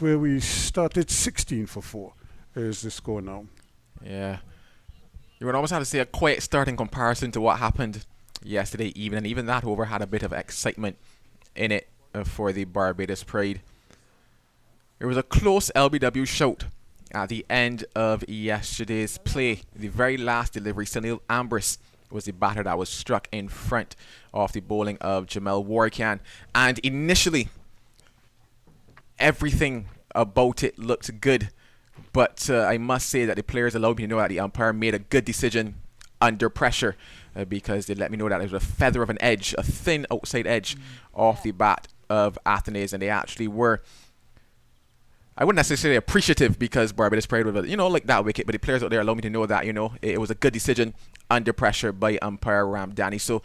where we started 16 for 4 is the score now. Yeah. You would almost have to say a quiet start in comparison to what happened yesterday evening. And even that over had a bit of excitement in it for the Barbados Pride. There was a close LBW shout at the end of yesterday's play. The very last delivery, Sunil Ambrose was the batter that was struck in front of the bowling of Jamel Warkan. And initially, everything about it looked good. But I must say that the players allowed me to know that the umpire made a good decision under pressure because they let me know that there was a feather of an edge, a thin outside edge off the bat of Athenaeus, and they actually were, I wouldn't necessarily appreciative because Barbados Pride would, like that wicket, but the players out there allowed me to know that, it was a good decision under pressure by umpire Ramdani. So,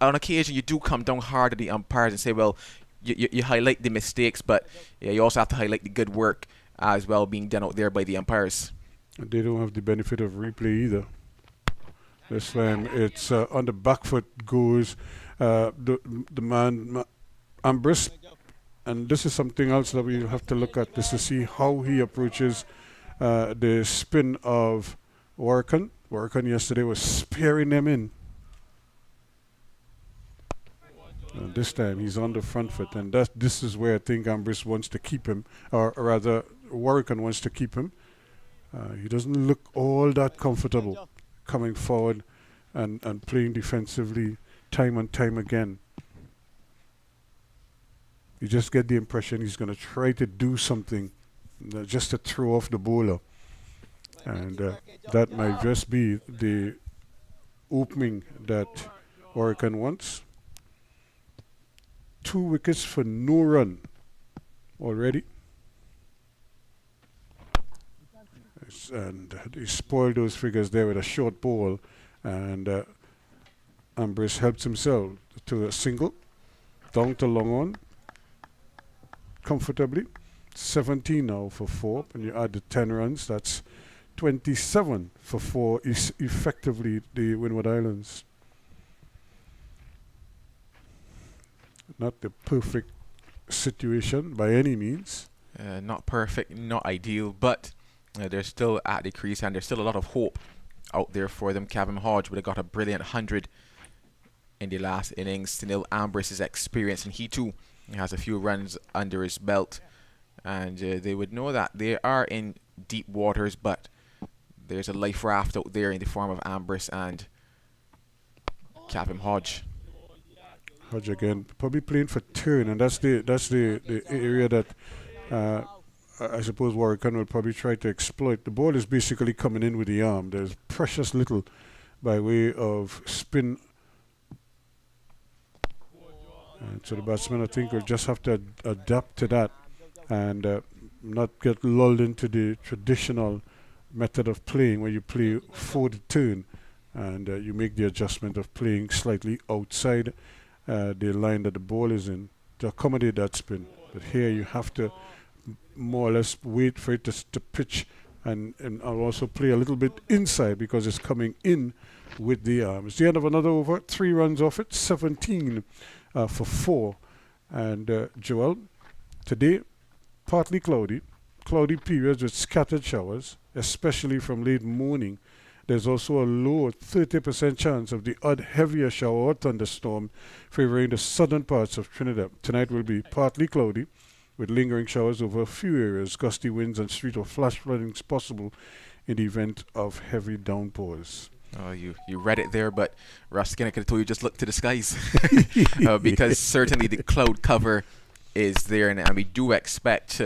on occasion you do come down hard at the umpires and say, well, you highlight the mistakes, but you also have to highlight the good work as well being done out there by the umpires. They don't have the benefit of replay either. This time it's on the back foot goes the man Ambrose, and this is something else that we have to look at, is to see how he approaches the spin of Warkan. Warkan yesterday was spearing them in. And this time he's on the front foot, and this is where I think Ambrose wants to keep him, or rather Warkan wants to keep him. He doesn't look all that comfortable coming forward and playing defensively time and time again. You just get the impression he's going to try to do something just to throw off the bowler. And that might just be the opening that Warkan wants. 2 wickets for no run already. And he spoiled those figures there with a short ball, and Ambrose helps himself to a single, down to long on, comfortably. 17 now for 4, and you add the 10 runs, that's 27 for 4 is effectively the Windward Islands. Not the perfect situation by any means. Not perfect, not ideal, but they're still at the crease and there's still a lot of hope out there for them. Kevin Hodge would have got a brilliant 100 in the last innings. Sunil Ambrose is experienced, and he too has a few runs under his belt. And they would know that they are in deep waters, but there's a life raft out there in the form of Ambrose and Kevin Hodge. Hodge again, probably playing for turn, and that's the area that I suppose Warwick will probably try to exploit. The ball is basically coming in with the arm. There's precious little by way of spin. And so the batsman, I think, will just have to adapt to that and not get lulled into the traditional method of playing where you play for the turn and you make the adjustment of playing slightly outside the line that the ball is in to accommodate that spin. But here you have to more or less wait for it to pitch and also play a little bit inside because it's coming in with the arm. It's the end of another over, 3 runs off it, 17 for 4. And Joel, today partly cloudy periods with scattered showers, especially from late morning. There's also a low 30% chance of the odd heavier shower or thunderstorm favoring the southern parts of Trinidad. Tonight will be partly cloudy with lingering showers over a few areas, gusty winds and street or flash flooding is possible in the event of heavy downpours. Oh, you read it there, but Ross Skinner could have told you just look to the skies because certainly the cloud cover is there, and we do expect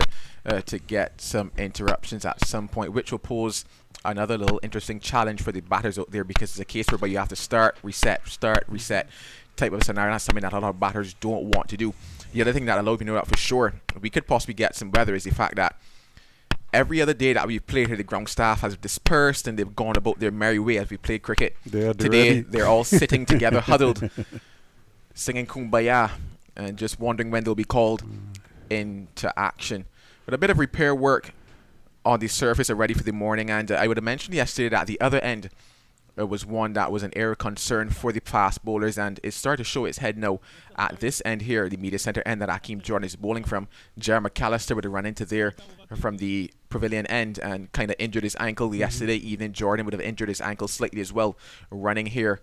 to get some interruptions at some point, which will pose another little interesting challenge for the batters out there because it's a case whereby you have to start, reset type of scenario. That's something that a lot of batters don't want to do. The other thing that allowed me to know that for sure we could possibly get some weather is the fact that every other day that we've played here, the ground staff has dispersed and they've gone about their merry way as we played cricket. Today, they're all sitting together, huddled, singing Kumbaya, and just wondering when they'll be called into action. But a bit of repair work on the surface are ready for the morning, and I would have mentioned yesterday that at the other end was one that was an area of concern for the fast bowlers, and it started to show its head now at this end here, the media center end that Akeem Jordan is bowling from. Jerry McAllister would have run into there from the pavilion end and kind of injured his ankle yesterday evening. Jordan would have injured his ankle slightly as well, running here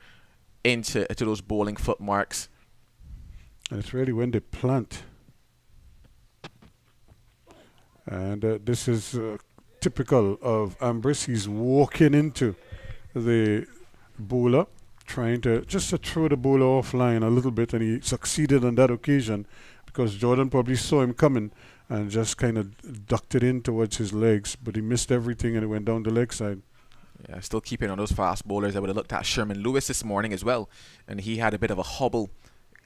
into those bowling foot marks. And it's really when they plant. And this is typical of Ambrose. He's walking into the bowler, trying to just to throw the bowler offline a little bit, and he succeeded on that occasion because Jordan probably saw him coming and just kind of ducked it in towards his legs, but he missed everything and it went down the leg side. Yeah, still keeping on those fast bowlers. I would have looked at Sherman Lewis this morning as well, and he had a bit of a hobble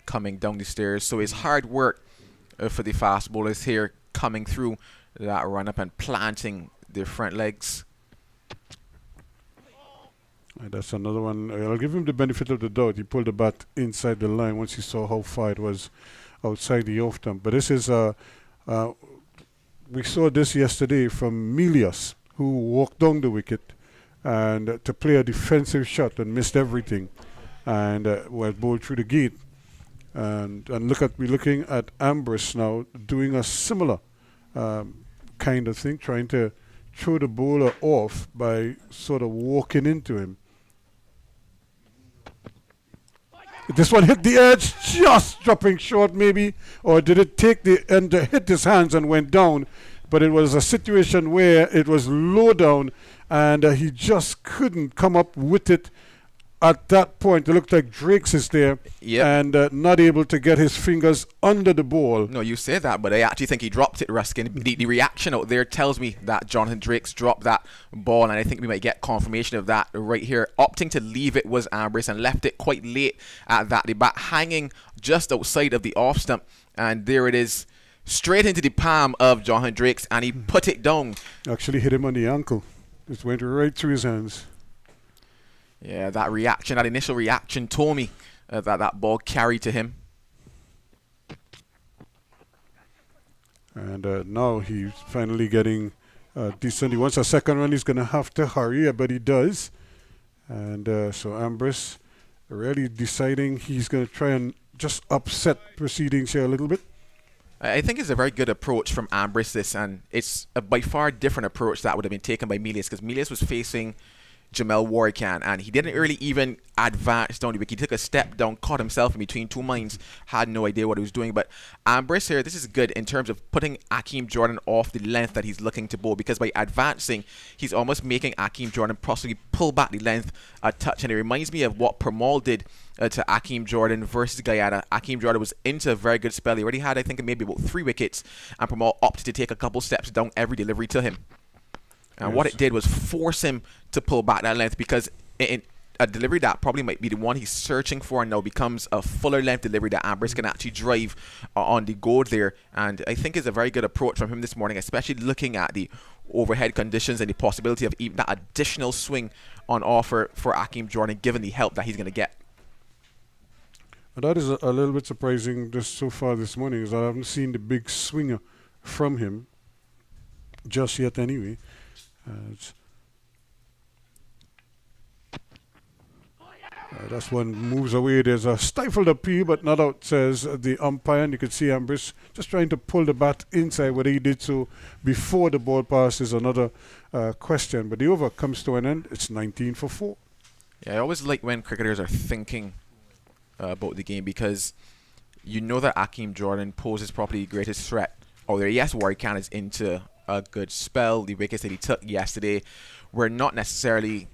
coming down the stairs. So it's hard work for the fast bowlers here coming through that run up and planting their front legs. And that's another one. I'll give him the benefit of the doubt. He pulled the bat inside the line once he saw how far it was outside the off stump. But this is we saw this yesterday from Milius, who walked down the wicket and to play a defensive shot and missed everything, and was bowled through the gate. And we're looking at Ambrose now doing a similar kind of thing, trying to throw the bowler off by sort of walking into him. This one hit the edge, just dropping short maybe, or did it take the end, hit his hands and went down? But it was a situation where it was low down and he just couldn't come up with it at that point. It looked like Drake's is there, and not able to get his fingers under the ball. No, you say that, but I actually think he dropped it, Ruskin. The reaction out there tells me that Jonathan Drake's dropped that ball, and I think we might get confirmation of that right here. Opting to leave it was Ambrose and left it quite late at that. The bat hanging just outside of the off stump, and there it is, straight into the palm of Jonathan Drake's, and he put it down. Actually hit him on the ankle. It went right through his hands. Yeah, that reaction, that initial reaction told me that ball carried to him. And now he's finally getting decent. He wants a second run. He's going to have to hurry, but he does. And so Ambrose really deciding he's going to try and just upset proceedings here a little bit. I think it's a very good approach from Ambrose, this, and it's a by far different approach that would have been taken by Milius, because Milius was facing Jamel Warrican, and he didn't really even advance down the wicket. He took a step down, caught himself in between two minds, had no idea what he was doing. But Ambrose here, this is good in terms of putting Akeem Jordan off the length that he's looking to bowl, because by advancing, he's almost making Akeem Jordan possibly pull back the length a touch. And it reminds me of what Pramal did to Akeem Jordan versus Guyana. Akeem Jordan was into a very good spell. He already had, I think, maybe about 3 wickets, and Pramal opted to take a couple steps down every delivery to him. And what it did was force him to pull back that length, because in a delivery that probably might be the one he's searching for now becomes a fuller length delivery that Ambrose can actually drive on the go there. And I think it's a very good approach from him this morning, especially looking at the overhead conditions and the possibility of even that additional swing on offer for Akeem Jordan, given the help that he's going to get. And that is a little bit surprising just so far this morning, is I haven't seen the big swinger from him just yet anyway. That's one moves away. There's a stifled appeal, but not out, says the umpire. And you can see Ambrose just trying to pull the bat inside. Whether he did so before the ball passed is another question. But the over comes to an end. It's 19 for 4. Yeah, I always like when cricketers are thinking about the game, because you know that Akeem Jordan poses probably the greatest threat. Oh, there, yes, Warrican is into a good spell. The wickets that he took yesterday were not necessarily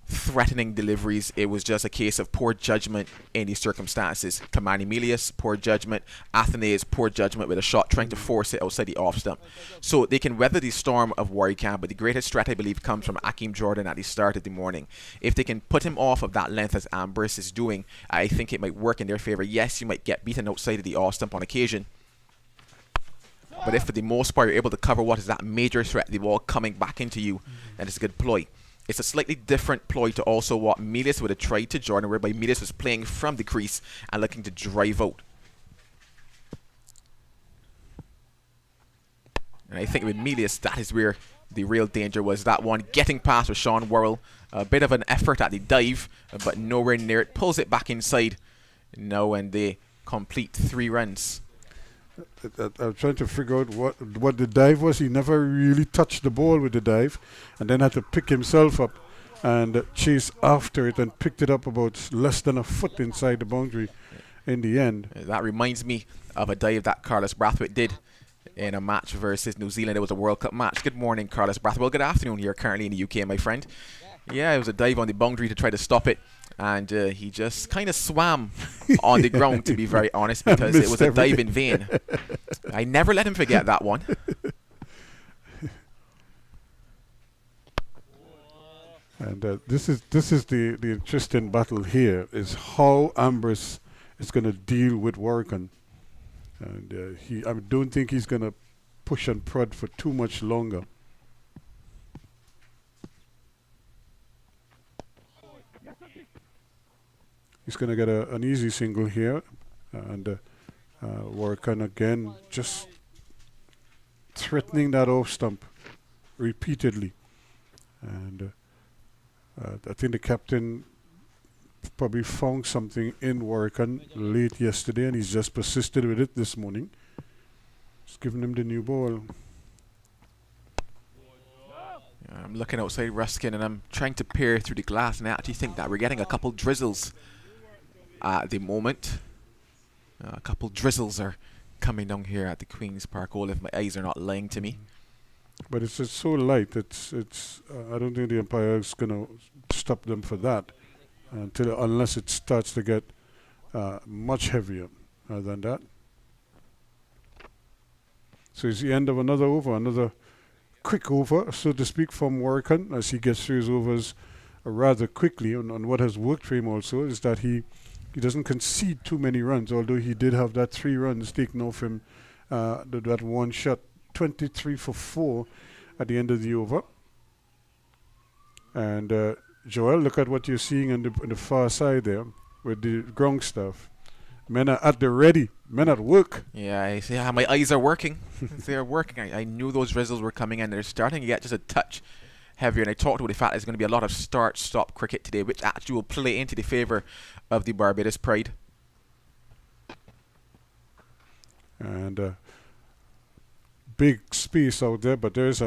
threatening deliveries. It was just a case of poor judgment in these circumstances. Kamani Milius, poor judgment. Athenaeus, poor judgment with a shot trying to force it outside the off stump. So they can weather the storm of Warrican, but the greatest threat, I believe, comes from Akeem Jordan at the start of the morning. If they can put him off of that length as Ambrose is doing, I think it might work in their favour. Yes, you might get beaten outside of the off stump on occasion, but if for the most part you're able to cover what is that major threat, the ball coming back into you, then it's a good ploy. It's a slightly different ploy to also what Milius would have tried to Jordan, whereby Milius was playing from the crease and looking to drive out. And I think with Milius, that is where The real danger was that one getting past with Sean Worrell. A bit of an effort at the dive, but nowhere near it. Pulls it back inside. Now and they complete 3 runs. I'm trying to figure out what the dive was. He never really touched the ball with the dive, and then had to pick himself up and chase after it, and picked it up about less than a foot inside the boundary in the end. That reminds me of a dive that Carlos Brathwaite did in a match versus New Zealand. It was a World Cup match. Good morning, Carlos Brathwaite. Well, good afternoon here currently in the UK, my friend. Yeah, it was a dive on the boundary to try to stop it, and he just kind of swam on the ground, to be very honest, because it was a dive in vain. I never let him forget that one. And this is the interesting battle here, is how Ambrose is going to deal with Workan. And I don't think he's going to push and prod for too much longer. He's going to get an easy single here, and Workan again just threatening that off stump repeatedly. And I think the captain probably found something in Workan late yesterday, and he's just persisted with it this morning. Just giving him the new ball. I'm looking outside Ruskin, and I'm trying to peer through the glass, and I actually think that we're getting a couple drizzles at the moment. A couple drizzles are coming down here at the Queen's Park Oval, if my eyes are not lying to me. But it's so light. It's. I don't think the umpire is going to stop them for that unless it starts to get much heavier than that. So it's the end of another over, another quick over, so to speak, from Workan, as he gets through his overs rather quickly. And what has worked for him also is that he doesn't concede too many runs, although he did have that 3 runs taken off him, that one shot. 23 for 4 at the end of the over. And Joel, look at what you're seeing on the far side there with the ground stuff. Men are at the ready. Men at work. Yeah, I see how my eyes are working. They're working. I knew those drizzles were coming in. They're starting to get just a touch heavier. And I talked about the fact there's going to be a lot of start-stop cricket today, which actually will play into the favour of the Barbados Pride. And big space out there, but there's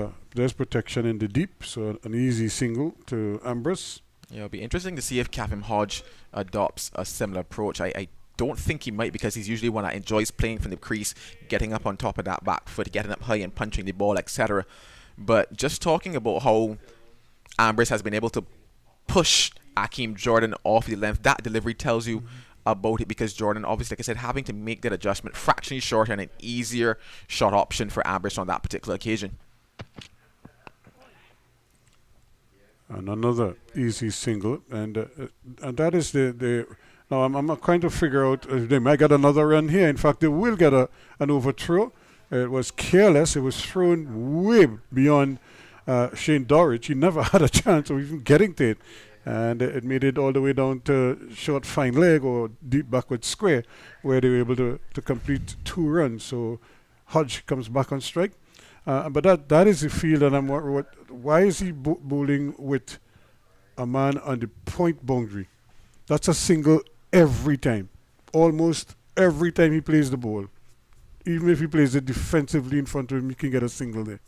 protection in the deep, so an easy single to Ambrose. Yeah, it'll be interesting to see if Kevin Hodge adopts a similar approach. I don't think he might, because he's usually one that enjoys playing from the crease, getting up on top of that back foot, getting up high and punching the ball, etc. But just talking about how Ambrose has been able to push Akeem Jordan off the length, that delivery tells you about it, because Jordan, obviously, like I said, having to make that adjustment, fractionally shorter and an easier shot option for Ambrose on that particular occasion. And another easy single, and that is the now I'm trying to figure out if they might get another run here. In fact, they will get an overthrow. It was careless. It was thrown way beyond Shane Dorridge. He never had a chance of even getting to it. And it made it all the way down to short fine leg or deep backward square, where they were able to complete 2 runs. So Hodge comes back on strike. But that is the field, and I'm wondering why is he bowling with a man on the point boundary? That's a single every time, almost every time he plays the ball. Even if he plays it defensively in front of him, he can get a single there.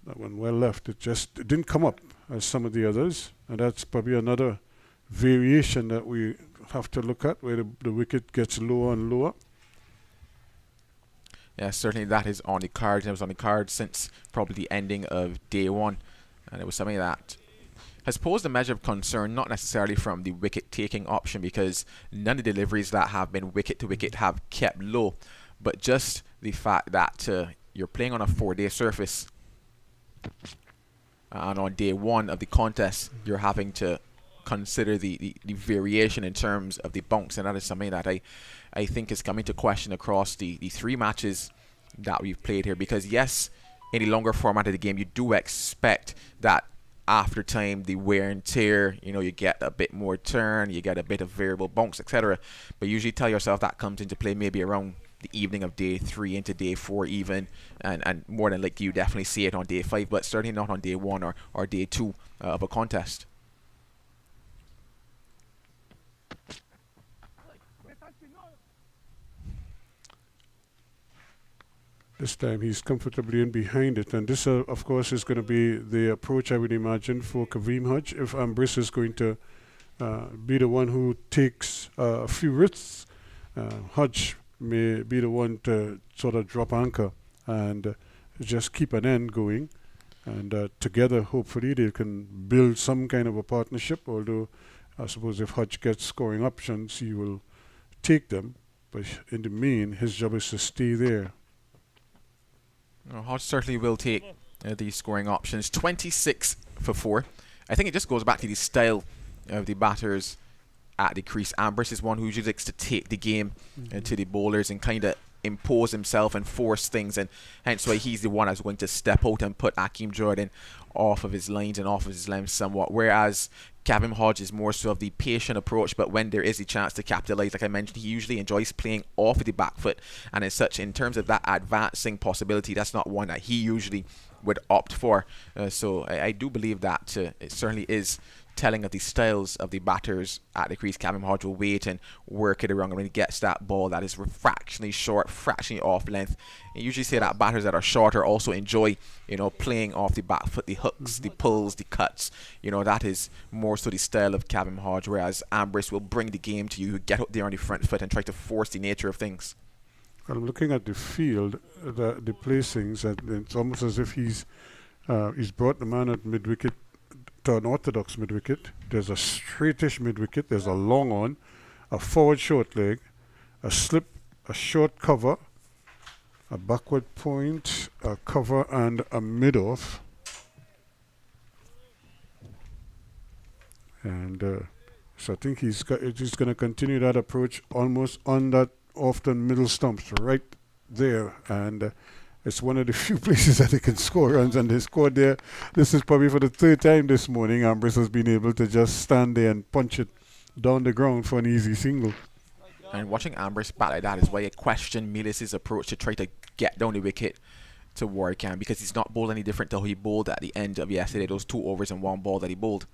That one well left. It didn't come up as some of the others, and that's probably another variation that we have to look at, where the wicket gets lower and lower. Yeah, certainly that is on the cards. It was on the cards since probably the ending of day 1, and it was something that has posed a measure of concern, not necessarily from the wicket-taking option, because none of the deliveries that have been wicket-to-wicket have kept low, but just the fact that you're playing on a 4-day surface, and on day 1 of the contest, you're having to consider the variation in terms of the bounce, and that is something that I think is coming to question across the 3 matches that we've played here. Because yes, in the longer format of the game, you do expect that after time, the wear and tear, you get a bit more turn, you get a bit of variable bounce, etc. But usually tell yourself that comes into play maybe around the evening of day 3 into day 4 even, and more than likely you definitely see it on day 5, but certainly not on day 1 or day 2 of a contest. This time he's comfortably in behind it, and this of course is going to be the approach, I would imagine, for Kavim Hodge if Ambriss is going to be the one who takes a few risks. Hodge may be the one to sort of drop anchor and just keep an end going, and together hopefully they can build some kind of a partnership, although I suppose if Hodge gets scoring options he will take them, but in the main his job is to stay there. Hodge certainly will take these scoring options. 26 for 4. I think it just goes back to the style of the batters at the crease. Ambriss is one who usually likes to take the game to the bowlers and kind of impose himself and force things, and hence why he's the one that's going to step out and put Akeem Jordan off of his lines and off of his length somewhat, whereas Kavim Hodge is more so of the patient approach, but when there is a chance to capitalise, like I mentioned, he usually enjoys playing off of the back foot, and as such, in terms of that advancing possibility, that's not one that he usually would opt for. So I do believe that it certainly is telling of the styles of the batters at the crease. Kavim Hodge will wait and work it around, and when he gets that ball that is fractionally short, fractionally off length, you usually say that batters that are shorter also enjoy, playing off the back foot, the hooks, the pulls, the cuts. That is more so the style of Kavim Hodge, whereas Ambriss will bring the game to you, get up there on the front foot and try to force the nature of things. I'm looking at the field, the placings, and it's almost as if he's brought the man at mid-wicket to an orthodox mid-wicket. There's a straightish mid-wicket, there's a long on, a forward short leg, a slip, a short cover, a backward point, a cover, and a mid-off. And so I think he's going to continue that approach almost on that often middle stumps right there, and it's one of the few places that they can score runs, and they scored there. This is probably for the 3rd time this morning Ambriss has been able to just stand there and punch it down the ground for an easy single. And watching Ambriss bat like that is why I question Melis's approach to try to get down the wicket to Warwick, because he's not bowled any different to how he bowled at the end of yesterday, those 2 overs and 1 ball that he bowled.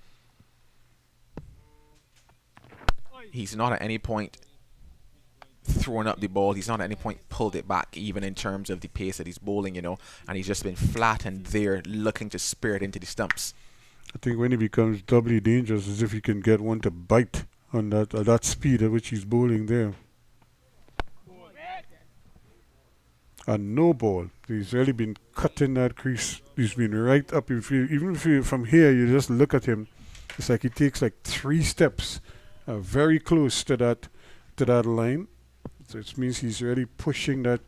He's not at any point thrown up the ball, he's not at any point pulled it back, even in terms of the pace that he's bowling, and he's just been flat and there looking to spear it into the stumps. I think when he becomes doubly dangerous is if he can get one to bite on that speed at which he's bowling there. And no ball. He's really been cutting that crease. He's been right up. Even if you from here you just look at him, it's like he takes like 3 steps very close to that line. So it means he's really pushing that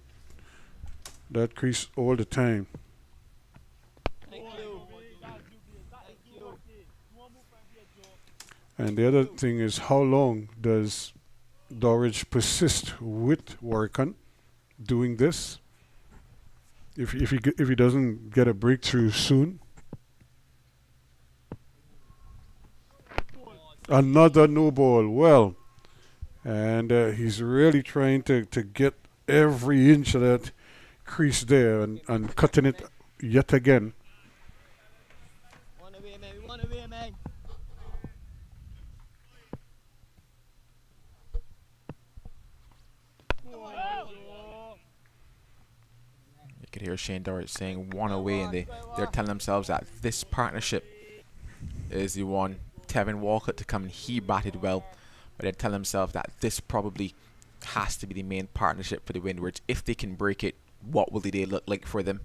crease all the time. And the other thing is, how long does Dorridge persist with Warwick doing this? If he doesn't get a breakthrough soon. Another no ball. Well. And he's really trying to get every inch of that crease there and cutting it yet again. You could hear Shane Dorridge saying 1 away, and they're telling themselves that this partnership is the one. Tevin Walcott to come, and he batted well. But they'd tell themselves that this probably has to be the main partnership for the Windwards. If they can break it, what will the day look like for them?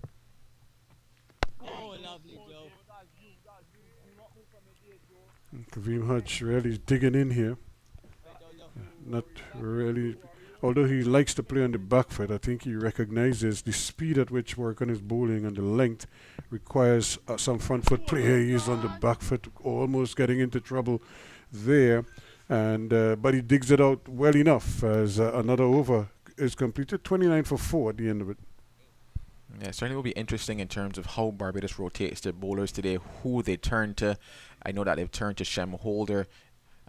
Kavim Hodge really digging in here. Not really, although he likes to play on the back foot, I think he recognizes the speed at which Warwick is bowling and the length requires some front foot play. He is on the back foot, almost getting into trouble there. And but he digs it out well enough as another over is completed. 29 for 4 at the end of it. Yeah, it certainly will be interesting in terms of how Barbados rotates their bowlers today, who they turn to. I know that they've turned to Shem Holder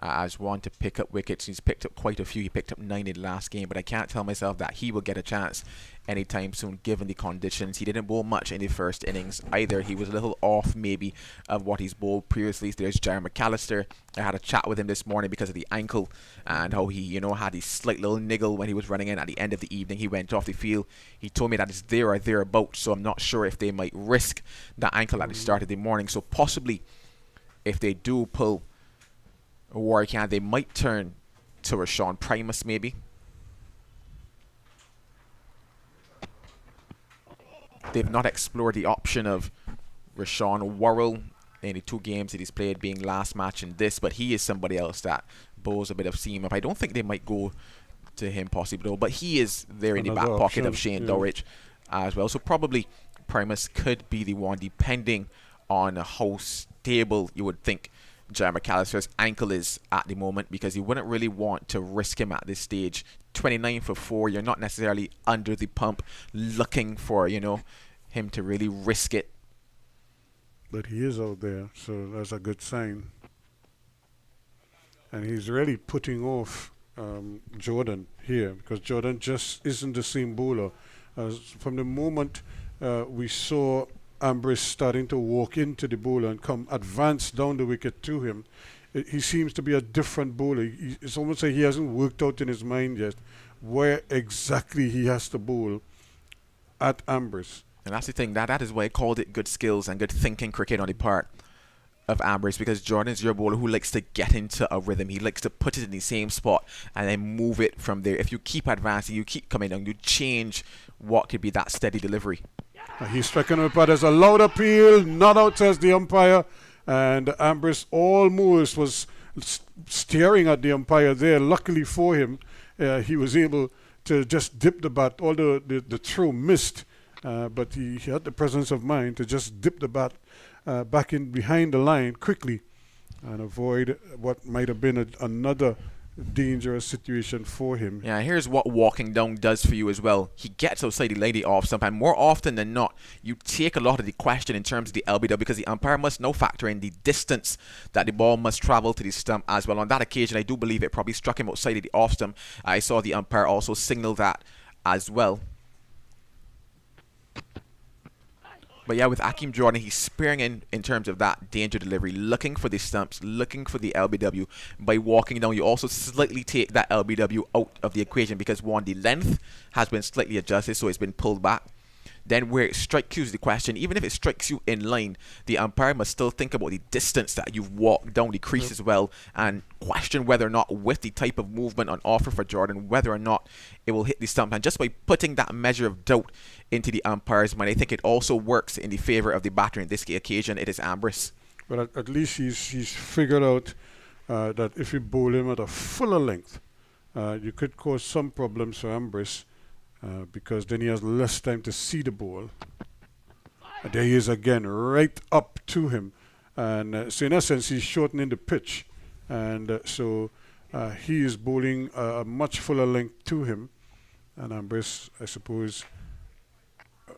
as one to pick up wickets. He's picked up quite a few. He picked up 9 in the last game, but I can't tell myself that he will get a chance anytime soon given the conditions. He didn't bowl much in the first innings either. He was a little off maybe of what he's bowled previously. There's Jerry McAllister. I had a chat with him this morning because of the ankle and how he, had his slight little niggle when he was running in at the end of the evening. He went off the field. He told me that it's there or thereabouts, so I'm not sure if they might risk that ankle at the start of the morning. So possibly if they do pull Warwick, they might turn to Rashawn Primus maybe. They've not explored the option of Rashawn Worrell in the 2 games that he's played, being last match and this, but he is somebody else that bowls a bit of seam up. I don't think they might go to him possibly though, but he is there in the back pocket of Shane Dowrich as well. So probably Primus could be the one, depending on how stable you would think Jerry McAllister's ankle is at the moment, because you wouldn't really want to risk him at this stage. 29 for 4, you're not necessarily under the pump looking for, him to really risk it. But he is out there, so that's a good sign. And he's really putting off Jordan here, because Jordan just isn't the same bowler. From the moment we saw Ambrose starting to walk into the bowler and come advance down the wicket to him, he seems to be a different bowler. It's almost like he hasn't worked out in his mind yet where exactly he has to bowl at Ambrose. And that's the thing. That is why I called it good skills and good thinking cricket on the part of Ambrose, because Jordan's your bowler who likes to get into a rhythm. He likes to put it in the same spot and then move it from there. If you keep advancing, you keep coming down, you change what could be that steady delivery. He's striking with but there's a loud appeal, not out, says the umpire, and Ambrose almost was staring at the umpire there. Luckily for him, he was able to just dip the bat, although the throw missed, but he had the presence of mind to just dip the bat back in behind the line quickly and avoid what might have been another dangerous situation for him. Yeah, here's what walking down does for you as well. He gets outside the lady off stump, and more often than not, you take a lot of the question in terms of the LBW, because the umpire must now factor in the distance that the ball must travel to the stump as well. On that occasion, I do believe it probably struck him outside of the off stump. I saw the umpire also signal that as well. But yeah, with Akeem Jordan, he's sparing in terms of that danger delivery, looking for the stumps, looking for the LBW. By walking down, you also slightly take that LBW out of the equation, because one, the length has been slightly adjusted, so it's been pulled back. Then where it strikes you is the question. Even if it strikes you in line, the umpire must still think about the distance that you've walked down the crease as well, and question whether or not, with the type of movement on offer for Jordan, whether or not it will hit the stump. And just by putting that measure of doubt into the umpire's mind, I think it also works in the favour of the batter. In this occasion, it is Ambrose. But at least he's figured out that if you bowl him at a fuller length, you could cause some problems for Ambrose. Because then he has less time to see the ball. And there he is again, right up to him. And so in essence, he's shortening the pitch. And so he is bowling a much fuller length to him. And Ambrose, I suppose,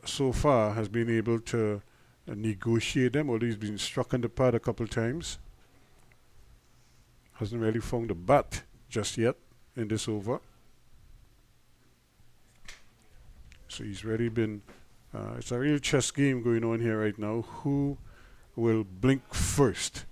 so far has been able to negotiate them, although he's been struck on the pad a couple times. Hasn't really found the bat just yet in this over. So he's really been, it's a real chess game going on here right now. Who will blink first?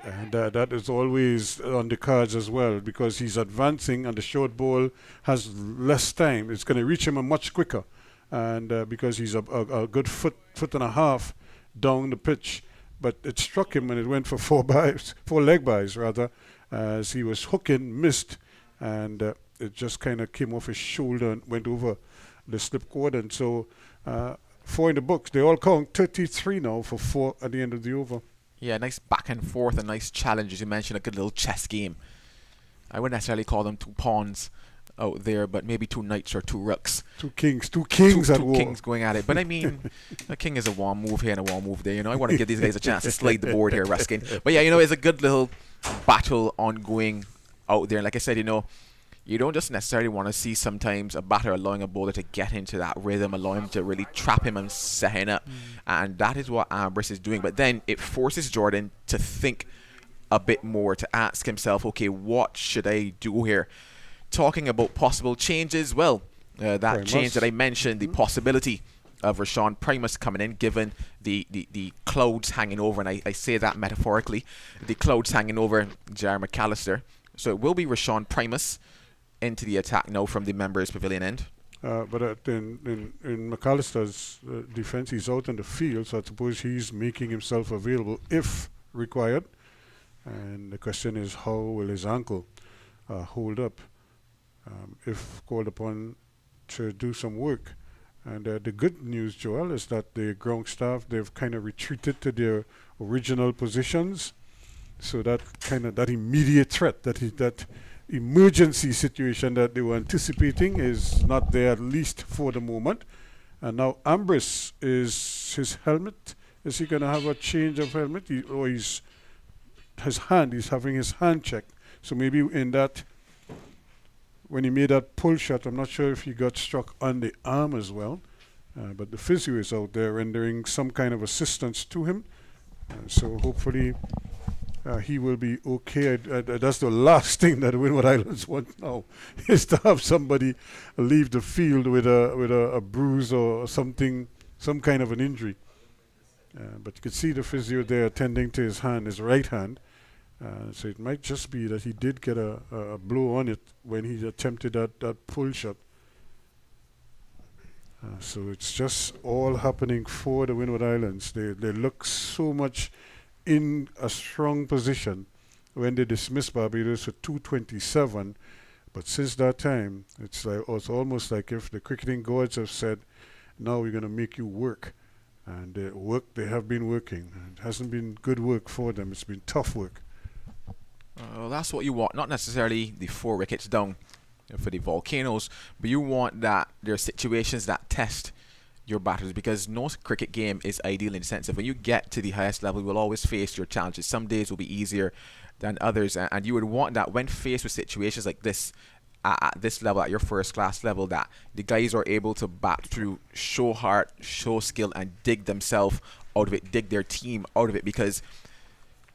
And that is always on the cards as well, because he's advancing and the short ball has less time. It's going to reach him much quicker. And because he's a good foot and a half down the pitch. But it struck him when it went for four leg byes rather, as he was hooking, missed, and it just kind of came off his shoulder and went over the slip cord. And so 4 in the books. They all count 33 now for 4 at the end of the over. Yeah, nice back and forth, a nice challenge, as you mentioned, a good little chess game. I wouldn't necessarily call them 2 pawns out there, but maybe 2 knights or 2 rooks. 2 kings two kings going at it. But I mean, a king is a one move here and a one move there. I want to give these guys a chance to slide the board here, Ruskin. But yeah, it's a good little battle ongoing out there. And like I said, You don't just necessarily want to see sometimes a batter allowing a bowler to get into that rhythm, allow him to really trap him and set him up. And that is what Ambrose is doing. But then it forces Jordan to think a bit more, to ask himself, okay, what should I do here? Talking about possible changes, well, that change that I mentioned, the possibility of Rashawn Primus coming in, given the clouds hanging over, and I say that metaphorically, the clouds hanging over J.R. McAllister. So it will be Rashawn Primus into the attack now from the members' pavilion end. But in McAllister's defense, he's out in the field, so I suppose he's making himself available if required. And the question is, how will his ankle hold up if called upon to do some work? And the good news, Joel, is that the ground staff, they've kind of retreated to their original positions. So that immediate threat, that emergency situation that they were anticipating is not there, at least for the moment. And now Ambrose, is his helmet, is he going to have a change of helmet? He's having his hand checked. So maybe in that, when he made that pull shot, I'm not sure if he got struck on the arm as well. But the physio is out there rendering some kind of assistance to him. So hopefully he will be okay. That's the last thing that Windward Islands want now, is to have somebody leave the field with a bruise or something, some kind of an injury. But you could see the physio there attending to his hand, his right hand. So it might just be that he did get a blow on it when he attempted that pull shot. So it's just all happening for the Windward Islands. They look so much in a strong position when they dismissed Barbados for 227. But since that time, it's almost like if the cricketing gods have said, now we're going to make you work. And they have been working. It hasn't been good work for them. It's been tough work. Well, that's what you want. Not necessarily the 4 wickets down for the Volcanoes, but you want that there are situations that test your batters, because no cricket game is ideal in the sense of when you get to the highest level, you will always face your challenges. Some days will be easier than others, and you would want that when faced with situations like this, at this level, at your first class level, that the guys are able to bat through, show heart, show skill, and dig themselves out of it, dig their team out of it. Because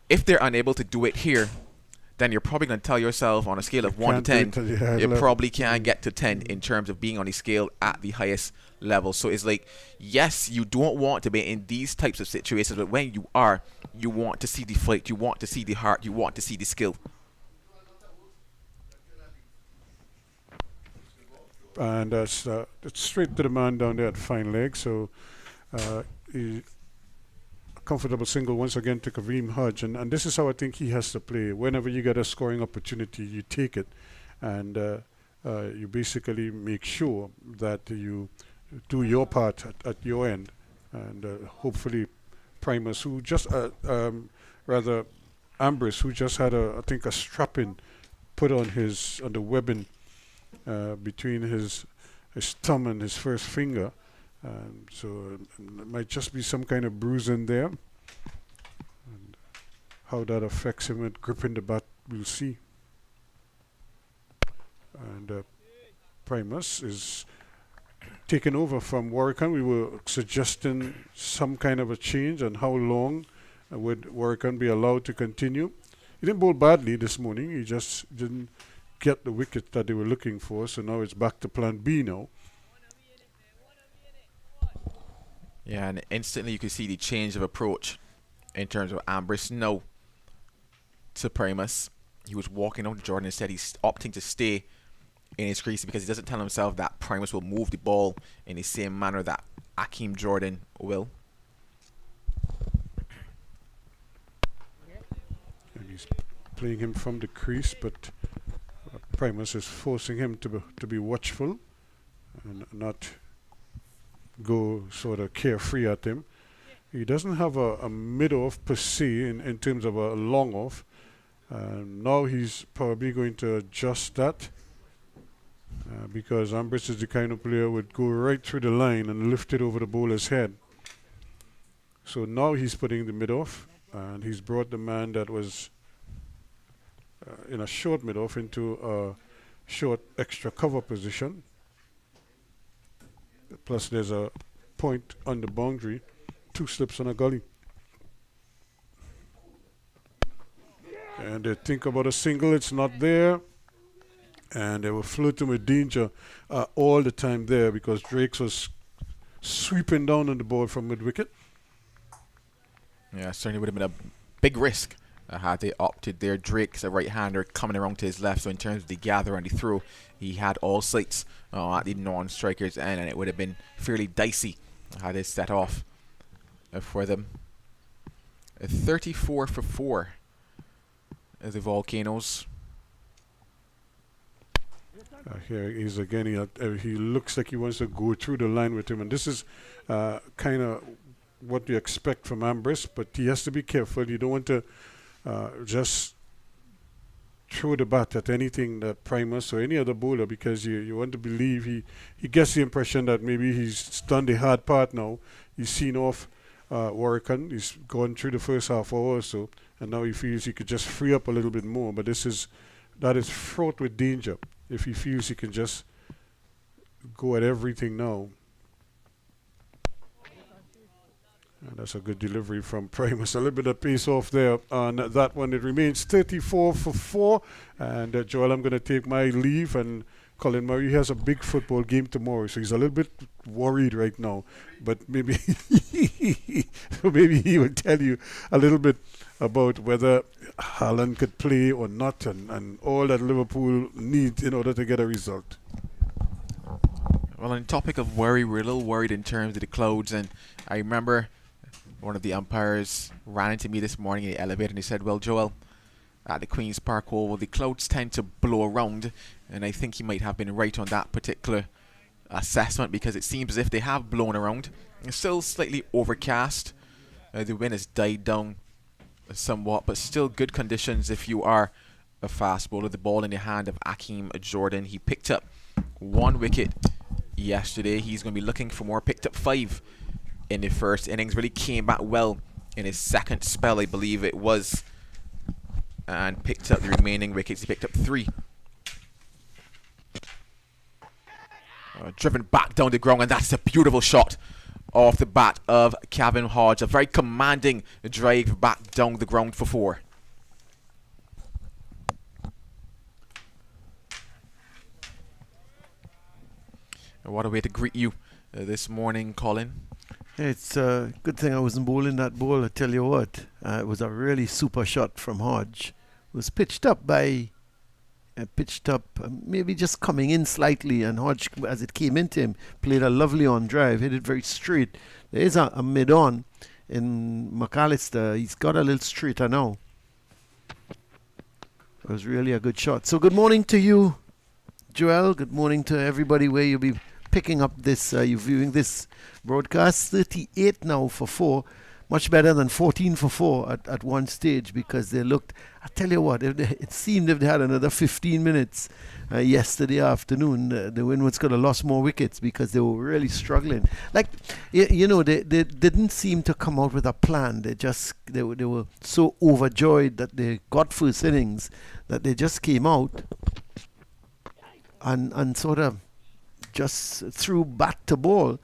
if they're unable to do it here, then you're probably going to tell yourself on a scale of 1 to 10, you probably can't get to 10 in terms of being on the scale at the highest level. So it's like, yes, you don't want to be in these types of situations, but when you are, you want to see the fight, you want to see the heart, you want to see the skill. And it's straight to the man down there at fine leg. So comfortable single once again to Kareem Hodge, and this is how I think he has to play. Whenever you get a scoring opportunity, you take it, and you basically make sure that you do your part at your end, and hopefully Primus, who just rather Ambrose, who just had I think a strapping put on the webbing between his thumb and his first finger. So it might just be some kind of bruise in there. And how that affects him at gripping the bat, we'll see. And Primus is taken over from Warrican. We were suggesting some kind of a change, and how long would Warrican be allowed to continue. He didn't bowl badly this morning. He just didn't get the wicket that they were looking for. So now it's back to plan B now. Yeah, and instantly you can see the change of approach in terms of Ambrose now to Primus. He was walking out to Jordan. Instead, he's opting to stay in his crease because he doesn't tell himself that Primus will move the ball in the same manner that Akeem Jordan will. And he's playing him from the crease, but Primus is forcing him to be watchful and not go sort of carefree at him. He doesn't have a mid-off per se in terms of a long-off. Now he's probably going to adjust that because Ambrose is the kind of player who would go right through the line and lift it over the bowler's head. So now he's putting the mid-off, and he's brought the man that was in a short mid-off into short extra cover position. Plus, there's a point on the boundary, 2 slips on a gully. And they think about a single, it's not there. And they were flirting with danger all the time there because Drakes was sweeping down on the ball from mid-wicket. Yeah, certainly would have been a big risk had they opted there. Drake's a right-hander coming around to his left, so in terms of the gather and the throw, he had all sights at the non-strikers end, and it would have been fairly dicey had they set off for them. 34 for 4 the Volcanoes. Here he's again. He looks like he wants to go through the line with him, and this is kind of what you expect from Ambrose. But he has to be careful. You don't want to just throw the bat at anything that Primus or any other bowler, because you want to believe he gets the impression that maybe he's done the hard part now. He's seen off Warrican. He's gone through the first half hour or so, and now he feels he could just free up a little bit more. But that is fraught with danger if he feels he can just go at everything now. And that's a good delivery from Primus. A little bit of pace off there on that one. It remains 34 for 4. And Joel, I'm going to take my leave. And Colin Murray has a big football game tomorrow, so he's a little bit worried right now. But maybe maybe he will tell you a little bit about whether Haaland could play or not, and all that Liverpool needs in order to get a result. Well, on the topic of worry, we're a little worried in terms of the clouds, and I remember one of the umpires ran into me this morning in the elevator and he said, well, Joel, at the Queen's Park Oval, the clouds tend to blow around, and I think he might have been right on that particular assessment, because it seems as if they have blown around. It's still slightly overcast. The wind has died down somewhat, but still good conditions if you are a fast bowler. The ball in the hand of Akeem Jordan. He picked up 1 wicket yesterday. He's going to be looking for more. Picked up 5 in the first innings. Really came back well in his second spell, I believe it was, and picked up the remaining wickets. He picked up 3. Driven back down the ground, and that's a beautiful shot off the bat of Kevin Hodge. A very commanding drive back down the ground for 4. What a way to greet you this morning, Colin. It's a good thing I wasn't bowling that ball, I tell you what. It was a really super shot from Hodge. It was pitched up, maybe just coming in slightly, and Hodge, as it came into him, played a lovely on drive, hit it very straight. There is a mid-on in McAllister. He's got a little straighter now. It was really a good shot. So good morning to you, Joel. Good morning to everybody where you'll be picking up this, you're viewing this broadcast. 38 now for 4. Much better than 14 for 4 at one stage, because they looked, I tell you what, it seemed if they had another 15 minutes yesterday afternoon, the Windwards could have lost more wickets, because they were really struggling. Like, you know, they didn't seem to come out with a plan. They were so overjoyed that they got first innings that they just came out and sort of just threw bat to ball.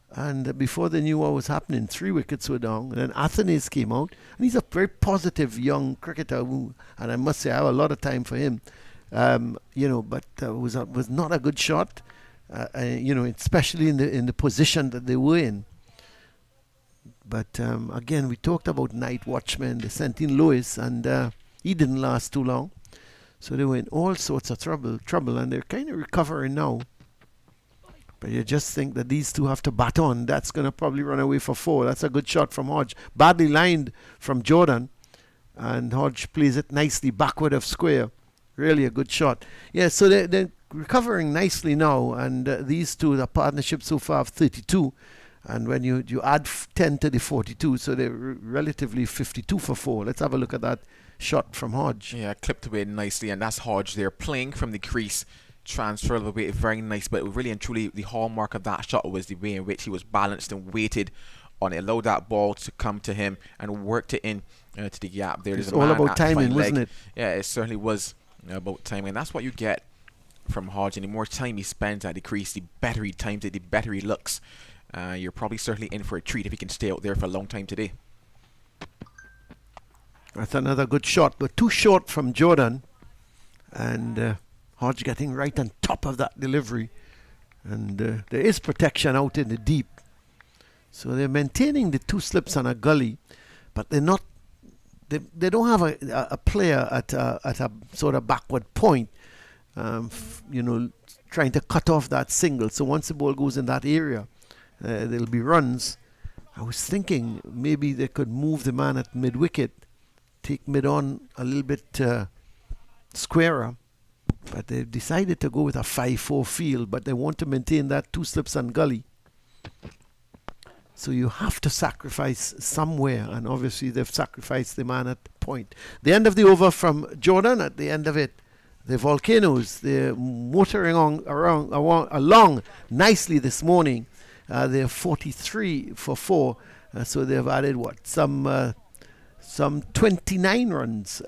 And before they knew what was happening, 3 wickets were down. And then Athanaze came out. And he's a very positive young cricketer, and I must say I have a lot of time for him. You know, but was not a good shot. You know, especially in the position that they were in. But again, we talked about night watchmen. They sent in Lewis, and he didn't last too long. So they were in all sorts of trouble, and they're kind of recovering now. But you just think that these two have to bat on. That's going to probably run away for 4. That's a good shot from Hodge. Badly lined from Jordan. And Hodge plays it nicely backward of square. Really a good shot. Yeah, so they're recovering nicely now. And these two, the partnership so far of 32. And when you add 10 to the 42, so they're relatively 52 for 4. Let's have a look at that shot from Hodge. Yeah, clipped away nicely. And that's Hodge there playing from the crease. Transfer of the weight, very nice, but really and truly the hallmark of that shot was the way in which he was balanced and weighted on it. Allowed that ball to come to him and worked it in to the gap there. It's all about timing, wasn't it? Yeah, it certainly was about timing. And that's what you get from Hodge, and the more time he spends at the crease, the better he times it, the better he looks. You're probably certainly in for a treat if he can stay out there for a long time today. That's another good shot, but too short from Jordan. And Hodge getting right on top of that delivery. And there is protection out in the deep. So they're maintaining the 2 slips on a gully, but they're not. They don't have a player at a sort of backward point, trying to cut off that single. So once the ball goes in that area, there'll be runs. I was thinking maybe they could move the man at mid-wicket, take mid on a little bit squarer, but they've decided to go with a 5-4 field, but they want to maintain that 2 slips on gully. So you have to sacrifice somewhere, and obviously they've sacrificed the man at point. The end of the over from Jordan. At the end of it, the Volcanoes, they're motoring along nicely this morning. They're 43 for 4, so they've added some 29 runs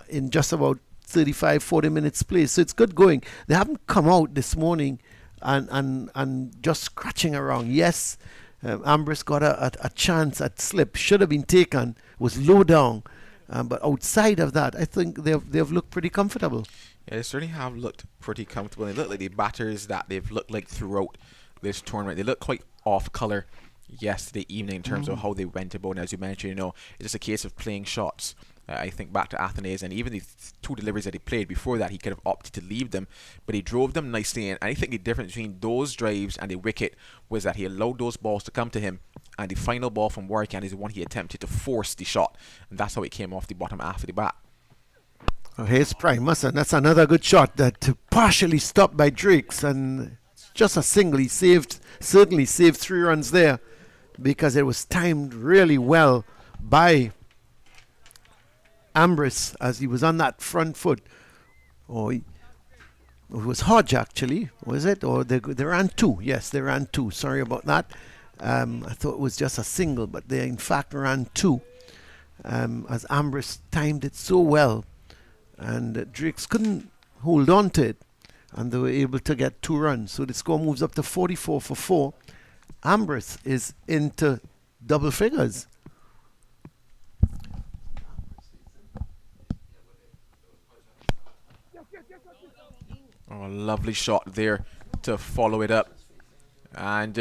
in just about 35-40 minutes play. So it's good going. They haven't come out this morning and just scratching around. Yes, Ambrose got a chance at slip, should have been taken, was low down, but outside of that, I think they've looked pretty comfortable. Yeah, they certainly have looked pretty comfortable. They look like the batters that they've looked like throughout this tournament. They look quite off colour yesterday evening in terms of how they went about, and as you mentioned, it's just a case of playing shots. I think back to Athens, and even the 2 deliveries that he played before that, he could have opted to leave them, but he drove them nicely in. And I think the difference between those drives and the wicket was that he allowed those balls to come to him, and the final ball from Warwick is the one he attempted to force the shot, and that's how it came off the bottom half of the bat. Oh, here's Primus, and that's another good shot that partially stopped by Drakes, and just a single. He certainly saved 3 runs there because it was timed really well by Ambrose as he was on that front foot. It was Hodge actually, was it? Or they ran 2. Yes, they ran 2. Sorry about that. I thought it was just a single, but they in fact ran 2 as Ambrose timed it so well, and Drakes couldn't hold on to it, and they were able to get 2 runs. So the score moves up to 44 for 4. Ambrose is into double figures. Oh, a lovely shot there to follow it up. And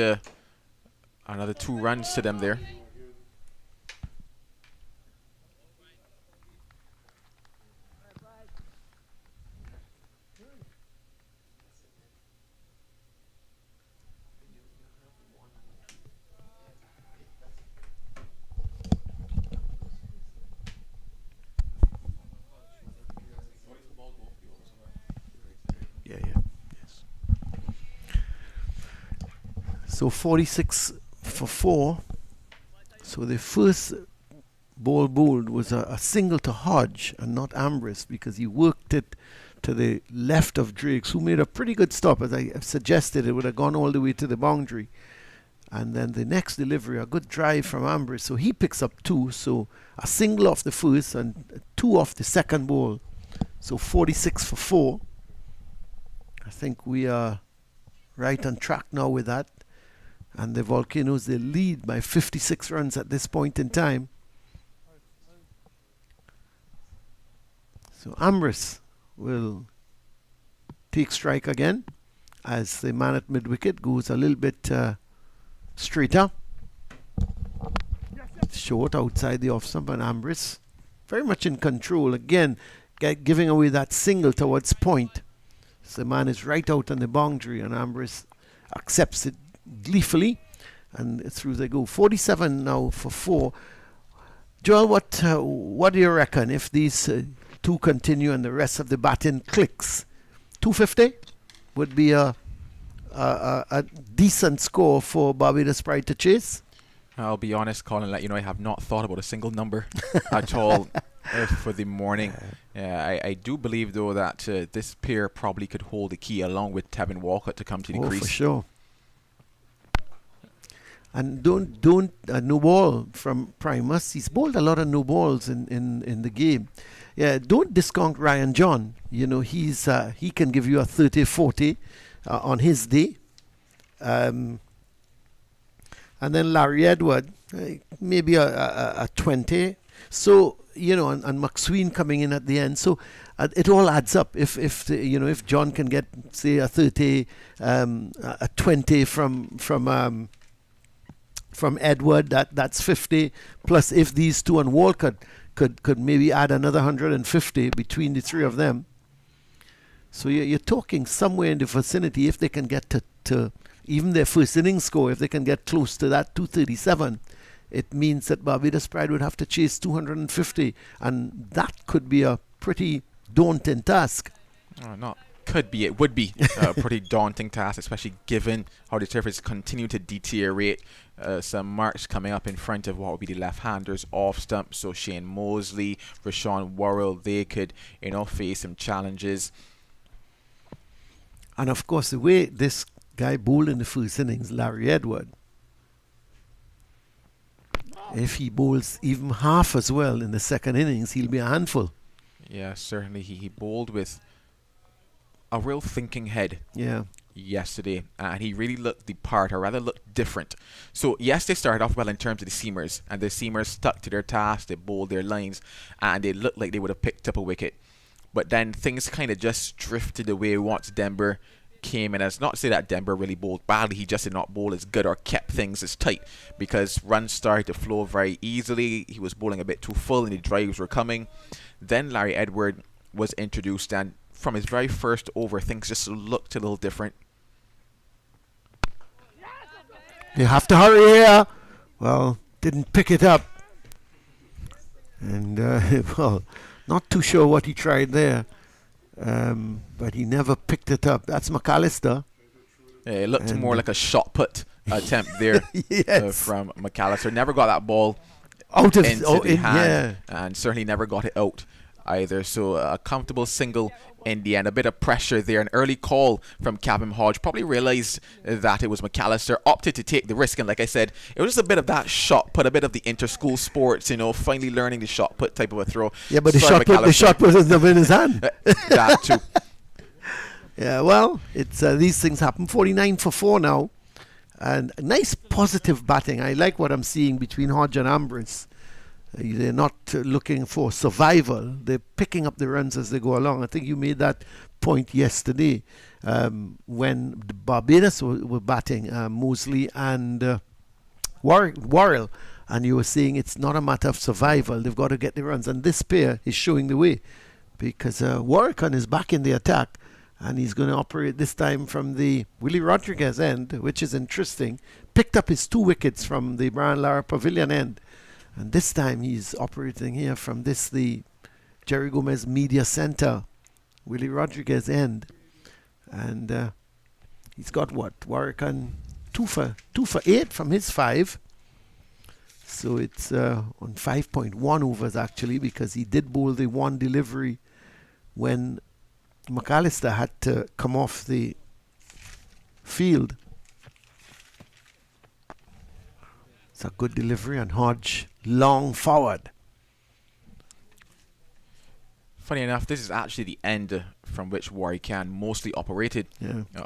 another 2 runs to them there. So 46 for 4. So the first ball bowled was a single to Hodge and not Ambrose, because he worked it to the left of Drakes, who made a pretty good stop. As I suggested, it would have gone all the way to the boundary. And then the next delivery, a good drive from Ambrose. So he picks up 2. So a single off the first and 2 off the second ball. So 46 for 4. I think we are right on track now with that. And the Volcanoes, they lead by 56 runs at this point in time. So Ambrose will take strike again as the man at mid-wicket goes a little bit straighter. Short outside the off-stump, and Ambrose very much in control. Again, giving away that single towards point. So the man is right out on the boundary, and Ambrose accepts it gleefully, and through they go. 47 now for 4. Joel, what do you reckon if these 2 continue and the rest of the batting clicks? 250 would be a decent score for Barbados Pride to chase. I'll be honest, Colin, let you know I have not thought about a single number at all for the morning. I do believe, though, that this pair probably could hold the key along with Tevin Walcott to come to the crease. For sure. And don't no ball from Primus. He's bowled a lot of no balls in the game. Yeah, don't discount Ryan John. You know, he can give you a 30-40 on his day. And then Larry Edward, maybe a 20. So, you know, and McSween coming in at the end. So it all adds up. If John can get, say, a 30, a 20 from Edward, that's 50. Plus, if these two and Walcott could maybe add another 150 between the three of them. So you're talking somewhere in the vicinity, if they can get to even their first innings score, if they can get close to that 237, it means that Barbados Pride would have to chase 250, and that could be a pretty daunting task. Not could be, it would be a pretty daunting task, especially given how the turf is continuing to deteriorate. Some marks coming up in front of what would be the left-handers off stump. So Shane Mosley, Rashawn Worrell, they could, face some challenges. And of course, the way this guy bowled in the first innings, Larry Edward, if he bowls even half as well in the second innings, he'll be a handful. Yeah, certainly. He bowled with a real thinking head. Yeah. Yesterday, and he really looked the part, or rather looked different. So yes, they started off well in terms of the seamers, and the seamers stuck to their task, they bowled their lines, and they looked like they would have picked up a wicket. But then things kind of just drifted away once Denver came in. It's not to say that Denver really bowled badly, he just did not bowl as good or kept things as tight, because runs started to flow very easily. He was bowling a bit too full and the drives were coming. Then Larry Edward was introduced, and from his very first over, things just looked a little different. You have to hurry here. Well, didn't pick it up. And, well, not too sure what he tried there. But he never picked it up. That's McAllister. Yeah, it looked more like a shot put attempt there. Yes. From McAllister. Never got that ball out of into the hand, and certainly never got it out either. So a comfortable single in the end. A bit of pressure there. An early call from Captain Hodge. Probably realised that it was McAllister. Opted to take the risk. And like I said, it was just a bit of that shot put, a bit of the inter-school sports, finally learning the shot put type of a throw. Yeah, but the shot put was never in his hand. That too. Yeah, well, it's these things happen. 49 for 4 now. And nice positive batting. I like what I'm seeing between Hodge and Ambrose. They're not looking for survival. They're picking up the runs as they go along. I think you made that point yesterday when the Barbados were batting, Mosley and Worrell. And you were saying it's not a matter of survival. They've got to get the runs. And this pair is showing the way, because Warrican is back in the attack. And he's going to operate this time from the Willie Rodriguez end, which is interesting. Picked up his 2 wickets from the Brian Lara Pavilion end. And this time he's operating here from the Jerry Gomez Media Center, Willie Rodriguez end. And he's got what? Warwick 2 for 8 from his 5. So it's on 5.1 overs actually, because he did bowl the one delivery when McAllister had to come off the field. It's a good delivery, and Hodge long forward. Funny enough, this is actually the end from which Warwican mostly operated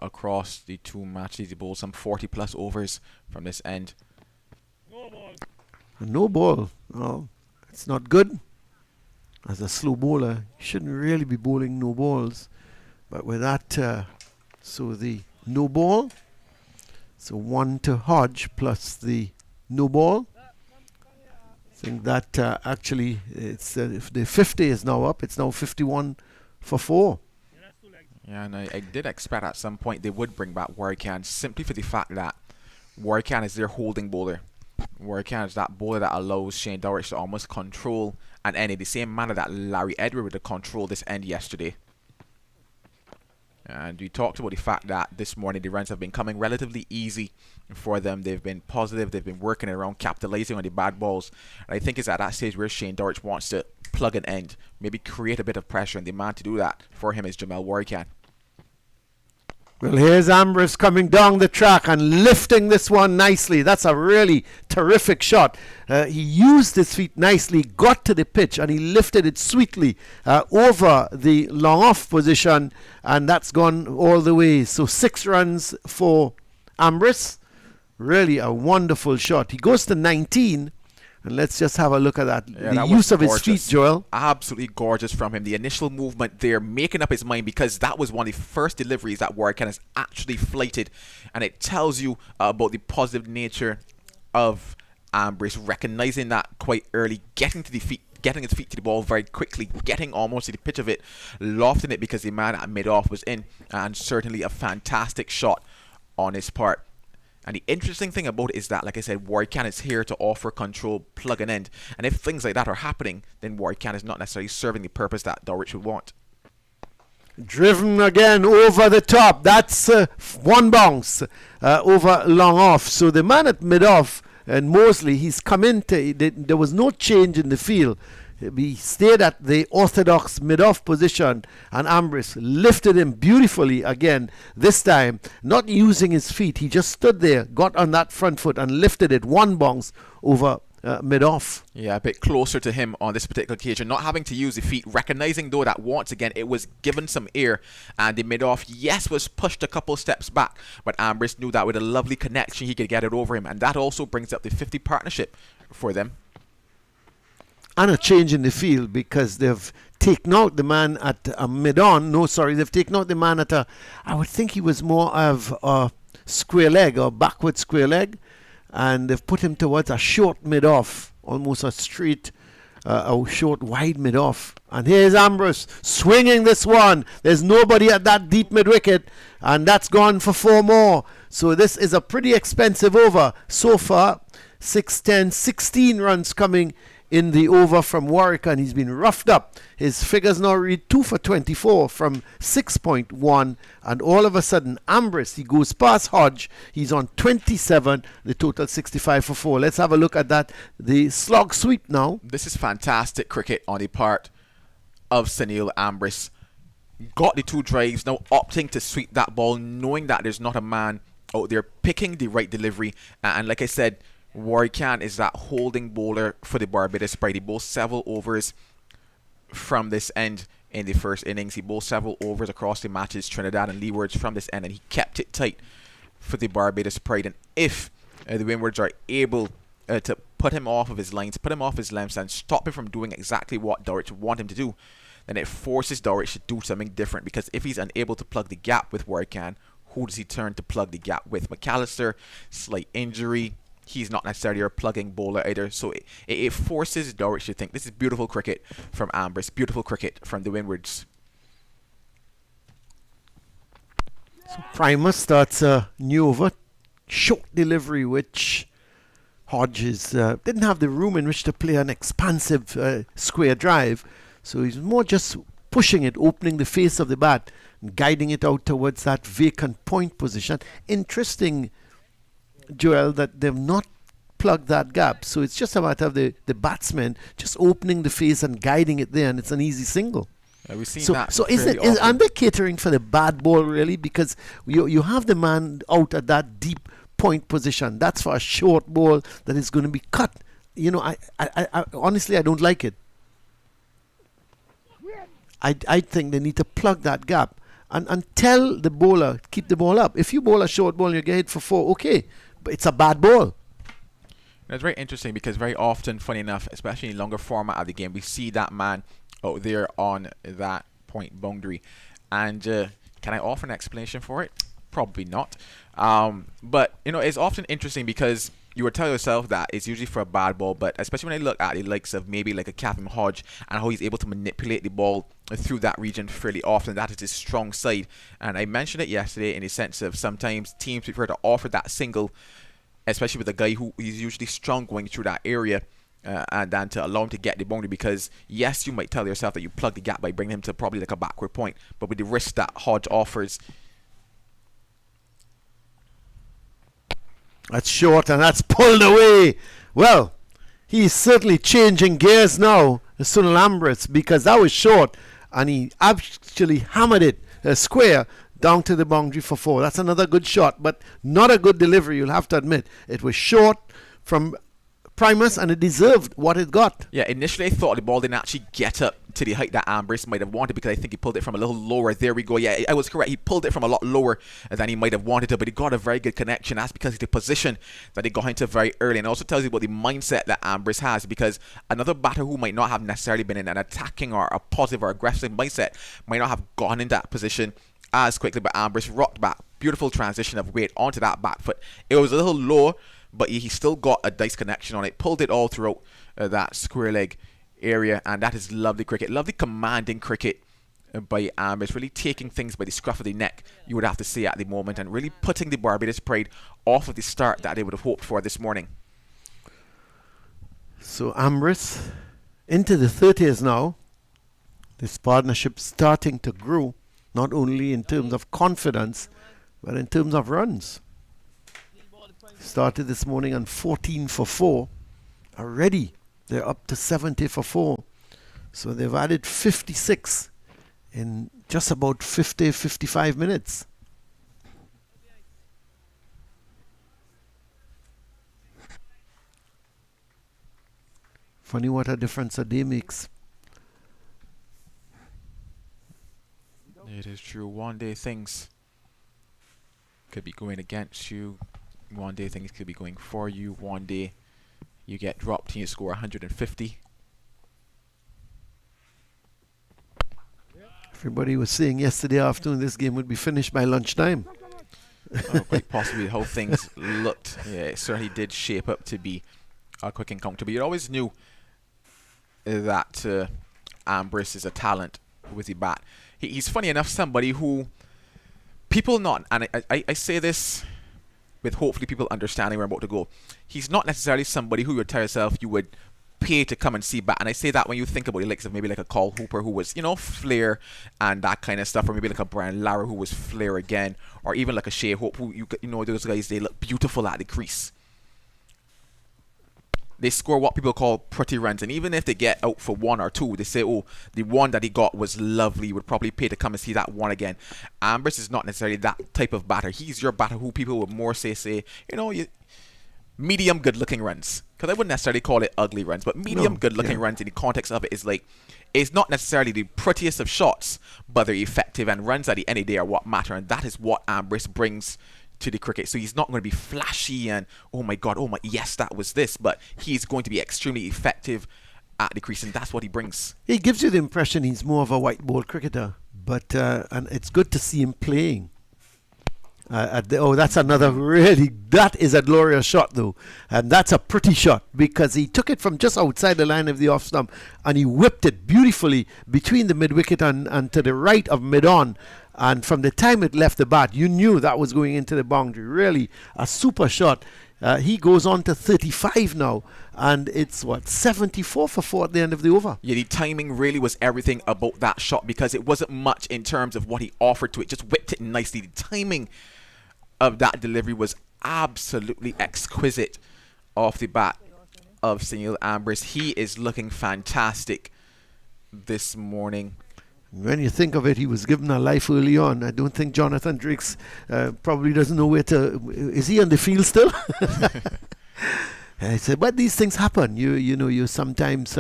across the 2 matches. He bowled some 40 plus overs from this end. No ball. Oh, it's not good. As a slow bowler, you shouldn't really be bowling no balls. But with that, so the no ball. So 1 to Hodge plus the no ball. I think that actually it's if the 50 is now up, it's now 51 for 4. Yeah, and I did expect at some point they would bring back Warwican, simply for the fact that Warwican is their holding bowler. Warwican is that bowler that allows Shane Dowrich to almost control and end in the same manner that Larry Edward would have controlled this end yesterday. And we talked about the fact that this morning the runs have been coming relatively easy for them. They've been positive. They've been working around, capitalizing on the bad balls. And I think it's at that stage where Shane Dowrich wants to plug an end, maybe create a bit of pressure. And the man to do that for him is Jamel Warwican. Well, here's Ambrose coming down the track and lifting this one nicely. That's a really terrific shot. He used his feet nicely, got to the pitch, and he lifted it sweetly over the long off position, and that's gone all the way. So 6 runs for Ambrose. Really a wonderful shot. He goes to 19. And let's just have a look at that. Yeah, the that use of gorgeous. his feet, Joel. Absolutely gorgeous from him. The initial movement there, making up his mind, because that was one of the first deliveries that Warwick has actually flighted. And it tells you about the positive nature of Ambrose, recognizing that quite early, getting his feet to the ball very quickly, getting almost to the pitch of it, lofting it because the man at mid-off was in, and certainly a fantastic shot on his part. And the interesting thing about it is that, like I said, Warwick is here to offer control, plug and end. And if things like that are happening, then Warwick is not necessarily serving the purpose that Dulwich would want. Driven again over the top. That's one bounce over long off. So the man at mid-off, and Mosley, he's come into, there was no change in the field. He stayed at the orthodox mid-off position, and Ambrose lifted him beautifully again. This time, not using his feet, he just stood there, got on that front foot and lifted it one bounce over mid-off. Yeah, a bit closer to him on this particular occasion, not having to use the feet, recognizing though that once again it was given some air, and the mid-off, yes, was pushed a couple steps back, but Ambrose knew that with a lovely connection he could get it over him, and that also brings up the 50 partnership for them. And a change in the field, because they've taken out the man at a mid-on. No, sorry, they've taken out the man at a, I would think he was more of a square leg or backward square leg, and they've put him towards a short mid-off, almost a straight, a short wide mid-off. And here's Ambrose swinging this one. There's nobody at that deep mid-wicket, and that's gone for 4 more. So this is a pretty expensive over so far. 6, 10, 16 runs coming in the over from Warwick, and he's been roughed up. His figures now read 2 for 24 from 6.1, and all of a sudden Ambrose, he goes past Hodge. He's on 27, the total 65 for 4. Let's have a look at that, the slog sweep now. This is fantastic cricket on the part of Sunil Ambrose. Got the 2 drives, now opting to sweep that ball, knowing that there's not a man out there, picking the right delivery, and like I said, Warwick is that holding bowler for the Barbados pride. He bowled several overs from this end in the first innings. He bowled several overs across the matches, Trinidad and Leewards from this end, and he kept it tight for the Barbados pride. And if the Windwards are able to put him off of his lines, put him off his lengths, and stop him from doing exactly what Dulwich want him to do, then it forces Dulwich to do something different. Because if he's unable to plug the gap with Warwick, who does he turn to plug the gap with? McAllister, slight injury. He's not necessarily a plugging bowler either, so it forces Dulwich to think. This is beautiful cricket from Ambrose, beautiful cricket from the Windwards. So Primer starts a new over, short delivery, which Hodges didn't have the room in which to play an expansive square drive, so he's more just pushing it, opening the face of the bat, and guiding it out towards that vacant point position. Interesting, Joel, that they've not plugged that gap, so it's just a matter of the batsman just opening the face and guiding it there, and it's an easy single. We've seen So that. aren't they catering for the bad ball really? Because you have the man out at that deep point position. That's for a short ball that is going to be cut. You know, I honestly I don't like it. I think they need to plug that gap and tell the bowler, keep the ball up. If you bowl a short ball and you get hit for 4, okay, but it's a bad ball. It's very interesting because very often, funny enough, especially in longer format of the game, we see that man out there on that point boundary. And can I offer an explanation for it? Probably not. But, you know, it's often interesting because you would tell yourself that it's usually for a bad ball, but especially when I look at the likes of maybe like a Captain Hodge and how he's able to manipulate the ball through that region fairly often, that is his strong side. And I mentioned it yesterday in the sense of sometimes teams prefer to offer that single, especially with a guy who is usually strong going through that area, and then to allow him to get the boundary, because yes, you might tell yourself that you plug the gap by bringing him to probably like a backward point, but with the risk that Hodge offers. That's short and that's pulled away. Well, he's certainly changing gears now, Sunil Ambrose, because that was short and he actually hammered it square. down to the boundary for 4. That's another good shot, but not a good delivery, you'll have to admit. It was short from Primus, and it deserved what it got. Yeah, initially I thought the ball didn't actually get up to the height that Ambrose might have wanted, because I think he pulled it from a little lower. There we go. Yeah, I was correct. He pulled it from a lot lower than he might have wanted to, but he got a very good connection. That's because of the position that he got into very early, and it also tells you about the mindset that Ambrose has, because another batter who might not have necessarily been in an attacking or a positive or aggressive mindset might not have gone in that position as quickly, but Ambrose rocked back. Beautiful transition of weight onto that back foot. It was a little low, but he still got a nice connection on it, pulled it all throughout that square leg area, and that is lovely cricket, lovely commanding cricket by Ambrose, really taking things by the scruff of the neck, you would have to say at the moment, and really putting the Barbados Pride off of the start that they would have hoped for this morning. So Ambrose into the 30s now. This partnership starting to grow, not only in terms of confidence, but in terms of runs. Started this morning on 14 for 4. Already they're up to 70 for 4. So they've added 56 in just about 55 minutes. Funny what a difference a day makes. It is true. One day things could be going against you. One day things could be going for you. One day you get dropped and you score 150. Everybody was saying yesterday afternoon this game would be finished by lunchtime. Quite possibly how things looked. Yeah, it certainly did shape up to be a quick encounter. But you always knew that Ambrose is a talent with the bat. He's funny enough somebody who people not, and I say this with hopefully people understanding where I'm about to go. He's not necessarily somebody who you would tell yourself you would pay to come and see bat. And I say that when you think about the likes of maybe like a Cole Hooper who was, you know, flair and that kind of stuff, or maybe like a Brian Lara who was flair again, or even like a Shea Hope who, you know, those guys, they look beautiful at the crease. They score what people call pretty runs, and even if they get out for 1 or 2, they say, oh, the one that he got was lovely, you would probably pay to come and see that one again. Ambrose is not necessarily that type of batter. He's your batter who people would more say, you know, medium good looking runs, because I wouldn't necessarily call it ugly runs, but medium good looking runs in the context of it is like, it's not necessarily the prettiest of shots, but they're effective, and runs at the end of the day are what matter, and that is what Ambrose brings to the cricket. So he's not going to be flashy and oh my god, oh my yes, that was this, but he's going to be extremely effective at the crease, and that's what he brings. He gives you the impression he's more of a white ball cricketer, but and it's good to see him playing. That's another that is a glorious shot though, and that's a pretty shot, because he took it from just outside the line of the off stump and he whipped it beautifully between the mid wicket and to the right of mid on, and from the time it left the bat you knew that was going into the boundary. Really a super shot. He goes on to 35 now, and it's 74 for 4 at the end of the over. Yeah, the timing really was everything about that shot, because it wasn't much in terms of what he offered to it, just whipped it nicely. The timing of that delivery was absolutely exquisite off the bat of Sunil Ambrose. He is looking fantastic this morning. When you think of it, he was given a life early on. I don't think Jonathan Drakes probably doesn't know where to... Is he on the field still? I said, but these things happen. You know, you sometimes...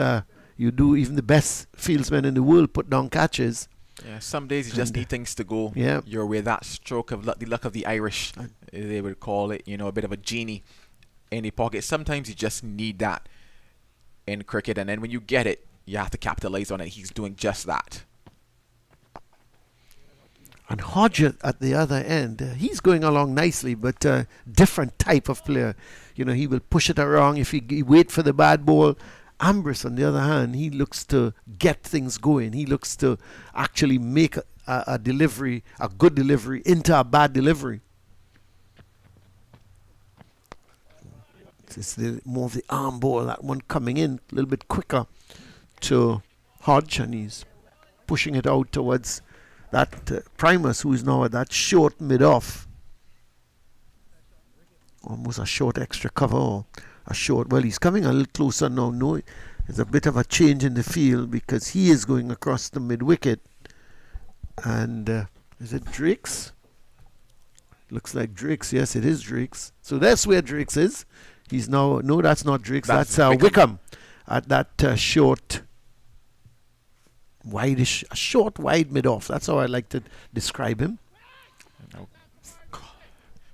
you do, even the best fieldsmen in the world put down catches. Yeah, some days you just need things to go your way. That stroke of luck, the luck of the Irish, they would call it, you know, a bit of a genie in the pocket. Sometimes you just need that in cricket, and then when you get it, you have to capitalize on it. He's doing just that. And Hodge at the other end, he's going along nicely, but different type of player. You know, he will push it around if he wait for the bad ball. Ambrose, on the other hand, he looks to get things going. He looks to actually make a delivery, a good delivery, into a bad delivery. It's more of the arm ball, that one coming in a little bit quicker to Hodge, and he's pushing it out towards that Primus, who is now at that short mid-off. Almost a short extra cover, or a short... Well, he's coming a little closer now. No, there's a bit of a change in the field, because he is going across the mid-wicket. And Is it Drakes? Looks like Drakes. Yes, it is Drakes. So that's where Drakes is. He's now... No, that's not Drakes. That's Wickham. At that short... Wide mid-off. That's how I like to describe him.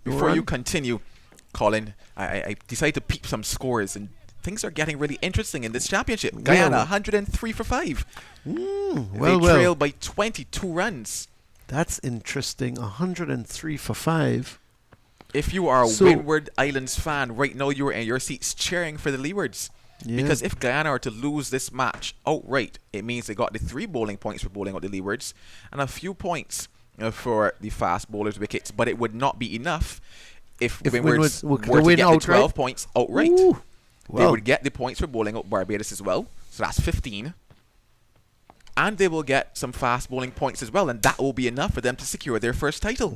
Before you continue, Colin, I decided to peep some scores, and things are getting really interesting in this championship. Guyana, 103 for 5. They trail by 22 runs. That's interesting. 103 for 5. If you are a Windward Islands fan, right now you're in your seats cheering for the Leewards. Yeah. Because if Guyana are to lose this match outright, it means they got the 3 bowling points for bowling out the Leewards and a few points for the fast bowlers' wickets. But it would not be enough if Windwards were to get the 12 points outright. They would get the points for bowling out Barbados as well. So that's 15. And they will get some fast bowling points as well, and that will be enough for them to secure their first title.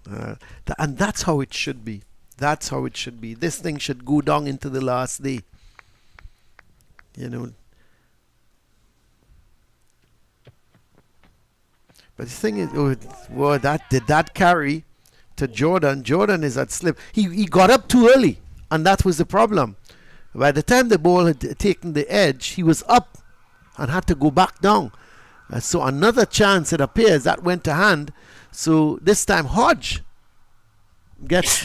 And that's how it should be. That's how it should be. This thing should go down into the last day. You know. But the thing is, did that carry to Jordan? Jordan is at slip. He got up too early, and that was the problem. By the time the ball had taken the edge, he was up and had to go back down. So another chance, it appears, that went to hand. So this time Hodge gets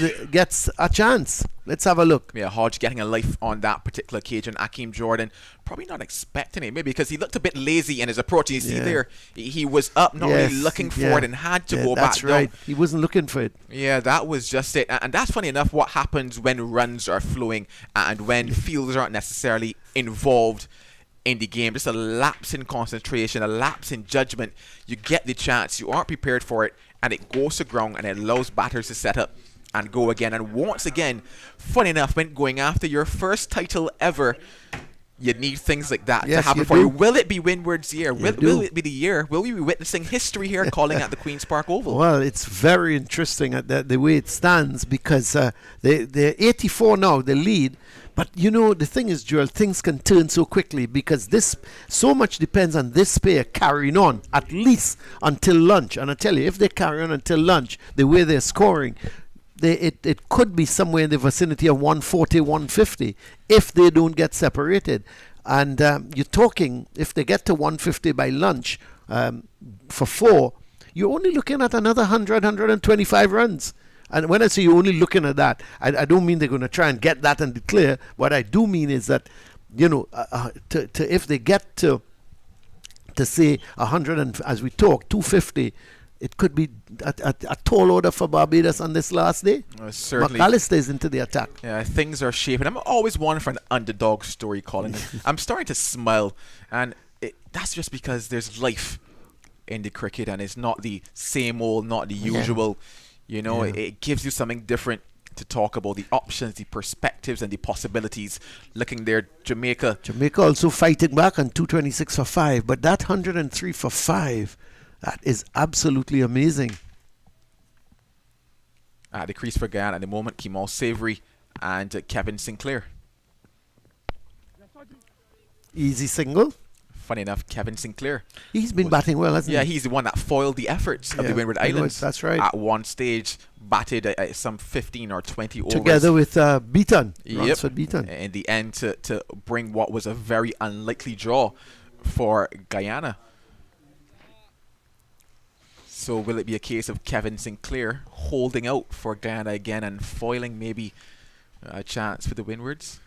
a chance. Let's have a look. Yeah, Hodge getting a life on that particular occasion. Akeem Jordan probably not expecting it, maybe because he looked a bit lazy in his approach. You see there, he was up, not really looking for it, and had to go back down. That's right. He wasn't looking for it. Yeah, that was just it. And that's funny enough what happens when runs are flowing and when fielders aren't necessarily involved in the game. Just a lapse in concentration, a lapse in judgment. You get the chance, you aren't prepared for it, and it goes to ground, and it allows batters to set up and go again. And once again, funny enough, when going after your first title ever, you need things like that to happen for you. Will it be Windward's year? Will it be the year? Will we be witnessing history here calling at the Queen's Park Oval? Well, it's very interesting at the way it stands, because they're 84 now, the lead. But you know, the thing is, Joel, things can turn so quickly, because so much depends on this pair carrying on at least until lunch. And I tell you, if they carry on until lunch, the way they're scoring, it could be somewhere in the vicinity of 140, 150 if they don't get separated. And you're talking, if they get to 150 by lunch for 4, you're only looking at another 100, 125 runs. And when I say you're only looking at that, I don't mean they're going to try and get that and declare. What I do mean is that, you know, if they get to say 100 and, as we talk, 250, it could be a tall order for Barbados on this last day. Certainly. McAllister is into the attack. Yeah, things are shaping. I'm always one for an underdog story, Colin. I'm starting to smile, and that's just because there's life in the cricket, and it's not the same old, not the usual. You know, it gives you something different to talk about, the options, the perspectives, and the possibilities. Looking there, Jamaica also fighting back on 226 for 5, but that 103 for 5, that is absolutely amazing. At the crease for Guyana at the moment, Kemal Savory and Kevin Sinclair. Easy single. Funny enough, Kevin Sinclair. He's been batting well, hasn't he? Yeah, he's the one that foiled the efforts of the Windward Islands. That's right. At one stage, batted some 15 or 20 overs. Together with Beaton. Ransford Beaton. In the end, to bring what was a very unlikely draw for Guyana. So will it be a case of Kevin Sinclair holding out for Guyana again and foiling maybe a chance for the Windwards?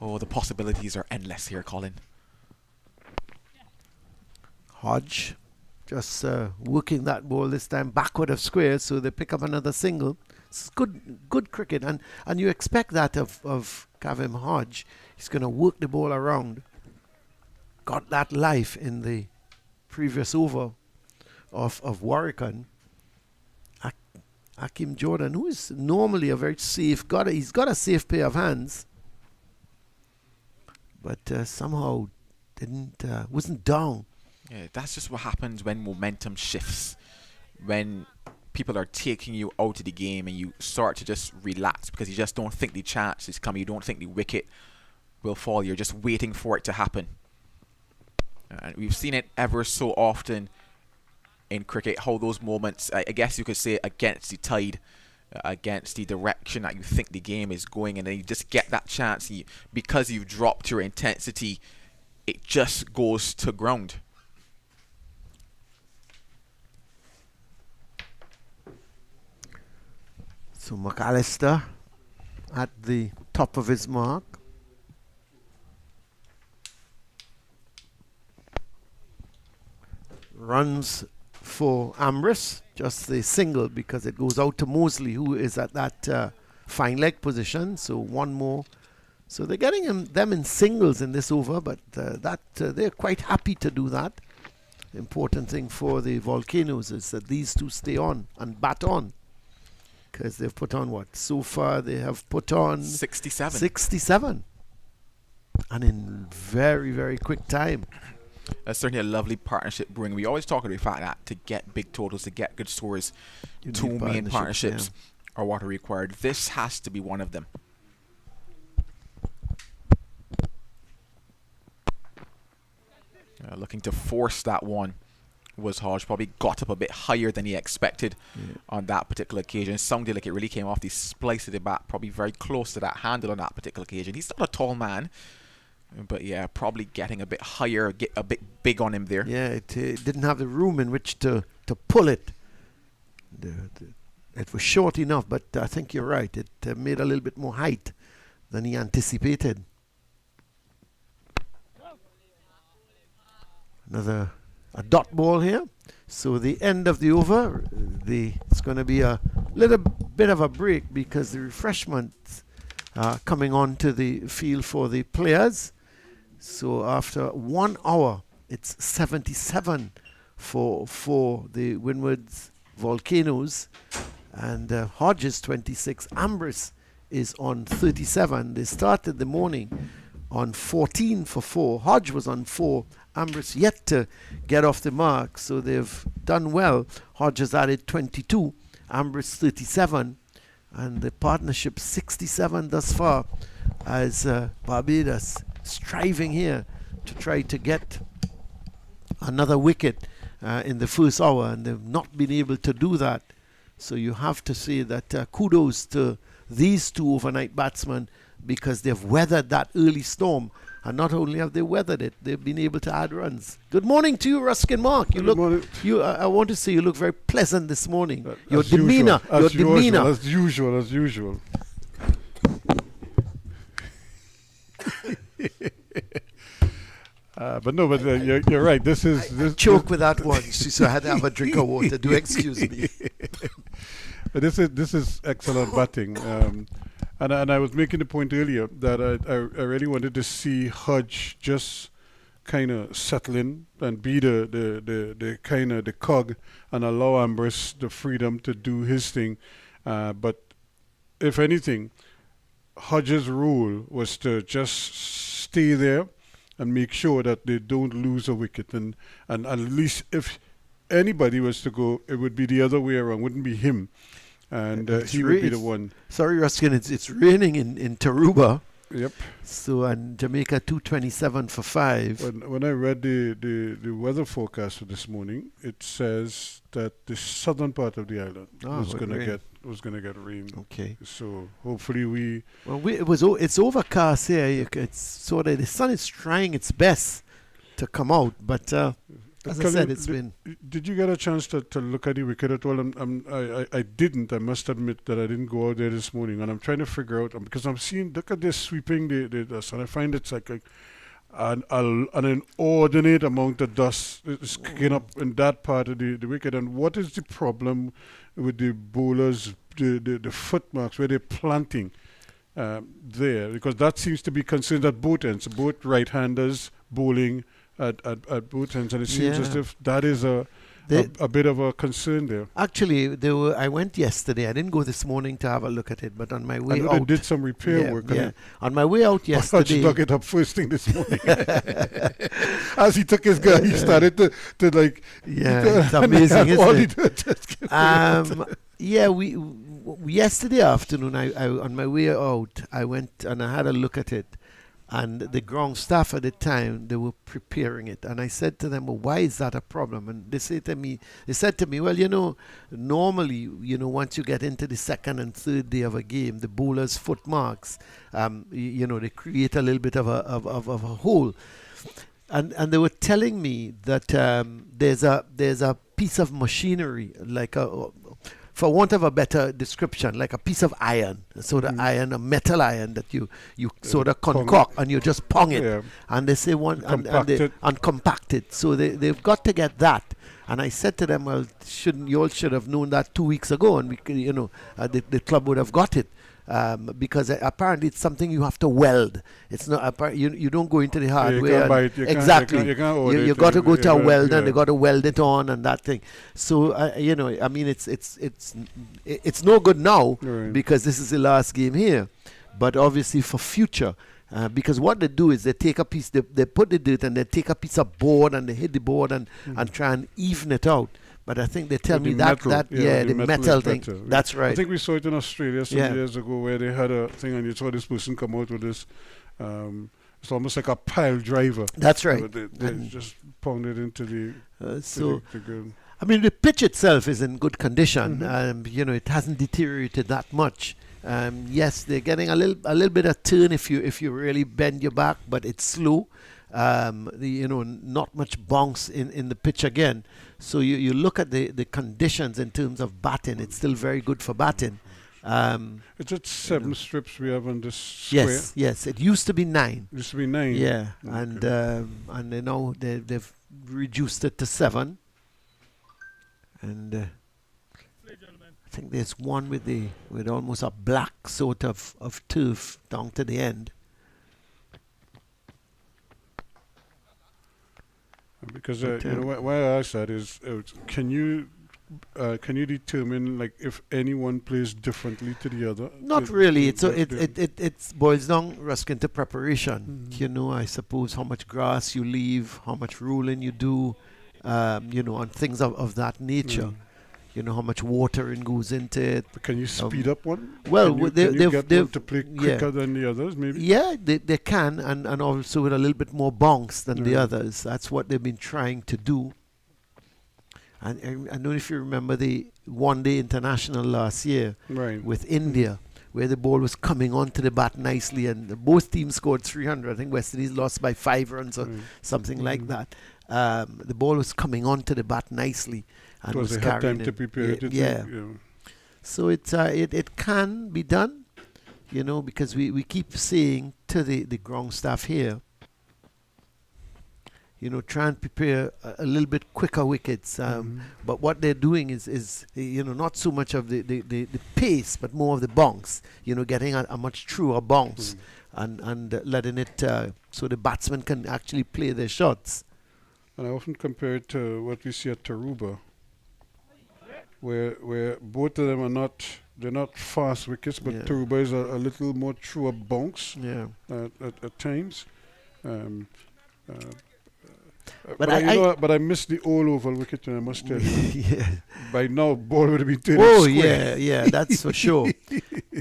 Oh, the possibilities are endless here, Colin. Hodge just working that ball this time backward of square, so they pick up another single. It's good cricket, and you expect that of Kevin Hodge. He's going to work the ball around. Got that life in the previous over of Warwickon. Akeem Jordan, who is normally a very safe, he's got a safe pair of hands, but somehow wasn't down. Yeah, that's just what happens when momentum shifts. When people are taking you out of the game and you start to just relax because you just don't think the chance is coming. You don't think the wicket will fall. You're just waiting for it to happen. And we've seen it ever so often in cricket, how those moments, I guess you could say, against the tide, against the direction that you think the game is going, and then you just get that chance, and because you've dropped your intensity, it just goes to ground. So McAllister at the top of his mark. Runs for Ambrose, just the single, because it goes out to Mosley, who is at that fine leg position. So one more. So they're getting them in singles in this over, but they're quite happy to do that. The important thing for the Volcanoes is that these two stay on and bat on, because they've put on what? So far they have put on 67. 67. And in very, very quick time. That's certainly a lovely partnership brewing. We always talk about the fact that to get big totals, to get good scores, two main partnerships are what are required. This has to be one of them. Looking to force that one was Hodge. Probably got up a bit higher than he expected on that particular occasion. Sounded like it really came off the splice of the bat, probably very close to that handle on that particular occasion. He's not a tall man, but yeah, probably getting a bit higher, get a bit big on him there. Yeah, it didn't have the room in which to pull it. It was short enough, but I think you're right. It made a little bit more height than he anticipated. Another dot ball here. So the end of the over, it's going to be a little bit of a break because the refreshments are coming onto the field for the players. So after 1 hour, it's 77 for the Windwards Volcanoes, and Hodges 26. Ambrose is on 37. They started the morning on 14 for 4. Hodge was on 4. Ambrose yet to get off the mark, so they've done well. Hodge has added 22, Ambrose 37, and the partnership 67 thus far, as Barbados striving here to try to get another wicket in the first hour, and they've not been able to do that. So you have to say that kudos to these two overnight batsmen, because they've weathered that early storm. And not only have they weathered it, they've been able to add runs. Good morning to you, Ruskin Mark. You Good look. morning. I want to say you look very pleasant this morning. Your As usual, demeanor. as Your demeanor. usual, as usual. But you're right. I choke with that one, so I had to have a drink of water. Do excuse me. But this is excellent batting. And I was making the point earlier that I really wanted to see Hodge just kind of settle in and be the kind of the cog and allow Ambrose the freedom to do his thing. But if anything, Hodge's role was to just stay there and make sure that they don't lose a wicket. And at least if anybody was to go, it would be the other way around. It wouldn't be him. And he would be the one. Sorry, Ruskin, it's raining in Taruba. Yep. So, and Jamaica 227 for 5. When I read the weather forecast for this morning, it says that the southern part of the island was going to get rain. Okay. So hopefully it's overcast here. It's sort of the sun is trying its best to come out, but as I said, it's been. Did you get a chance to look at the wicket at all? I didn't. I must admit that I didn't go out there this morning, and I'm trying to figure out because I'm seeing. Look at this sweeping the dust, and I find it's like an inordinate amount of dust is kicking up in that part of the wicket. And what is the problem with the bowlers, the footmarks where they're planting there? Because that seems to be concerned at both ends, both right-handers bowling at both ends, and it seems as if that is a bit of a concern there. Actually, I went yesterday. I didn't go this morning to have a look at it, but on my way out, I did some repair work on it. On my way out yesterday, I dug it up first thing this morning. As he took his guy, he started to like. Yeah, it's amazing, isn't it? Yesterday afternoon, I on my way out, I went and I had a look at it. And the ground staff at the time, they were preparing it. And I said to them, well, why is that a problem? And they said to me, well, normally, once you get into the second and third day of a game, the bowler's foot marks, they create a little bit of a hole. And they were telling me that there's a piece of machinery, like for want of a better description, like a piece of iron, sort of iron, a metal iron that you sort of concoct and you just pong it. Yeah. And they say and compact it. So they've got to get that. And I said to them, well, you all should have known that 2 weeks ago, and the club would have got it. Because apparently it's something you have to weld. It's not you don't go into the hardware. Exactly. You got to go to a welder, and they got to weld it on and that thing. So I mean, it's no good now because this is the last game here, but obviously for future. Because what they do is they take a piece, they put the dirt and they take a piece of board and they hit the board and try and even it out. But I think they tell me the metal thing. That's right. I think we saw it in Australia some years ago where they had a thing and you saw this person come out with this. It's almost like a pile driver. That's right. They just pounded into the ground. I mean, the pitch itself is in good condition. It hasn't deteriorated that much. Yes, they're getting a little bit of turn if you really bend your back, but it's slow. Not much bounce in the pitch again. So you look at the conditions in terms of batting, it's still very good for batting. It's at 7 strips we have on this square. Yes. It used to be 9. It used to be 9. Yeah, okay. and they've reduced it to 7. And I think there's one with almost a black sort of turf down to the end. Because why I asked that is, can you determine like if anyone plays differently to the other? Not really. It boils down, Ruskin, to preparation. I suppose how much grass you leave, how much rolling you do, and things of that nature. How much watering goes into it. But can you speed up one? Well, can you get them to play quicker than the others, maybe? Yeah, they can, and also with a little bit more bounce than the others. That's what they've been trying to do. And I don't know if you remember the one-day international last year with India, where the ball was coming onto the bat nicely, and both teams scored 300. I think West Indies lost by 5 runs or something like that. The ball was coming onto the bat nicely. And was they had time to prepare it. So it can be done, because we keep saying to the ground staff here, try and prepare a little bit quicker wickets. But what they're doing is not so much of the pace, but more of the bounce. Getting a much truer bounce and letting it so the batsmen can actually play their shots. And I often compare it to what we see at Taruba, where both of them they're not fast wickets, but Taruba is a little more truer bounce at times. But I miss the all oval wicket, and I must tell you. By now, ball would have been turning square. yeah, that's for sure.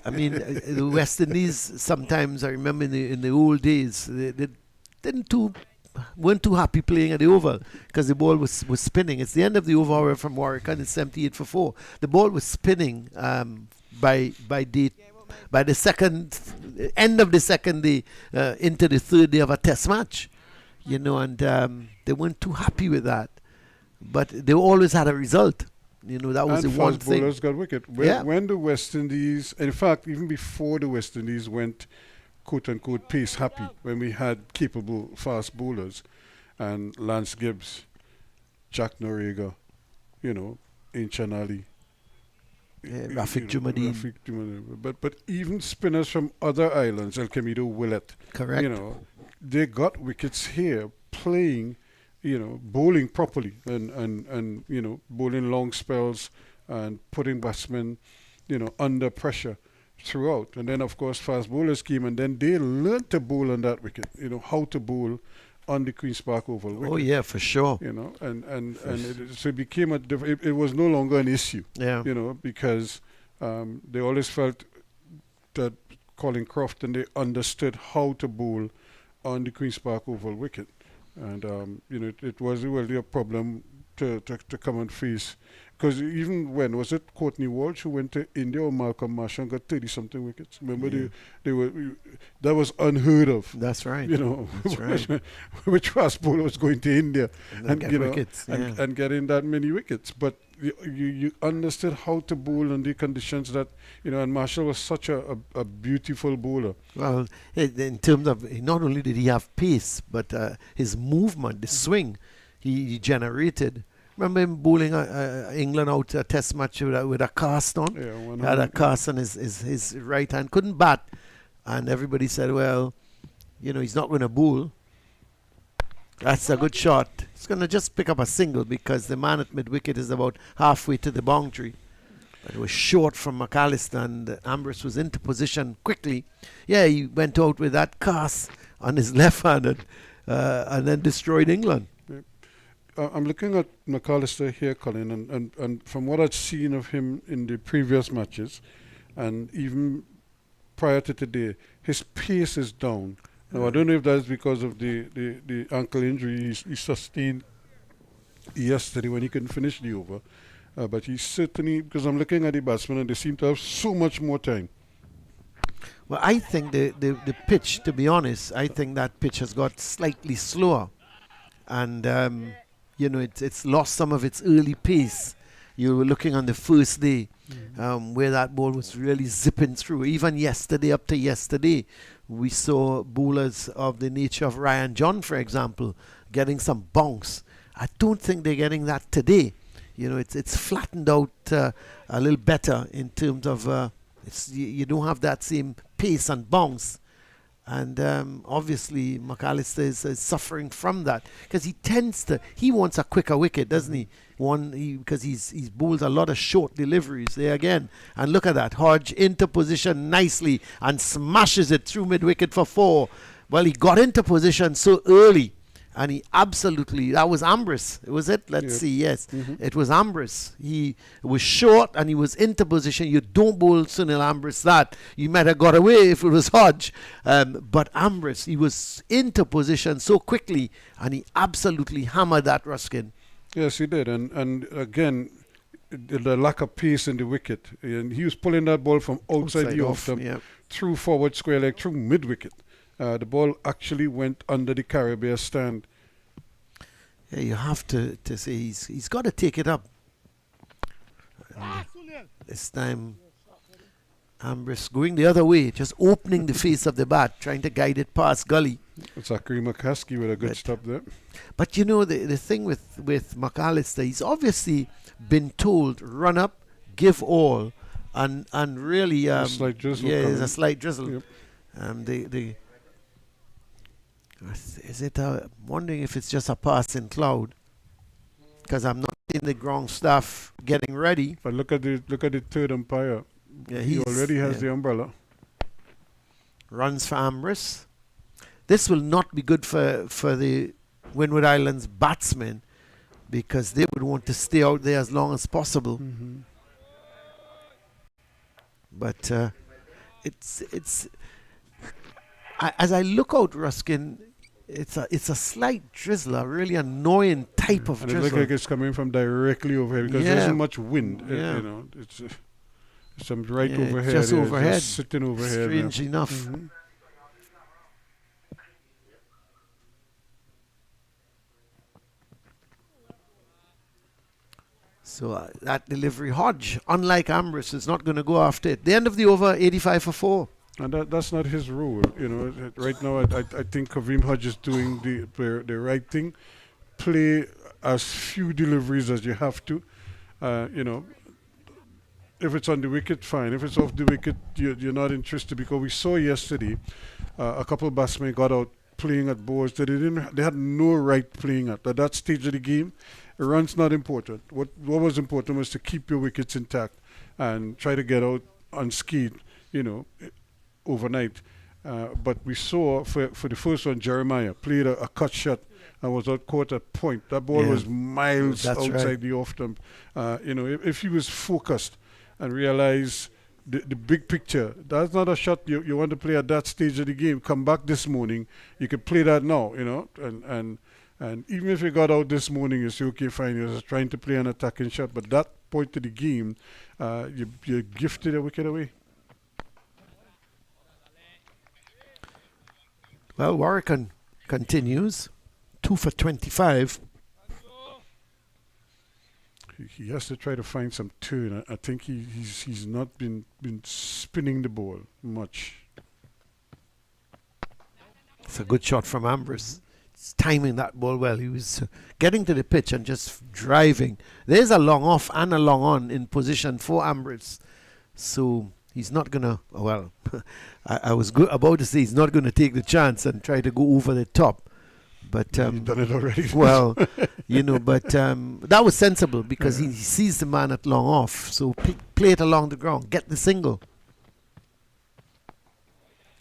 I mean, the West Indies sometimes, I remember in the old days, they weren't too happy playing at the oval because the ball was spinning. It's the end of the over from Warwick, and it's 78 for 4. The ball was spinning by the second end of the second day into the third day of a test match, and they weren't too happy with that. But they always had a result. That was the one thing. Bowlers got wicket. When the West Indies, in fact, even before the West Indies went quote-unquote pace happy, when we had capable fast bowlers and Lance Gibbs, Jack Norega, Inchan Ali, Rafiq Jumadeen. But even spinners from other islands, El Camido, Willett, correct. They got wickets here playing, bowling properly and bowling long spells and putting batsmen, under pressure throughout. And then, of course, fast bowlers came, and then they learned to bowl on that wicket, how to bowl on the Queen's Park Oval wicket. Oh, yeah, for sure. So it became it was no longer an issue, because they always felt that Colin Croft and they understood how to bowl on the Queen's Park Oval wicket. And, it was really a problem to come and face. Because even when, was it Courtney Walsh who went to India or Malcolm Marshall and got 30 something wickets? Remember, they were, that was unheard of. That's right. That's right. Which fast bowler was going to India and get wickets, and getting that many wickets. But you understood how to bowl under conditions that, and Marshall was such a beautiful bowler. Well, in terms of, not only did he have pace, but his movement, the swing he generated. Remember him bowling England out a test match with a cast on? Yeah, he had a cast on his right hand, couldn't bat. And everybody said, well, he's not going to bowl. That's a good shot. He's going to just pick up a single because the man at mid-wicket is about halfway to the boundary. But it was short from McAllister, and Ambrose was into position quickly. Yeah, he went out with that cast on his left hand and then destroyed England. I'm looking at McAllister here, Colin, and from what I'd seen of him in the previous matches, and even prior to today, his pace is down. Now, I don't know if that's because of the ankle injury he sustained yesterday when he couldn't finish the over, but he certainly, because I'm looking at the batsmen and they seem to have so much more time. Well, I think the pitch, to be honest, I think that pitch has got slightly slower, and it's lost some of its early pace. You were looking on the first day where that ball was really zipping through. Even yesterday, up to yesterday, we saw bowlers of the nature of Ryan John, for example, getting some bounce. I don't think they're getting that today. It's flattened out a little better in terms of you don't have that same pace and bounce. And obviously McAllister is suffering from that because he wants a quicker wicket, doesn't he? Because he's bowled a lot of short deliveries there again. And look at that, Hodge into position nicely and smashes it through mid-wicket for 4. Well, he got into position so early. And he absolutely, that was Ambrose, was it? Let's see, yes. It was Ambrose. He was short and he was into position. You don't bowl Sunil Ambrose that. You might have got away if it was Hodge. But Ambrose, he was into position so quickly and he absolutely hammered that Ruskin. Yes, he did. And again, the lack of pace in the wicket. And he was pulling that ball from outside the off stump through forward square leg, through mid-wicket. The ball actually went under the Caribbean stand. Yeah, you have to say he's got to take it up. This time, Ambrose going the other way, just opening the face of the bat, trying to guide it past Gully. It's Zachary McCaskey with a good stop there. But the thing with McAllister, he's obviously been told, run up, give all, and really... a slight drizzle. Yeah, there's a slight drizzle. Yep. Is it? Wondering if it's just a passing cloud, because I'm not seeing the ground staff getting ready. But look at the third umpire. Yeah, he already has the umbrella. Runs for Ambrose. This will not be good for the Windward Islands batsmen because they would want to stay out there as long as possible. But it's. As I look out, Ruskin, it's a slight drizzle, a really annoying type of drizzle. It looks like it's coming from directly overhead because there isn't much wind. It's some right overhead. Just overhead. Just sitting overhead. Strange enough. So that delivery, Hodge, unlike Ambrose, is not going to go after it. The end of the over, 85 for 4. And that's not his role, Right now, I think Kareem Hodge is doing the right thing. Play as few deliveries as you have to. If it's on the wicket, fine. If it's off the wicket, you're not interested because we saw yesterday a couple of batsmen got out playing at balls that they had no right playing at that stage of the game. A run's not important. What was important was to keep your wickets intact and try to get out unscathed, overnight. But we saw for the first one, Jeremiah played a cut shot and was out caught at point. That ball was miles outside the off stump. If he was focused and realized the big picture. That's not a shot you want to play at that stage of the game. Come back this morning, you could play that now, and even if you got out this morning, you say, okay, fine, you're just trying to play an attacking shot, but that point of the game, you gifted a wicket away. Well, Warwick continues. 2 for 25. He has to try to find some turn. I think he's not been spinning the ball much. It's a good shot from Ambrose. He's timing that ball well. He was getting to the pitch and just driving. There's a long off and a long on in position for Ambrose. So he's not going to, well, I was about to say he's not going to take the chance and try to go over the top. But he's done it already. Well, but that was sensible because he sees the man at long off. So play it along the ground, get the single.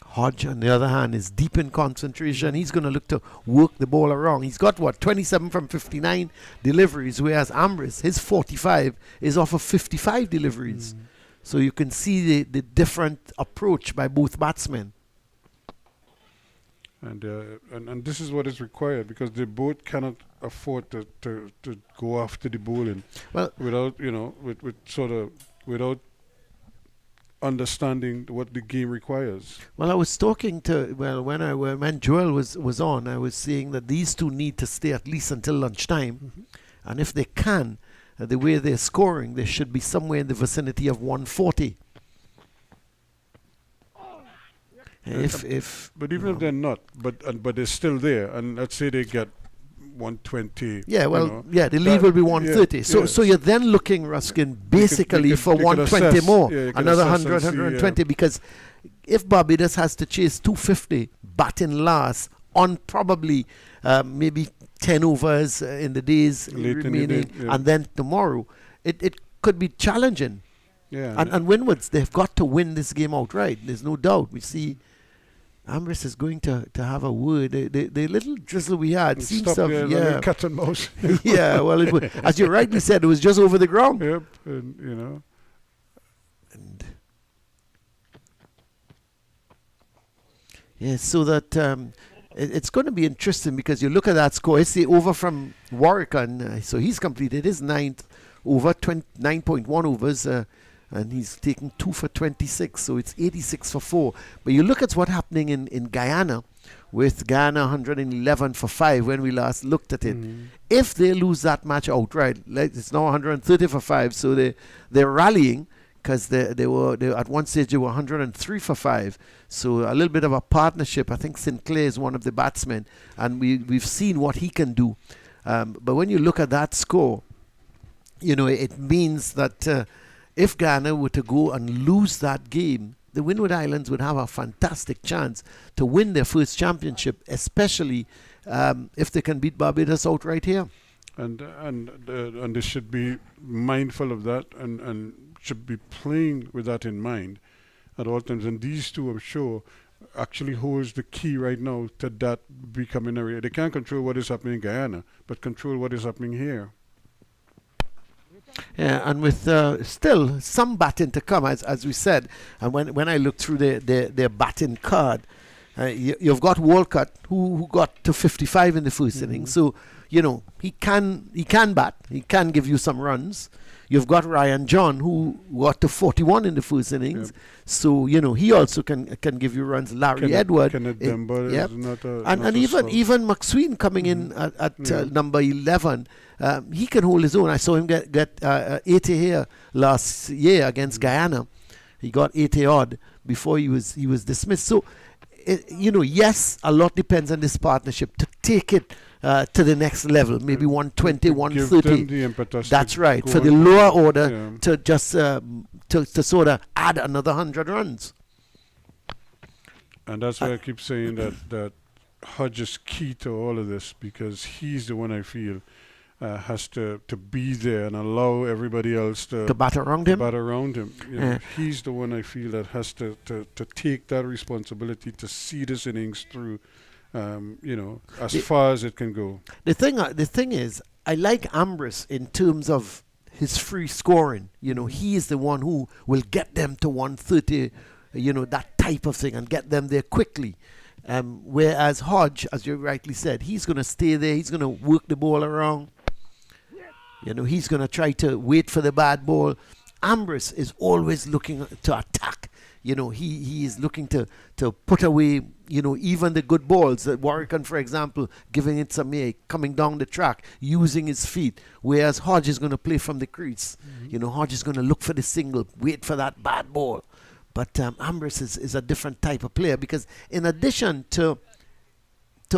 Hodge, on the other hand, is deep in concentration. He's going to look to work the ball around. He's got 27 from 59 deliveries, whereas Ambrose, his 45 is off of 55 deliveries. So you can see the different approach by both batsmen. And this is what is required because they both cannot afford to go after the bowling without without understanding what the game requires. Well, I was talking to when Joel was on, I was saying that these two need to stay at least until lunchtime, and if they can, the way they're scoring, they should be somewhere in the vicinity of 140. But even if they're not, but they're still there, and let's say they get 120. Yeah, the lead will be 130. So you're then looking, Ruskin, basically for 120 more, another 100, 120, because if Barbados has to chase 250, batting last on probably maybe 10 overs in the days remaining, and then tomorrow, it could be challenging. Yeah, and Windwards, they've got to win this game outright. There's no doubt. We see Ambrose is going to have a word. The little drizzle we had seems to have, cat and mouse. Yeah, well, as you rightly said, it was just over the ground. Yep, and And yeah, so that it's going to be interesting because you look at that score. It's the over from Warwick, and so he's completed his ninth over, 9.1 overs. And he's taken 2 for 26, so it's 86 for 4. But you look at what's happening in Guyana, with Guyana 111 for 5 when we last looked at it. If they lose that match outright, it's now 130 for 5, so they're rallying because they were at one stage they were 103 for 5. So a little bit of a partnership. I think Sinclair is one of the batsmen, and we've seen what he can do. But when you look at that score, it means that. If Ghana were to go and lose that game, the Windward Islands would have a fantastic chance to win their first championship, especially if they can beat Barbados outright here. And they should be mindful of that and should be playing with that in mind at all times. And these two, I'm sure, actually holds the key right now to that becoming a reality. They can't control what is happening in Guyana, but control what is happening here. Yeah, and with still some batting to come, as we said. And when I look through their batting card, you've got Walcott who got to 55 in the first inning. So he can bat. He can give you some runs. You've got Ryan John who got to 41 in the first innings. Yep. So he also can give you runs. Larry Edward, yep. And even McSween coming in at number 11. He can hold his own. I saw him get 80 here last year against Guyana. He got 80 odd before he was dismissed. So, yes, a lot depends on this partnership to take it to the next level, maybe 120, 130. Give them the impetus. That's right. For the lower order to just to sort of add another 100 runs. And that's why I keep saying that Hodge is key to all of this because he's the one I feel has to be there and allow everybody else to bat around him. He's the one I feel that has to take that responsibility to see this innings through, as far as it can go. The thing is, I like Ambrose in terms of his free scoring. You know, he is the one who will get them to 130, you know, that type of thing, and get them there quickly. Whereas Hodge, as you rightly said, he's going to stay there. He's going to work the ball around. You know, he's going to try to wait for the bad ball. Ambrose is always looking to attack. You know, he is looking to put away, you know, even the good balls. Warwican, for example, giving it some air, coming down the track, using his feet. Whereas Hodge is going to play from the crease. You know, Hodge is going to look for the single, wait for that bad ball. But Ambrose is a different type of player, because in addition to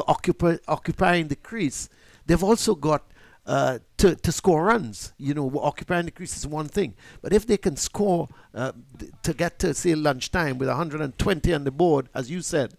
occupying the crease, they've also got to score runs. You know, occupying the crease is one thing, but if they can score to get to, say, lunchtime with 120 on the board, as you said,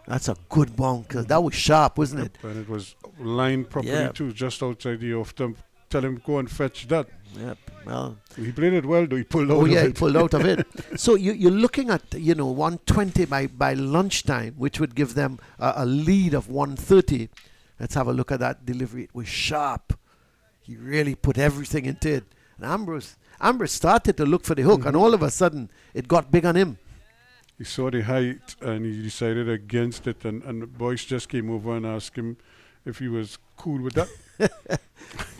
that's a good bonk. That was sharp, wasn't it? And it was lined properly too, just outside the off stump. Tell him go and fetch that. Yep. Well, he played it well, though. He pulled out. He pulled out of it. So you're looking at, you know, 120 by lunchtime, which would give them a lead of 130. Let's have a look at that delivery. It was sharp. He really put everything into it. And Ambrose started to look for the hook, and all of a sudden it got big on him. He saw the height and he decided against it, and Boyce just came over and asked him if he was cool with that.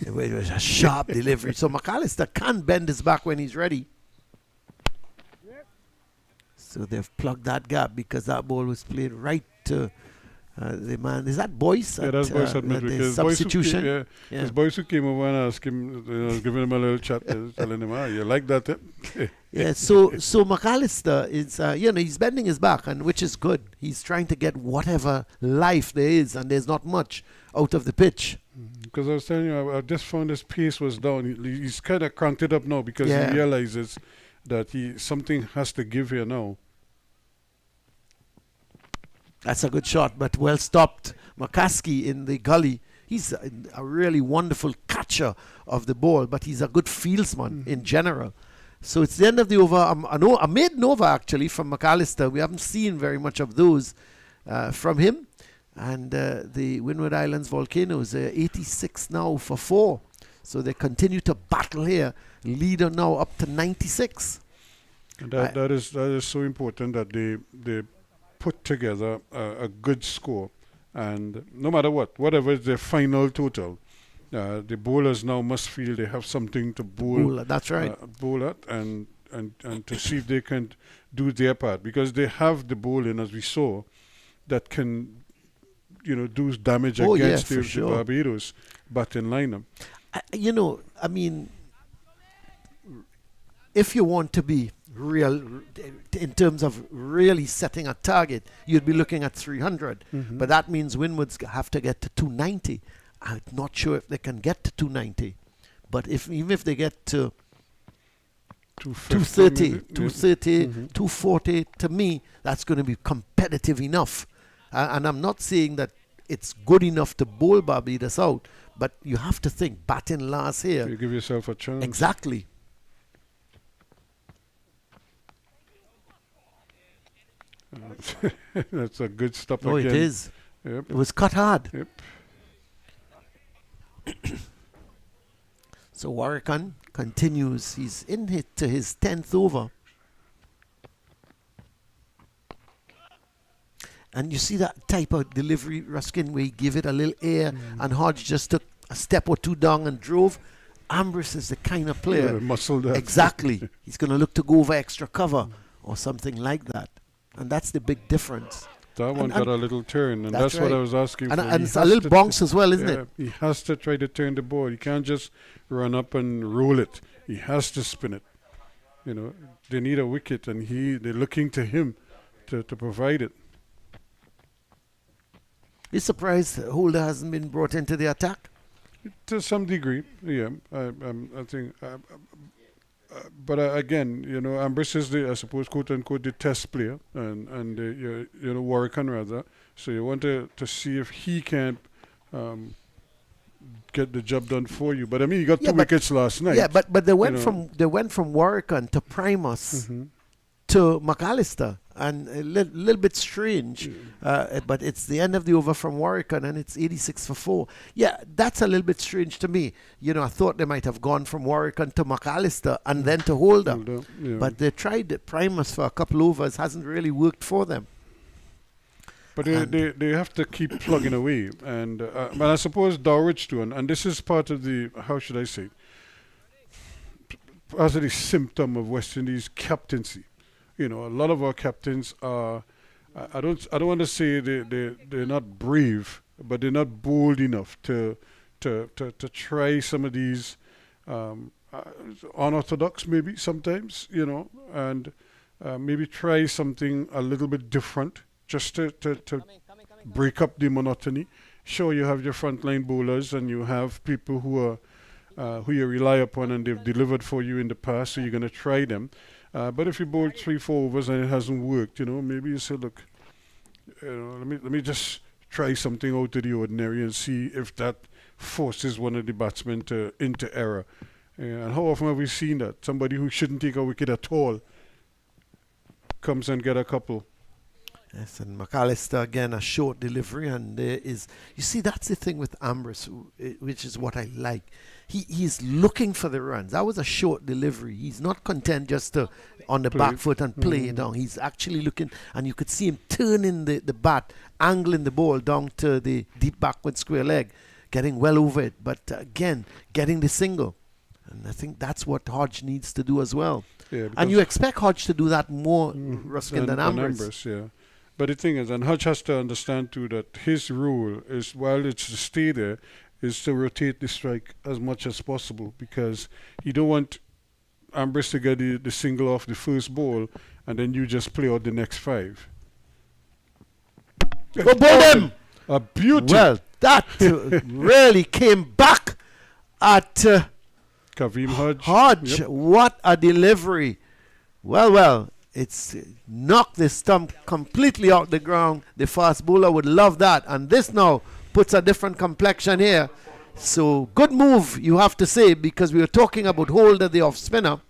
It was a sharp delivery. So McAllister can bend his back when he's ready. So they've plugged that gap, because that ball was played right to the man. Is that Boyce? Yeah, that's Boyce at midweek. The substitution. There's Boyce who came over and asked him, giving him a little chat, telling him, you like that? Yeah, so McAllister is, you know, he's bending his back, and which is good. He's trying to get whatever life there is, and there's not much out of the pitch. Because I was telling you, I just found his pace was down. He's kind of cranked it up now, because he realizes that something has to give here now. That's a good shot, but well stopped. McCaskey in the gully. He's a really wonderful catcher of the ball, but he's a good fieldsman in general. So it's the end of the over. A maiden over, actually, from McAllister. We haven't seen very much of those from him. And the Windward Islands Volcanoes, 86 now for 4. So they continue to battle here. Leader now up to 96. And that is so important, that they put together a good score, and no matter whatever is their final total, the bowlers now must feel they have something to bowl. That's right. Bowl at, and to see if they can do their part, because they have the bowling, as we saw, that can, you know, do damage against the Barbados batting lineup. You know, I mean, if you want to be real in terms of really setting a target, you'd be looking at 300. But that means Windwards have to get to 290. I'm not sure if they can get to 290. But even if they get to 230, 240, to me, that's going to be competitive enough. And I'm not saying that it's good enough to bowl Barbados out, but you have to think batting last here. You give yourself a chance. Exactly. That's a good stop again. It is. Yep. It was cut hard. Yep. So Warwican continues. He's in to his 10th over. And you see that type of delivery, Ruskin, where he give it a little air, and Hodge just took a step or two down and drove. Ambrose is the kind of player. Muscle that. Exactly. He's going to look to go over extra cover or something like that. And that's the big difference. That one got a little turn, and that's right. what I was asking for. And it's a little bounce as well, isn't it? He has to try to turn the ball. He can't just run up and roll it. He has to spin it. You know, they need a wicket, and they're looking to him to provide it. You surprised Holder hasn't been brought into the attack? To some degree, yeah. I think. But again, you know, Ambrose is I suppose, quote unquote, the test player, and you know, Warwican rather. So you want to see if he can get the job done for you. But I mean, he got 2 wickets last night. Yeah, but they went from Warwican to Primus to McAllister, and a little bit strange. But it's the end of the over from Warwickon, and it's 86 for 4. Yeah, that's a little bit strange to me. I thought they might have gone from Warwickon to McAllister and then to Holder. Yeah. But they tried the Primus for a couple overs, hasn't really worked for them. But they have to keep plugging away. And but I suppose Dowridge too, and this is part of the, how should I say, part of the symptom of West Indies captaincy. A lot of our captains are, I don't want to say they're not brave, but they're not bold enough to try some of these unorthodox maybe sometimes, and maybe try something a little bit different just to break up the monotony. Sure, you have your frontline bowlers and you have people who you rely upon and they've delivered for you in the past, so you're going to try them. But if you bowl 3-4 overs and it hasn't worked, maybe you say, look, let me just try something out of the ordinary and see if that forces one of the batsmen into error. And how often have we seen that? Somebody who shouldn't take a wicket at all comes and get a couple. Yes, and McAllister, again, a short delivery, and there is, that's the thing with Ambrose, which is what I like. He's looking for the runs. That was a short delivery. He's not content just to on the back foot and play it down. He's actually looking, and you could see him turning the bat, angling the ball down to the deep backward square leg, getting well over it. But again, getting the single. And I think that's what Hodge needs to do as well. Yeah, and you expect Hodge to do that more, Ruskin, than Ambrose. Yeah. But the thing is, and Hodge has to understand too that his rule is, while it's to stay there, is to rotate the strike as much as possible, because you don't want Ambrose to get the single off the first ball and then you just play out the next 5. Go ball him! A beauty. Well, that really came back at Kaveem Hodge. Hodge. Yep. What a delivery. Well, it's knocked the stump completely out the ground. The fast bowler would love that. And this now puts a different complexion here. So good move, you have to say, because we were talking about Holder, the off spinner.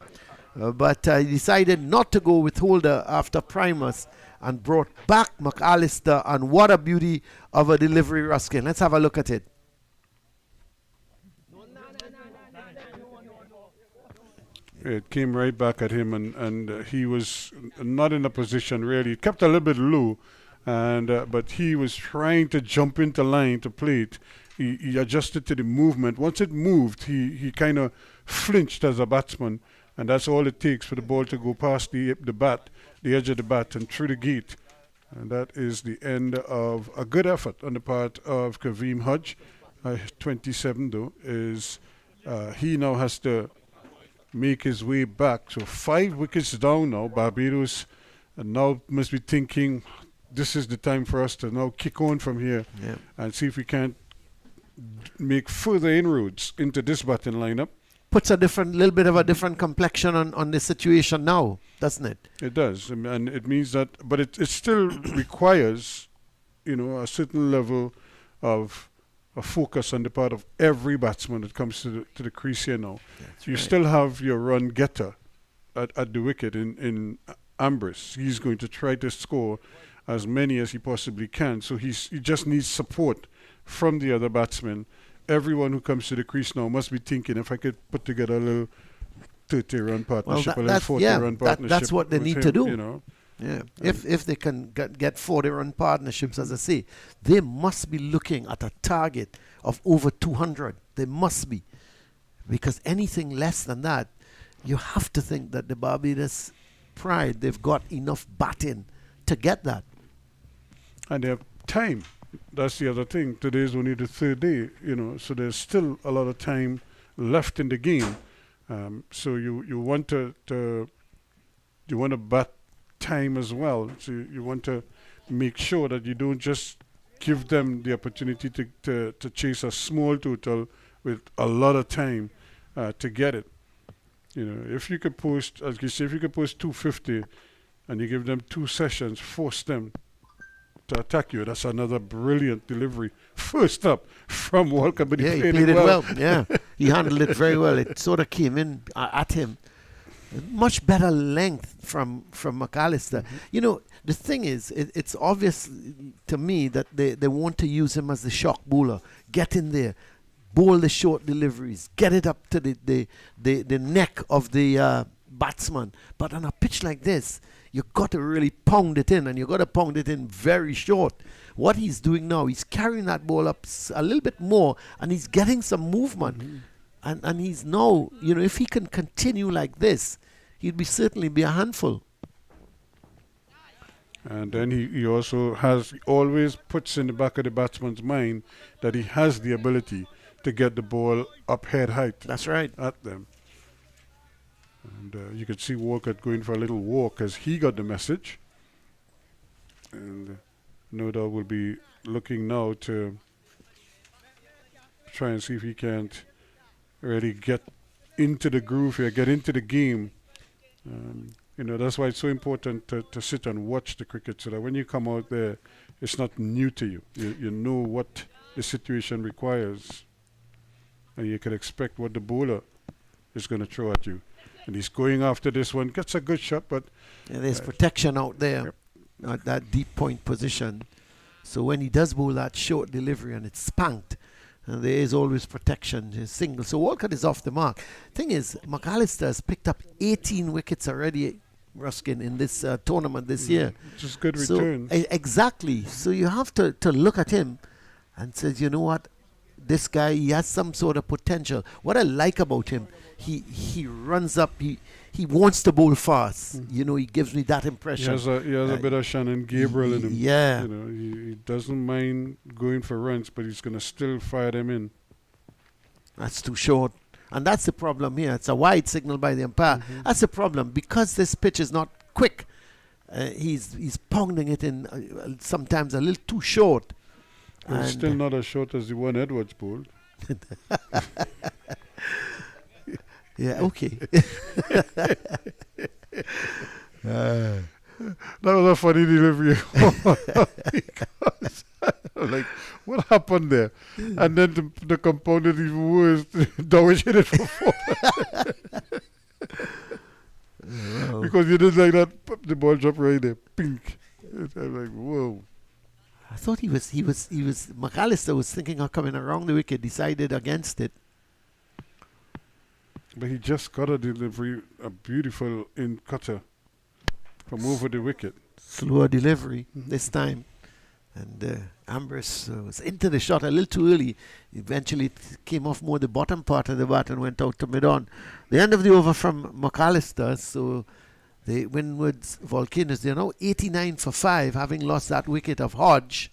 But he decided not to go with Holder after Primus and brought back McAllister. And what a beauty of a delivery, Ruskin. Let's have a look at it. It came right back at him, and he was not in a position really. It kept a little bit low, and but he was trying to jump into line to play it. He adjusted to the movement. Once it moved, he kind of flinched as a batsman, and that's all it takes for the ball to go past the edge of the bat and through the gate. And that is the end of a good effort on the part of Kaveem Hodge. 27 though is he now has to make his way back. So 5 wickets down now. Barbados now must be thinking, this is the time for us to now kick on from here and see if we can't make further inroads into this batting lineup. Puts a little bit of a different complexion on the situation now, doesn't it? It does, and it means that, but it still requires, a certain level of a focus on the part of every batsman that comes to the crease here now. You still have your run getter at the wicket in Ambrose. He's going to try to score as many as he possibly can. So he just needs support from the other batsmen. Everyone who comes to the crease now must be thinking, if I could put together a little 30-run partnership, a little 40-run partnership. That's what they need to do. Yeah. If they can get 40-run partnerships, as I say, they must be looking at a target of over 200. They must be. Because anything less than that, you have to think that the Barbados pride, they've got enough batting to get that. And they have time. That's the other thing. Today is only the 3rd day, so there's still a lot of time left in the game. So you want to bat time as well. So you want to make sure that you don't just give them the opportunity to chase a small total with a lot of time to get it. If you could post, as you say, if you could post 250 and you give them 2 sessions, force them to attack you. That's another brilliant delivery. First up from Walker, but he played it well. Yeah, he handled it very well. It sort of came in at him. much better length from McAllister. You know, the thing is, it's obvious to me that they want to use him as the shock bowler. Get in there, bowl the short deliveries, get it up to the neck of the batsman. But on a pitch like this, you've got to really pound it in, and you've got to pound it in very short. What he's doing now, he's carrying that ball up a little bit more, and he's getting some movement. And he's now, you know, if he can continue like this, he'd certainly be a handful. And then he also always puts in the back of the batsman's mind that he has the ability to get the ball up head height. That's right. At them. And you could see Walcott going for a little walk as he got the message. And no doubt will be looking now to try and see if he can't really get into the groove here, get into the game. You know, that's why it's so important to sit and watch the cricket, so that when you come out there, it's not new to you. You know what the situation requires, and you can expect what the bowler is going to throw at you. And he's going after this one, gets a good shot, but there's protection out there at that deep point position. So when he does bowl that short delivery and it's spanked, there is always protection, his single. So Walcott is off the mark. Thing is, McAllister has picked up 18 wickets already, Ruskin, in this tournament this year. Just good returns. Exactly. So you have to look at him and say, you know what, this guy, he has some sort of potential. What I like about him, he runs up, he wants to bowl fast. You know, he gives me that impression. He has a bit of Shannon Gabriel in him. Yeah. You know, he doesn't mind going for runs, but he's going to still fire them in. That's too short. And that's the problem here. It's a wide signal by the umpire. That's the problem. Because this pitch is not quick, he's pounding it in sometimes a little too short. It's still not as short as the one Edwards bowled. Yeah, okay. That was a funny delivery. Because I'm like, what happened there? And then the compounded even worse. Dawes hit it for 4. Because you did like that, the ball dropped right there. Pink. I'm like, whoa. I thought McAllister was thinking of coming around the wicket, decided against it. But he just got a delivery, a beautiful in cutter from over the wicket. Slower delivery this time. And Ambrose was into the shot a little too early. Eventually it came off more the bottom part of the bat and went out to mid-on. The end of the over from McAllister. So the Windwards Volcanoes, they're now 89 for 5, having lost that wicket of Hodge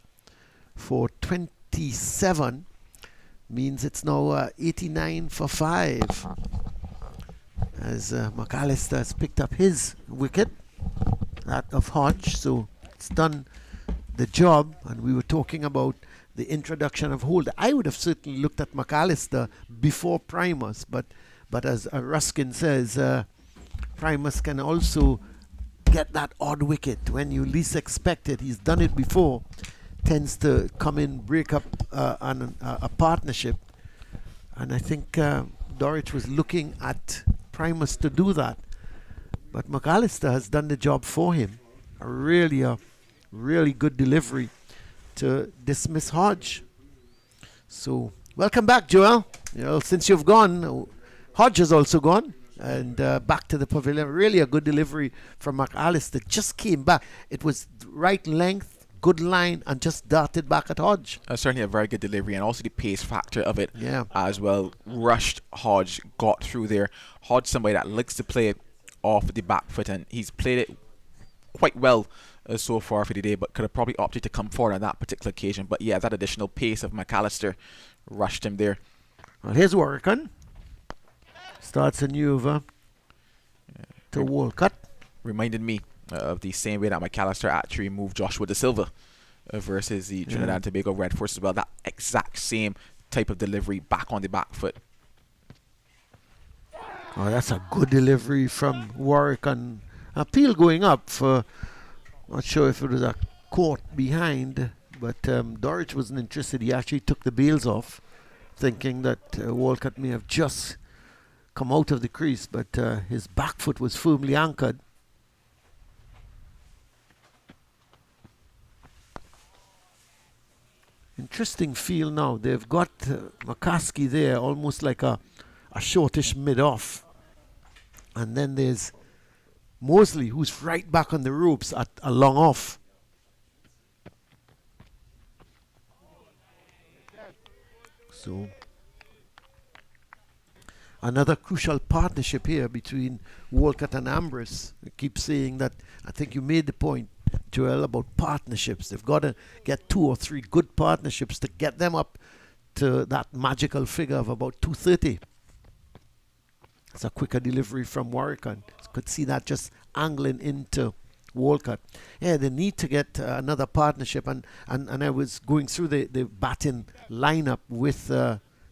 for 27. Means it's now 89 for 5. As McAllister has picked up his wicket, that of Hodge. So it's done the job. And we were talking about the introduction of Holder. I would have certainly looked at McAllister before Primus, but as Ruskin says, Primus can also get that odd wicket when you least expect it. He's done it before. Tends to come in, break up a partnership. And I think Dorich was looking at Primus to do that. But McAllister has done the job for him. A really good delivery to dismiss Hodge. So, welcome back, Joel. You know, since you've gone, Hodge has also gone. And back to the pavilion. Really a good delivery from McAllister. Just came back. It was right length, good line, and just darted back at Hodge. Certainly a very good delivery, and also the pace factor of it as well. Rushed Hodge, got through there. Hodge, somebody that likes to play it off the back foot, and he's played it quite well so far for the day, but could have probably opted to come forward on that particular occasion. But yeah, that additional pace of McAllister rushed him there. Well, here's Warrican. Starts a new over to Walcott. Reminded me of the same way that McAllister actually moved Joshua De Silva versus the Trinidad and Tobago Red Force as well. That exact same type of delivery back on the back foot. Oh, that's a good delivery from Warwick, and appeal going up for, not sure if it was a court behind, but Dorich wasn't interested. He actually took the bails off, thinking that Walcott may have just come out of the crease, but his back foot was firmly anchored. Interesting feel now. They've got McCaskey there, almost like a shortish mid-off. And then there's Mosley, who's right back on the ropes at a long off. So another crucial partnership here between Walcott and Ambrose. I keep saying that. I think you made the point, Joel, about partnerships. They've got to get 2 or 3 good partnerships to get them up to that magical figure of about 230. It's a quicker delivery from Warwick, and could see that just angling into Walcott. Yeah, they need to get another partnership, and I was going through the batting lineup with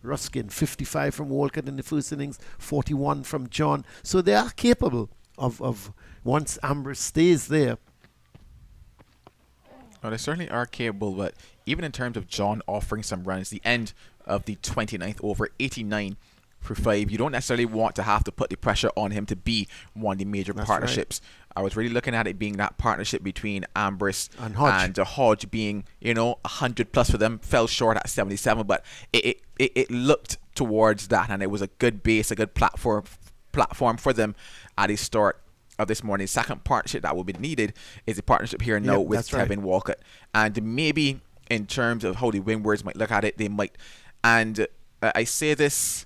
Ruskin. 55 from Walcott in the first innings, 41 from John. So they are capable of once Ambrose stays there. Well, they certainly are capable, but even in terms of John offering some runs, the end of the 29th over, 89 for 5, you don't necessarily want to have to put the pressure on him to be one of the major partnerships. Right. I was really looking at it being that partnership between Ambrose and Hodge being, 100 plus for them. Fell short at 77, but it looked towards that, and it was a good base, a good platform for them at the start of this morning. The second partnership that will be needed is a partnership here now with Kevin Walcott. And maybe in terms of how the Windwards might look at it, they might, and I say this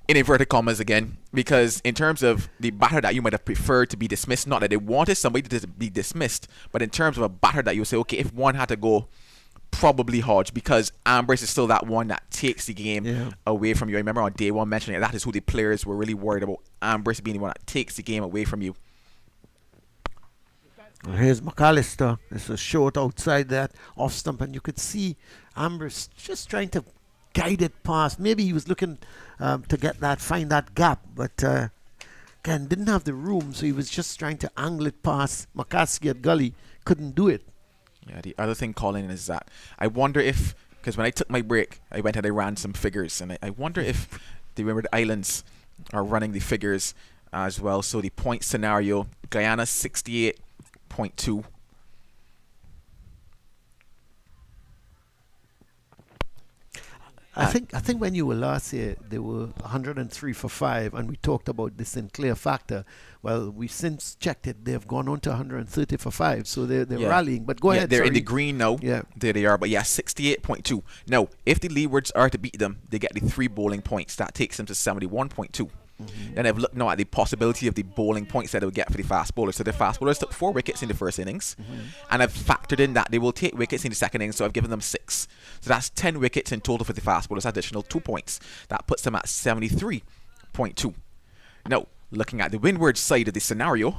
in inverted commas again, because in terms of the batter that you might have preferred to be dismissed, not that they wanted somebody to be dismissed, but in terms of a batter that you would say, okay, if one had to go, probably Hodge, because Ambrose is still that one that takes the game away from you. I remember on day one mentioning that is who the players were really worried about, Ambrose being the one that takes the game away from you. Well, here's McAllister. There's a short outside that off stump, and you could see Ambrose just trying to guide it past. Maybe he was looking to find that gap, but again, didn't have the room, so he was just trying to angle it past McCaskey at gully. Couldn't do it. Yeah, the other thing, Colin, is that I wonder if, because when I took my break, I went and I ran some figures, and I wonder if the Windward Islands are running the figures as well. So the point scenario, Guyana 68.2. I think when you were last here, they were 103 for 5, and we talked about the Sinclair factor. Well, we since checked it; they have gone on to 130 for 5, so they're rallying. But go ahead. They're in the green now. Yeah, there they are. But 68.2. Now, if the Leewards are to beat them, they get the 3 bowling points. That takes them to 71.2. Then I've looked now at the possibility of the bowling points that they would get for the fast bowlers. So the fast bowlers took 4 wickets in the first innings, and I've factored in that they will take wickets in the second innings, so I've given them 6. So that's 10 wickets in total for the fast bowlers, additional 2 points. That puts them at 73.2. Now, looking at the Windward side of the scenario,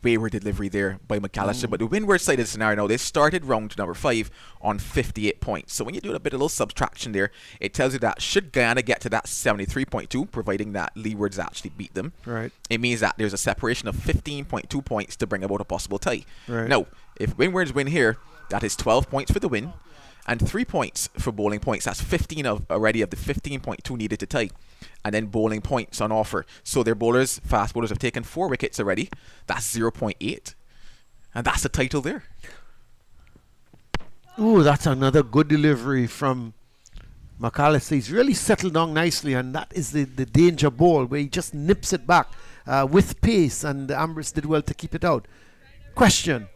wayward delivery there by McAllister, but the Windward side of the scenario now, they started round number 5 on 58 points. So when you do a little subtraction there, it tells you that should Guyana get to that 73.2, providing that Leewards actually beat them, right, it means that there's a separation of 15.2 points to bring about a possible tie. Right. Now, if Windwards win here, that is 12 points for the win and 3 points for bowling points. That's 15 already of the 15.2 needed to tie. And then bowling points on offer. So their bowlers, fast bowlers, have taken 4 wickets already. That's 0.8. And that's the title there. Ooh, that's another good delivery from McAllister. He's really settled down nicely, and that is the danger ball where he just nips it back with pace, and Ambrose did well to keep it out. Question.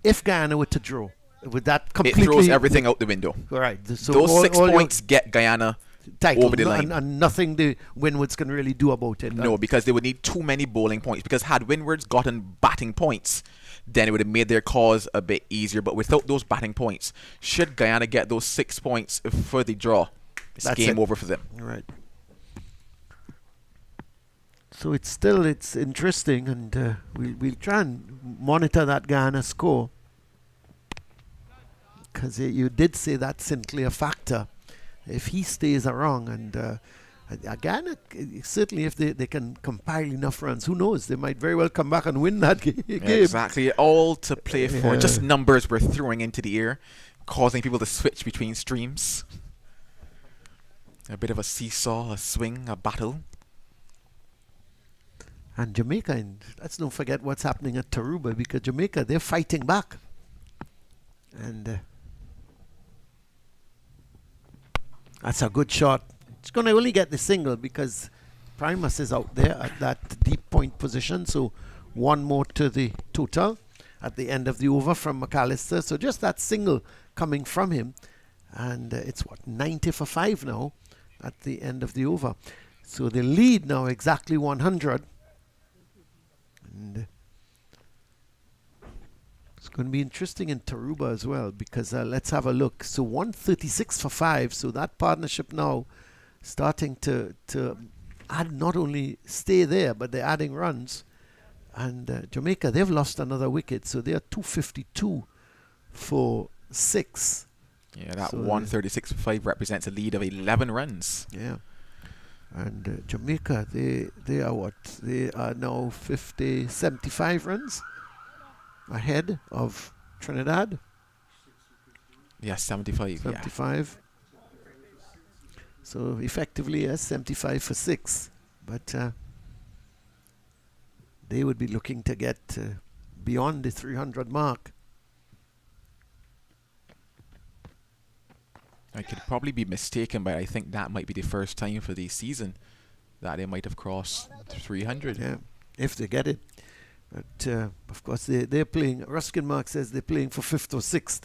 If Guyana were to draw, would that completely... It throws everything out the window. Right. So those 6 points get Guyana title, over the line. And nothing the Windwards can really do about it. No, because they would need too many bowling points. Because had Windwards gotten batting points, then it would have made their cause a bit easier. But without those batting points, should Guyana get those 6 points for the draw, it's game over for them. Right. So it's interesting, and we'll try and monitor that Guyana score, because you did say that Sinclair factor. If he stays around, and again, certainly if they can compile enough runs, who knows? They might very well come back and win that game. Exactly, all to play for. Just numbers we're throwing into the air, causing people to switch between streams. A bit of a seesaw, a swing, a battle. And Jamaica, and let's not forget what's happening at Taruba, because Jamaica, they're fighting back. And that's a good shot. It's going to only get the single because Primus is out there at that deep point position. So one more to the total at the end of the over from McAllister. So just that single coming from him. And it's what, 90 for 5 now at the end of the over. So the lead now exactly 100. And it's going to be interesting in Taruba as well, because let's have a look. So 136 for 5. So that partnership now starting to add, not only stay there, but they're adding runs. And Jamaica, they've lost another wicket. So they're 252 for 6. Yeah, that So 136 for 5 represents a lead of 11 runs. Yeah. And Jamaica, they are what? They are now 75 runs ahead of Trinidad. Yeah, 75. 75. So effectively, yes, 75 for 6. But they would be looking to get beyond the 300 mark. I could probably be mistaken, but I think that might be the first time for the season that they might have crossed 300. Yeah, if they get it. But of course, they're playing. Ruskin Mark says they're playing for 5th or 6th.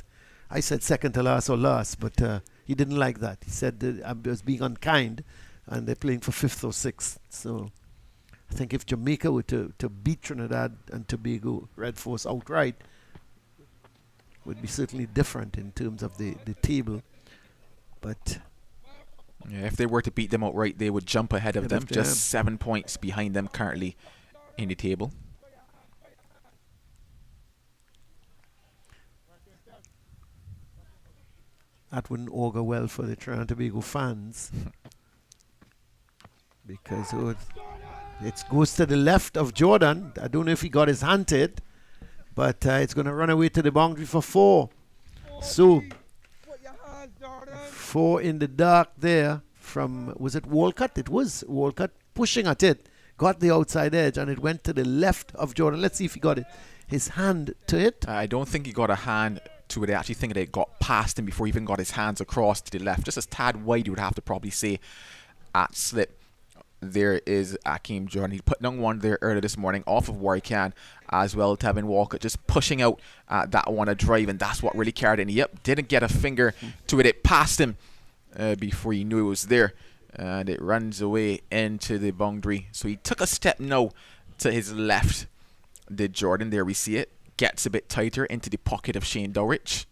I said second to last or last, but he didn't like that. He said that I was being unkind, and they're playing for 5th or 6th. So I think if Jamaica were to beat Trinidad and Tobago Red Force outright, would be certainly different in terms of the table. But yeah, if they were to beat them outright, they would jump ahead of them, just 7 points behind them currently in the table. That wouldn't augur well for the Trinidad and Tobago fans. Because it goes to the left of Jordan. I don't know if he got his hand to it, but it's going to run away to the boundary for 4. So 4 in the dark there from, was it Walcott? It was Walcott pushing at it, got the outside edge, and it went to the left of Jordan. Let's see if he got his hand to it. I don't think he got a hand to it. I actually think that it got past him before he even got his hands across to the left. Just a tad wide, you would have to probably say, at slip. There is Akeem Jordan. He put down one there earlier this morning off of Warrican as well. Tevin Walker just pushing out that one a drive, and that's what really carried it. Yep, didn't get a finger to it. It passed him before he knew it was there, and it runs away into the boundary. So he took a step now to his left. Did Jordan? There we see it. Gets a bit tighter into the pocket of Shane Dowrich.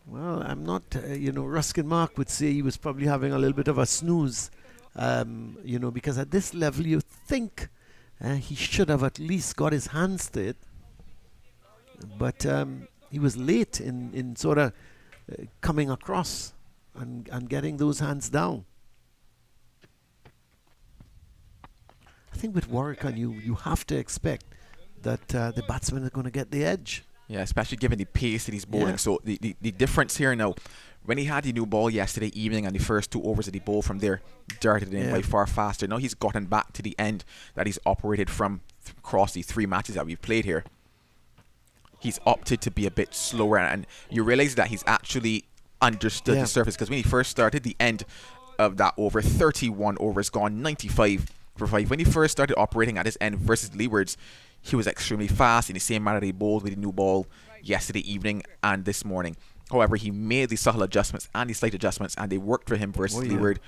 Well, I'm not, Ruskin Mark would say he was probably having a little bit of a snooze. Because at this level you think he should have at least got his hands to it. But he was late in sort of coming across and getting those hands down. I think with Warrican you have to expect that the batsmen are going to get the edge. Yeah, especially given the pace that he's bowling. Yeah. So the difference here now, when he had the new ball yesterday evening and the first 2 overs that he bowled from there, darted in by far faster. Now he's gotten back to the end that he's operated from across the 3 matches that we've played here. He's opted to be a bit slower, and you realize that he's actually understood the surface, because when he first started, the end of that over, 31 overs gone, 95 for 5. When he first started operating at his end versus Leewards, he was extremely fast in the same manner that he bowled with the new ball yesterday evening and this morning. However, he made the subtle adjustments and the slight adjustments, and they worked for him versus Leeward,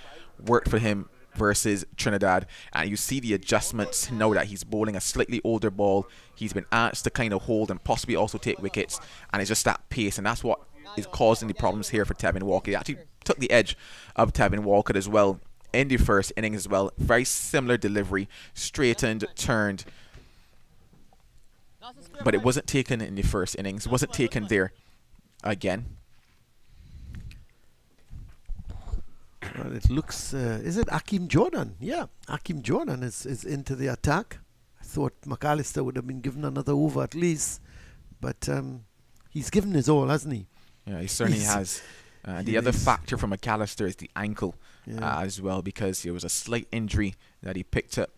worked for him versus Trinidad. And you see the adjustments now that he's bowling a slightly older ball. He's been asked to kind of hold and possibly also take wickets, and it's just that pace, and that's what is causing the problems here for Tevin Walker. He actually took the edge of Tevin Walker as well in the first innings as well. Very similar delivery, straightened, turned, but it wasn't taken in the first innings. It wasn't taken there again. Well, it looks, is it Akeem Jordan? Yeah, Akeem Jordan is into the attack. I thought McAllister would have been given another over at least, but he's given his all, hasn't he? Yeah, he certainly has. The other factor from McAllister is the ankle as well, because there was a slight injury that he picked up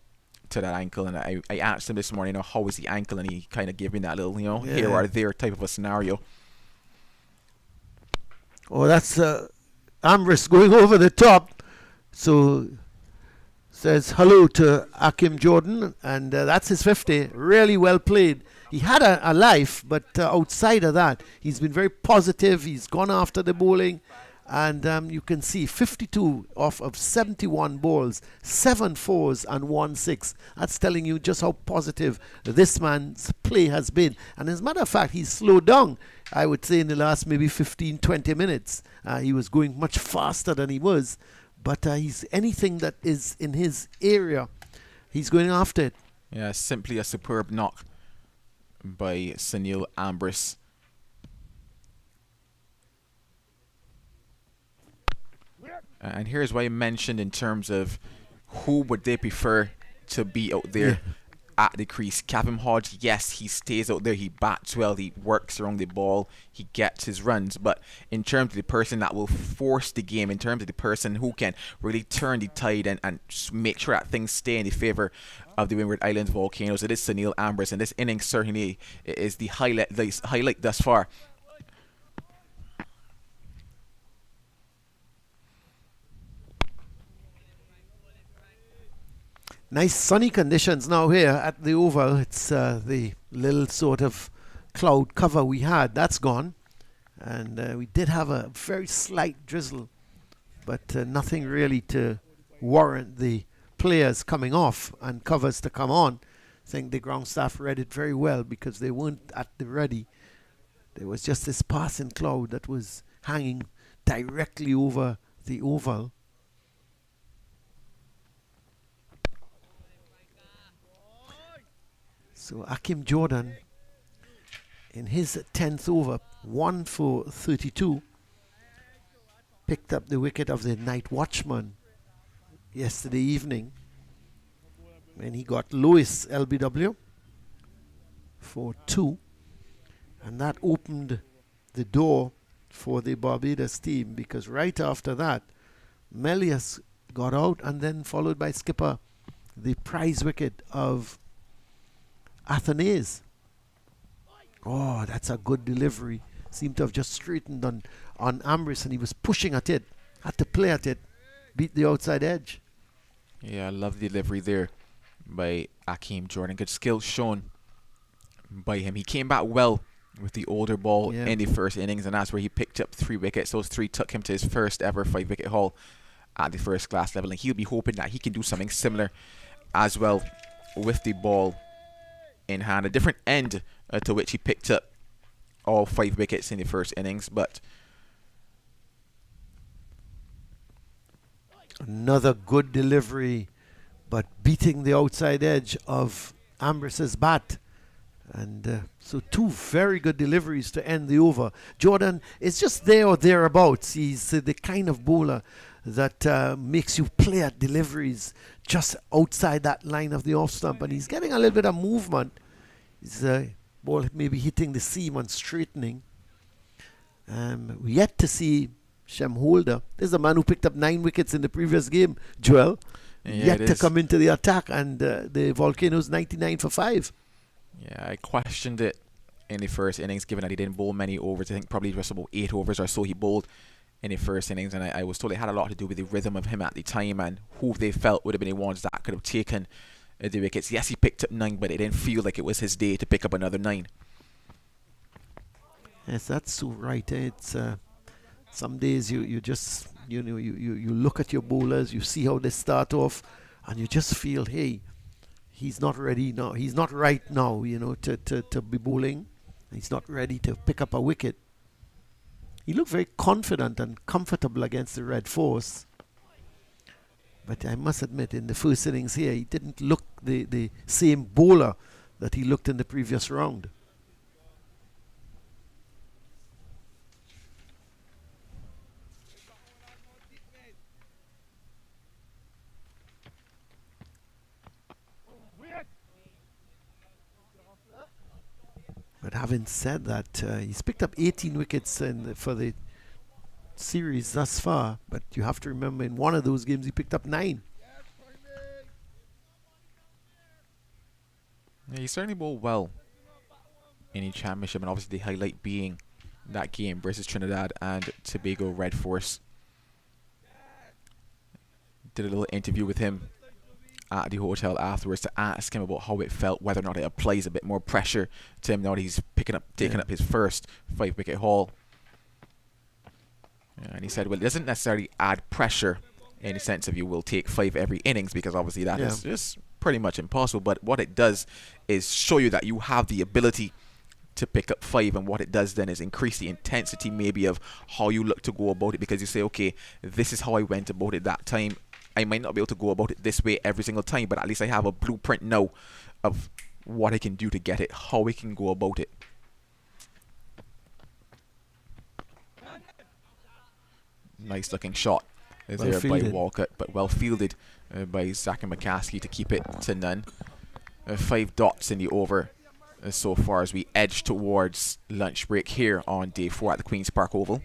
to that ankle, and I asked him this morning, how was the ankle, and he kind of gave me that little, here or there type of a scenario. Oh, that's Ambrose going over the top. So says hello to Akim Jordan, and that's his 50. Really well played. He had a life, but outside of that, he's been very positive. He's gone after the bowling, and you can see 52 off of 71 balls, 7 fours and 1 6. That's telling you just how positive this man's play has been. And as a matter of fact, he's slowed down, I would say, in the last maybe 15, 20 minutes. He was going much faster than he was, but he's anything that is in his area, he's going after it. Yeah, simply a superb knock by Sunil Ambrose. And here's what I mentioned in terms of who would they prefer to be out there at the crease. Kevin Hodge, yes, he stays out there, he bats well, he works around the ball, he gets his runs, but in terms of the person that will force the game, in terms of the person who can really turn the tide and make sure that things stay in the favour of the Windward Islands Volcanoes, it is Sunil Ambrose, and this inning certainly is the highlight thus far. Nice sunny conditions now here at the Oval. It's the little sort of cloud cover we had. That's gone. And we did have a very slight drizzle, but nothing really to warrant the players coming off and covers to come on. I think the ground staff read it very well because they weren't at the ready. There was just this passing cloud that was hanging directly over the Oval. So Akim Jordan, in his 10th over, 1 for 32, picked up the wicket of the night watchman yesterday evening when he got Lewis LBW for 2, and that opened the door for the Barbados team, because right after that Melius got out, and then followed by skipper the prize wicket of Athenaeus. Oh, that's a good delivery. Seemed to have just straightened on Ambrose, and he was pushing at it, had to play at it, beat the outside edge. Yeah, I love the delivery there by Akim Jordan. Good skill shown by him. He came back well with the older ball in the first innings, and that's where he picked up 3 wickets. Those 3 took him to his first ever 5-wicket haul at the first class level, and he'll be hoping that he can do something similar as well with the ball in hand. A different end to which he picked up all 5 wickets in the first innings, but another good delivery, but beating the outside edge of Ambrose's bat. And so 2 very good deliveries to end the over. Jordan is just there or thereabouts. He's the kind of bowler that makes you play at deliveries just outside that line of the off stump, and he's getting a little bit of movement. His ball maybe hitting the seam and straightening. We yet to see Shem Holder. This is a man who picked up 9 wickets in the previous game, Joel. Yeah, yet to come into the attack, and the Volcanoes 99 for 5. Yeah, I questioned it in the first innings, given that he didn't bowl many overs. I think probably just about 8 overs or so he bowled in the first innings, and I was told it had a lot to do with the rhythm of him at the time and who they felt would have been the ones that could have taken the wickets. Yes, he picked up 9, but it didn't feel like it was his day to pick up another 9. Yes, that's so right. It's some days you just you look at your bowlers, you see how they start off, and you just feel, hey, he's not ready now. He's not right now, to be bowling. He's not ready to pick up a wicket. He looked very confident and comfortable against the red force. But I must admit, in the first innings here, he didn't look the same bowler that he looked in the previous round. But having said that, he's picked up 18 wickets for the series thus far, but you have to remember in one of those games he picked up 9. Yeah, he certainly bowled well in the championship, and obviously the highlight being that game versus Trinidad and Tobago Red Force. Did a little interview with him at the hotel afterwards to ask him about how it felt, whether or not it applies a bit more pressure to him now that he's taking up his first 5-wicket haul. And he said, well, it doesn't necessarily add pressure in the sense of you will take 5 every innings, because obviously that is just pretty much impossible. But what it does is show you that you have the ability to pick up 5, and what it does then is increase the intensity maybe of how you look to go about it, because you say, okay, this is how I went about it that time. I might not be able to go about it this way every single time, but at least I have a blueprint now of what I can do to get it, how I can go about it. Nice looking shot there by Walcott, but well fielded by Zach and McCaskey to keep it to none. 5 dots in the over so far as we edge towards lunch break here on day 4 at the Queen's Park Oval.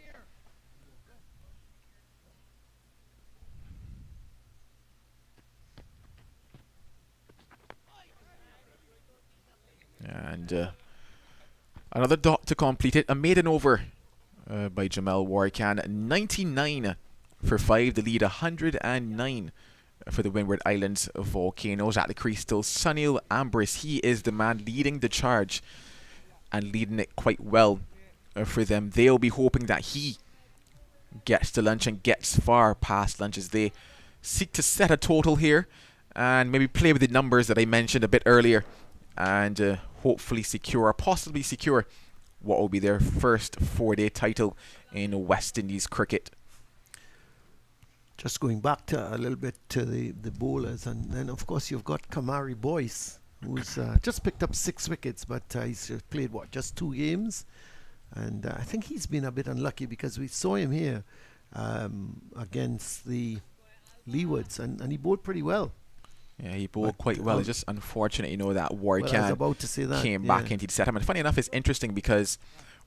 And another dot to complete it. A maiden over by Jamel Warrican. 99 for 5. The lead 109 for the Windward Islands Volcanoes. At the crease still Sunil Ambrose. He is the man leading the charge and leading it quite well for them. They'll be hoping that he gets to lunch and gets far past lunch as they seek to set a total here and maybe play with the numbers that I mentioned a bit earlier, and hopefully possibly secure what will be their first 4-day title in West Indies cricket. Just going back to a little bit to the bowlers, and then of course you've got Kamari Boyce, who's just picked up 6 wickets, but he's played just 2 games, and I think he's been a bit unlucky because we saw him here against the Leewards, and he bowled pretty well. Yeah, he bowled quite well. It's just unfortunate, that Warrican came back into the setup. And funny enough, it's interesting because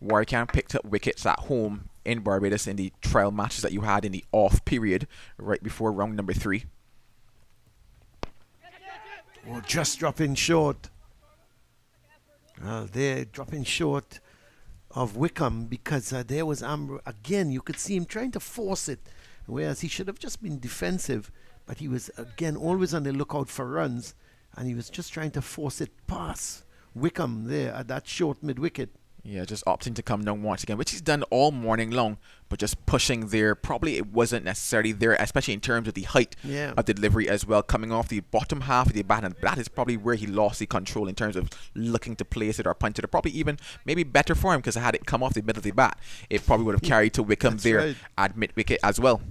Warrican picked up wickets at home in Barbados in the trial matches that you had in the off period right before round number 3. Oh, just dropping short. They're dropping short of Wickham because there was Amber. Again, you could see him trying to force it, whereas he should have just been defensive. But he was, again, always on the lookout for runs, and he was just trying to force it past Wickham there at that short mid-wicket. Yeah, just opting to come down once again, which he's done all morning long, but just pushing there. Probably it wasn't necessarily there, especially in terms of the height of the delivery as well, coming off the bottom half of the bat, and that is probably where he lost the control in terms of looking to place it or punch it, or probably even maybe better for him, because had it come off the middle of the bat, it probably would have carried to Wickham there at mid-wicket as well.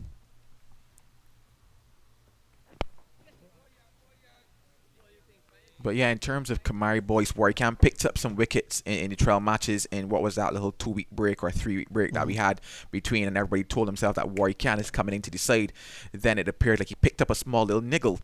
But yeah, in terms of Kamari Boyce, Warrican picked up some wickets in the trial matches in what was that little 2-week break or 3-week break that we had between, and everybody told himself that Warrican is coming into the side. Then it appeared like he picked up a small little niggle,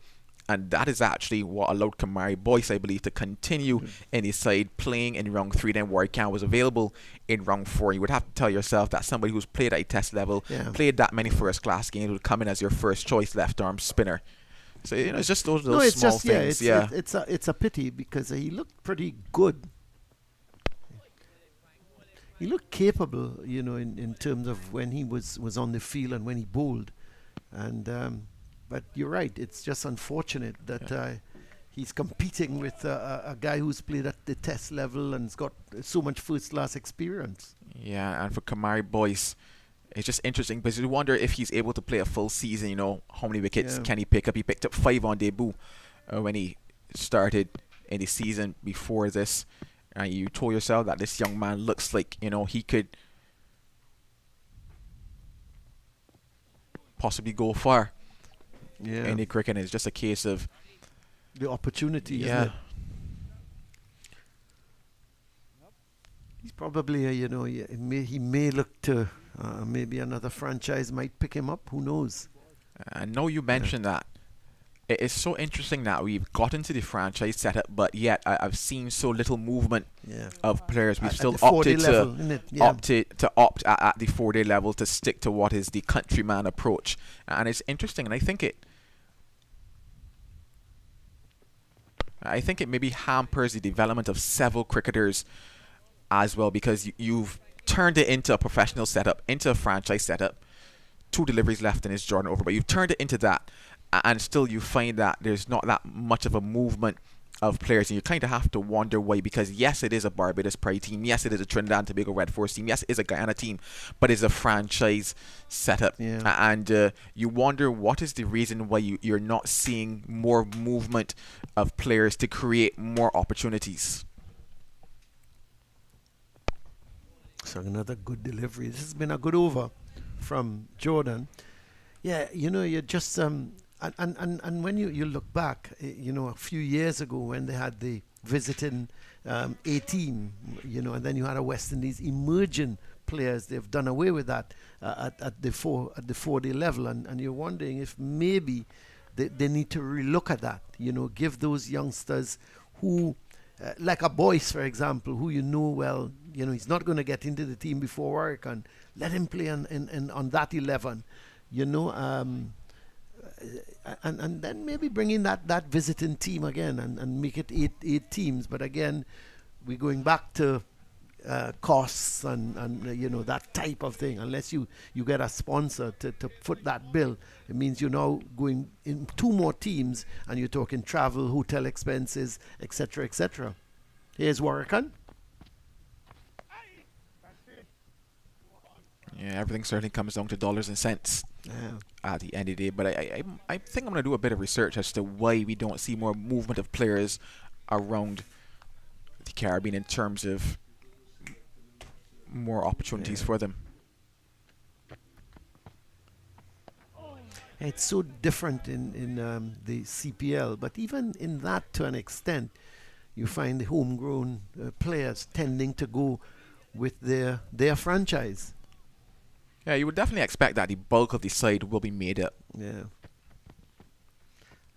and that is actually what allowed Kamari Boyce, I believe, to continue in his side playing in round 3. Then Warrican was available in round 4. You would have to tell yourself that somebody who's played at a test level, played that many first-class games, would come in as your first choice left-arm spinner. So it's just those little small things. It's a pity because he looked pretty good. He looked capable, in terms of when he was on the field and when he bowled. And but you're right. It's just unfortunate that he's competing with a guy who's played at the test level and's got so much first-class experience. Yeah, and for Kamari Boyce, it's just interesting because you wonder if he's able to play a full season, how many wickets can he pick up? He picked up 5 on debut when he started in the season before this. And you told yourself that this young man looks like, he could possibly go far in the cricket. And it's just a case of the opportunity, isn't it? He's probably, he may look to... maybe another franchise might pick him up. Who knows? I know you mentioned that It is so interesting that we've got into the franchise setup, but yet I've seen so little movement Yeah. of players. We've At still the 4-day opted level, to innit? Yeah. opt at the 4-day level to stick to what is the countryman approach, and it's interesting. And I think it maybe hampers the development of several cricketers as well, because you've turned it into a professional setup, into a franchise setup. 2 deliveries left in his Jordan over, but you've turned it into that, and still you find that there's not that much of a movement of players, and you kind of have to wonder why, because yes, it is a Barbados Pride team, yes, it is a Trinidad and Tobago Red Force team, yes, it is a Guyana team, but it's a franchise setup. Yeah. And you wonder what is the reason why you're not seeing more movement of players to create more opportunities. So another good delivery. This has been a good over from Jordan. Yeah, you're just and when you look back, a few years ago when they had the visiting A team, and then you had a West Indies emerging players. They've done away with that at the 4-day level, and you're wondering if maybe they need to relook at that. Give those youngsters who, like a Boyce, for example, who well, he's not going to get into the team before work, and let him play on that 11, and then maybe bring in that visiting team again and make it eight teams. But again, we're going back to costs and that type of thing. Unless you get a sponsor to foot that bill, it means you're now going in 2 more teams, and you're talking travel, hotel expenses, etc., etc. Here's Warrican. Yeah, everything certainly comes down to dollars and cents at the end of the day. But I think I'm going to do a bit of research as to why we don't see more movement of players around the Caribbean in terms of more opportunities for them. It's so different in the CPL, but even in that, to an extent, you find the homegrown players tending to go with their franchise. Yeah, you would definitely expect that the bulk of the side will be made up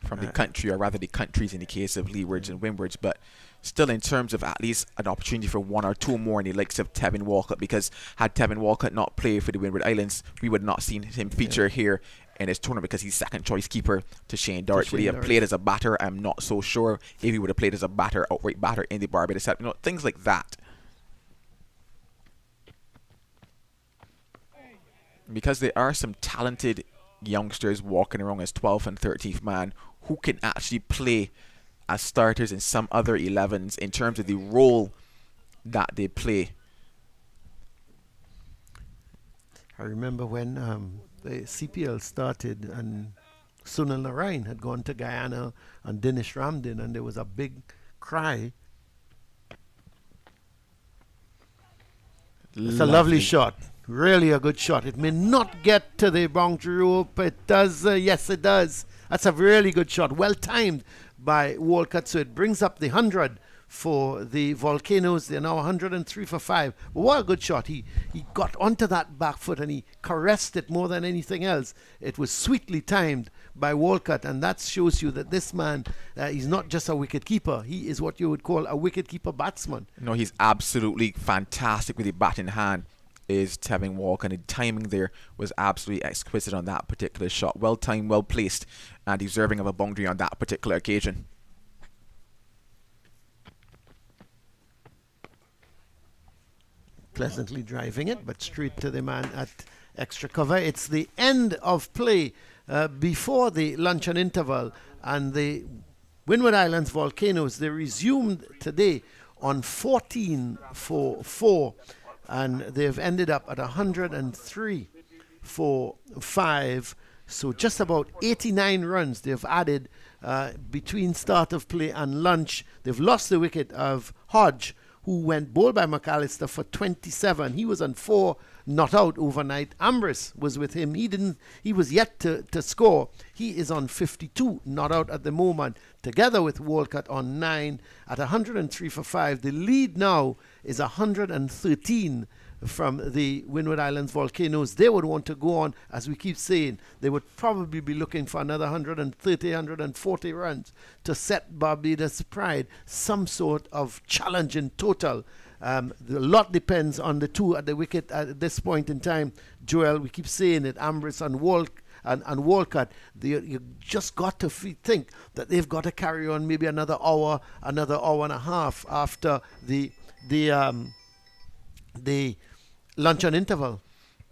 from the country, or rather the countries in the case of Leewards and Windwards, but still in terms of at least an opportunity for 1 or 2 more in the likes of Tevin Walcott, because had Tevin Walcott not played for the Windward Islands, we would not seen him feature here in his tournament, because he's second choice keeper to Shane Dorrich. Would he have played as a batter? I'm not so sure. If he would have played as a outright batter in the Barbados set, things like that. Because there are some talented youngsters walking around as 12th and 13th man who can actually play as starters in some other 11s in terms of the role that they play. I remember when the CPL started and Sunil Narayan had gone to Guyana and Dinesh Ramdin, and there was a big cry. It's a lovely shot. Really a good shot. It may not get to the boundary rope. It does. Yes, it does. That's a really good shot. Well timed by Walcott. So it brings up the 100 for the Volcanoes. They're now 103 for 5. But what a good shot. He got onto that back foot and he caressed it more than anything else. It was sweetly timed by Walcott, and that shows you that this man, he's not just a wicket keeper. He is what you would call a wicket keeper batsman. No, he's absolutely fantastic with the bat in hand. Is Tevin Walker, and the timing there was absolutely exquisite on that particular shot. Well timed, well placed, and deserving of a boundary on that particular occasion. Pleasantly driving it, but straight to the man at extra cover. It's the end of play before the luncheon interval, and the Windward Islands Volcanoes, they resumed today on 14 for 4. And they've ended up at 103 for 5. So just about 89 runs they've added between start of play and lunch. They've lost the wicket of Hodge, who went bowled by McAllister for 27. He was on 4 not out overnight. Ambrose was with him. He was yet to score. He is on 52 not out at the moment, together with Walcott on 9 at 103 for 5. The lead now is 113 from the Windward Islands Volcanoes, they would want to go on, as we keep saying, they would probably be looking for another 130, 140 runs to set Barbados Pride some sort of challenge in total. A lot depends on the two at the wicket at this point in time. Joel, we keep saying it, Ambrose and Walcott, you just got to think that they've got to carry on maybe another hour and a half after the luncheon interval.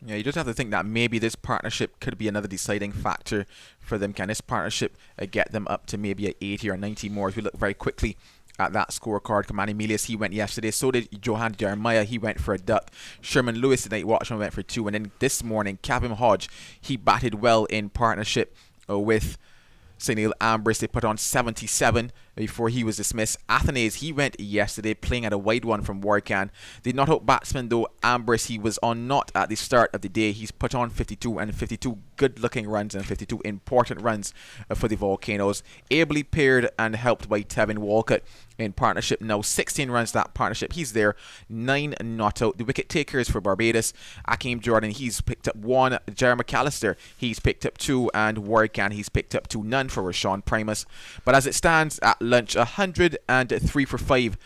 Yeah, you just have to think that maybe this partnership could be another deciding factor for them. Can this partnership get them up to maybe a 80 or 90 more? As we look very quickly at that scorecard, Kamani Milius, he went yesterday. So did Johan Jeremiah. He went for a duck. Sherman Lewis, the night watchman, went for 2. And then this morning, Kevin Hodge, he batted well in partnership with St. Neil Ambrose. They put on 77 before he was dismissed. Athenaeus, he went yesterday playing at a wide one from Warcan. The not-out batsman though, Ambrose, he was on not at the start of the day. He's put on 52 and 52 good-looking runs and 52 important runs for the Volcanoes. Ably paired and helped by Tevin Walcott in partnership. Now 16 runs that partnership. He's there. 9 not out. The wicket takers for Barbados, Akeem Jordan, he's picked up 1. Jerry McAllister, he's picked up 2. And Warcan, he's picked up 2. None for Rashawn Primus. But as it stands at lunch, 103 for 5,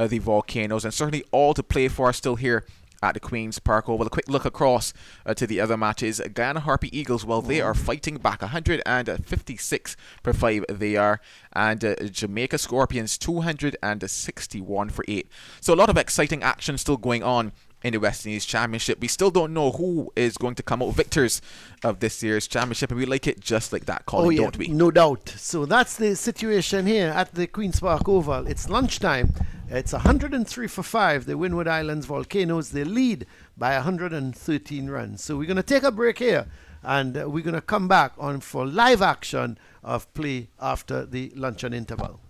the Volcanoes, and certainly all to play for still here at the Queen's Park Oval. A quick look across to the other matches. Guyana Harpy Eagles, well, they are fighting back. 156 for 5 they are. And Jamaica Scorpions, 261 for 8. So a lot of exciting action still going on in the West Indies Championship. We still don't know who is going to come out victors of this year's championship, and we like it just like that, Colin, don't we? No doubt. So that's the situation here at the Queen's Park Oval. It's lunchtime. It's 103 for 5. The Windward Islands Volcanoes, they lead by 113 runs. So we're going to take a break here, and we're going to come back on for live action of play after the luncheon interval.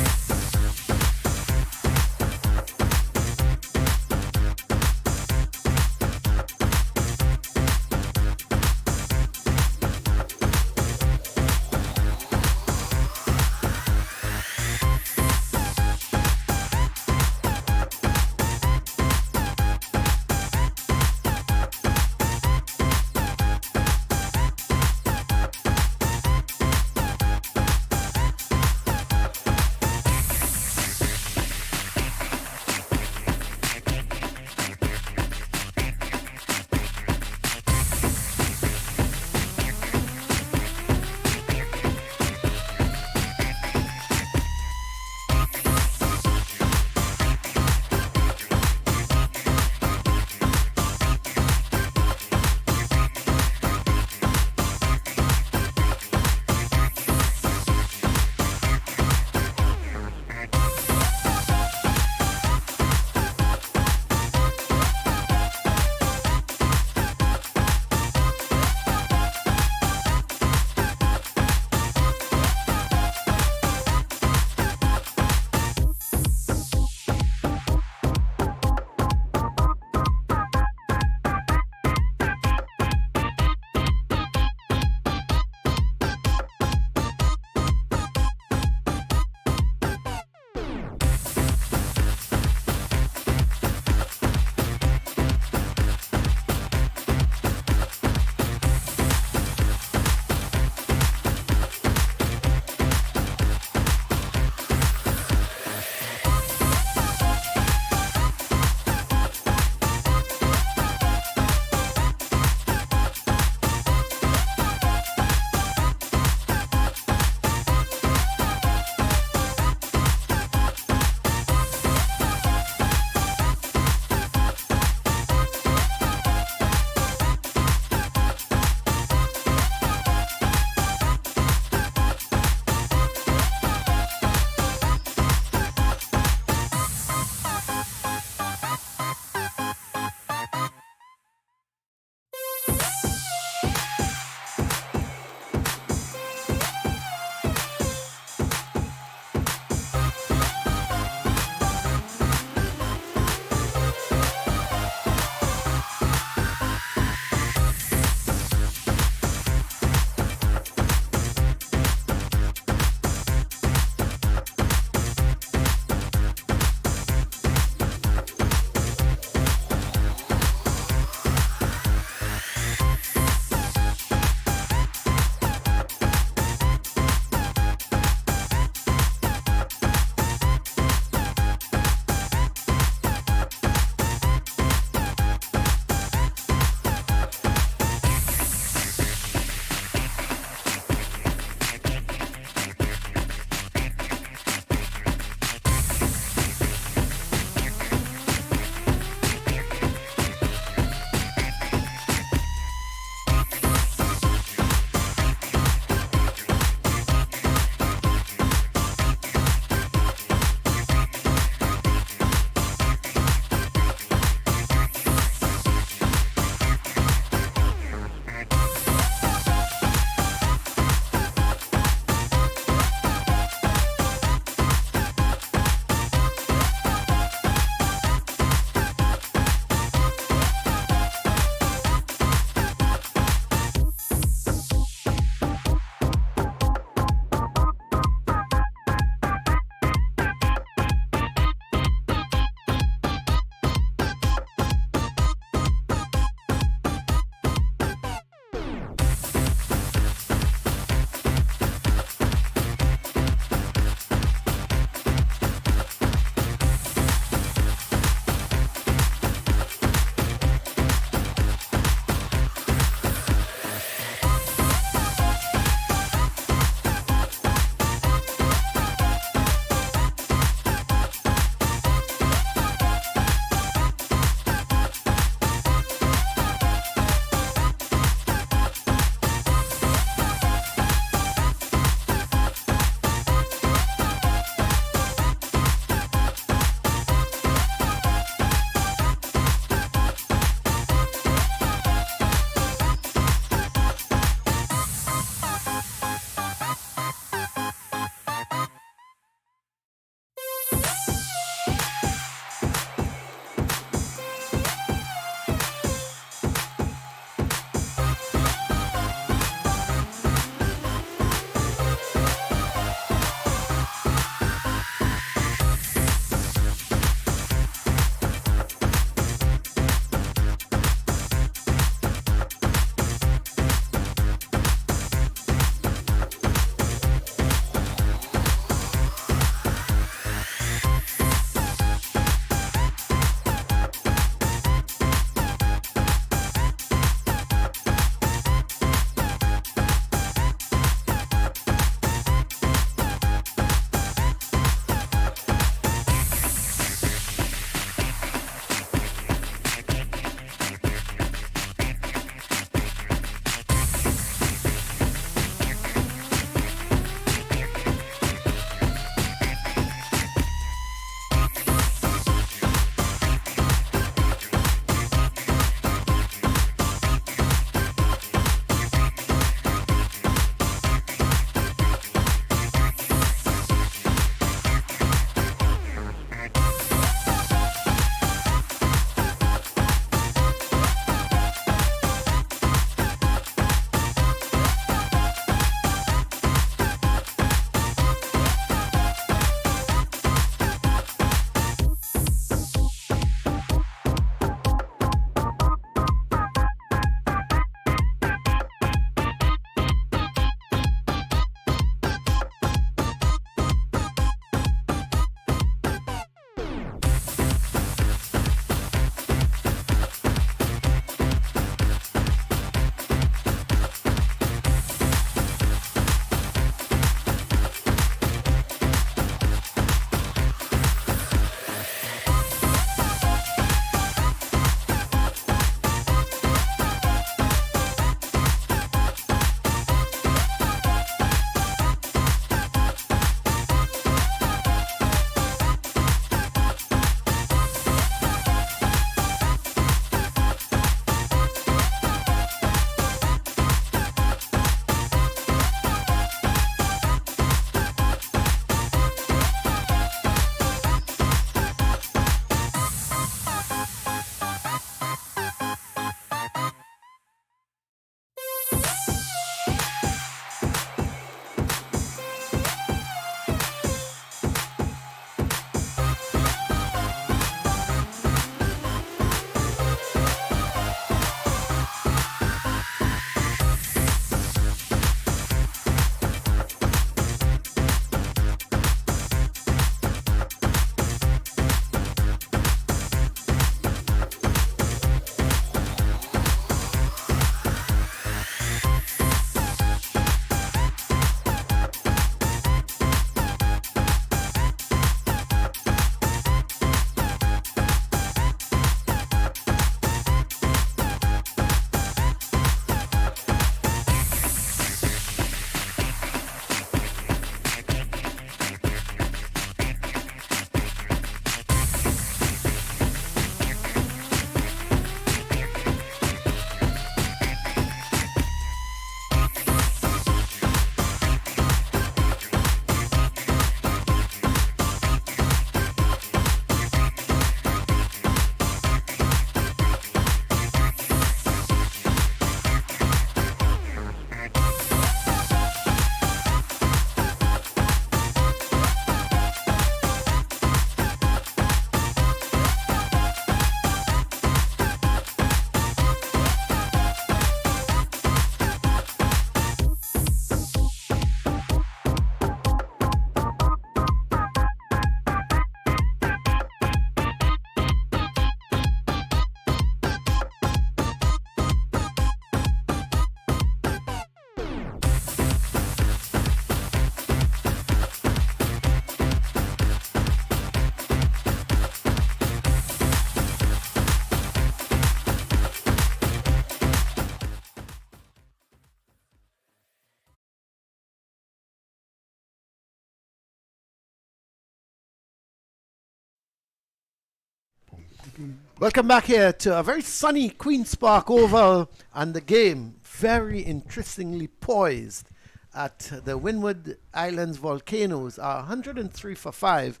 Welcome back here to a very sunny Queen's Park Oval, and the game very interestingly poised at the Windward Islands Volcanoes are 103 for 5.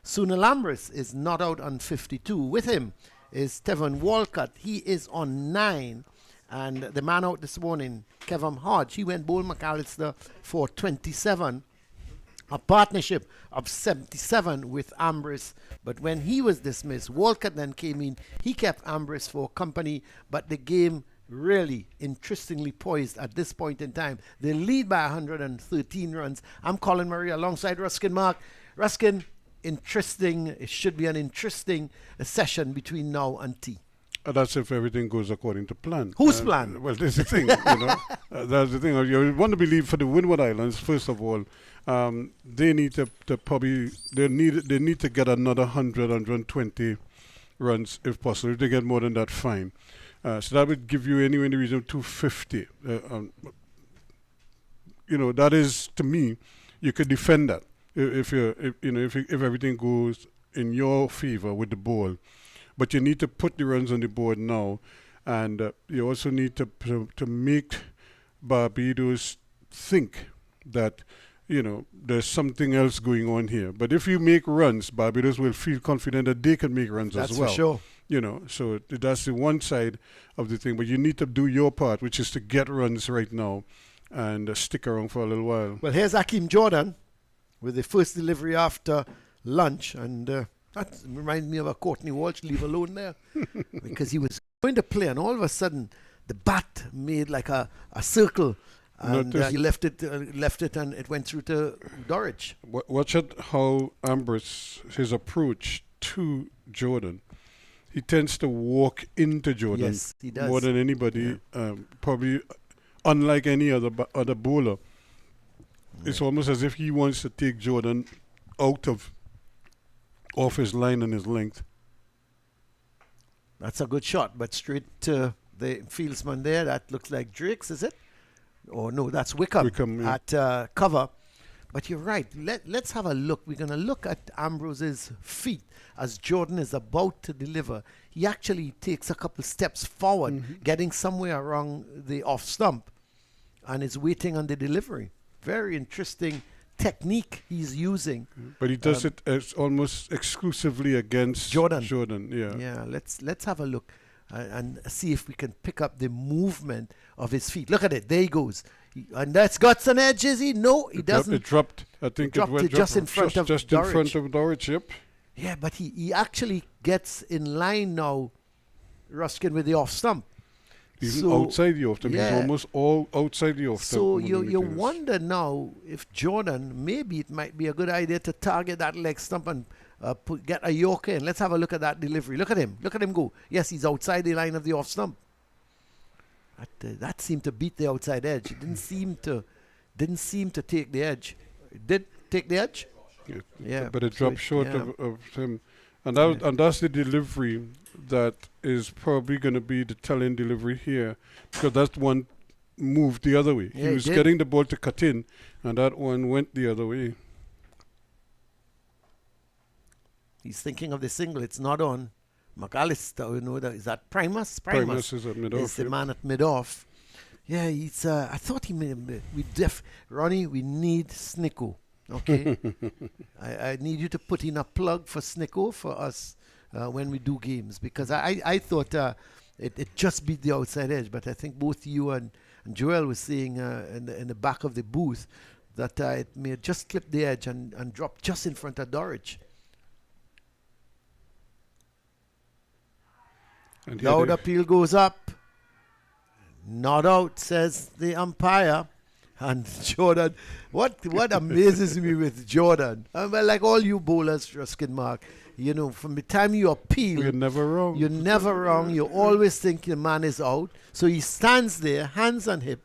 Sunil Ambris is not out on 52. With him is Tevin Walcott. He is on 9. And the man out this morning, Kevin Hodge, he went Bowl McAllister for 27. A partnership of 77 with Ambris. But when he was dismissed, Walcott then came in. He kept Ambris for company. But the game really interestingly poised at this point in time. They lead by 113 runs. I'm Colin Murray alongside Ruskin Mark. Ruskin, interesting. It should be an interesting session between now and tea. That's if everything goes according to plan. Whose plan? Well, there's the thing, that's the thing. You want to believe for the Windward Islands, first of all, they need to probably, they need to get another 100, 120 runs if possible. If they get more than that, fine. So that would give you anywhere in the region of 250. That is, to me, you could defend that if everything goes in your favor with the ball. But you need to put the runs on the board now, and you also need to make Barbados think that there's something else going on here. But if you make runs, Barbados will feel confident that they can make runs as well. That's for sure. So that's the one side of the thing. But you need to do your part, which is to get runs right now and stick around for a little while. Well, here's Hakeem Jordan with the first delivery after lunch, and that reminds me of a Courtney Walsh, leave alone there, because he was going to play, and all of a sudden the bat made like a circle, and he left it, and it went through to Dorridge. Watch out how Ambris, his approach to Jordan. He tends to walk into Jordan. Yes, he does. More than anybody, probably unlike any other bowler. Right. It's almost as if he wants to take Jordan off his line and his length. That's a good shot, but straight to the fieldsman there. That looks like Drake's, is it? Oh no, that's Wickham yeah. at cover. But you're right. Let's have a look. We're going to look at Ambrose's feet as Jordan is about to deliver. He actually takes a couple steps forward, getting somewhere around the off stump, and is waiting on the delivery. Very interesting technique he's using. But he does it as almost exclusively against Jordan. Yeah. Let's have a look and see if we can pick up the movement of his feet. Look at it. There he goes. And that's got some edge, is he? No, he doesn't. It dropped. I think it went just in front of just in front of Dorridge. Yep. Yeah, but he actually gets in line now, Ruskin, with the off stump. Even outside the off stump. Yeah. He's almost all outside the off stump. So you wonder now if Jordan, maybe it might be a good idea to target that leg stump and get a Yorker in. Let's have a look at that delivery. Look at him. Look at him go. Yes, he's outside the line of the off stump. That seemed to beat the outside edge. It didn't seem to take the edge. It did take the edge? Yeah. But it dropped short of him. And that's the delivery that is probably going to be the telling delivery here, because that one moved the other way. Yeah, he was getting the ball to cut in, and that one went the other way. He's thinking of the single. It's not on. McAllister, is that Primus? Primus is at mid-off. Is the man at mid-off. Yeah, he's. I thought he made. Ronnie, we need Snicko. Okay, I need you to put in a plug for Snicko for us when we do games, because I thought it just beat the outside edge, but I think both you and Joel was saying in the back of the booth that it may just clip the edge and drop just in front of Dorridge. Now the appeal goes up. Not out, says the umpire. And Jordan, what amazes me with Jordan, well, like all you bowlers, Ruskin Mark, from the time you appeal, you're never wrong. You're never wrong. You always think the man is out. So he stands there, hands on hip,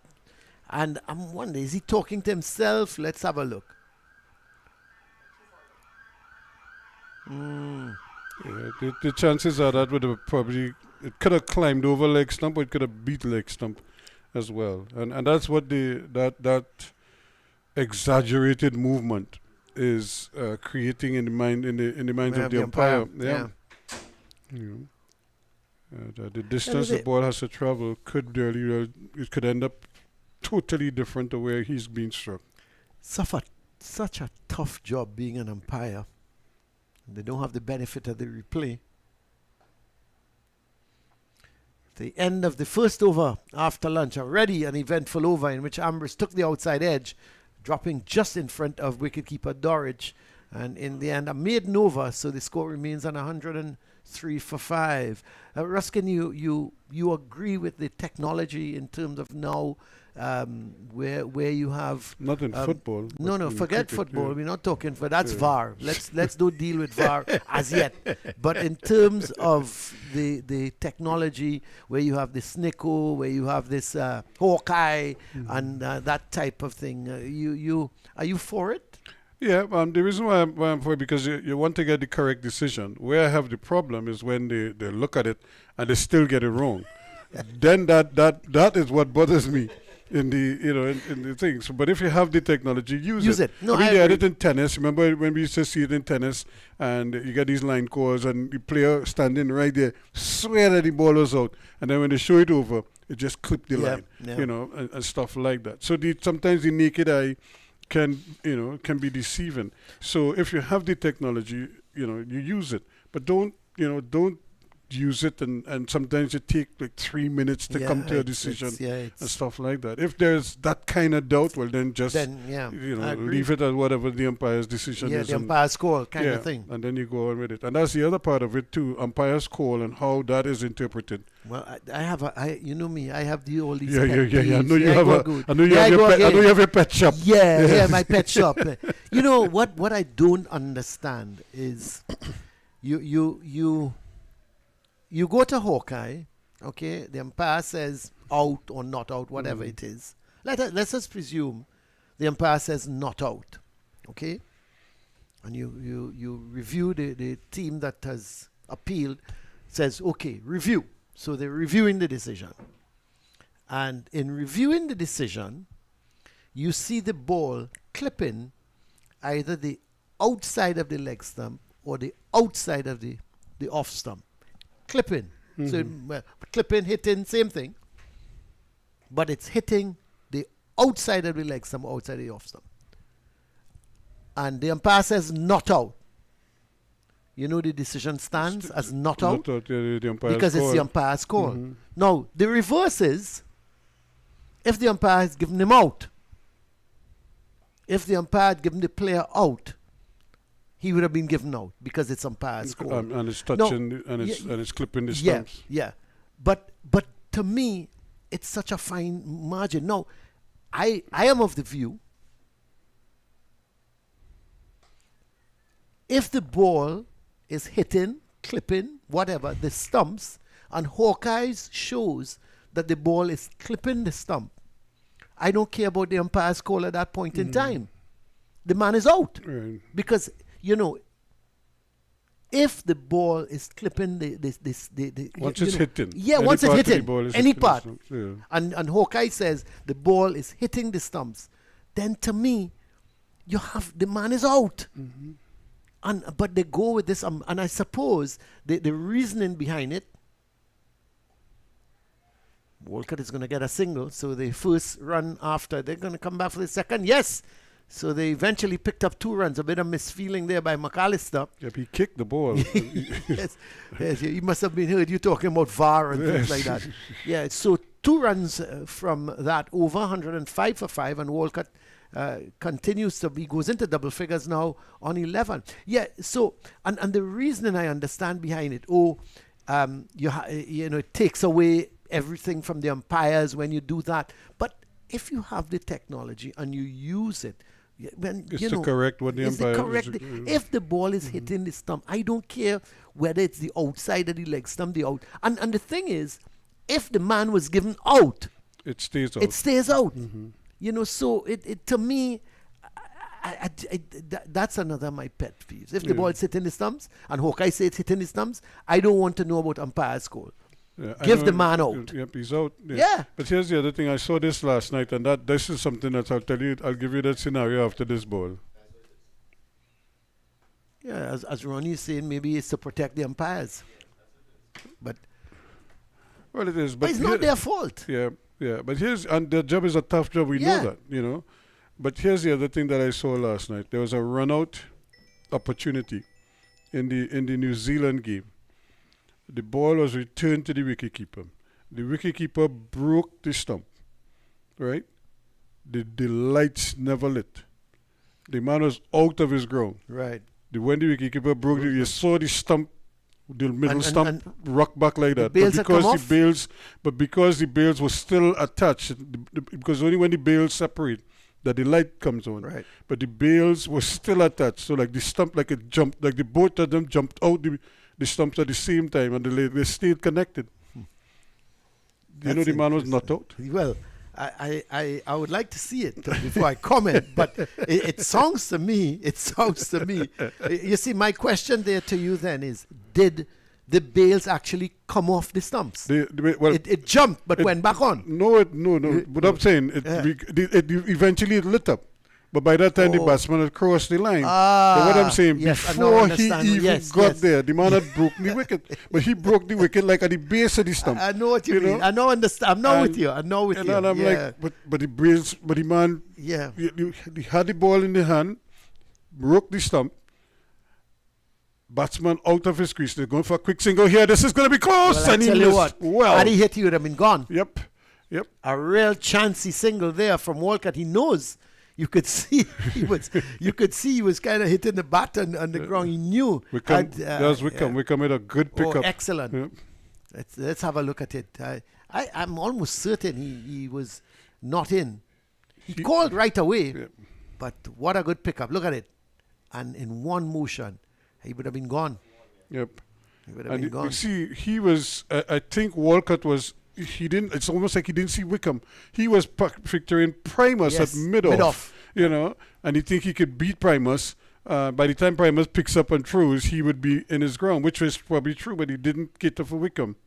and I'm wondering, is he talking to himself? Let's have a look. The chances are that would have it could have climbed over leg stump, or it could have beat leg stump as well, and that's what that exaggerated movement is creating in the minds of the umpire. Yeah. The distance the ball has to travel could really, it could end up totally different to where he's being struck. Such a tough job being an umpire. They don't have the benefit of the replay. The end of the first over after lunch, already an eventful over in which Ambrose took the outside edge, dropping just in front of wicketkeeper Dorridge. And in the end, a maiden over, so the score remains on 103 for 5. Ruskin, you agree with the technology in terms of now where you have not in football. No, forget cricket, football. yeah. We're not talking for that's VAR. Let's don't deal with VAR as yet. But in terms of the technology, where you have the Snicko, where you have this Hawkeye, and that type of thing, you are you for it? Yeah, the reason why I'm for it, because you want to get the correct decision. Where I have the problem is when they look at it and they still get it wrong. Then that is what bothers me in the in the things. But if you have the technology, use it. No, I mean, I they had agree. it in tennis. Remember when we used to see it in tennis, and you get these line calls, and the player standing right there, swear that the ball was out, and then when they show it over, it just clipped the line, and stuff like that. So sometimes the naked eye can be deceiving. So if you have the technology, you use it, but don't use it and sometimes it take like 3 minutes to come to a decision and stuff like that. If there's that kind of doubt, well then leave it at whatever the umpire's decision is. The umpire's call kind of thing. And then you go on with it. And that's the other part of it too, umpire's call and how that is interpreted. Well, I have I have all these I know you have a pet shop. Yeah, my pet shop. You know what I don't understand is you go to Hawkeye, okay, the umpire says out or not out, whatever it is. Let's just presume the umpire says not out, okay? And you review the team that has appealed, says, okay, review. So they're reviewing the decision. And in reviewing the decision, you see the ball clipping either the outside of the leg stump or the outside of the off stump. Clipping. So clipping, hitting, same thing. But it's hitting the outside of the leg stump, outside the off stump. And the umpire says not out. You know the decision stands as not out because it's the umpire's call. Now, the reverse is if the umpire has given him out, if the umpire had given the player out, he would have been given out because it's umpire's call. And it's touching and it's clipping the stumps. Yeah. But to me, it's such a fine margin. Now, I am of the view if the ball is hitting, clipping, whatever, the stumps, and Hawkeye's shows that the ball is clipping the stump, I don't care about the umpire's call at that point in time. The man is out. Right. Because, if the ball is clipping the once it's hitting. Yeah, once it's hitting, any part. Yeah. And Hawkeye says the ball is hitting the stumps, then to me, the man is out. But they go with this, and I suppose the reasoning behind it, Walcott is going to get a single, so the first run after, they're going to come back for the second. Yes! So they eventually picked up 2 runs. A bit of misfeeling there by McAllister. Yep, he kicked the ball. yes, he must have been heard you talking about VAR and things like that. Yeah, so 2 runs from that over, 105 for 5, and Walcott continues to be, goes into double figures now on 11. Yeah, so, and the reasoning I understand behind it, it takes away everything from the umpires when you do that. But if you have the technology and you use it, correct what the umpire is. If the ball is hitting the stump, I don't care whether it's the outside of the leg stump, the out. And the thing is, if the man was given out, it stays out. So it to me, that's another my pet peeve. If the ball is hitting the stumps and Hawkeye says it's hitting the stumps, I don't want to know about umpire's call. Yeah, give the man out. Yep, he's out. Yeah. But here's the other thing. I saw this last night, and this is something that I'll tell you. I'll give you that scenario after this ball. Yeah, as Ronnie is saying, maybe it's to protect the umpires. But Well, it is, But but it's not their fault. yeah, yeah. But and their job is a tough job. We know Yeah. that, you know. But here's the other thing that I saw last night. There was a run-out opportunity in the New Zealand game. The ball was returned to the wicketkeeper. The wicketkeeper broke the stump, right? The lights never lit. The man was out of his ground. Right. When the wicketkeeper broke it, you saw the stump, the middle stump rock back like that. Bails had come off? Because the bails were still attached, because only when the bails separate that the light comes on. Right. But the bails were still attached, so like the stump, like it jumped, like the both of them jumped out the stumps at the same time, and they stayed connected. You know, the man was not out. Well, I would like to see it before I comment, but it sounds to me, you see, my question there to you then is, did the bails actually come off the stumps? It jumped, but went back on. No. What I'm saying, it eventually it lit up. But by that time, the batsman had crossed the line. But what I'm saying, before he even got there, the man had broken the wicket. But he broke the wicket like at the base of the stump. I know what you mean. I know, understand. I'm not with you. I know with you. And I'm like, but the man, he had the ball in the hand, broke the stump. Batsman out of his crease. They're going for a quick single here. This is going to be close. Well, I tell you what, had he hit, he would have been gone. Yep. A real chancy single there from Walcott. He knows. You could see he was. He was kind of hitting the bat on the ground. He knew. Wickham made a good pickup. Oh, excellent. Yep. Let's have a look at it. I'm almost certain he was not in. He called right away, but what a good pickup! Look at it, and in one motion, he would have been gone. Yep. He would have been gone. See, he was. I think Walcott was. He didn't. It's almost like he didn't see Wickham. He was picturing Primus at mid-off, you know, and he think he could beat Primus. By the time Primus picks up and throws, he would be in his ground, which was probably true, but he didn't cater for Wickham.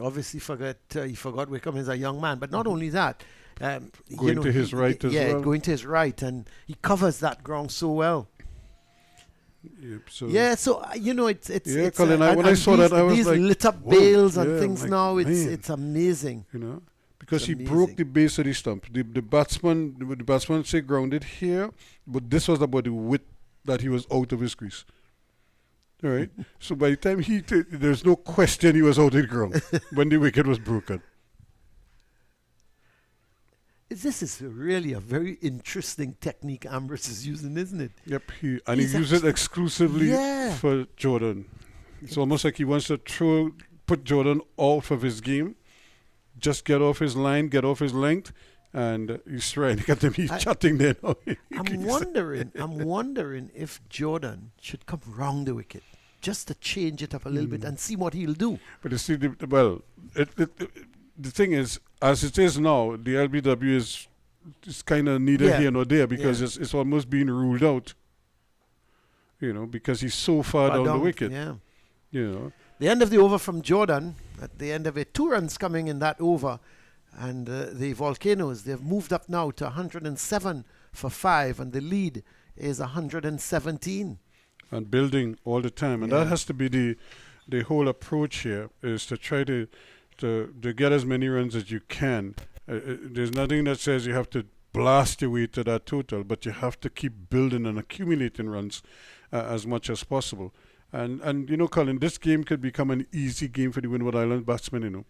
Obviously, he forgot Wickham is a young man, but not only that, going to his right as well. Yeah, going to his right, and he covers that ground so well. Yep, so it's Colin, when I saw that, I was these like, lit up bails and things like, now. Man. It's amazing. You know, because he broke the base of the stump. The batsman say grounded here, but this was about the width that he was out of his crease. All right. So by the time there's no question he was out of the ground when the wicket was broken. This is really a very interesting technique Ambrose is using, isn't it? Yep, he uses it exclusively for Jordan. It's almost like he wants to put Jordan off of his game, just get off his line, get off his length, and he's trying to get him. He's chatting there now. I'm wondering if Jordan should come round the wicket just to change it up a little bit and see what he'll do. But you see, the thing is, as it is now, the LBW is kind of neither here nor there because it's almost being ruled out. You know, because he's so far down the wicket. Yeah. You know. The end of the over from Jordan, at the end of it, 2 runs coming in that over. And the Volcanoes, they've moved up now to 107 for 5, and the lead is 117. And building all the time. And that has to be the whole approach here, is to try to get as many runs as you can. There's nothing that says you have to blast your way to that total, but you have to keep building and accumulating runs as much as possible. And you know, Colin, this game could become an easy game for the Windward Islands batsmen, you know.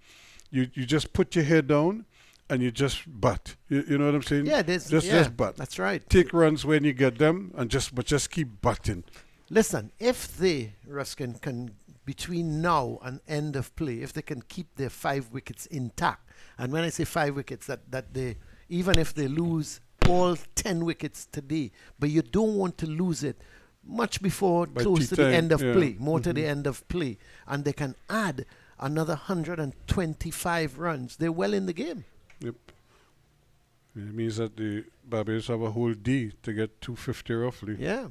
You just put your head down and you just bat. You know what I'm saying? Yeah, just bat. That's right. Take runs when you get them, and just keep batting. Listen, if they, Ruskin, can between now and end of play, if they can keep their 5 wickets intact, and when I say 5 wickets, that they, even if they lose all 10 wickets today, but you don't want to lose it much before close to the end of play, more to the end of play, and they can add another 125 runs, they're well in the game. Yep. It means that the Barbados have a whole D to get 250 roughly. Yeah.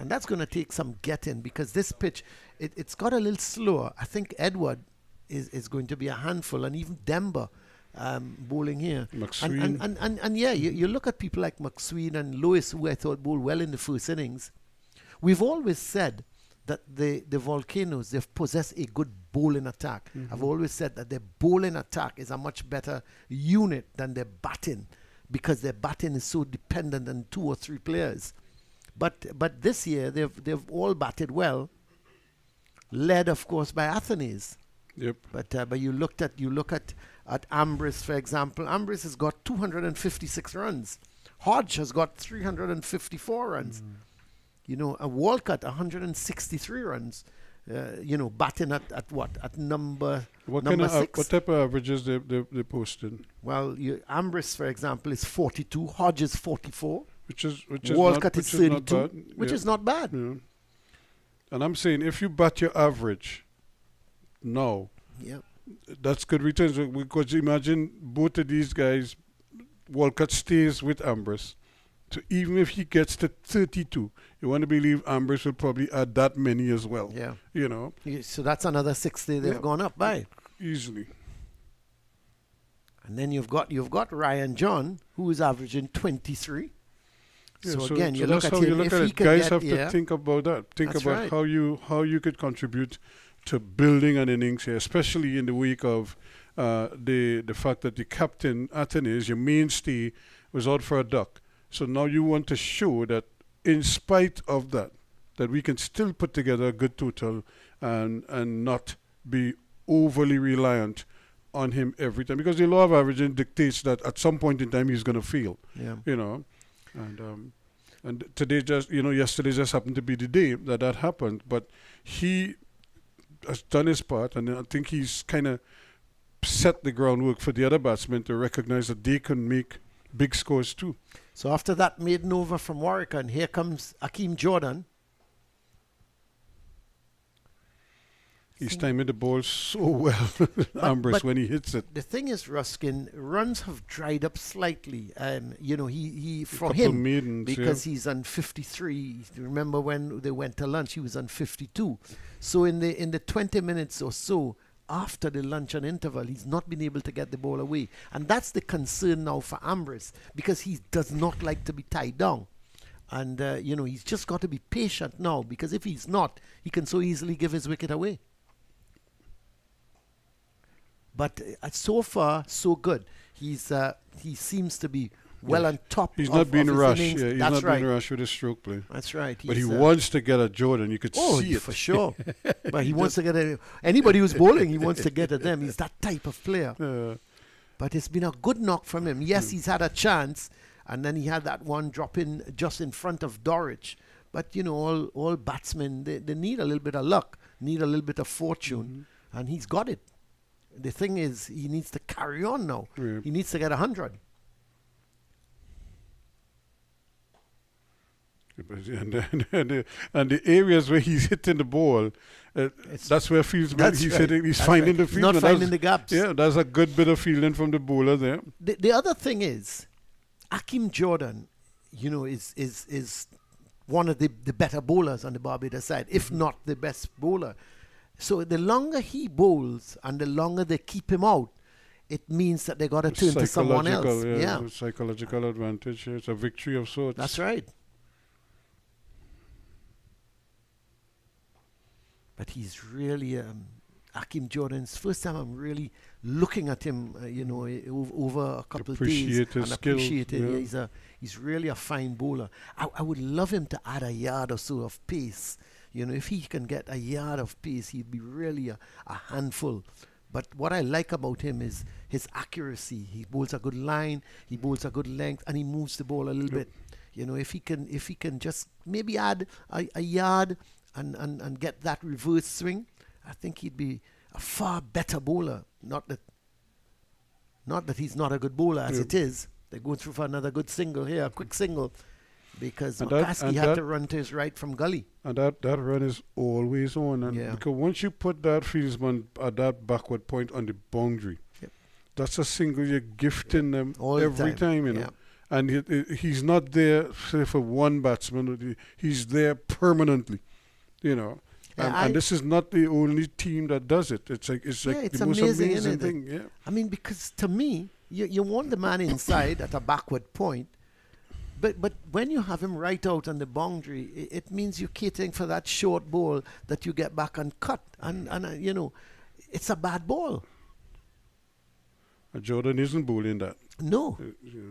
And that's going to take some getting, because this pitch, it's got a little slower. I think Edward is going to be a handful, and even Demba bowling here. McSween. And you look at people like McSween and Lewis, who I thought bowled well in the first innings. We've always said that the Volcanoes, they've possessed a good bowling attack. I've always said that their bowling attack is a much better unit than their batting, because their batting is so dependent on 2 or 3 players. But this year they've all batted well, led of course by Athenes. Yep. But you look at Ambrose, for example. Ambrose has got 256 runs. Hodge has got 354 runs. You know, Walcott 163 runs. You know, batting at what? At number 6. What type of averages they posted? Well, Ambrose, for example, is 42. Hodge is 44. Which is Walcott not, is 32, not bad. which is not bad. Yeah. And I'm saying, if you bat your average now, Yeah. that's good returns. Because imagine both of these guys, Walcott stays with Ambrose. So even if he gets to 32, you want to believe Ambrose will probably add that many as well. Yeah. You know, So that's another 60 they've gone up by. easily. And then you've got Ryan John, who is averaging 23. Yeah, so again, you that's look at how him. you look If at he it. can Guys get, have yeah, to think about that. Think That's about right. how you could contribute to building an innings here, especially in the wake of the fact that the captain Athenes, your mainstay, was out for a duck. So now you want to show that, in spite of that we can still put together a good total and not be overly reliant on him every time, because the law of averaging dictates that at some point in time he's going to fail. Yeah. You know, and today yesterday just happened to be the day that happened, but he has done his part, and I think he's kind of set the groundwork for the other batsmen to recognize that they can make big scores too. So after that maiden over from Warwick, and here comes Hakeem Jordan. He's timing the ball so well, Ambrose, but when he hits it. The thing is, Ruskin, runs have dried up slightly. You know, he for Couple him, maidens, because he's on 53. Remember when they went to lunch, he was on 52. So in the 20 minutes or so after the lunch and interval, he's not been able to get the ball away. And that's the concern now for Ambrose, because he does not like to be tied down. And, you know, he's just got to be patient now, because if he's not, he can so easily give his wicket away. But so far, so good. He seems to be well on top. He's of, not being of his rushed. innings. Yeah, he's That's not right. being rushed with his stroke play. That's right. But he He's, wants to get a Jordan. You could Oh, see it for sure. But he wants to get anybody who's bowling, he wants to get at them. He's that type of player. But it's been a good knock from him. Yes, he's had a chance, and then he had that one drop in just in front of Dorich. But, you know, all batsmen, they need a little bit of luck, need a little bit of fortune, and he's got it. The thing is, he needs to carry on now. Yeah. He needs to get 100. And the areas where he's hitting the ball, that's where he's hitting. He's finding the field. Not finding the gaps. Yeah, that's a good bit of fielding from the bowler there. The other thing is, Hakeem Jordan, you know, is one of the better bowlers on the Barbados side, if not the best bowler. So the longer he bowls and the longer they keep him out, it means that they got to turn to someone else. Yeah. Psychological advantage. It's a victory of sorts. That's right. But he's really Hakeem Jordan's first time I'm really looking at him, you know, over a couple of days Appreciate his and skills, appreciate it. yeah. Yeah, he's really a fine bowler. I would love him to add a yard or so of pace. You know, if he can get a yard of pace, he'd be really a handful. But what I like about him is his accuracy. He bowls a good line, he bowls a good length, and he moves the ball a little bit. You know, if he can just maybe add a yard and get that reverse swing, I think he'd be a far better bowler. Not that he's not a good bowler as it is. They're going through for another good single here, a quick single, because McCaskey had to run to his right from gully. And that run is always on. And because once you put that fieldsman at that backward point on the boundary, that's a single you're gifting them every time, you know. Yeah. And he's not there, say, for one batsman. He's there permanently, you know. And this is not the only team that does it. It's like the most amazing thing. Yeah. I mean, because to me, you want the man inside at a backward point, But when you have him right out on the boundary, it means you're catering for that short ball that you get back and cut. And you know, it's a bad ball. Jordan isn't bowling that. No. Yeah.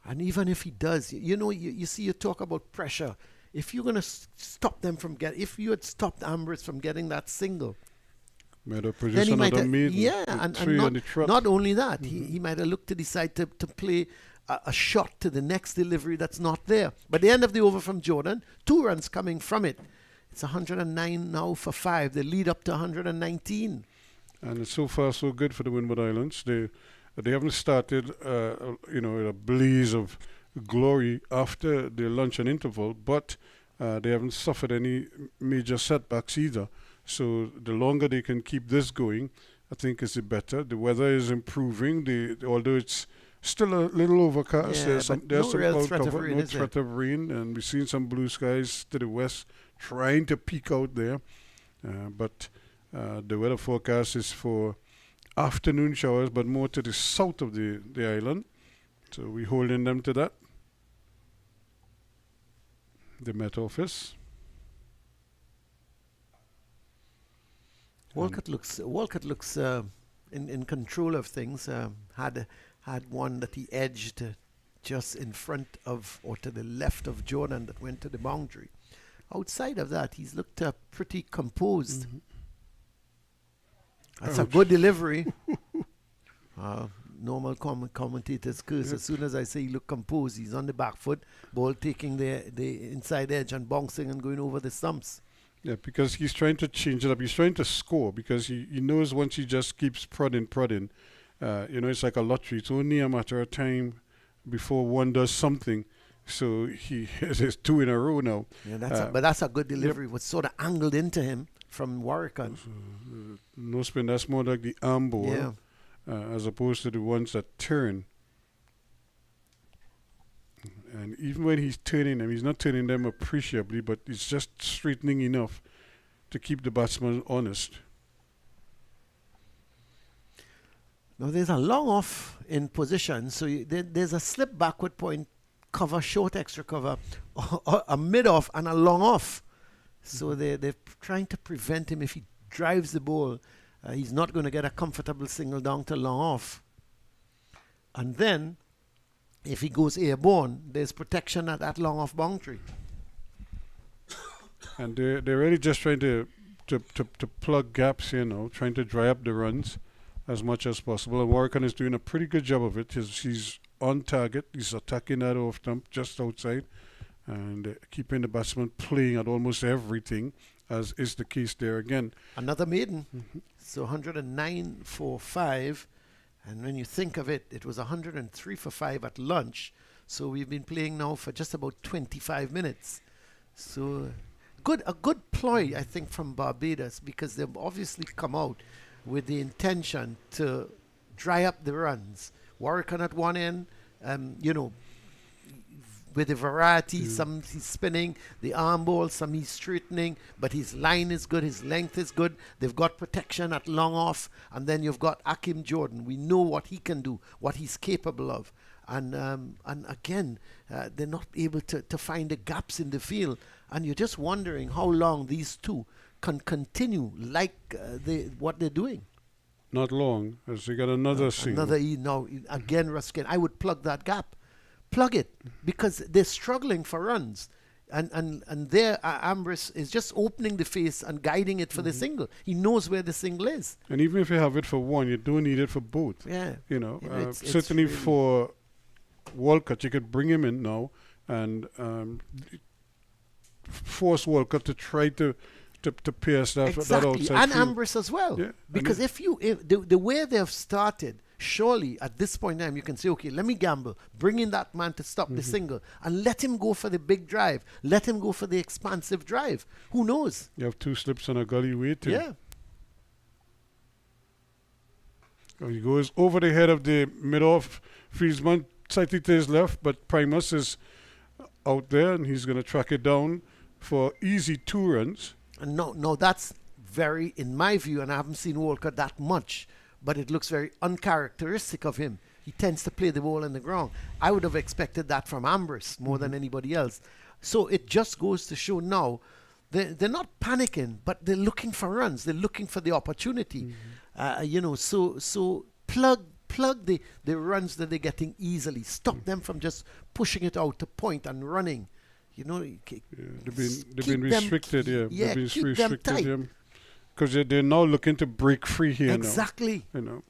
And even if he does, you know, you see, you talk about pressure. If you're going to stop them from if you had stopped Ambrose from getting that single, Might have then produced he might another have, maiden. yeah, with and three on the trot. not only that, he might have looked to decide to play a shot to the next delivery that's not there. But the end of the over from Jordan, 2 runs coming from it. It's 109 now for 5. They lead up to 119. And it's so far so good for the Windward Islands. They haven't started, in a blaze of glory after the luncheon interval, but they haven't suffered any major setbacks either. So the longer they can keep this going, I think is the better. The weather is improving. Although it's still a little overcast, Yeah, there's but some no real cloud threat of cover, rain, no is there? threat of rain, and we've seen some blue skies to the west trying to peek out there. But the weather forecast is for afternoon showers, but more to the south of the island. So we're holding them to that. The Met Office. Walcott looks in control of things. Had one that he edged just in front of or to the left of Jordan that went to the boundary. Outside of that, he's looked pretty composed. That's a Ouch. good delivery. Normal commentators curse. Yep. As soon as I say he look composed, he's on the back foot, ball taking the inside edge and bouncing and going over the stumps. Yeah, because he's trying to change it up. He's trying to score because he knows once he just keeps prodding, it's like a lottery. It's only a matter of time before one does something. So he has 2 in a row now. Yeah, but that's a good delivery. Was sort of angled into him from Warwickon. No spin. That's more like the arm ball, Yeah. as opposed to the ones that turn. And even when he's turning them, he's not turning them appreciably, but it's just straightening enough to keep the batsman honest. Now there's a long off in position, so there's a slip backward point, cover, short extra cover, a mid off and a long off. So they're trying to prevent him. If he drives the ball, he's not going to get a comfortable single down to long off. And then, if he goes airborne, there's protection at that long off boundary. And they're really just trying to plug gaps here now, trying to dry up the runs as much as possible. And Warwickon is doing a pretty good job of it. He's on target. He's attacking that off stump just outside and keeping the batsman playing at almost everything, as is the case there again. Another maiden. So 109 for 5. And when you think of it, it was 103 for 5 at lunch. So we've been playing now for just about 25 minutes. So a good ploy, I think, from Barbados, because they've obviously come out with the intention to dry up the runs. Warwickon at one end, with a variety, some he's spinning, the arm ball, some he's straightening, but his line is good, his length is good. They've got protection at long off, and then you've got Akim Jordan. We know what he can do, what he's capable of. And again, they're not able to find the gaps in the field. And you're just wondering how long these two can continue like what they're doing. Not long, as they got another single. Now, again, Ruskin, I would plug that gap. Plug it, because they're struggling for runs. And there, Ambrose is just opening the face and guiding it for the single. He knows where the single is. And even if you have it for one, you don't need it for both. Yeah. It's Certainly really for Walcott, you could bring him in now and force Walcott to try to pierce that Exactly, outside and field. Ambrose as well. Yeah, Because if the way they have started, surely at this point in time you can say, okay, let me gamble, bring in that man to stop the single, and let him go for the big drive, let him go for the expansive drive. Who knows? You have 2 slips on a gully waiting. Yeah. He goes over the head of the mid-off fieldsman, slightly to his left, but Primus is out there, and he's going to track it down for easy 2 runs. And no, that's very, in my view, and I haven't seen Walcott that much, but it looks very uncharacteristic of him he tends to play the ball on the ground. I would have expected that from Ambrose more than anybody else. So it just goes to show now they're not panicking, but they're looking for runs. They're looking for the opportunity. So plug the runs that they're getting easily. Stop them from just pushing it out to point and running. They've been restricted. They've been keep them tight. Because they're now looking to break free here exactly. now.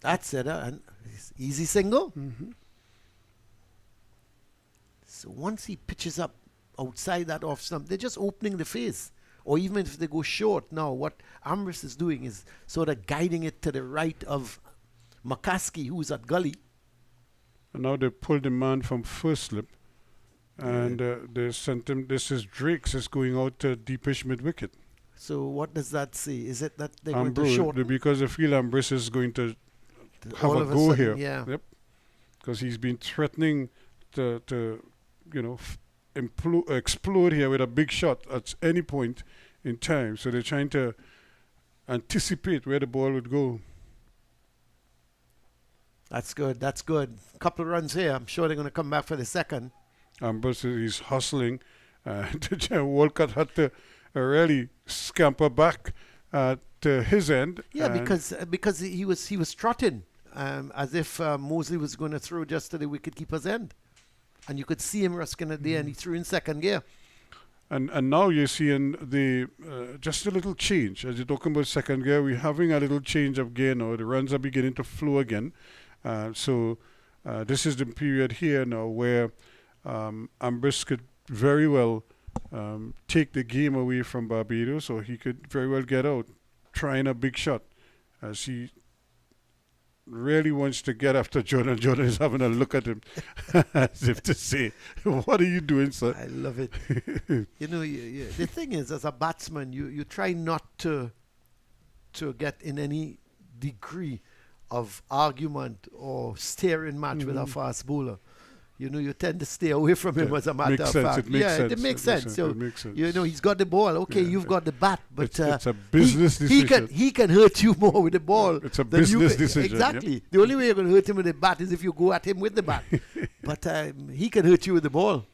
That's it. And easy single. So once he pitches up outside that off stump, they're just opening the face. Or even if they go short now, what Ambrose is doing is sort of guiding it to the right of McCaskey, who's at gully. And now they pulled the man from first slip. And they sent him, this is Drake's, is going out to deepish mid-wicket. So what does that say? Is it that they're going to Ambrose, shorten? because they feel Ambrose is going to have all a of go sudden, here. yeah. Yep. Because he's been threatening to explode here with a big shot at any point in time. So they're trying to anticipate where the ball would go. That's good. That's good. Couple of runs here. I'm sure they're going to come back for the second. Ambrose is hustling. Walcott had to really scamper back to his end. Yeah, because he was trotting as if Mosley was going to throw just to the wicketkeeper's end. And you could see him rusking it there, and he threw in second gear. And now you're seeing the just a little change. As you're talking about second gear, we're having a little change of gear now. The runs are beginning to flow again. So this is the period here now where Ambrose could very well take the game away from Barbados, or he could very well get out trying a big shot, as he really wants to get after Jordan. Jordan is having a look at him as if to say, what are you doing, sir? I love it. The thing is, as a batsman, you try not to get in any degree of argument or staring match with a fast bowler. You tend to stay away from him as a matter of fact. It makes sense. So, he's got the ball. Okay, you've got the bat, but it's a business decision. He can hurt you more with the ball. It's a business decision. Exactly. Yeah. The only way you're going to hurt him with the bat is if you go at him with the bat. But he can hurt you with the ball.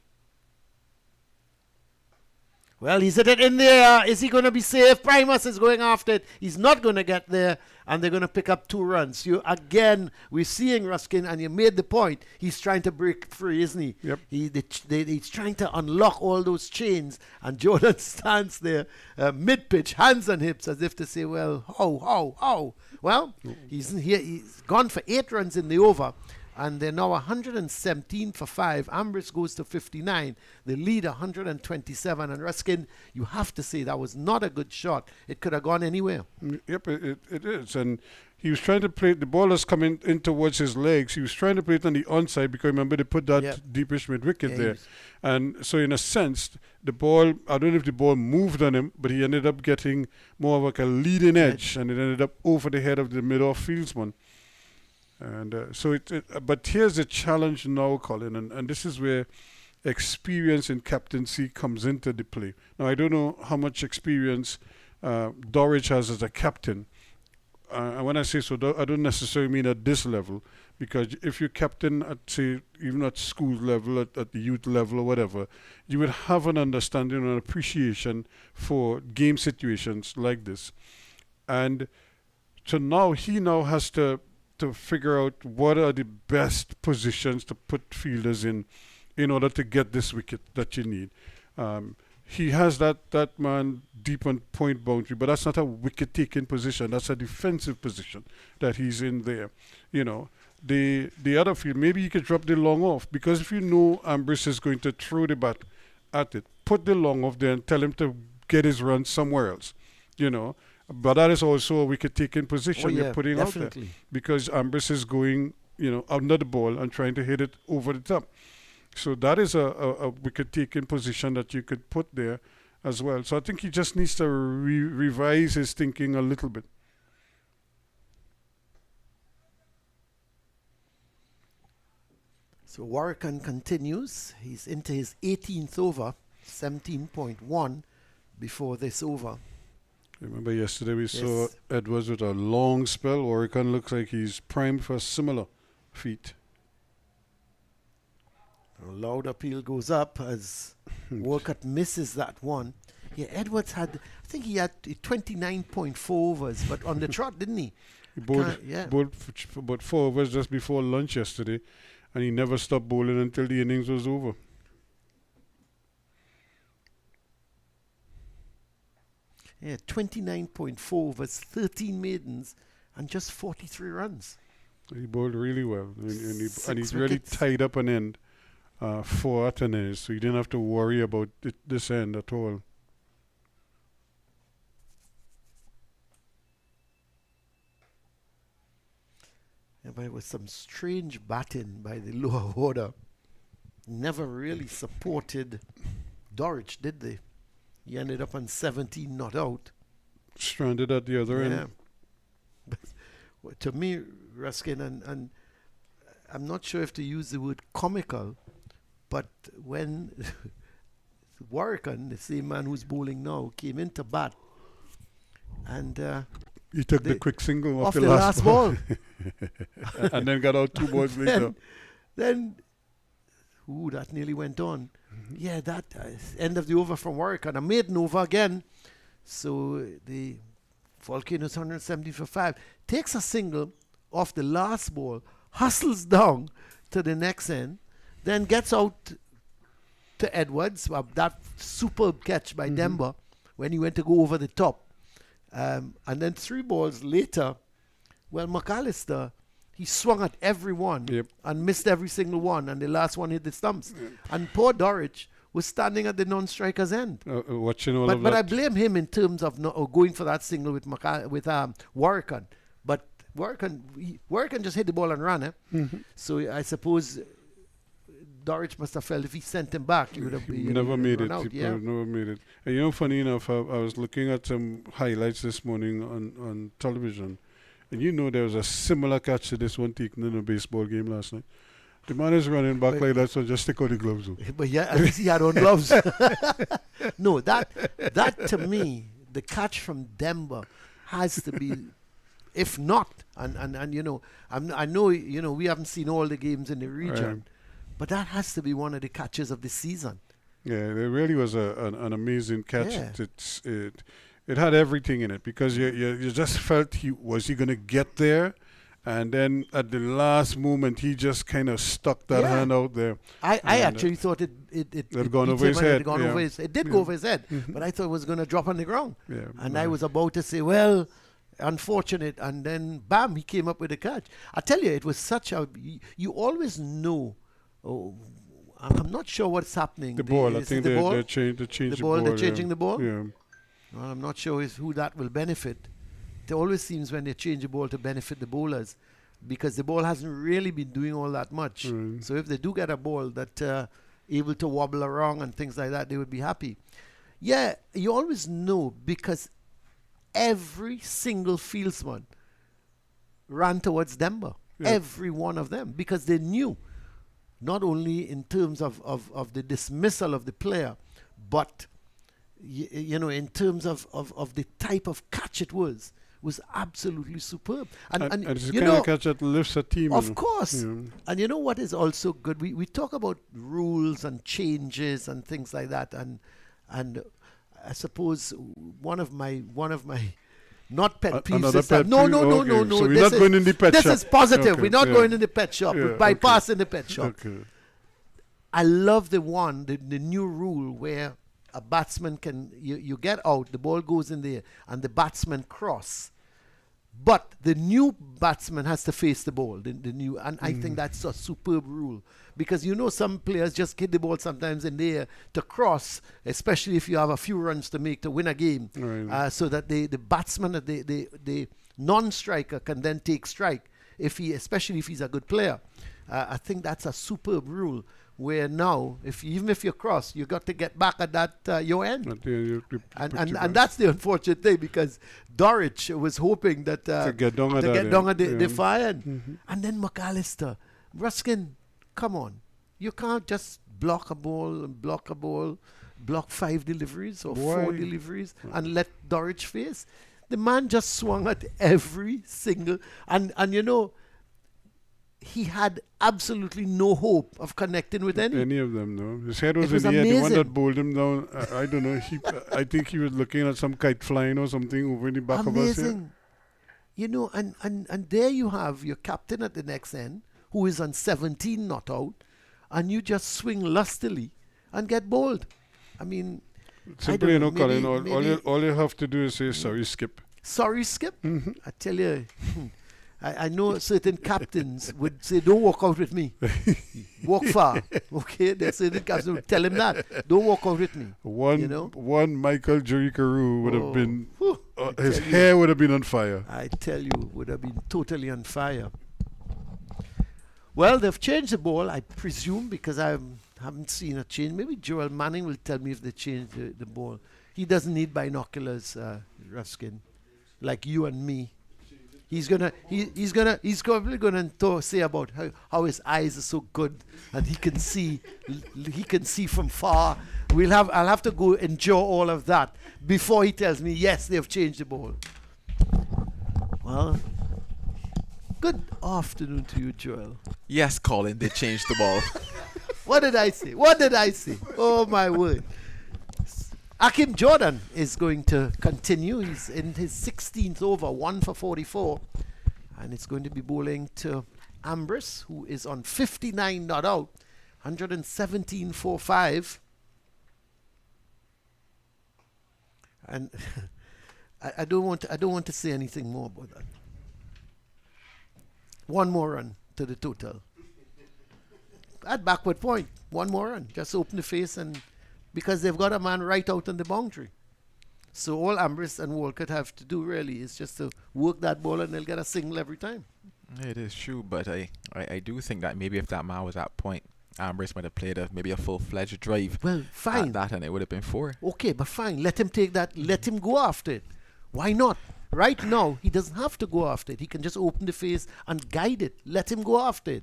Well, he's hit it in there. Is he going to be safe? Primus is going after it. He's not going to get there, and they're going to pick up 2 runs. We're seeing Ruskin, and you made the point. He's trying to break free, isn't he? Yep. He's trying to unlock all those chains, and Jordan stands there mid-pitch, hands on hips, as if to say, well, how? Well, he's gone for 8 runs in the over. And they're now 117 for 5. Ambrose goes to 59. The lead 127. And Ruskin, you have to say that was not a good shot. It could have gone anywhere. Yep, it is. And he was trying to play, the ball is coming in towards his legs. He was trying to play it on the onside because remember they put that deepish mid-wicket there. And so in a sense, the ball, I don't know if the ball moved on him, but he ended up getting more of like a leading edge. And it ended up over the head of the mid-off fieldsman. And but here's the challenge now, Colin, and this is where experience in captaincy comes into the play. Now, I don't know how much experience Dorridge has as a captain. And when I say so, I don't necessarily mean at this level, because if you're captain at, say, even at school level, at the youth level or whatever, you would have an understanding and appreciation for game situations like this. And so now he has to figure out what are the best positions to put fielders in order to get this wicket that you need. He has that man deep on point boundary, but that's not a wicket-taking position. That's a defensive position that he's in there. The other field, maybe you could drop the long off, because if you know Ambrose is going to throw the bat at it, put the long off there and tell him to get his run somewhere else, But that is also a wicket-taking position you're putting out there, because Ambrose is going, under the ball and trying to hit it over the top. So that is a wicket-taking position that you could put there as well. So I think he just needs to revise his thinking a little bit. So Warrican continues. He's into his 18th over, 17.1 before this over. Remember yesterday we saw Yes. Edwards with a long spell. Oregon looks like he's primed for a similar feat. A loud appeal goes up as Walcott misses that one. Yeah, Edwards had, I think he had 29.4 overs, but on the trot, didn't he? He bowled, Yeah. bowled for about 4 overs just before lunch yesterday, and he never stopped bowling until the innings was over. Yeah, 29.4 overs, 13 maidens, and just 43 runs. He bowled really well, and Six he really wickets. tied up an end for Atenes, so he didn't have to worry about this end at all. Yeah, but it was some strange batting by the lower order. Never really supported Dorich, did they? He ended up on 17 not out. Stranded at the other Yeah. end. Well, to me, Ruskin, and I'm not sure if to use the word comical, but when Warrican, the same man who's bowling now, came into bat, and He took the the- quick single off off the the last ball, and then got out 2 balls later. then that nearly went on. Yeah, that end of the over from Warrican, a maiden over again. So the Volcanoes 170 for 5 takes a single off the last ball, hustles down to the next end, then gets out to Edwards. That superb catch by Demba when he went to go over the top. And then 3 balls later, well, McAllister, he swung at every one Yep. and missed every single one, and the last one hit the stumps. And poor Dorich was standing at the non-striker's end. Watching all But of I that. blame him in terms of going for that single with Warrican. But Warrican just hit the ball and ran. So I suppose Dorich must have felt if he sent him back, he would have He been never made it. Out, He yeah. never made it. And you know, funny enough, I was looking at some highlights this morning on television, and you know there was a similar catch to this one taken in a baseball game last night. The man is running back But- like that, so just take out the gloves. Though. But yeah, at least he had on gloves. No, that to me, the catch from Denver has to be, if not, and you know, I know you know we haven't seen all the games in the region, but that has to be one of the catches of the season. Yeah, it really was an amazing catch. Yeah. It had everything in it because you just felt was he going to get there, and then at the last moment he just kind of stuck that Yeah. hand out there. I And, actually thought it had gone beat over his him and it head, had gone yeah. over his, it did Yeah. go over his head, but I thought it was going to drop on the ground. Yeah, And no. I was about to say, well, unfortunate, and then bam, he came up with a catch. I tell you, it was such a, you always know, I'm not sure what's happening. The ball, I is it think the ball? they're changing The ball, they're changing the ball? Yeah. Well, I'm not sure who that will benefit. It always seems when they change the ball to benefit the bowlers, because the ball hasn't really been doing all that much. Mm. So if they do get a ball that able to wobble around and things like that, they would be happy. Yeah, you always know because every single fieldsman ran towards Denver. Yeah. Every one of them, because they knew not only in terms of the dismissal of the player, but you know, in terms of the type of catch it was absolutely superb. And it's the you kind know, of catch that lifts a team. you know. of course. Yeah. And you know what is also good? We talk about rules and changes and things like that, and I suppose one of my not pet peeves Another is that pet no peeve? Okay, no. so we're this not going in the pet this shop. is positive. Okay, We're not yeah. going in the pet shop. Yeah, We're okay. bypassing the pet shop. Okay. I love the new rule where a batsman can, you get out, the ball goes in there, and the batsman cross. But the new batsman has to face the ball, the new, and I think that's a superb rule. Because you know some players just hit the ball sometimes in there to cross, especially if you have a few runs to make to win a game, Right. so that the batsman, the non-striker can then take strike, especially if he's a good player. I think that's a superb rule. Where now, even if you cross, you got to get back at that your end, But, yeah, you put and your back. that's the unfortunate thing, because Dorich was hoping that To get down at to that get down end, at the yeah. far end, and then McAllister, Ruskin, come on, you can't just block a ball and block a ball, block 5 deliveries or 4 Why? deliveries and let Dorridge face. The man just swung at every single, and you know, he had absolutely no hope of connecting with any. Of them, no. His head was It was in the air. The one amazing. that bowled him down, I don't know. I think he was looking at some kite flying or something over in the back of us here. Amazing. You know, and there you have your captain at the next end, who is on 17 not out, and you just swing lustily and get bowled. I mean, Simply, you know, maybe- Colin, maybe- all you have to do is say, sorry, Skip. sorry, Skip. I tell you, I know certain captains would say, don't walk out with me. Walk far. Okay? There's certain captains would tell him that. Don't walk out with me. One, You know? one Michael Jurikaru would have been, Whew, his tell you. hair would have been on fire. I tell you, would have been totally on fire. Well, they've changed the ball, I presume, because I haven't seen a change. Maybe Joel Manning will tell me if they changed the ball. He doesn't need binoculars, Ruskin, like you and me. He's probably gonna say about how his eyes are so good and he can see from far. I'll have to go endure all of that before he tells me yes, they've changed the ball. Well, good afternoon to you, Joel. Yes, Colin, they changed the ball. What did I say? Oh my word. Akim Jordan is going to continue. He's in his 16th over, 1 for 44. And it's going to be bowling to Ambrose, who is on 59 not out, 117 for 5. And I don't want to say anything more about that. One more run to the total. At backward point, one more run. Just open the face, and because they've got a man right out on the boundary. So all Ambrose and Walcott have to do really is just to work that ball and they'll get a single every time. It is true, but I do think that maybe if that man was at point, Ambrose might have played maybe a full-fledged drive Well, fine. at that, and it would have been 4. Okay, but fine. Let him take that. Let him go after it. Why not? Right now, he doesn't have to go after it. He can just open the face and guide it. Let him go after it.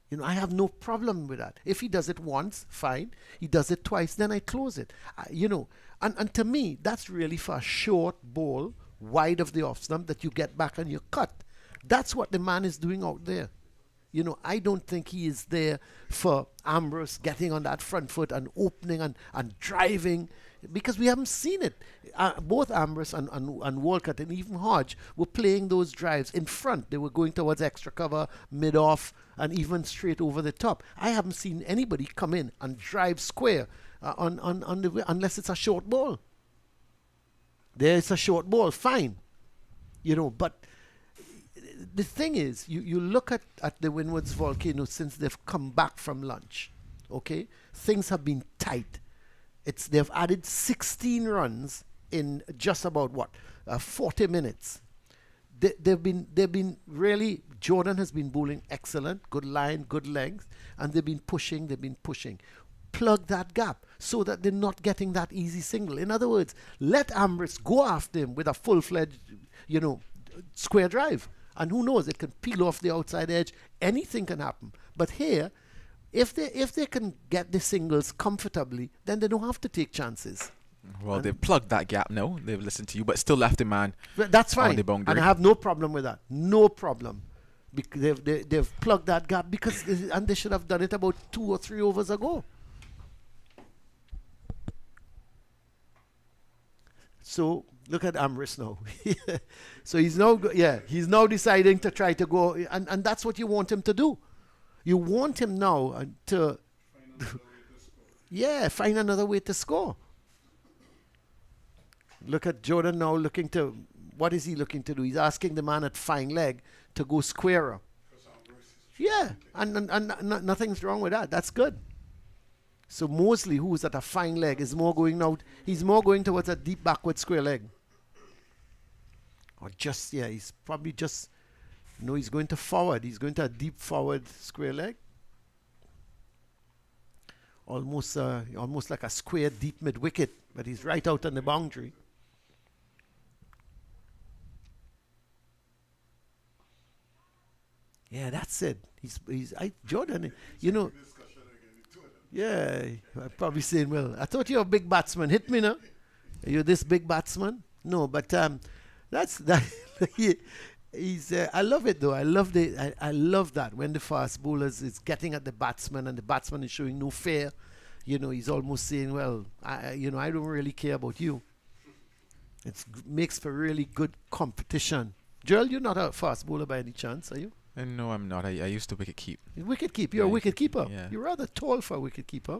You know, I have no problem with that. If he does it once, fine. He does it twice, then I close it. You know, and to me, that's really for a short ball, wide of the off stump that you get back and you cut. That's what the man is doing out there. You know, I don't think he is there for Ambrose getting on that front foot and opening and driving, because we haven't seen it. Both Ambrose and Walcott and even Hodge were playing those drives in front. They were going towards extra cover, mid-off, and even straight over the top. I haven't seen anybody come in and drive square unless it's a short ball. There's a short ball, fine. You know, but the thing is, you look at the Windwards Volcano since they've come back from lunch, okay? Things have been tight. They've added 16 runs in just about 40 minutes. They've been really, Jordan has been bowling excellent, good line, good length, and they've been pushing. Plug that gap so that they're not getting that easy single. In other words, let Ambrose go after him with a full-fledged, square drive. And who knows, it can peel off the outside edge. Anything can happen. But here, if they can get the singles comfortably, then they don't have to take chances. Well, they've plugged that gap now. They've listened to you, but still left the man That's fine. on the boundary. And I have no problem with that. No problem. They've plugged that gap and they should have done it about 2 or 3 overs ago. So look at Ambrose now. So he's now deciding to try to go, and that's what you want him to do. You want him now to find another way to score. Look at Jordan now looking to, what is he looking to do? He's asking the man at fine leg to go squarer. Yeah, and nothing's wrong with that. That's good. So Mosley, who's at a fine leg, is more going out. He's more going towards a deep backward square leg. Or he's probably just, he's going to forward. He's going to a deep forward square leg. Almost like a square deep mid wicket, but he's right out on the boundary. Yeah, that's it. Jordan, you know, yeah, I'm probably saying, well, I thought you're a big batsman. Hit me now. You're this big batsman? No, but that's that. He's. I love it though. I love that when the fast bowlers is getting at the batsman and the batsman is showing no fear. You know, he's almost saying, well, I don't really care about you. It makes for really good competition. Joel, you're not a fast bowler by any chance, are you? No, I'm not. I used to wicket keep. Wicket keep. You're a wicket keeper. Yeah. You're rather tall for a wicket keeper.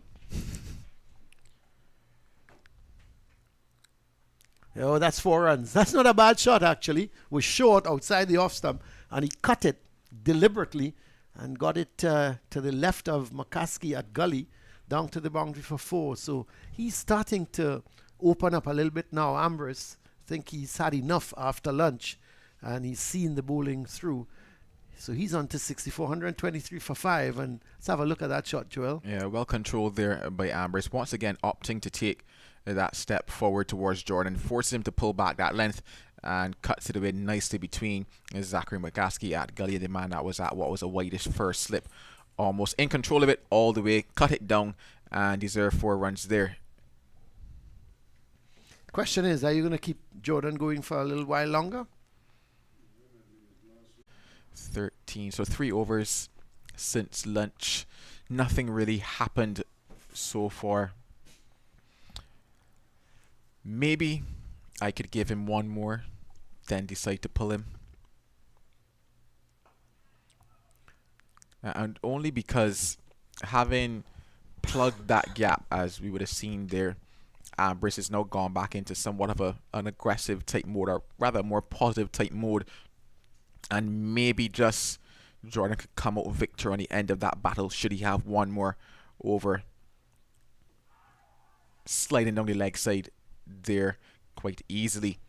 Oh, that's 4 runs. That's not a bad shot, actually. Was short outside the off stump, and he cut it deliberately and got it to the left of McCaskey at gully, down to the boundary for 4. So he's starting to open up a little bit now. Ambrose, I think he's had enough after lunch, and he's seen the bowling through. So he's on to 64, 123 for 5. And let's have a look at that shot, Joel. Yeah, well controlled there by Ambrose. Once again, opting to take that step forward towards Jordan, forces him to pull back that length and cuts it away nicely between Zachary McCaskey at gully. The man that was at what was a wideish first slip, almost in control of it all the way, cut it down and deserved 4 runs there. Question is, are you going to keep Jordan going for a little while longer? 13, so 3 overs since lunch. Nothing really happened so far. Maybe I could give him 1 more, then decide to pull him. And only because having plugged that gap, as we would have seen there, Ambrose has now gone back into somewhat of an aggressive type mode, or rather more positive type mode, and maybe just Jordan could come out victor on the end of that battle should he have 1 more over. Sliding down the leg side there quite easily,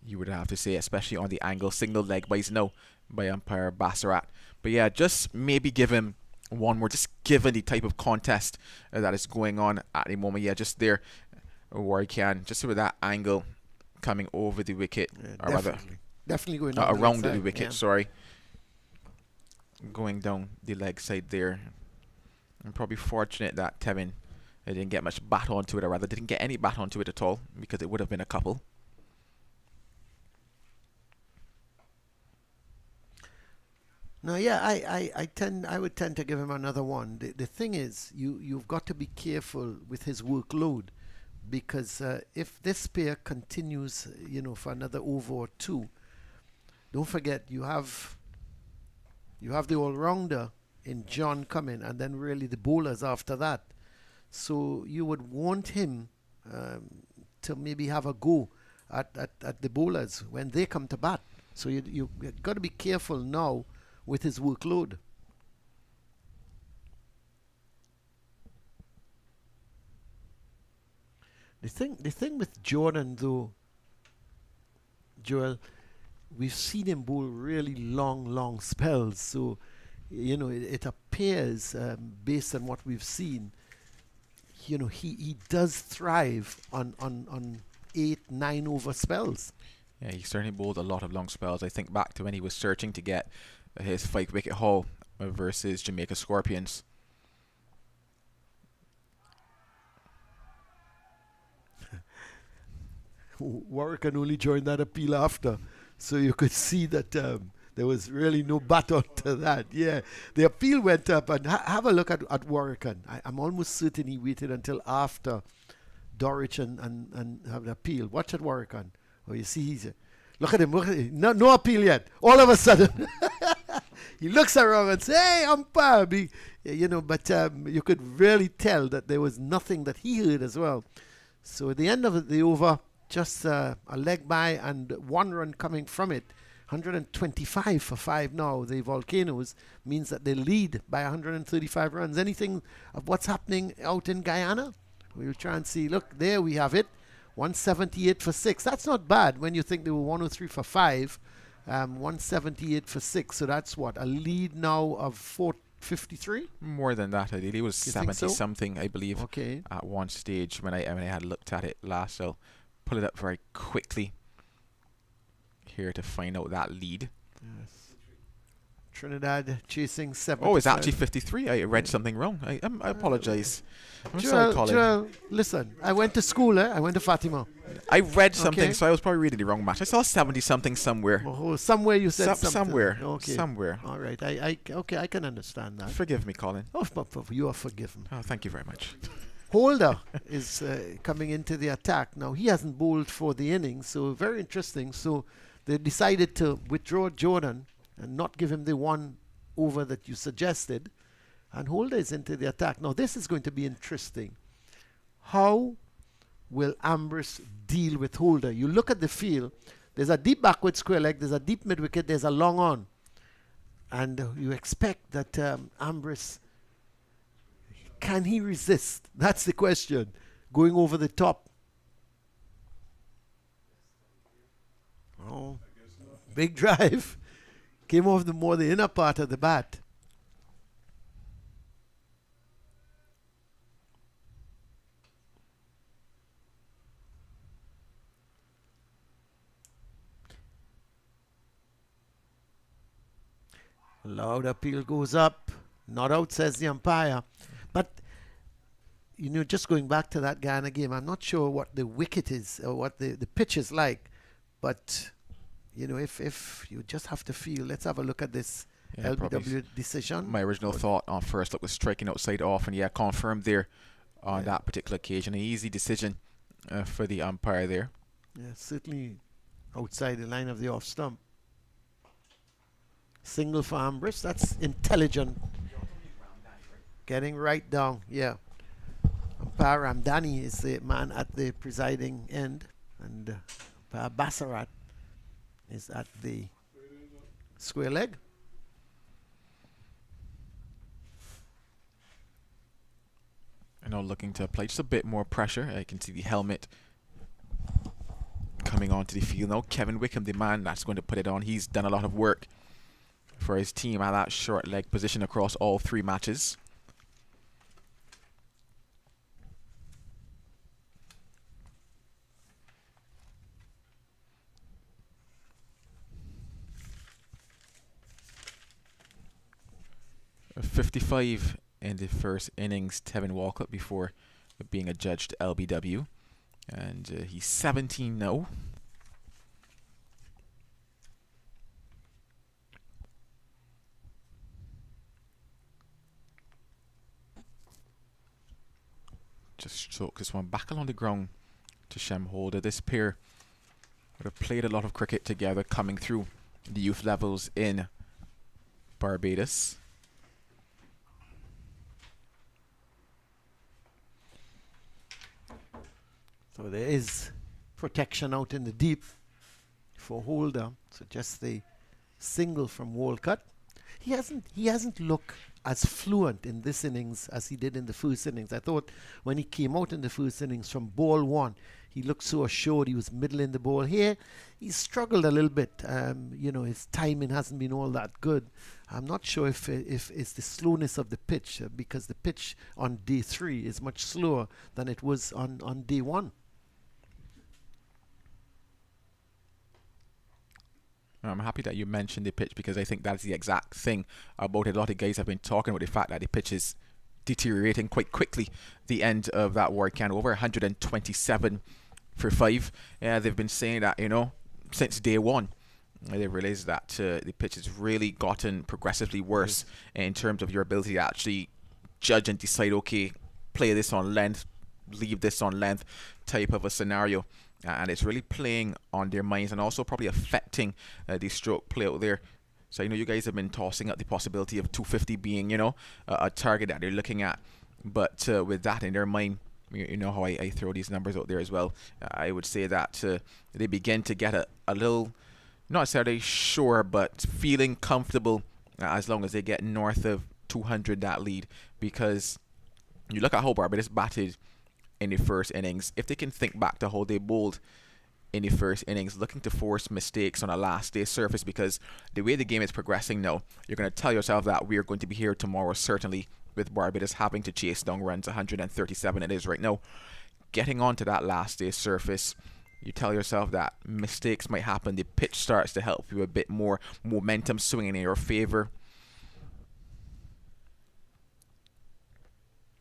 you would have to say, especially on the angle signal leg wise now by umpire Bassarat. But yeah, just maybe give him 1 more, just given the type of contest that is going on at the moment. Yeah, just there where he can, just with that angle coming over the wicket, or rather definitely going around the wicket, yeah. Sorry, going down the leg side there. I'm probably fortunate that Tevin didn't get much bat onto it, or rather didn't get any bat onto it at all, because it would have been a couple. No, yeah, I would tend to give him another 1. The thing is, you've got to be careful with his workload, because if this pair continues, for another over or 2, don't forget you have the all-rounder in John coming, and then really the bowlers after that. So you would want him to maybe have a go at the bowlers when they come to bat. So you got to be careful now with his workload. The thing with Jordan though, Joel, we've seen him bowl really long spells. So it appears based on what we've seen, he does thrive on 8, 9 over spells. Yeah, he certainly bowled a lot of long spells. I think back to when he was searching to get his 5-wicket haul versus Jamaica Scorpions. Warwick can only join that appeal after, so you could see that there was really no bat onto that. Yeah, the appeal went up, and have a look at Warwick. I'm almost certain he waited until after Dorich and have the appeal. Watch at Warwick. Oh, you see, look at him. No appeal yet. All of a sudden, he looks around and says, "Hey, umpire!" But you could really tell that there was nothing that he heard as well. So at the end of the over, just a leg by and 1 run coming from it. 125 for 5 now. The Volcanoes means that they lead by 135 runs. Anything of what's happening out in Guyana? We'll try and see. Look, there we have it. 178 for 6. That's not bad when you think they were 103 for 5. 178 for 6. So that's what? A lead now of 453? More than that, I did. It was 70 something, I believe, okay, at one stage when I had looked at it last. So pull it up very quickly here to find out that lead. Yes. Trinidad chasing 7. Oh, it's actually 53. I read something wrong. I apologize. I'm sorry, Joel, Colin. Joel, listen, I went to school, I went to Fatima. I read something, Okay. so I was probably reading the wrong match. I saw 70 something somewhere. Oh, somewhere you said something. Somewhere. Okay. Somewhere. All right. Okay, I can understand that. Forgive me, Colin. Oh, but you are forgiven. Oh, thank you very much. Holder is coming into the attack. Now, he hasn't bowled for the innings, so very interesting. So they decided to withdraw Jordan and not give him the one over that you suggested. And Holder is into the attack. Now, this is going to be interesting. How will Ambrose deal with Holder? You look at the field. There's a deep backward square leg. There's a deep mid wicket. There's a long on. And you expect that Ambrose... Can he resist? That's the question. Going over the top. Oh, big drive. Came off the inner part of the bat. Loud appeal goes up. Not out, says the umpire. But, just going back to that Ghana game, I'm not sure what the wicket is or what the pitch is like. But, if you just have to feel, let's have a look at this LBW decision. My original thought on first look was striking outside off, and confirmed there on that particular occasion. An easy decision for the umpire there. Yeah, certainly outside the line of the off stump. Single for Ambrose. That's intelligent. Getting right down, yeah. Umpire Ramdani is the man at the presiding end, and Umpire Bassarat is at the square leg. And now looking to apply just a bit more pressure. I can see the helmet coming onto the field now. Kevin Wickham, the man that's going to put it on. He's done a lot of work for his team at that short leg position across all 3 matches. A 55 in the first innings, Tevin Walcott, before being adjudged LBW. And he's 17 now. Just stroke this one back along the ground to Shem Holder. This pair would have played a lot of cricket together coming through the youth levels in Barbados. So there is protection out in the deep for Holder. So just the single from Walcott. He hasn't looked as fluent in this innings as he did in the first innings. I thought when he came out in the first innings from ball 1, he looked so assured. He was middling the ball. Here, he struggled a little bit. His timing hasn't been all that good. I'm not sure if it's the slowness of the pitch, because the pitch on day 3 is much slower than it was on day 1. I'm happy that you mentioned the pitch, because I think that's the exact thing about it. A lot of guys have been talking about the fact that the pitch is deteriorating quite quickly. The end of that World Can over 127 for 5. They've been saying that, since day 1. They realized that the pitch has really gotten progressively worse in terms of your ability to actually judge and decide, okay, play this on length, leave this on length type of a scenario. And it's really playing on their minds and also probably affecting the stroke play out there. So I know you guys have been tossing up the possibility of 250 being, a target that they're looking at. But with that in their mind, you know how I throw these numbers out there as well. I would say that they begin to get a little, not necessarily sure, but feeling comfortable as long as they get north of 200 that lead. Because you look at how Barbados batted in the first innings. If they can think back to how they bowled in the first innings, looking to force mistakes on a last day surface, because the way the game is progressing now, you're going to tell yourself that we are going to be here tomorrow, certainly, with Barbados having to chase down runs. 137 it is right now. Getting onto that last day surface, you tell yourself that mistakes might happen. The pitch starts to help you a bit more, momentum swinging in your favor.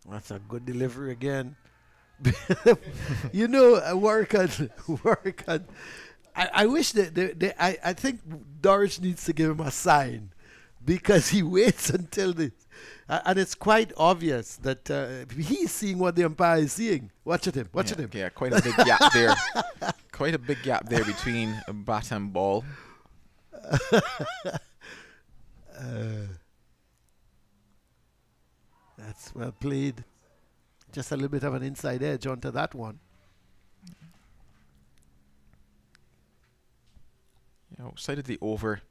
That's a good delivery again. You know, work on. I wish I think Doris needs to give him a sign because he waits until the. And it's quite obvious that he's seeing what the umpire is seeing. Watch at him. Watch at him. Yeah, quite a big gap there. Quite a big gap there between bat and ball. That's well played. Just a little bit of an inside edge onto that one. Outside of the over,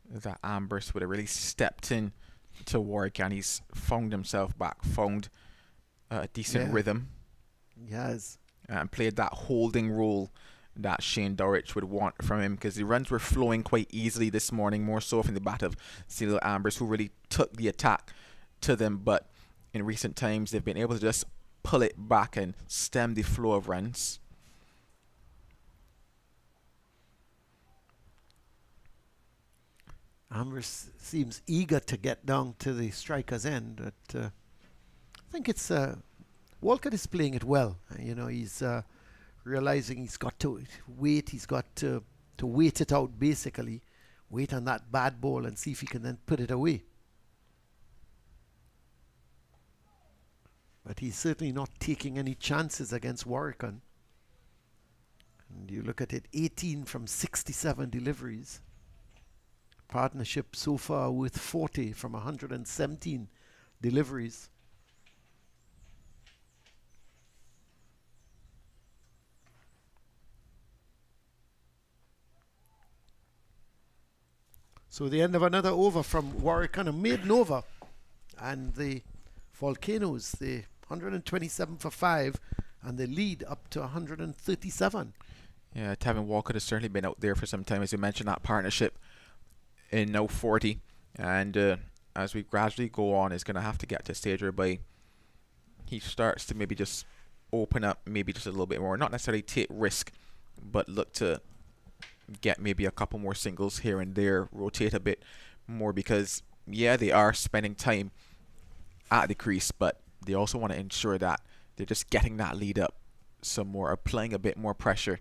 that Ambrose would have really stepped in to Warwick, and he's found himself back, found a decent rhythm. Yes. And played that holding role that Shane Dorrich would want from him, because the runs were flowing quite easily this morning, more so from the bat of Cecil Ambrose, who really took the attack to them. But in recent times, they've been able to just pull it back and stem the flow of runs. Ambrose seems eager to get down to the striker's end, but I think it's Walcott is playing it well. He's realizing he's got to wait. He's got to wait it out, basically. Wait on that bad ball and see if he can then put it away. But he's certainly not taking any chances against Warwickon. And you look at it, 18 from 67 deliveries. Partnership so far with 40 from 117 deliveries. So the end of another over from Warwickon, a maiden over. And the Volcanoes, the 127 for 5, and the lead up to 137. Yeah, Tevin Walcott has certainly been out there for some time, as you mentioned, that partnership in now 40, and as we gradually go on, is going to have to get to a stage whereby he starts to maybe just open up maybe just a little bit more, not necessarily take risk, but look to get maybe a couple more singles here and there, rotate a bit more, because yeah, they are spending time at the crease, but they also want to ensure that they're just getting that lead up some more, applying a bit more pressure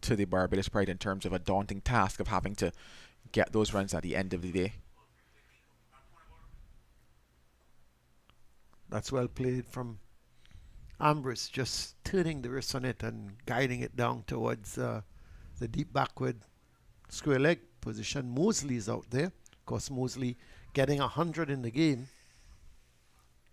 to the Barbados Pride in terms of a daunting task of having to get those runs at the end of the day. That's well played from Ambrose, just turning the wrist on it and guiding it down towards the deep backward square leg position. Mosley is out there. Of course, Mosley getting 100 in the game.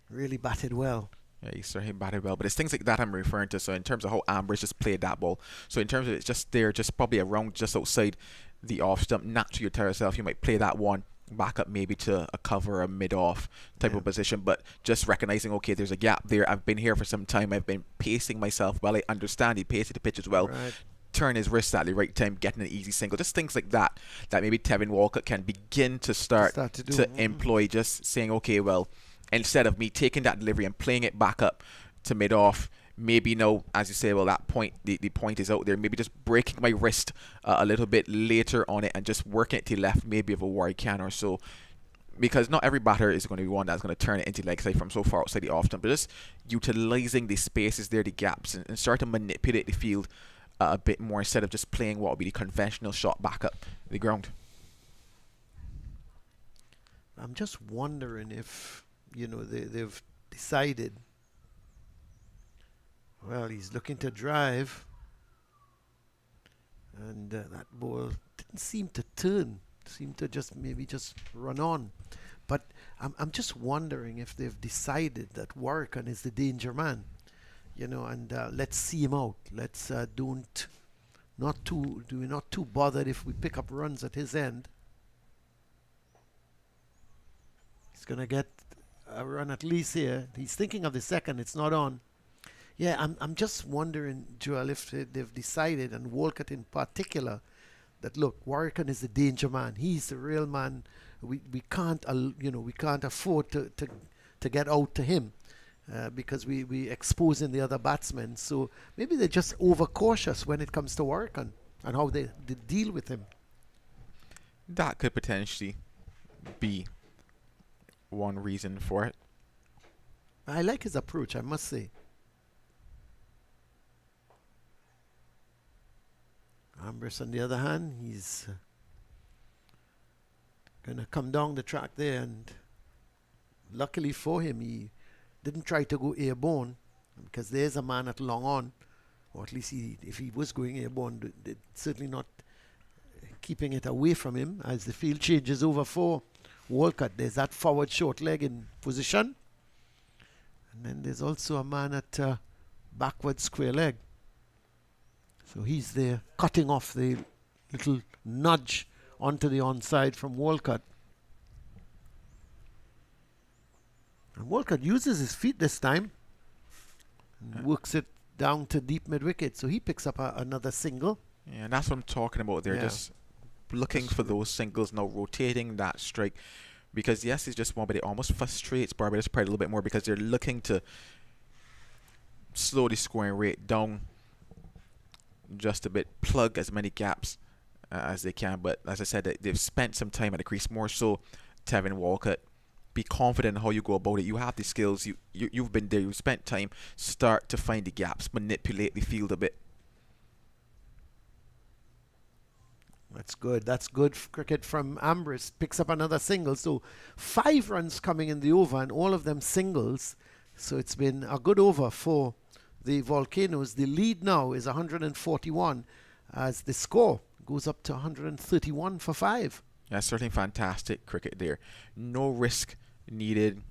Really batted well. Yeah, he certainly batted well, but it's things like that I'm referring to. So in terms of how Ambrose just played that ball, so in terms of it's just there, just probably around, just outside the off stump, naturally you tell yourself you might play that one back up maybe to a cover, a mid-off type of position, but just recognizing, okay, there's a gap there. I've been here for some time. I've been pacing myself well. I understand he paces the pitch as well. Right. Turn his wrist at the right time, getting an easy single. Just things like that maybe Tevin Walcott can begin to start to employ, just saying, okay, well, instead of me taking that delivery and playing it back up to mid-off, maybe as you say, well, that point, the point is out there. Maybe just breaking my wrist a little bit later on it and just working it to the left, maybe of a wide can or so. Because not every batter is going to be one that's going to turn it into leg side from so far outside the off stump, but just utilizing the spaces there, the gaps, and start to manipulate the field a bit more instead of just playing what would be the conventional shot back up the ground. I'm just wondering if, they've decided, well, he's looking to drive, and that ball didn't seem to turn, seemed to just run on. But I'm just wondering if they've decided that Warwickon is the danger man, and let's see him out. Let's not too bothered if we pick up runs at his end. He's gonna get a run at least here. He's thinking of the second. It's not on. Yeah, I'm just wondering, Joel, if they've decided, and Walcott in particular, that look, Warwickon is the danger man. He's the real man. We can't afford to get out to him because we exposing the other batsmen. So maybe they're just overcautious when it comes to Warwickon and how they deal with him. That could potentially be one reason for it. I like his approach, I must say. Ambrose, on the other hand, he's going to come down the track there, and luckily for him, he didn't try to go airborne, because there's a man at long on, or at least if he was going airborne, certainly not keeping it away from him as the field changes over for Walcott. There's that forward short leg in position, and then there's also a man at backward square leg. So he's there cutting off the little nudge onto the onside from Walcott. And Walcott uses his feet this time and works it down to deep mid-wicket. So he picks up another single. Yeah, and that's what I'm talking about. They're just looking for those singles now, rotating that strike. Because yes, it's just one, but it almost frustrates Barbados Pride a little bit more because they're looking to slow the scoring rate down just a bit, plug as many gaps as they can. But as I said, they've spent some time at the crease, more so Tevin Walcott. Be confident in how you go about it. You have the skills. You've been there. You've spent time. Start to find the gaps. Manipulate the field a bit. That's good. That's good cricket from Ambrose. Picks up another single. So 5 runs coming in the over, and all of them singles. So it's been a good over for the Volcanoes. The lead now is 141 as the score goes up to 131 for 5. Yeah, certainly fantastic cricket there. No risk needed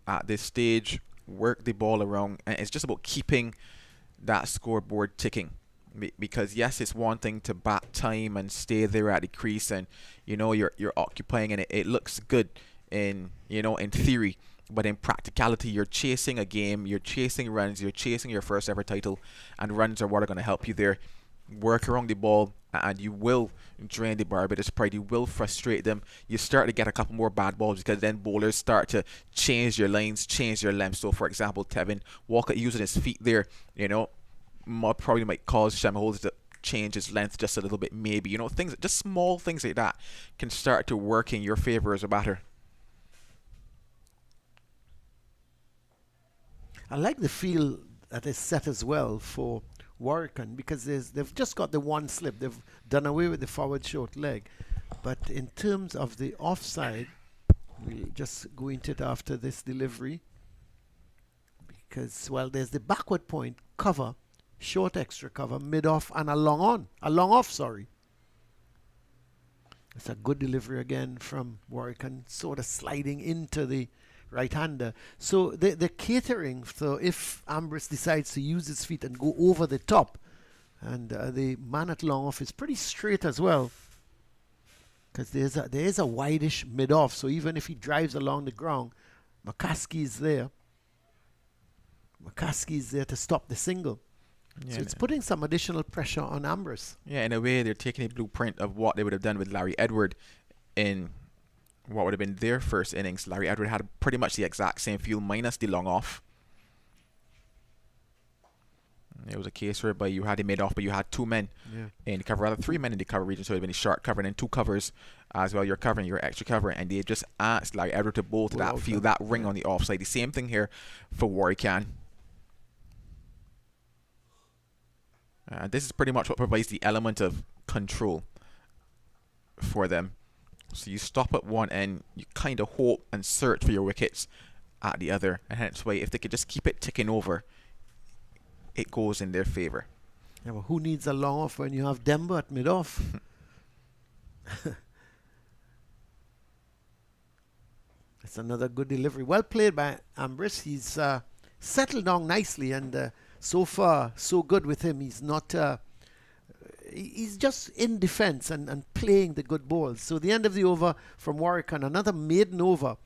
at this stage. Work the ball around, and it's just about keeping that scoreboard ticking. Because yes, it's one thing to bat time and stay there at the crease, and you're occupying, and it looks good in theory. But in practicality, you're chasing a game, you're chasing runs, you're chasing your first ever title, and runs are what are going to help you there. Work around the ball, and you will drain the Barbados Pride. You will frustrate them. You start to get a couple more bad balls because then bowlers start to change your lines, change your length. So, for example, Tevin Walcott using his feet there, probably might cause Shem Holds to change his length just a little bit, maybe. Things, just small things like that can start to work in your favour as a batter. I like the feel that is set as well for Warwican, because they've just got the one slip. They've done away with the forward short leg. But in terms of the offside, we'll just go into it after this delivery. Because, there's the backward point, cover, short extra cover, mid-off, and a long off, sorry. It's a good delivery again from Warwican, sort of sliding into the right-hander. So they're catering. So if Ambrose decides to use his feet and go over the top, and the man at long off is pretty straight as well, because there is a wideish mid-off. So even if he drives along the ground, McCaskey is there. McCaskey is there to stop the single. Yeah, so it's putting some additional pressure on Ambrose. Yeah, in a way, they're taking a blueprint of what they would have done with Larry Edward in what would have been their first innings. Larry Edward had pretty much the exact same field minus the long off. It was a case whereby you had him mid off, but you had 2 men in the cover, rather 3 men in the cover region, so it would have been a short cover and then 2 covers as well. You're covering your extra cover, and they just asked Larry Edward to bowl to that field, that ring on the offside. The same thing here for Warwican. This is pretty much what provides the element of control for them. So you stop at one end, you kind of hope and search for your wickets at the other, and hence why if they could just keep it ticking over, it goes in their favour. Yeah, but who needs a long off when you have Demba at mid-off? It's another good delivery. Well played by Ambrose. He's settled down nicely, and so far, so good with him. He's not... he's just in defence and playing the good balls. So the end of the over from Warwican, another maiden over,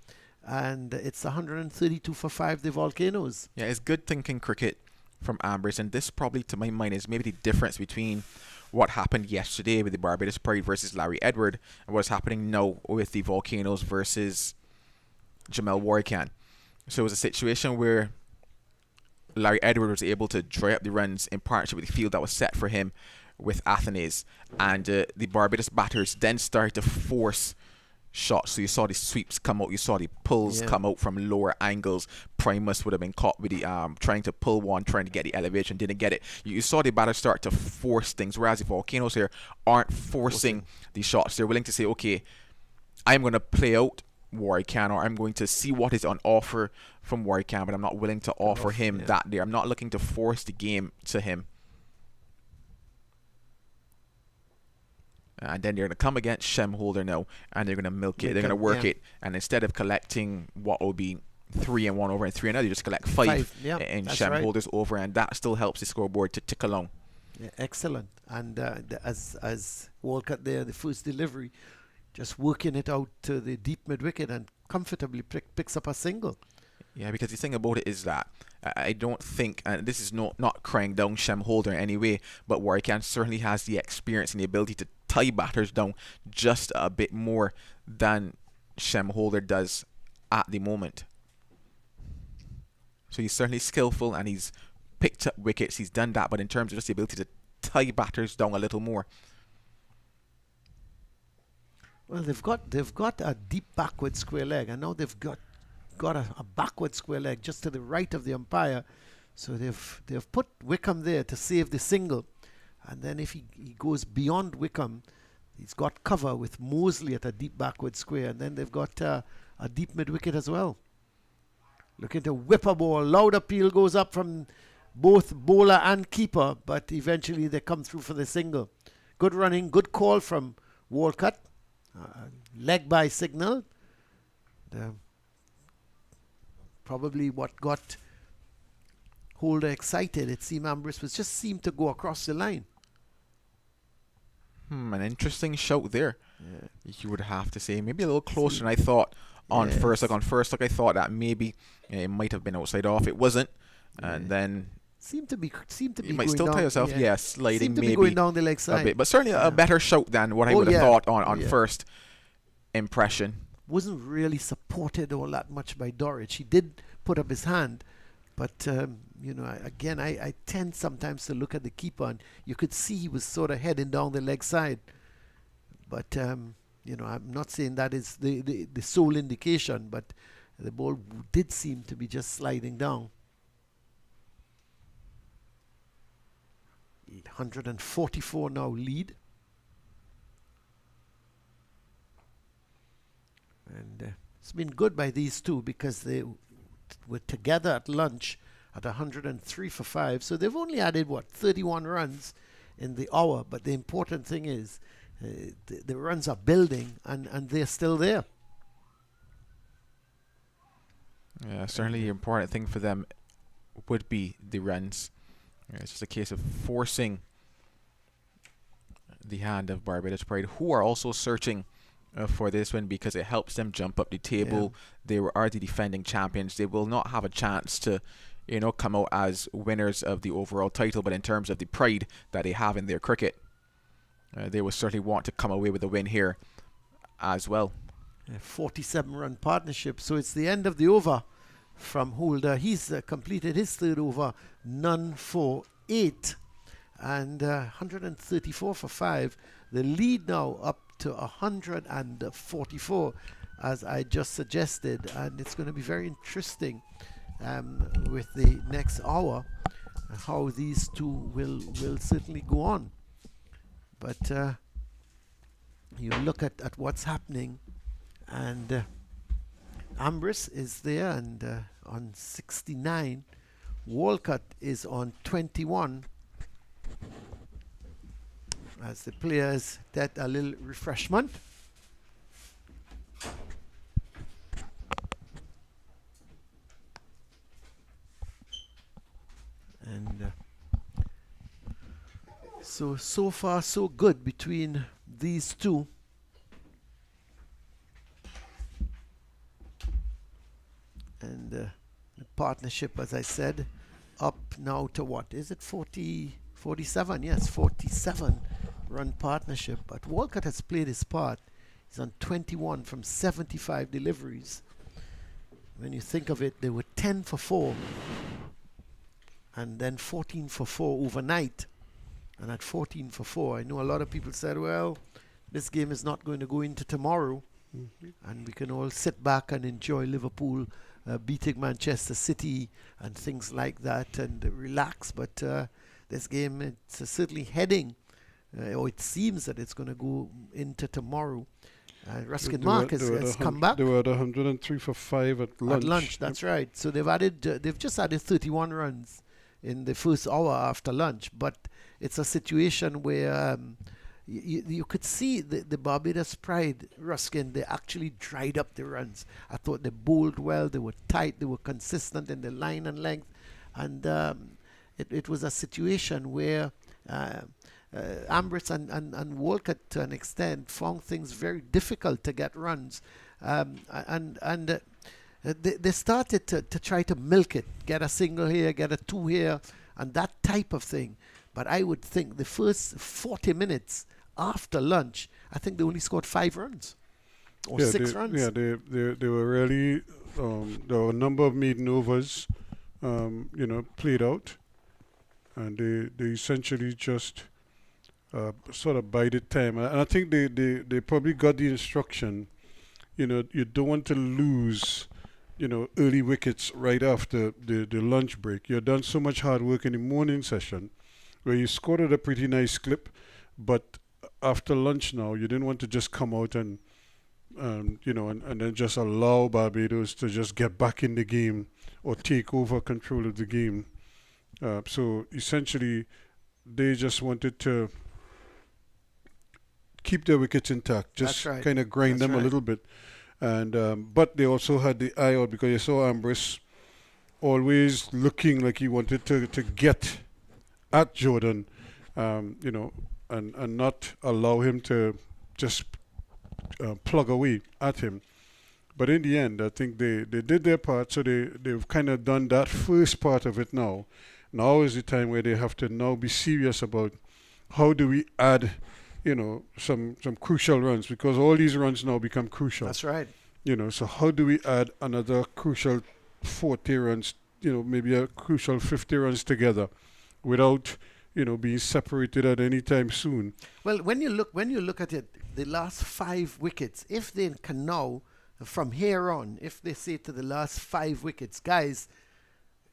and it's 132 for 5, the Volcanoes. Yeah, it's good thinking cricket from Ambrose, and this probably, to my mind, is maybe the difference between what happened yesterday with the Barbados Pride versus Larry Edward and what's happening now with the Volcanoes versus Jamel Warwican. So it was a situation where Larry Edward was able to dry up the runs in partnership with the field that was set for him with Athena's, and the Barbados batters then started to force shots. So you saw the sweeps come out, you saw the pulls come out from lower angles. Primus would have been caught with the trying to pull one, trying to get the elevation, didn't get it. You saw the batter start to force things, whereas the Volcanoes here aren't forcing the shots. They're willing to say, okay, I'm going to play out Warwican, or I'm going to see what is on offer from Warwican, but I'm not willing to offer him that there. I'm not looking to force the game to him. And then they're going to come against Shem-Holder now, and they're going to milk it. They're going to work it. And instead of collecting what will be 3 and 1 over and 3 and 0, you just collect 5 in Shem-Holder's over, and that still helps the scoreboard to tick along. Yeah, excellent. And as Walcott there, the first delivery, just working it out to the deep mid-wicket and comfortably picks up a single. Yeah, because the thing about it is that I don't think, and this is not crying down Shem-Holder in any way, but Warwican certainly has the experience and the ability to tie batters down just a bit more than Shem-Holder does at the moment. So he's certainly skillful and he's picked up wickets, he's done that, but in terms of just the ability to tie batters down a little more. Well, they've got a deep backward square leg, and now they've got a backward square leg just to the right of the umpire. So they've put Wickham there to save the single, and then if he goes beyond Wickham, he's got cover with Mosley at a deep backward square, and then they've got a deep mid wicket as well. Looking to whip a ball. Loud appeal goes up from both bowler and keeper, but eventually they come through for the single. Good running, good call from Walcott. Leg by signal. Probably what got Holder excited. It seemed Ambrose seemed to go across the line. An interesting shout there. Yeah. You would have to say maybe a little closer than I thought on first look. On first look, I thought that maybe it might have been outside off. It wasn't, and then seemed to be. You might still tell yourself, sliding seemed to maybe be going down the leg side a bit, but certainly a better shout than what I would have thought on first impression. Wasn't really supported all that much by Dorridge. He did put up his hand, but I tend sometimes to look at the keeper, and you could see he was sort of heading down the leg side. But I'm not saying that is the sole indication, but the ball did seem to be just sliding down. 144 now lead. And it's been good by these two because they were together at lunch at 103 for 5. So they've only added, 31 runs in the hour. But the important thing is the runs are building and they're still there. Yeah, certainly the important thing for them would be the runs. It's just a case of forcing the hand of Barbados Pride, who are also searching for this win because it helps them jump up the table. They are the defending champions. They will not have a chance to, come out as winners of the overall title, but in terms of the pride that they have in their cricket, they will certainly want to come away with a win here as well. 47-run partnership, so it's the end of the over from Holder. He's completed his third over, none for 8, and 134 for 5. The lead now up to 144, as I just suggested, and it's going to be very interesting with the next hour how these two will certainly go on. But you look at what's happening, and Ambrose is there and on 69. Walcott is on 21. As the players get a little refreshment. And so far so good between these two. And the partnership, as I said, up now to what? Is it 47? Yes, 47 run partnership. But Walcott has played his part. He's on 21 from 75 deliveries. When you think of it, they were 10 for 4 and then 14 for 4 overnight. And at 14 for 4, I know a lot of people said, well, this game is not going to go into tomorrow. and we can all sit back and enjoy Liverpool beating Manchester City and things like that and relax. But this game, it's certainly heading, or it seems that it's going to go into tomorrow. Ruskin Mark has come back. They were at 103 for 5 at lunch. At lunch, that's right. So they've just added 31 runs in the first hour after lunch. But it's a situation where you could see the Barbados pride, Ruskin. They actually dried up the runs. I thought they bowled well. They were tight. They were consistent in the line and length. And it was a situation where Ambrose and Walcott, to an extent, found things very difficult to get runs. They started to try to milk it, get a single here, get a 2 here, and that type of thing. But I would think the first 40 minutes after lunch, I think they only scored 5 runs or 6 runs. Yeah, they were really, there were a number of maiden overs, played out, and they essentially just sort of bided time. And I think they probably got the instruction, you don't want to lose, early wickets right after the lunch break. You've done so much hard work in the morning session where you scored at a pretty nice clip, but after lunch now, you didn't want to just come out and then just allow Barbados to just get back in the game or take over control of the game. So essentially, they just wanted to keep their wickets intact, just kind of grind them a little bit. And but they also had the eye out, because you saw Ambrose always looking like he wanted to get at Jordan, and not allow him to just plug away at him. But in the end, I think they did their part, so they've kind of done that first part of it now. Now is the time where they have to now be serious about how do we add, some crucial runs, because all these runs now become crucial. That's right. So how do we add another crucial 40 runs, maybe a crucial 50 runs together without, being separated at any time soon. Well, when you look at it, the last 5 wickets, if they can now, from here on, if they say to the last 5 wickets, guys,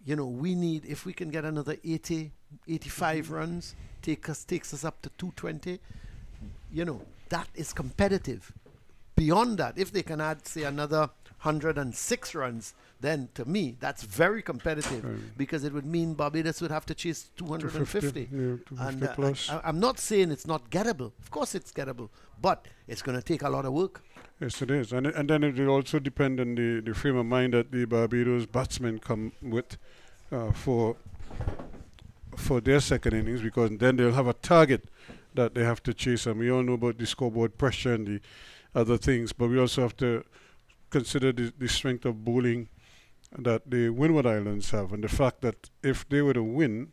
we need, if we can get another 80, 85 runs, takes us up to 220, that is competitive. Beyond that, if they can add, say, another 106 runs, then to me, that's very competitive, because it would mean Barbados would have to chase 250. 250 And plus. I'm not saying it's not gettable. Of course it's gettable, but it's going to take a lot of work. Yes, it is. And then it will also depend on the frame of mind that the Barbados batsmen come with for their second innings, because then they'll have a target that they have to chase. And we all know about the scoreboard pressure and the other things, but we also have to consider the strength of bowling that the Windward Islands have, and the fact that if they were to win,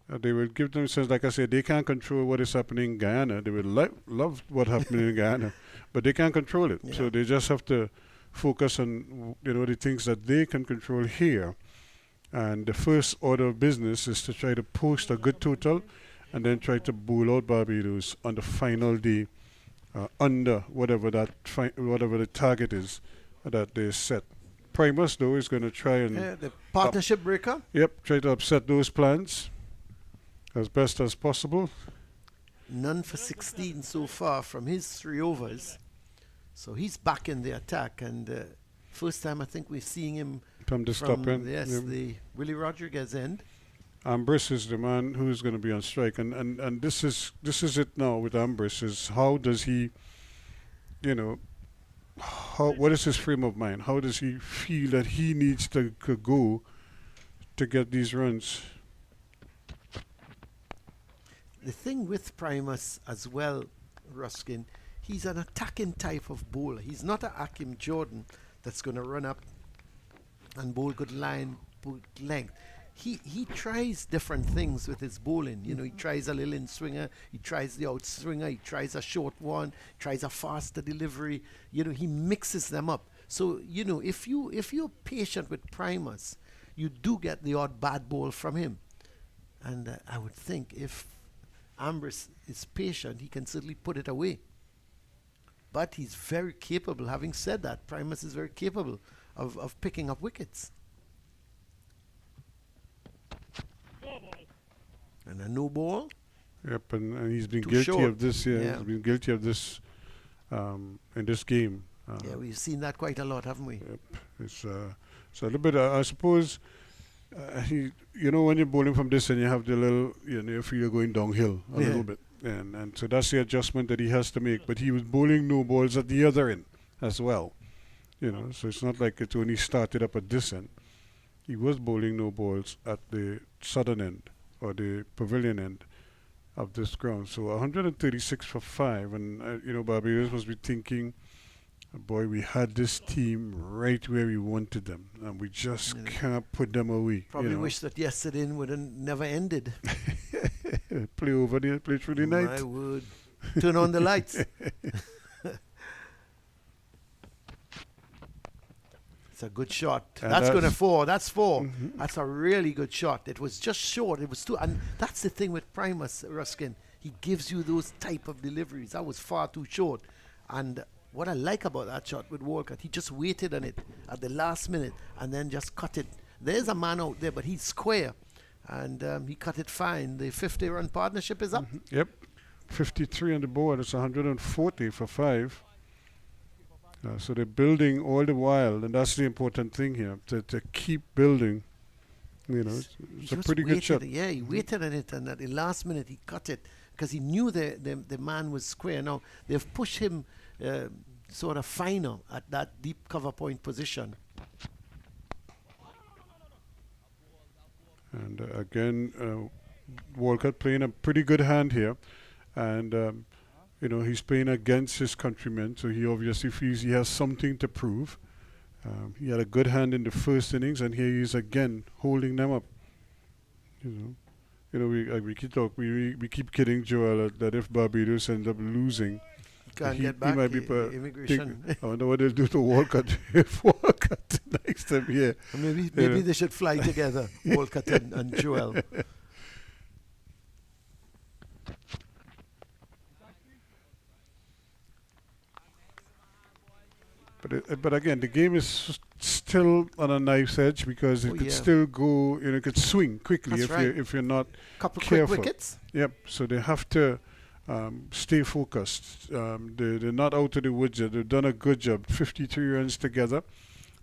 they will give themselves, like I said, they can't control what is happening in Guyana. They will love what happened in Guyana, but they can't control it. Yeah. So they just have to focus on the things that they can control here. And the first order of business is to try to post a good total, and then try to bowl out Barbados on the final day under whatever the target is that they set. Primus, though, is going to try and the partnership breaker. Yep, try to upset those plans as best as possible. None for 16 so far from his 3 overs, so he's back in the attack. And first time I think we're seeing him from the stop end. Yes, the Willie Rodriguez end. Ambrose is the man who's going to be on strike, and this is it now with Ambrose. Is how does he, what is his frame of mind? How does he feel that he needs to go to get these runs? The thing with Primus as well, Ruskin, he's an attacking type of bowler. He's not a Akim Jordan that's going to run up and bowl good line, bowl length. He tries different things with his bowling. He tries a little in swinger, he tries the out swinger, he tries a short one, tries a faster delivery. He mixes them up. So if you're patient with Primus, you do get the odd bad ball from him. And I would think if Ambrose is patient, he can certainly put it away. But he's very capable. Having said that, Primus is very capable of picking up wickets. And a no ball. Yep, and he's been Too guilty short. of this. Yeah, Yeah. he's been guilty of this in this game. Yeah, we've seen that quite a lot, haven't we? Yep, it's a little bit. I suppose when you're bowling from this and you have the little, you feel you're going downhill a little bit, and so that's the adjustment that he has to make. But he was bowling no balls at the other end as well, So it's not like it only started up at this end. He was bowling no balls at the southern end or the pavilion end of this ground. So 136 for 5, and Barbados must be thinking, boy, we had this team right where we wanted them, and we just can't put them away. Probably wish that yesterday would have never ended. Play over there, play through the night. I would turn on the lights. It's a good shot. And That's going to 4. That's 4. Mhm. That's a really good shot. It was just short. It was too. And that's the thing with Primus, Ruskin. He gives you those type of deliveries. That was far too short. And what I like about that shot with Walcott, he just waited on it at the last minute and then just cut it. There's a man out there, but he's square. And he cut it fine. The 50-run partnership is up. Yep, 53 on the board. It's 140 for 5. So they're building all the while, and that's the important thing here, to keep building. It's a Just pretty good shot. Yeah, he waited on it, and at the last minute he cut it because he knew the man was square. Now, they've pushed him sort of finer at that deep cover point position. And again, Walcott playing a pretty good hand here, and he's playing against his countrymen, so he obviously feels he has something to prove. He had a good hand in the first innings, and here he is again holding them up. We keep kidding Joel that if Barbados end up losing, Can't he get back. might be Immigration. I wonder what they'll do to Walcott if Walcott next time here. Maybe they should fly together, Walcott and Joel. But again, the game is still on a knife's edge because it could still go. It could swing quickly if you're not Couple careful. quick wickets. Yep. So they have to stay focused. They're not out of the woods yet. They've done a good job. 53 runs together.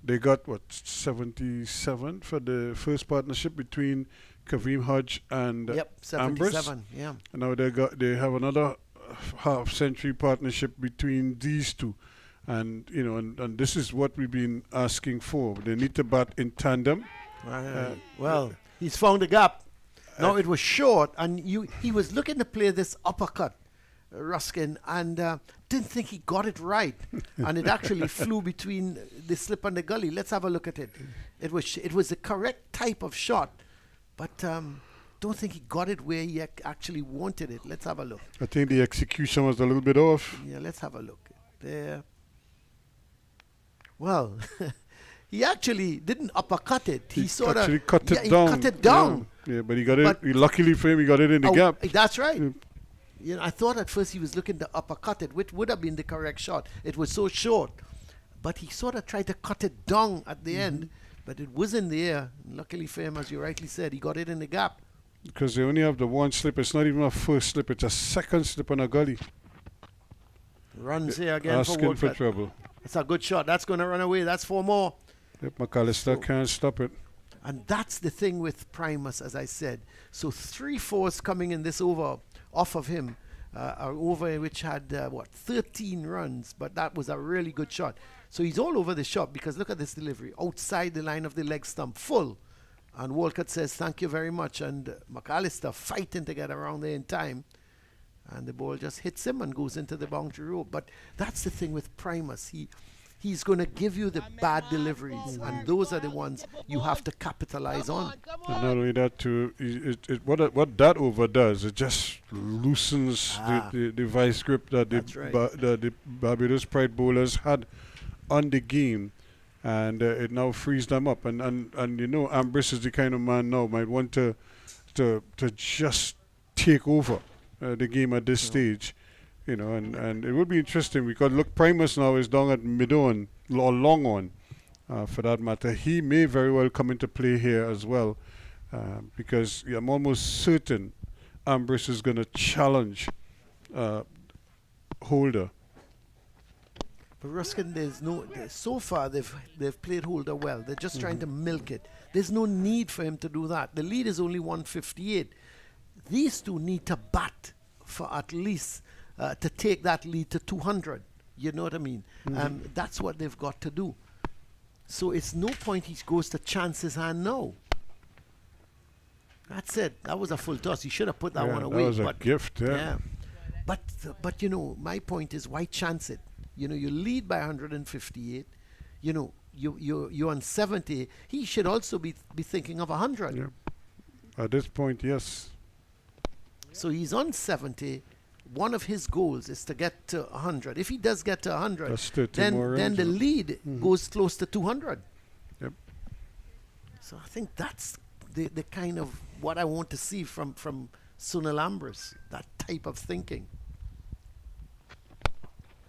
They got 77 for the first partnership between Kareem Hodge and Yep, Ambrose. 77. Yeah. And now they have another half-century partnership between these two. And and this is what we've been asking for. They need to bat in tandem. Well, he's found a gap. No, it was short, and he was looking to play this uppercut, Ruskin, and didn't think he got it right, and it actually flew between the slip and the gully. Let's have a look at it. It was the correct type of shot, but don't think he got it where he actually wanted it. Let's have a look. I think the execution was a little bit off. Yeah, let's have a look there. Well, he actually didn't uppercut it. He sort of actually cut it He down. cut it down. Yeah, but he got it. Luckily for him, he got it in the gap. That's right. I thought at first he was looking to uppercut it, which would have been the correct shot. It was so short, but he sort of tried to cut it down at the end, but it was in the air. Luckily for him, as you rightly said, he got it in the gap. Because they only have the one slip. It's not even a first slip. It's a second slip on a gully. Runs here again Asking for Walcott. for trouble. It's a good shot. That's going to run away. That's 4 more. Yep, McAllister can't stop it. And that's the thing with Primus, as I said. So 3 fours coming in this over off of him. An over which had 13 runs, but that was a really good shot. So he's all over the shot because look at this delivery outside the line of the leg stump, full. And Walcott says thank you very much, and McAllister fighting to get around there in time, and the ball just hits him and goes into the boundary rope. But that's the thing with Primus. He's going to give you the bad deliveries, and those are the ones you have to capitalize on. And not only that, too, what that over does, it just loosens the vice grip that the Barbados Pride bowlers had on the game, and it now frees them up. And Ambrose is the kind of man now might want to just take over the game at this stage. and it would be interesting because look, Primus now is down at mid-on or long on, for that matter. He may very well come into play here as well, because I'm almost certain Ambrose is going to challenge Holder. But Ruskin, so far they've played Holder well. They're just trying to milk it. There's no need for him to do that. The lead is only 158. These two need to bat for at least to take that lead to 200. You know what I mean? That's what they've got to do. So it's no point he goes to chance his hand now. That's it. That was a full toss. He should have put that one away. That was a gift, yeah. But my point is, why chance it? You lead by 158. You're on 70. He should also be thinking of 100. Yeah. At this point, yes. So he's on 70. One of his goals is to get to 100. If he does get to 100, then the lead goes close to 200. Yep. So I think that's the kind of what I want to see from Sunil Ambrose, that type of thinking.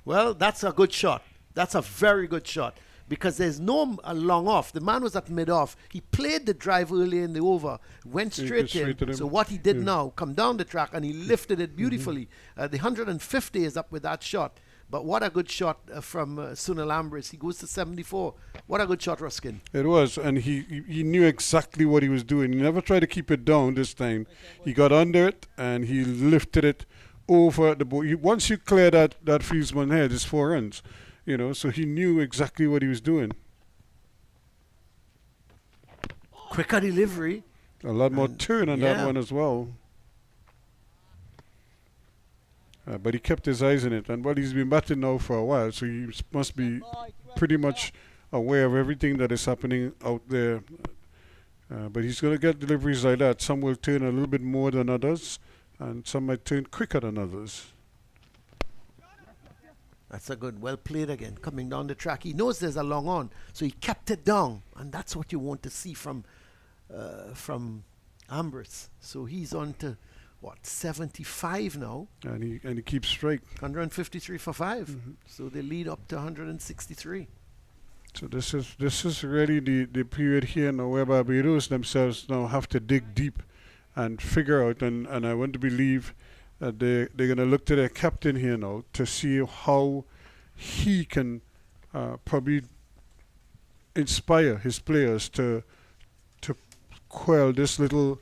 Well, that's a good shot. That's a very good shot. Because there's no long off. The man was at mid-off. He played the drive early in the over, went straight to him. So what he did now, come down the track, and he lifted it beautifully. The 150 is up with that shot. But what a good shot from Sunil Ambrose. He goes to 74. What a good shot, Ruskin. It was, and he knew exactly what he was doing. He never tried to keep it down this time. He got under it, and he lifted it over the board. Once you clear that fieldsman head, it's 4 runs. So he knew exactly what he was doing. Quicker delivery. A lot more turn on that one as well. But he kept his eyes on it. And he's been batting now for a while, so he must be pretty much aware of everything that is happening out there. But he's going to get deliveries like that. Some will turn a little bit more than others, and some might turn quicker than others. That's a good, well played again, coming down the track. He knows there's a long on, so he kept it down, and that's what you want to see from Ambrose. So he's on to 75 now, and he keeps straight. 153 for 5. So they lead up to 163. So this is really the period here now where Barbados themselves now have to dig deep and figure out, and I want to believe they're going to look to their captain here now to see how he can probably inspire his players to quell this little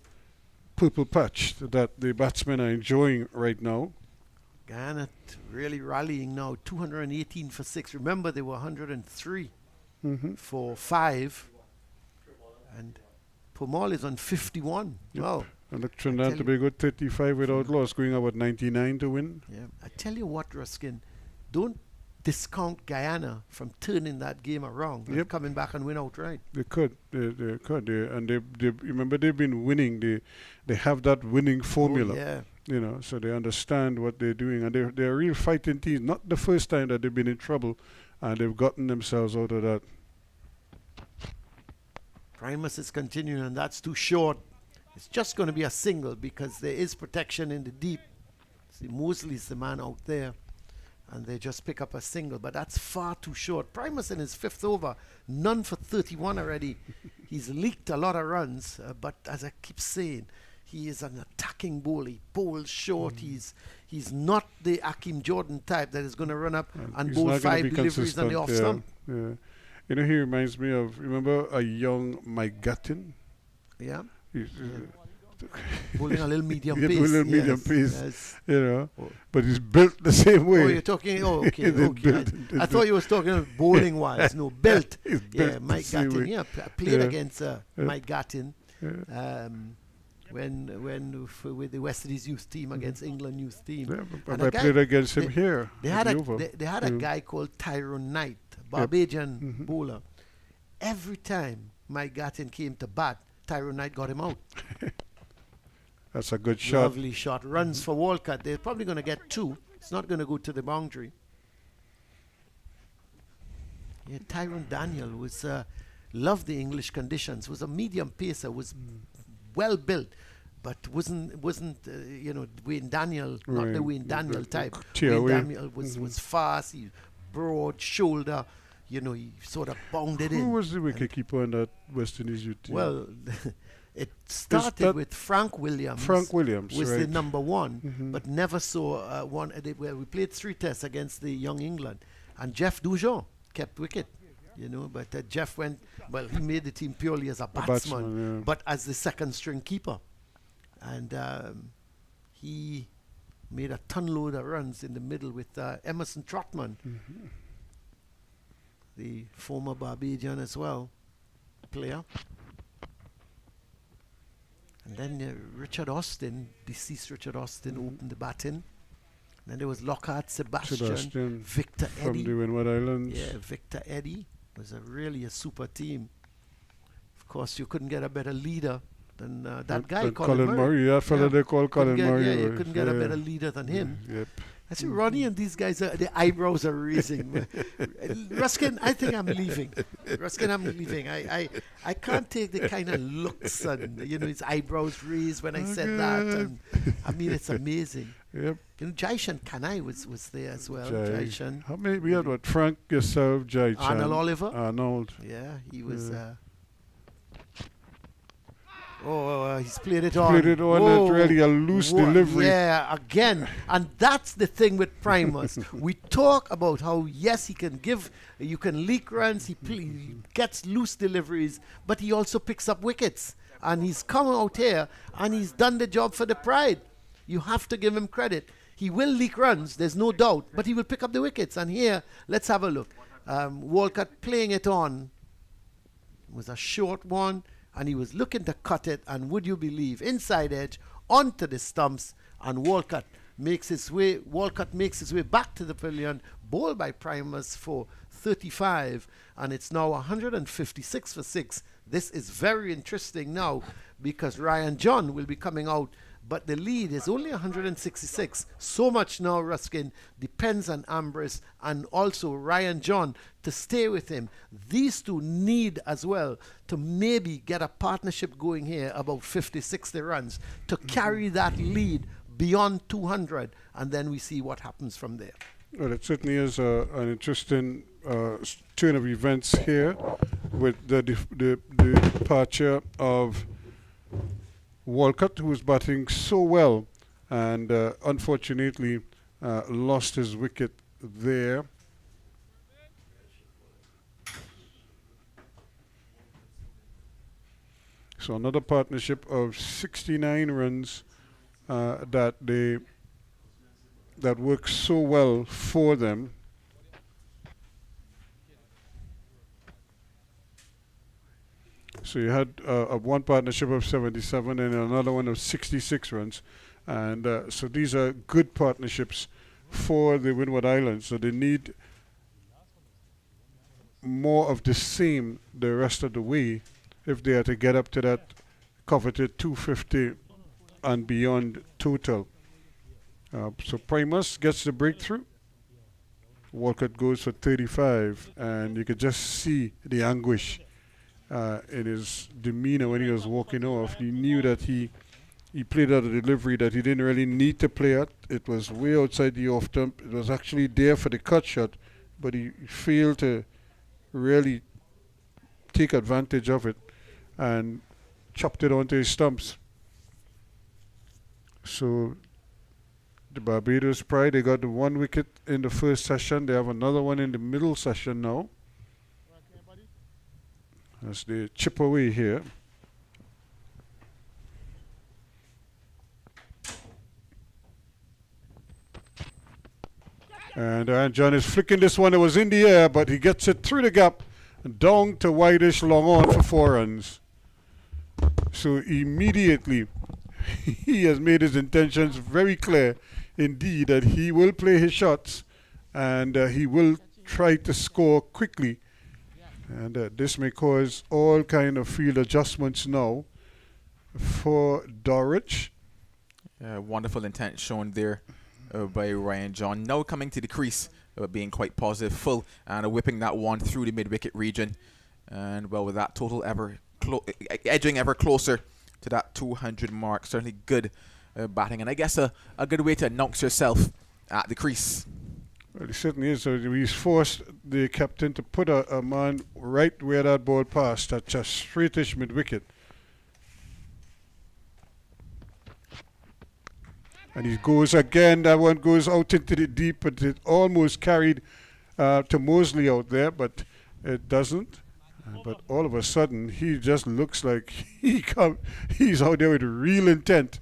purple patch that the batsmen are enjoying right now. Guyana really rallying now, 218 for 6. Remember, they were 103 for 5. And Pomal is on 51. Yep. Wow. And look, Trinidad and Tobago 35 without loss, going about 99 to win. Yeah, I tell you what, Ruskin, don't discount Guyana from turning that game around and coming back and win outright. They could. They could. And they remember they've been winning. They have that winning formula. Oh, yeah. So they understand what they're doing, and they're a real fighting team. Not the first time that they've been in trouble, and they've gotten themselves out of that. Primus is continuing, and that's too short. It's just going to be a single because there is protection in the deep. See, Mosley's the man out there, and they just pick up a single, but that's far too short. Primus in his 5th over, none for 31 already. He's leaked a lot of runs, but as I keep saying, he is an attacking bowler. He bowls short. He's not the Akeem Jordan type that is going to run up and bowl 5 deliveries on the off stump. Yeah. He reminds me of, remember a young Mike Gattin? Yeah. Bowling a little medium pace. A little medium pace, but he's built the same way. Oh, you're talking, okay. I thought you was talking bowling-wise. No, built. Mike Gattin. Yeah, played against Mike Gattin with the West Indies youth team against England youth team. Yeah, but I played against him here. They had a guy called Tyrone Knight, Barbadian bowler. Every time Mike Gattin came to bat, Tyrone Knight got him out. That's a good shot. Lovely shot. Runs for Walcott. They're probably going to get 2. It's not going to go to the boundary. Yeah, Tyrone Daniel loved the English conditions. Was a medium pacer. Was well built, but wasn't Wayne Daniel, not the Right. Wayne Daniel type. Tear Wayne away. Daniel was fast, he broad shoulder, he sort of bounded in. Who was the And, wicketkeeper on that West Indies youth team? well, it started that with Frank Williams. Frank Williams, was right. the number one, Mhm. but never saw one. We played 3 tests against the Young England, and Jeff Dujon kept wicket. But Jeff went. Well, he made the team purely as a batsman, batsman, yeah. but as the second string keeper, and he made a ton load of runs in the middle with Emerson Trotman, Mhm. the former Barbadian as well player. And then Richard Austin, deceased Richard Austin, opened the batting. Then there was Lockhart Sebastian, Victor from Eddy. the Windward Islands. Yeah, Victor Eddy was really a super team. Of course, you couldn't get a better leader than that guy, And Colin Murray. That fella Yeah. they call Colin Murray. Yeah, you right. couldn't get a Yeah. better leader than him. Yep. I said, Ronnie and these guys, the eyebrows are raising. Ruskin, I think I'm leaving. Ruskin, I'm leaving. I can't take the kind of looks and, his eyebrows raised when I said that. And, I mean, it's amazing. Yep. Jaishan Kanai was there as well. Jai. Jaishan. How many? We had what? Frank, yourself, Jai Chan. Arnold Oliver. Arnold. Yeah, he was. Yeah. He's played it on. Played it on. It's really a loose delivery. Yeah, again. And that's the thing with Primus. We talk about how, yes, you can leak runs, he gets loose deliveries, but he also picks up wickets. And he's come out here and he's done the job for the Pride. You have to give him credit. He will leak runs, there's no doubt, but he will pick up the wickets. And here, let's have a look. Walcott playing it on. It was a short one. And he was looking to cut it, and would you believe, inside edge, onto the stumps, and Walcott makes his way back to the pavilion, bowled by Primus for 35, and it's now 156 for 6. This is very interesting now, because Ryan John will be coming out, but the lead is only 166. So much now, Ruskin, depends on Ambrose and also Ryan John to stay with him. These two need as well to maybe get a partnership going here about 50, 60 runs to carry that lead beyond 200, and then we see what happens from there. Well, it certainly is an interesting turn of events here with the departure of Walcott, who was batting so well and unfortunately lost his wicket there. So another partnership of 69 runs that worked so well for them. So you had one partnership of 77 and another one of 66 runs. And so these are good partnerships for the Windward Islands. So they need more of the same the rest of the way if they are to get up to that coveted 250 and beyond total. So Primus gets the breakthrough. Walcott goes for 35, and you could just see the anguish in his demeanor when he was walking off. He knew that he played out a delivery that he didn't really need to play at. It was way outside the off stump. It was actually there for the cut shot, but he failed to really take advantage of it and chopped it onto his stumps. So the Barbados Pride, they got the 1 wicket in the first session. They have another one in the middle session now. As they chip away here. And John is flicking this one. It was in the air, but he gets it through the gap and down to wideish long on for 4 runs. So immediately he has made his intentions very clear indeed that he will play his shots and he will try to score quickly. And this may cause all kind of field adjustments now for Dorich. Wonderful intent shown there by Ryan John. Now coming to the crease, being quite positive, full, and whipping that one through the mid-wicket region. And well, with that total edging ever closer, to that 200 mark. Certainly good batting, and I guess a good way to announce yourself at the crease. Well, he certainly is. So he's forced the captain to put a man right where that ball passed, at just straightish mid-wicket. And he goes again. That one goes out into the deep, but it almost carried to Mosley out there, but it doesn't. But all of a sudden, he just looks like he's out there with real intent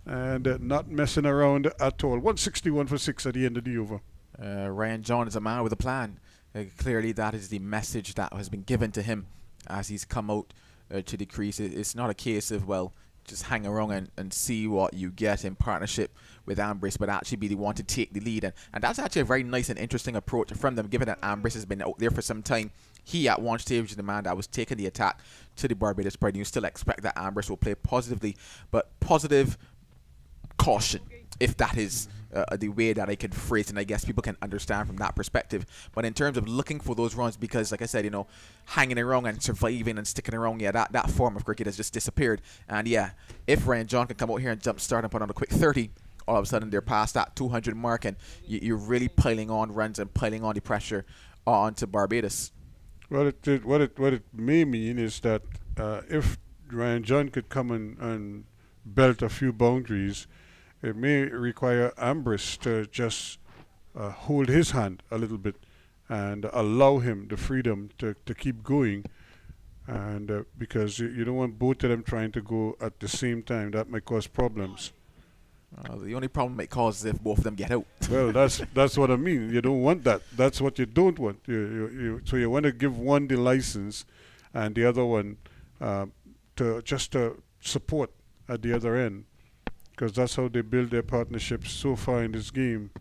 and not messing around at all. 161 for 6 at the end of the over. Ryan John is a man with a plan. Clearly, that is the message that has been given to him as he's come out to the crease. It's not a case of, well, just hang around and see what you get in partnership with Ambrose, but actually be the one to take the lead. And that's actually a very nice and interesting approach from them, given that Ambrose has been out there for some time. He, at one stage, was the man that was taking the attack to the Barbados spread. You still expect that Ambrose will play positively, but positive caution, if that is the way that I can phrase it, and I guess people can understand from that perspective. But in terms of looking for those runs, because like I said, hanging around and surviving and sticking around, that form of cricket has just disappeared. And if Ryan John can come out here and jump start and put on a quick 30, all of a sudden they're past that 200 mark, and you're really piling on runs and piling on the pressure onto Barbados. Well, what it may mean is that if Ryan John could come and belt a few boundaries, it may require Ambrose to just hold his hand a little bit and allow him the freedom to keep going. And because you don't want both of them trying to go at the same time. That might cause problems. The only problem it causes is if both of them get out. Well, that's what I mean. You don't want that. That's what you don't want. So you want to give one the license and the other one to support at the other end, because that's how they build their partnerships so far in this game.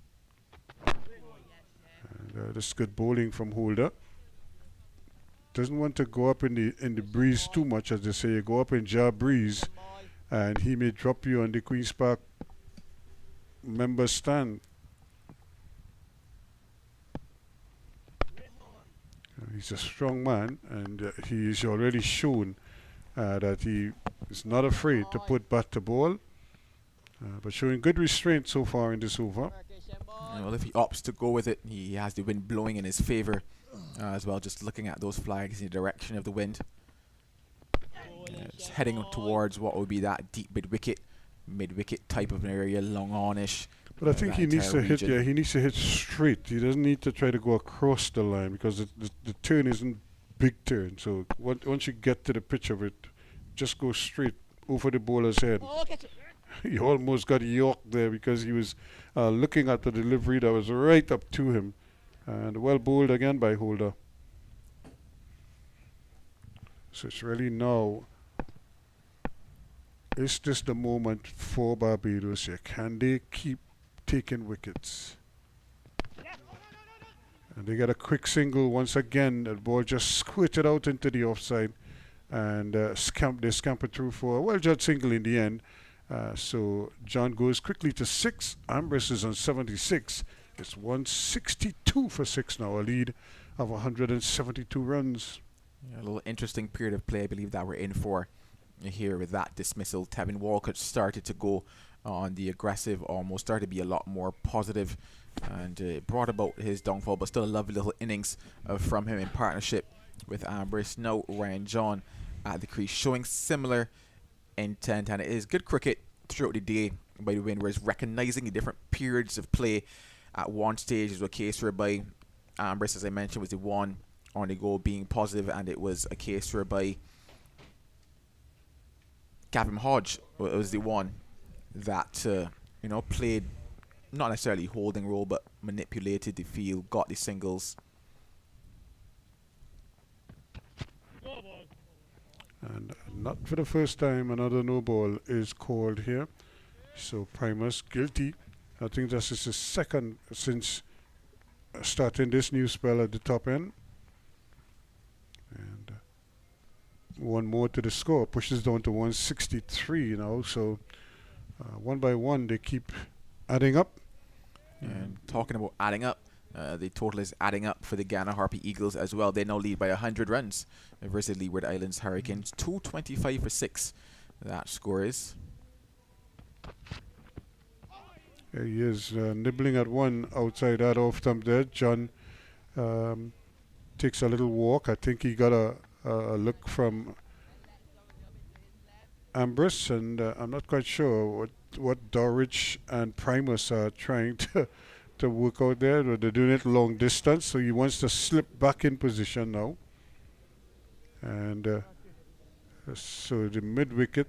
And this is good bowling from Holder. Doesn't want to go up in the breeze too much, as they say. You go up in jar breeze, and he may drop you on the Queen's Park member stand. He's a strong man, and he's already shown that he is not afraid to put bat to ball, but showing good restraint so far in this over. Well, if he opts to go with it, he has the wind blowing in his favour as well, just looking at those flags in the direction of the wind. It's heading towards what would be that deep mid-wicket type of an area, long on-ish. But I think he needs to hit. Yeah, he needs to hit straight. He doesn't need to try to go across the line, because the turn isn't big turn. So once you get to the pitch of it, just go straight over the bowler's head. He almost got yorked there because he was looking at the delivery that was right up to him, and well bowled again by Holder. So it's really now, is this the moment for Barbados here? Can they keep taking wickets? And they get a quick single once again. The ball just squirted out into the offside, and they scampered through for a well-judged single in the end. So John goes quickly to 6. Ambrose is on 76. It's 162 for 6 now, a lead of 172 runs. A little interesting period of play, I believe, that we're in for here with that dismissal. Tevin Walcott started to go on the aggressive, almost started to be a lot more positive, and it brought about his downfall, but still a lovely little innings from him in partnership with Ambrose. Now Ryan John at the crease, showing similar intent, and it is good cricket throughout the day by the Windwards, recognising the different periods of play. At one stage, it was a case whereby Ambrose, as I mentioned, was the one on the go being positive, and it was a case whereby Gavin Hodge was the one that played not necessarily holding role, but manipulated the field, got the singles. And not for the first time another no ball is called here. So Primus guilty. I think this is his second since starting this new spell at the top end. And one more to the score, pushes down to 163 now. So one by one they keep adding up. And talking about adding up, the total is adding up for the Ghana Harpy Eagles as well. They now lead by 100 runs versus Leeward Islands Hurricanes. 225 for 6 that score is. There he is nibbling at one outside that off stump there. John takes a little walk. I think he got a look from Ambrose, and I'm not quite sure what Dorridge and Primus are trying to work out there. They're doing it long distance, so he wants to slip back in position now. And so the mid wicket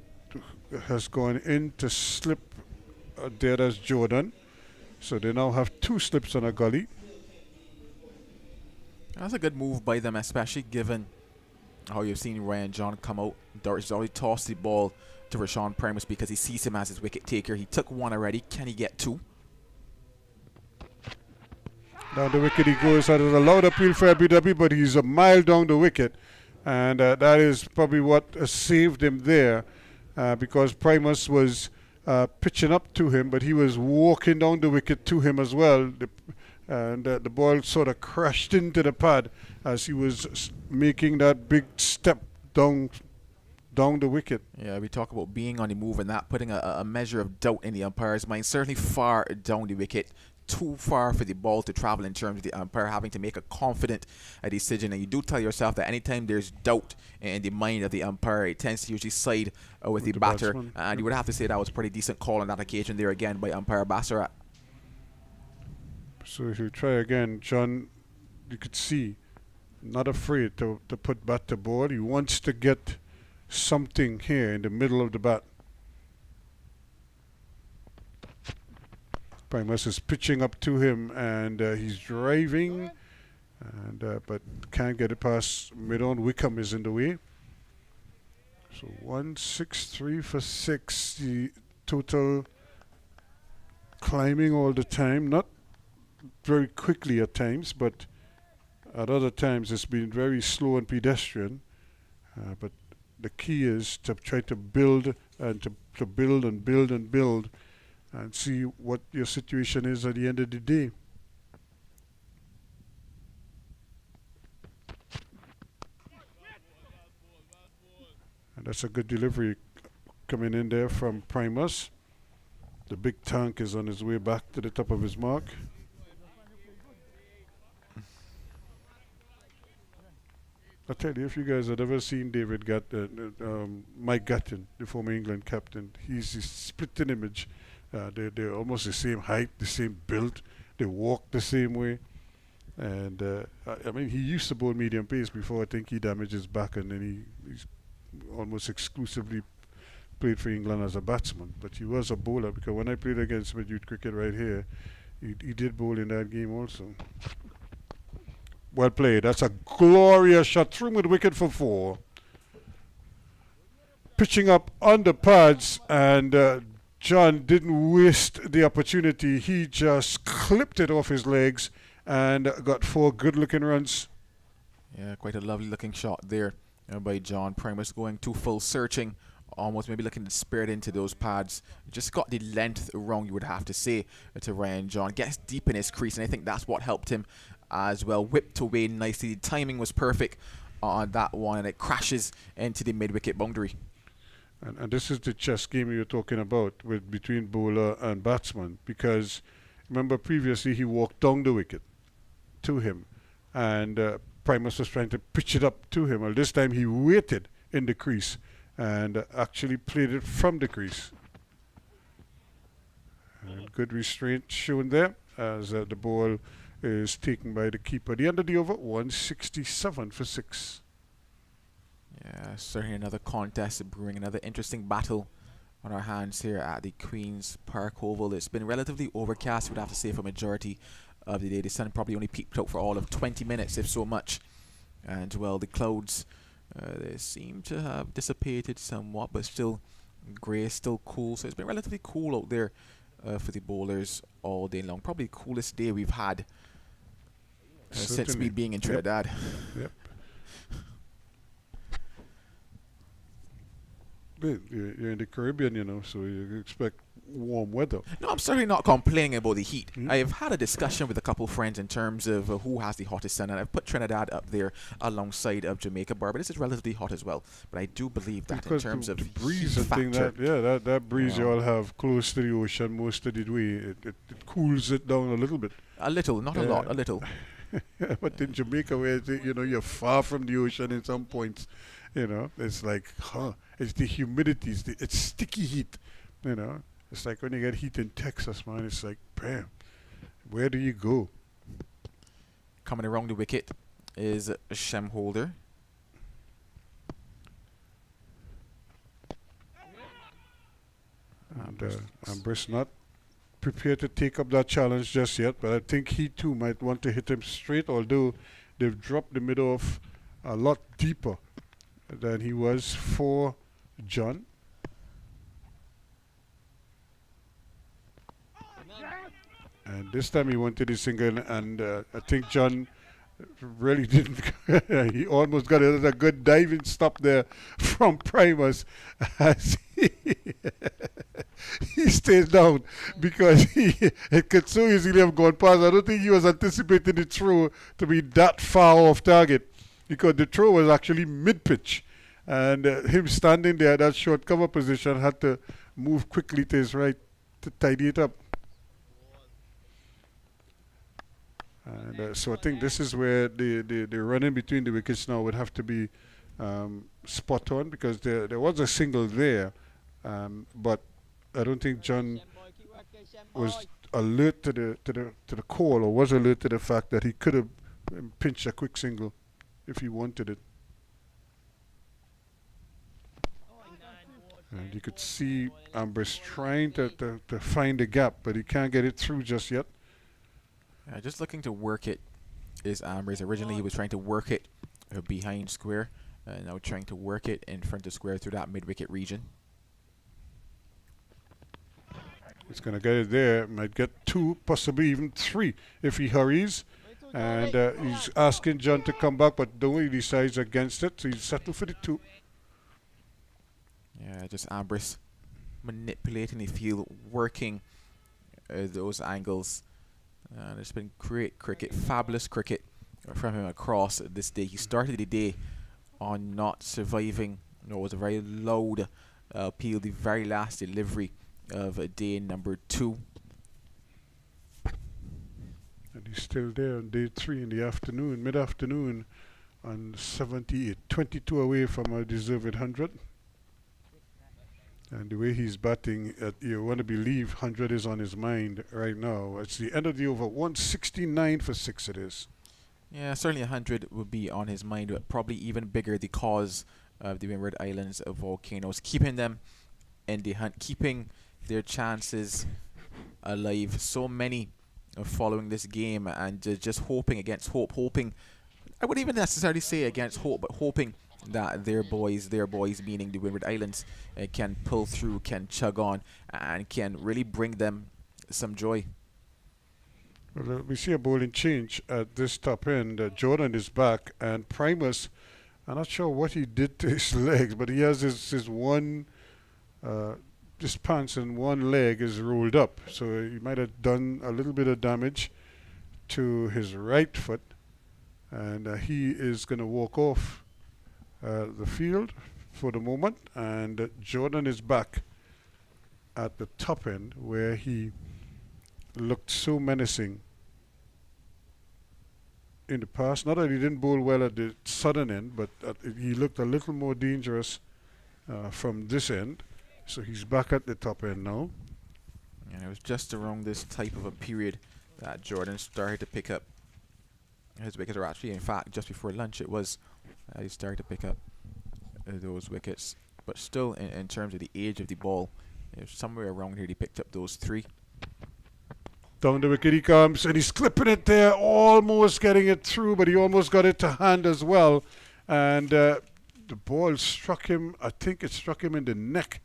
has gone in to slip there as Jordan. So they now have two slips on a gully. That's a good move by them, especially given how you've seen Ryan John come out. Dorridge has already tossed the ball to Rashawn Primus because he sees him as his wicket taker. He took one already. Can he get two? Down the wicket he goes. That is a loud appeal for LBW, but he's a mile down the wicket. And that is probably what saved him there, because Primus was pitching up to him, but he was walking down the wicket to him as well. And the ball sort of crashed into the pad as he was making that big step down the wicket. Yeah, we talk about being on the move and that putting a measure of doubt in the umpire's mind. Certainly far down the wicket, too far for the ball to travel in terms of the umpire having to make a confident decision. And you do tell yourself that anytime there's doubt in the mind of the umpire, it tends to usually side with the batter. Batsman. And you would have to say that was a pretty decent call on that occasion there again by umpire Bassarat. So if you try again, John, you could see, not afraid to put bat to ball. He wants to get something here in the middle of the bat. Primus is pitching up to him, and he's driving, and but can't get it past mid-on. Wickham is in the way. So 163 for 6. The total climbing all the time, not very quickly at times, but at other times it's been very slow and pedestrian. But the key is to try to build and to build and build and build and see what your situation is at the end of the day. And that's a good delivery coming in there from Primus. The big tank is on his way back to the top of his mark. I tell you, if you guys had ever seen Mike Gatton, the former England captain, he's a splitting image. They're almost the same height, the same build. They walk the same way. And I mean, he used to bowl medium pace before I think he damaged his back, and then he's almost exclusively played for England as a batsman. But he was a bowler, because when I played against him at youth cricket right here, he did bowl in that game also. Well played. That's a glorious shot through mid wicket for 4. Pitching up on the pads, and John didn't waste the opportunity. He just clipped it off his legs and got 4 good looking runs. Yeah, quite a lovely looking shot there by John. Primus going too full searching, almost maybe looking to spirit into those pads. Just got the length wrong, you would have to say, to Ryan John. Gets deep in his crease, and I think that's what helped him as well. Whipped away nicely. The timing was perfect on that one, and it crashes into the mid-wicket boundary. And this is the chess game you were talking about between bowler and batsman, because remember previously he walked down the wicket to him, and Primus was trying to pitch it up to him. Well, this time he waited in the crease and actually played it from the crease. And good restraint shown there as the ball is taken by the keeper. The end of the over, 167 for 6. Yeah, certainly another contest brewing, another interesting battle on our hands here at the Queen's Park Oval. It's been relatively overcast, we'd have to say, for majority of the day. The sun probably only peaked out for all of 20 minutes, if so much. And, well, the clouds, they seem to have dissipated somewhat, but still grey, still cool. So it's been relatively cool out there for the bowlers all day long. Probably the coolest day we've had since me being in Trinidad. Yep. You're in the Caribbean, you know, so you expect warm weather. No, I'm certainly not complaining about the heat. Mm. I've had a discussion with a couple friends in terms of who has the hottest sun, and I've put Trinidad up there alongside of Jamaica. Barbados is relatively hot as well, but I do believe that Because in terms the of breeze heat and thing factor, that breeze you Yeah. all have close to the ocean most of the way, it cools it down a little bit. a little, not a lot, a little. But in Jamaica, where you're far from the ocean in some points, it's like, it's the humidity, it's sticky heat, It's like when you get heat in Texas, man. It's like, bam, where do you go? Coming around the wicket is Shem Holder. And Ambrose not prepared to take up that challenge just yet, but I think he too might want to hit him straight, although they've dropped the middle off a lot deeper than he was for John. And this time he wanted his single, and I think John really didn't. He almost got a good diving stop there from Primus as he stayed down, because it could so easily have gone past. I don't think he was anticipating the throw to be that far off target, because the throw was actually mid-pitch, and him standing there, that short cover position, had to move quickly to his right to tidy it up. And so I think this is where the running between the wickets now would have to be spot on, because there was a single there, but I don't think John was alert to the call, or was alert to the fact that he could have pinched a quick single if he wanted it. And you could see Ambrose trying to find the gap, but he can't get it through just yet. Just looking to work it is Ambrose. Originally he was trying to work it behind square, and now trying to work it in front of square through that mid-wicket region. He's going to get it there. Might get 2, possibly even 3 if he hurries. And he's asking John to come back, but Dowie decides against it, so he's settled for the 2. Yeah, just Ambrose manipulating the field, working those angles. There's been great cricket, fabulous cricket from him across this day. He started the day on not surviving. It was a very loud appeal, the very last delivery of day number 2. And he's still there on day 3 in the afternoon, mid-afternoon, on 78, 22 away from a deserved 100. And the way he's batting, you want to believe 100 is on his mind right now. It's the end of the over, 169 for 6 it is. Yeah, certainly 100 would be on his mind, but probably even bigger the cause of the Windward Islands of volcanoes, keeping them in the hunt, keeping their chances alive. So many following this game, and just hoping against hope, hoping, I wouldn't even necessarily say against hope, but hoping that their boys meaning the Windward Islands, can pull through, can chug on, and can really bring them some joy. Well, we see a bowling change at this top end. Jordan is back, and Primus, I'm not sure what he did to his legs, but he has his one, his pants and one leg is rolled up, so he might have done a little bit of damage to his right foot, and he is going to walk off the field for the moment. And Jordan is back at the top end, where he looked so menacing in the past. Not that he didn't bowl well at the southern end, but he looked a little more dangerous from this end. So he's back at the top end now. And it was just around this type of a period that Jordan started to pick up his wickets, or actually, in fact, just before lunch it was he started to pick up those wickets. But still, in terms of the age of the ball, it was somewhere around here he picked up those 3. Down the wicket he comes, and he's clipping it there, almost getting it through, but he almost got it to hand as well. And the ball struck him, I think it struck him in the neck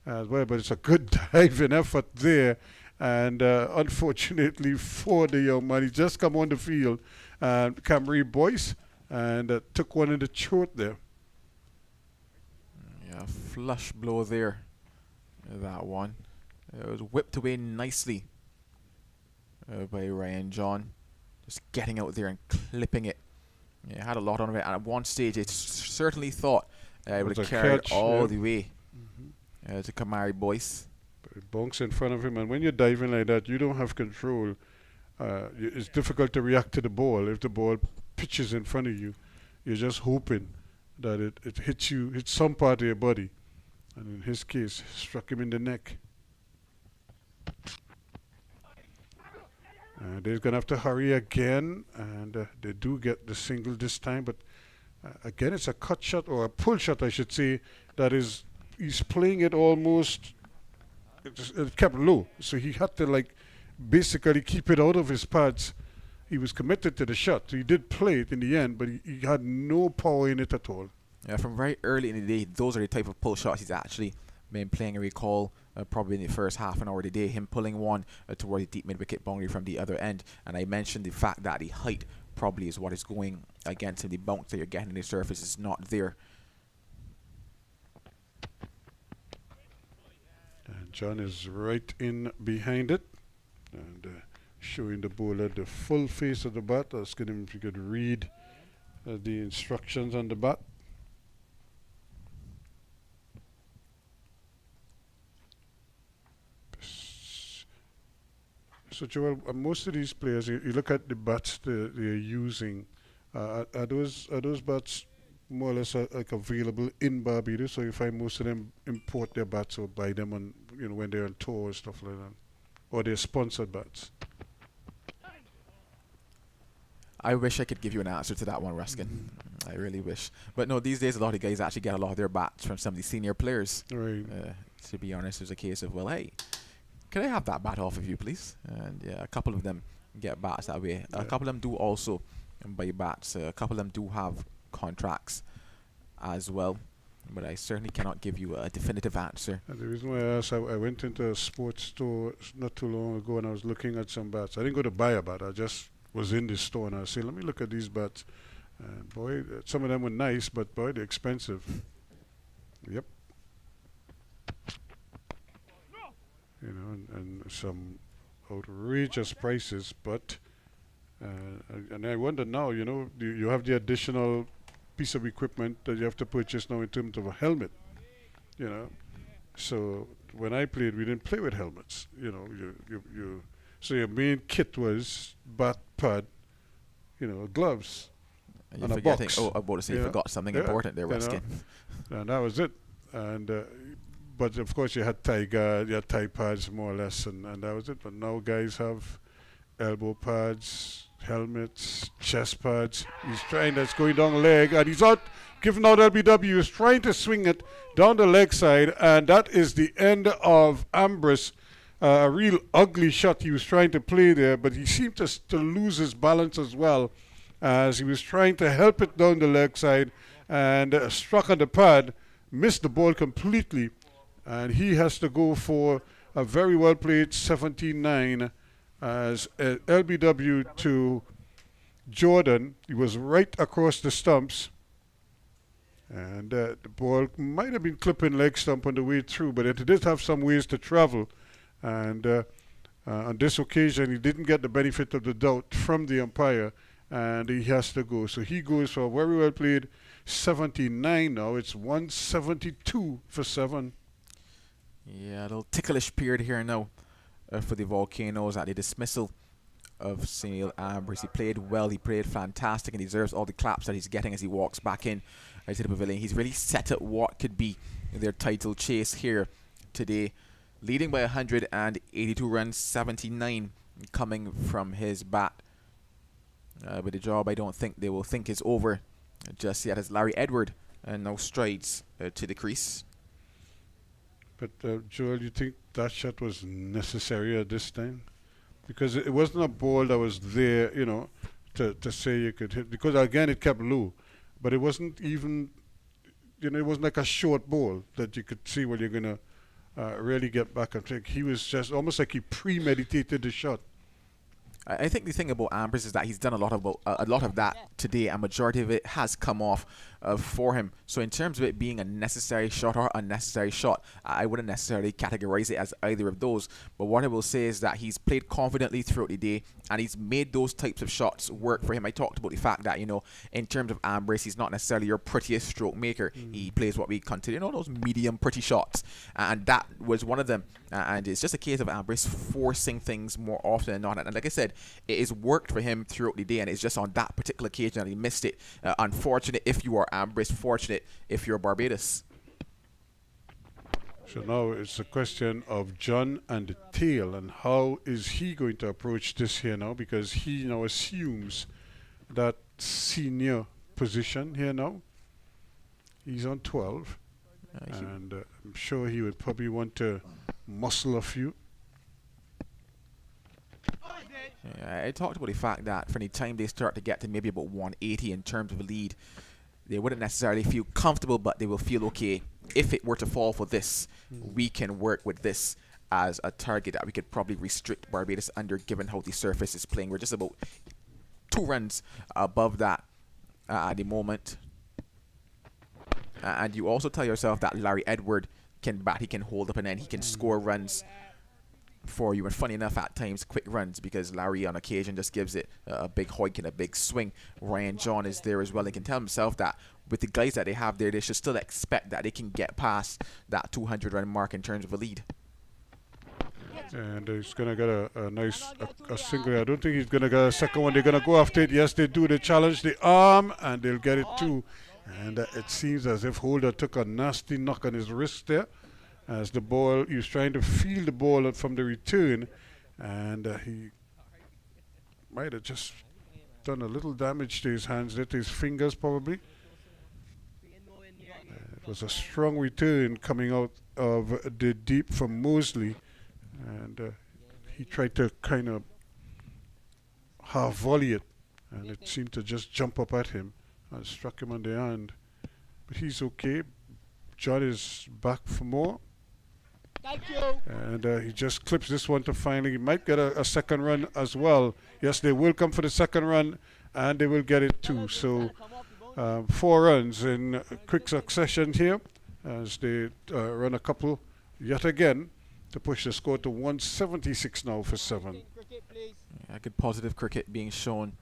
as well, but it's a good diving effort there. And unfortunately for the young man, he just come on the field, Camry Boyce, and took one in the throat there. Yeah, flush blow there, that one. It was whipped away nicely by Ryan John. Just getting out there and clipping it. Yeah, had a lot on it. And at one stage, it certainly thought it would have carried all the way to Kamari Boyce. But it bonks in front of him, and when you're diving like that, you don't have control. It's difficult to react to the ball. If the ball pitches in front of you, you're just hoping that it hits some part of your body. And in his case, struck him in the neck. They're going to have to hurry again, and they do get the single this time. But again, it's a cut shot, or a pull shot, I should say, that is, he's playing it almost, it kept low. So he had to, like, basically keep it out of his pads. He was committed to the shot. So he did play it in the end, but he had no power in it at all. Yeah, from very early in the day, those are the type of pull shots he's actually been playing. I recall probably in the first half an hour of the day, him pulling one towards the deep mid-wicket boundary from the other end. And I mentioned the fact that the height probably is what is going against him. The bounce that you're getting in the surface is not there. And John is right in behind it, and showing the bowler the full face of the bat, asking him if he could read the instructions on the bat. So Joel, most of these players, you look at the bats they're using. Are those bats more or less like available in Barbados? So you find most of them import their bats or buy them on, when they're on tour or stuff like that, or they're sponsored bats. I wish I could give you an answer to that one, Ruskin. I really wish. But no, these days a lot of guys actually get a lot of their bats from some of the senior players. Right. To be honest, there's a case of, well, hey, can I have that bat off of you, please? And yeah, a couple of them get bats that way. Yeah. A couple of them do also buy bats. A couple of them do have contracts as well. But I certainly cannot give you a definitive answer. And the reason why I asked, I went into a sports store not too long ago, and I was looking at some bats. I didn't go to buy a bat. I just was in the store, and I said, let me look at these bats. And boy, some of them were nice, but boy, they're expensive. Yep. And some outrageous prices, but and I wonder now, you have the additional piece of equipment that you have to purchase now in terms of a helmet, So when I played, we didn't play with helmets, so your main kit was bat, pad, gloves, You're and a forgetting. box. Oh, I was about to say you forgot something important there, Ruskin. And that was it. And but of course you had thigh guard, you had thigh pads more or less, and that was it. But now guys have elbow pads, helmets, chest pads. He's trying, that's going down leg, and he's out, giving out LBW. He's trying to swing it down the leg side, and that is the end of Ambrose. A real ugly shot he was trying to play there, but he seemed to lose his balance as well as he was trying to help it down the leg side, and struck on the pad, missed the ball completely, and he has to go for a very well played 17-9 as LBW to Jordan. He was right across the stumps, and the ball might have been clipping leg stump on the way through, but it did have some ways to travel, and on this occasion he didn't get the benefit of the doubt from the umpire, and he has to go. So he goes for a very well played 79 now. It's 172 for 7. Yeah, a little ticklish period here now for the Volcanoes at the dismissal of Sunil Ambrose. He played well, he played fantastic, and he deserves all the claps that he's getting as he walks back in to the pavilion. He's really set up what could be their title chase here today, leading by 182 runs, 79 coming from his bat. But the job I don't think they will think is over just yet, as Larry Edward now strides to the crease. But Joel, you think that shot was necessary at this time? Because it wasn't a ball that was there, to say you could hit. Because again, it kept low, but it wasn't even, it wasn't like a short ball that you could see when you're gonna really get back and take. He was just almost like he premeditated the shot. I think the thing about Ambrose is that he's done a lot of that today, and majority of it has come off for him. So in terms of it being a necessary shot or unnecessary shot, I wouldn't necessarily categorize it as either of those. But what I will say is that he's played confidently throughout the day, and he's made those types of shots work for him. I talked about the fact that, you know, in terms of Ambrice, he's not necessarily your prettiest stroke maker. He plays what we consider, you know, those medium pretty shots, and that was one of them. And it's just a case of Ambrice forcing things more often than not. And like I said, it has worked for him throughout the day, and it's just on that particular occasion that he missed it. Unfortunate if you are Ambrice, fortunate if you're Barbados. So now it's a question of John and the tail, and how is he going to approach this here now, because he now assumes that senior position here now. He's on 12, and I'm sure he would probably want to muscle a few. Yeah, I talked about the fact that from the time they start to get to maybe about 180 in terms of a lead, they wouldn't necessarily feel comfortable, but they will feel okay. If it were to fall for this, we can work with this as a target that we could probably restrict Barbados under, given how the surface is playing. We're just about 2 runs above that at the moment. And you also tell yourself that Larry Edward can bat, he can hold up, and then he can score runs for you. And funny enough, at times quick runs, because Larry on occasion just gives it a big hoik and a big swing. Ryan John is there as well. He can tell himself that with the guys that they have there, they should still expect that they can get past that 200 run mark in terms of a lead. And he's going to get a nice single. I don't think he's going to get a second one. They're going to go after it. Yes, they do. They challenge the arm, and they'll get it too. And it seems as if Holder took a nasty knock on his wrist there, as the ball, he was trying to feel the ball from the return, and he might have just done a little damage to his hands, to his fingers probably. It was a strong return coming out of the deep from Mosley, and he tried to kind of half volley it, and it seemed to just jump up at him and struck him on the hand. But he's okay. John is back for more. Thank you. And he just clips this one to finally, he might get a second run as well. Yes, they will come for the second run, and they will get it too. So 4 runs in quick succession here, as they run a couple yet again to push the score to 176 now for 7. Yeah, good positive cricket being shown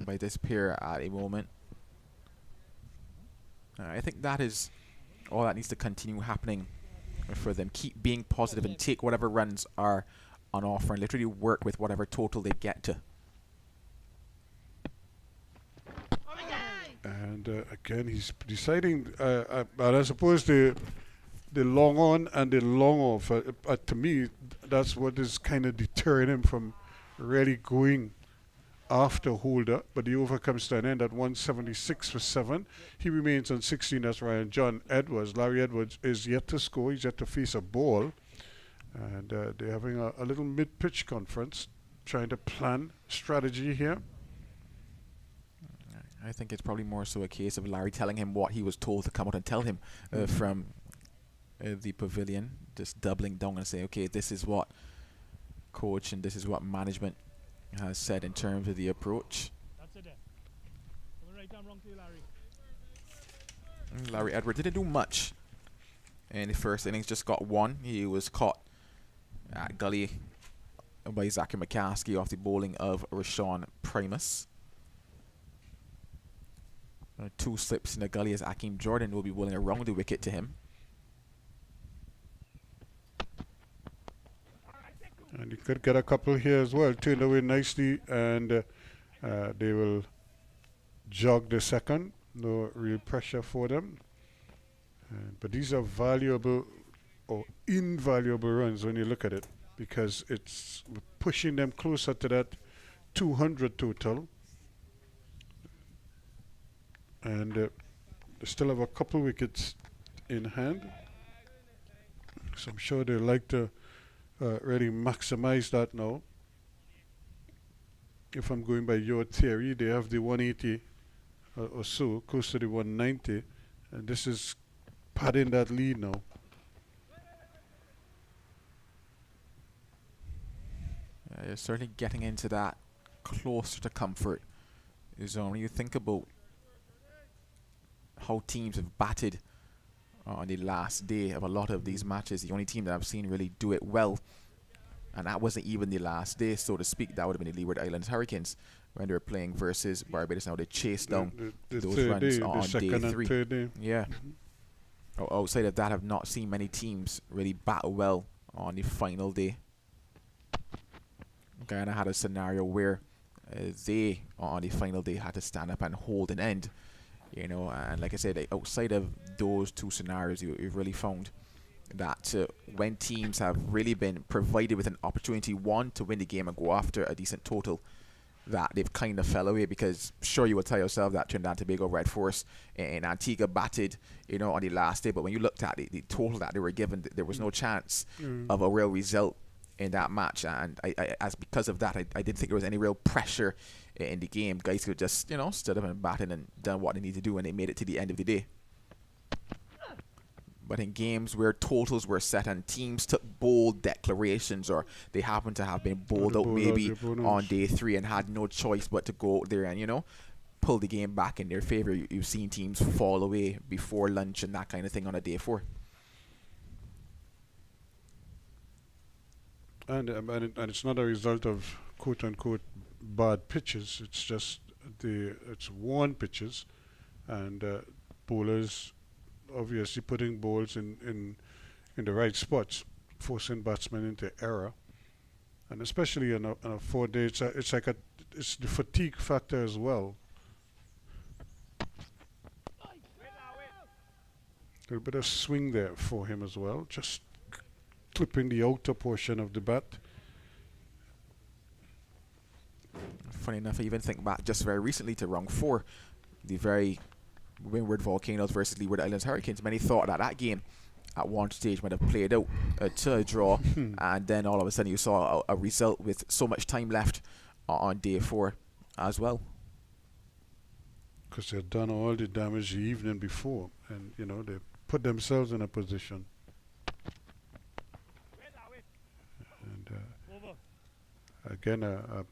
by this pair at a moment. I think that is all that needs to continue happening for them. Keep being positive and take whatever runs are on offer and literally work with whatever total they get to. And again, he's deciding, and I suppose the long on and the long off, to me, that's what is kind of deterring him from really going after Holder. But the over comes to an end at 176 for 7. He remains on 16. That's Ryan John. Larry Edwards is yet to score. He's yet to face a ball. And they're having a little mid-pitch conference, trying to plan strategy here. I think it's probably more so a case of Larry telling him what he was told to come out and tell him from the pavilion, just doubling down and saying, okay, this is what coach and this is what management has said in terms of the approach. That's it. Right down wrong to you, Larry. Larry Edwards didn't do much in the first innings, just got 1. He was caught at gully by Zachary McCaskey off the bowling of Rashawn Primus. 2 slips in the gully as Akeem Jordan will be bowling around the wicket to him. And you could get a couple here as well, turned away nicely, and they will jog the second. No real pressure for them. But these are valuable or invaluable runs when you look at it, because it's pushing them closer to that 200 total. And they still have a couple wickets in hand. So I'm sure they like to really maximize that now. If I'm going by your theory, they have the 180 or so, close to the 190, and this is padding that lead now. You're certainly getting into that closer to comfort zone. When you think about how teams have batted on the last day of a lot of these matches. The only team that I've seen really do it well, and that wasn't even the last day, so to speak, that would have been the Leeward Islands Hurricanes when they were playing versus Barbados. Now they chased down The those third runs day, on the second day and 3. third day. Yeah. Outside of that, I've not seen many teams really bat well on the final day. Guyana had a scenario where they, on the final day, had to stand up and hold an end. You know, and like I said, outside of those two scenarios, you've really found that when teams have really been provided with an opportunity, one, to win the game and go after a decent total, that they've kind of fell away. Because sure, you will tell yourself that Trinidad and Tobago Red Force and Antigua batted, you know, on the last day, but when you looked at the total that they were given, there was no chance of a real result in that match. And because of that, I didn't think there was any real pressure in the game. Guys could just, you know, stood up and batted and done what they need to do, and they made it to the end of the day. But in games where totals were set and teams took bold declarations, or they happened to have been bowled out maybe on day 3 and had no choice but to go out there and, you know, pull the game back in their favor, you've seen teams fall away before lunch and that kind of thing on a day 4. And it's not a result of quote unquote bad pitches. It's just it's worn pitches, and bowlers obviously putting balls in the right spots, forcing batsmen into error, and especially on a 4 day, it's the fatigue factor as well. A little bit of swing there for him as well, just clipping the outer portion of the bat. Funny enough, I even think back just very recently to round 4, the very Windward Volcanoes versus Leeward Islands Hurricanes. Many thought that game at one stage might have played out to a draw, and then all of a sudden you saw a result with so much time left on day 4 as well. Because they'd done all the damage the evening before, and you know, they put themselves in a position. And again, a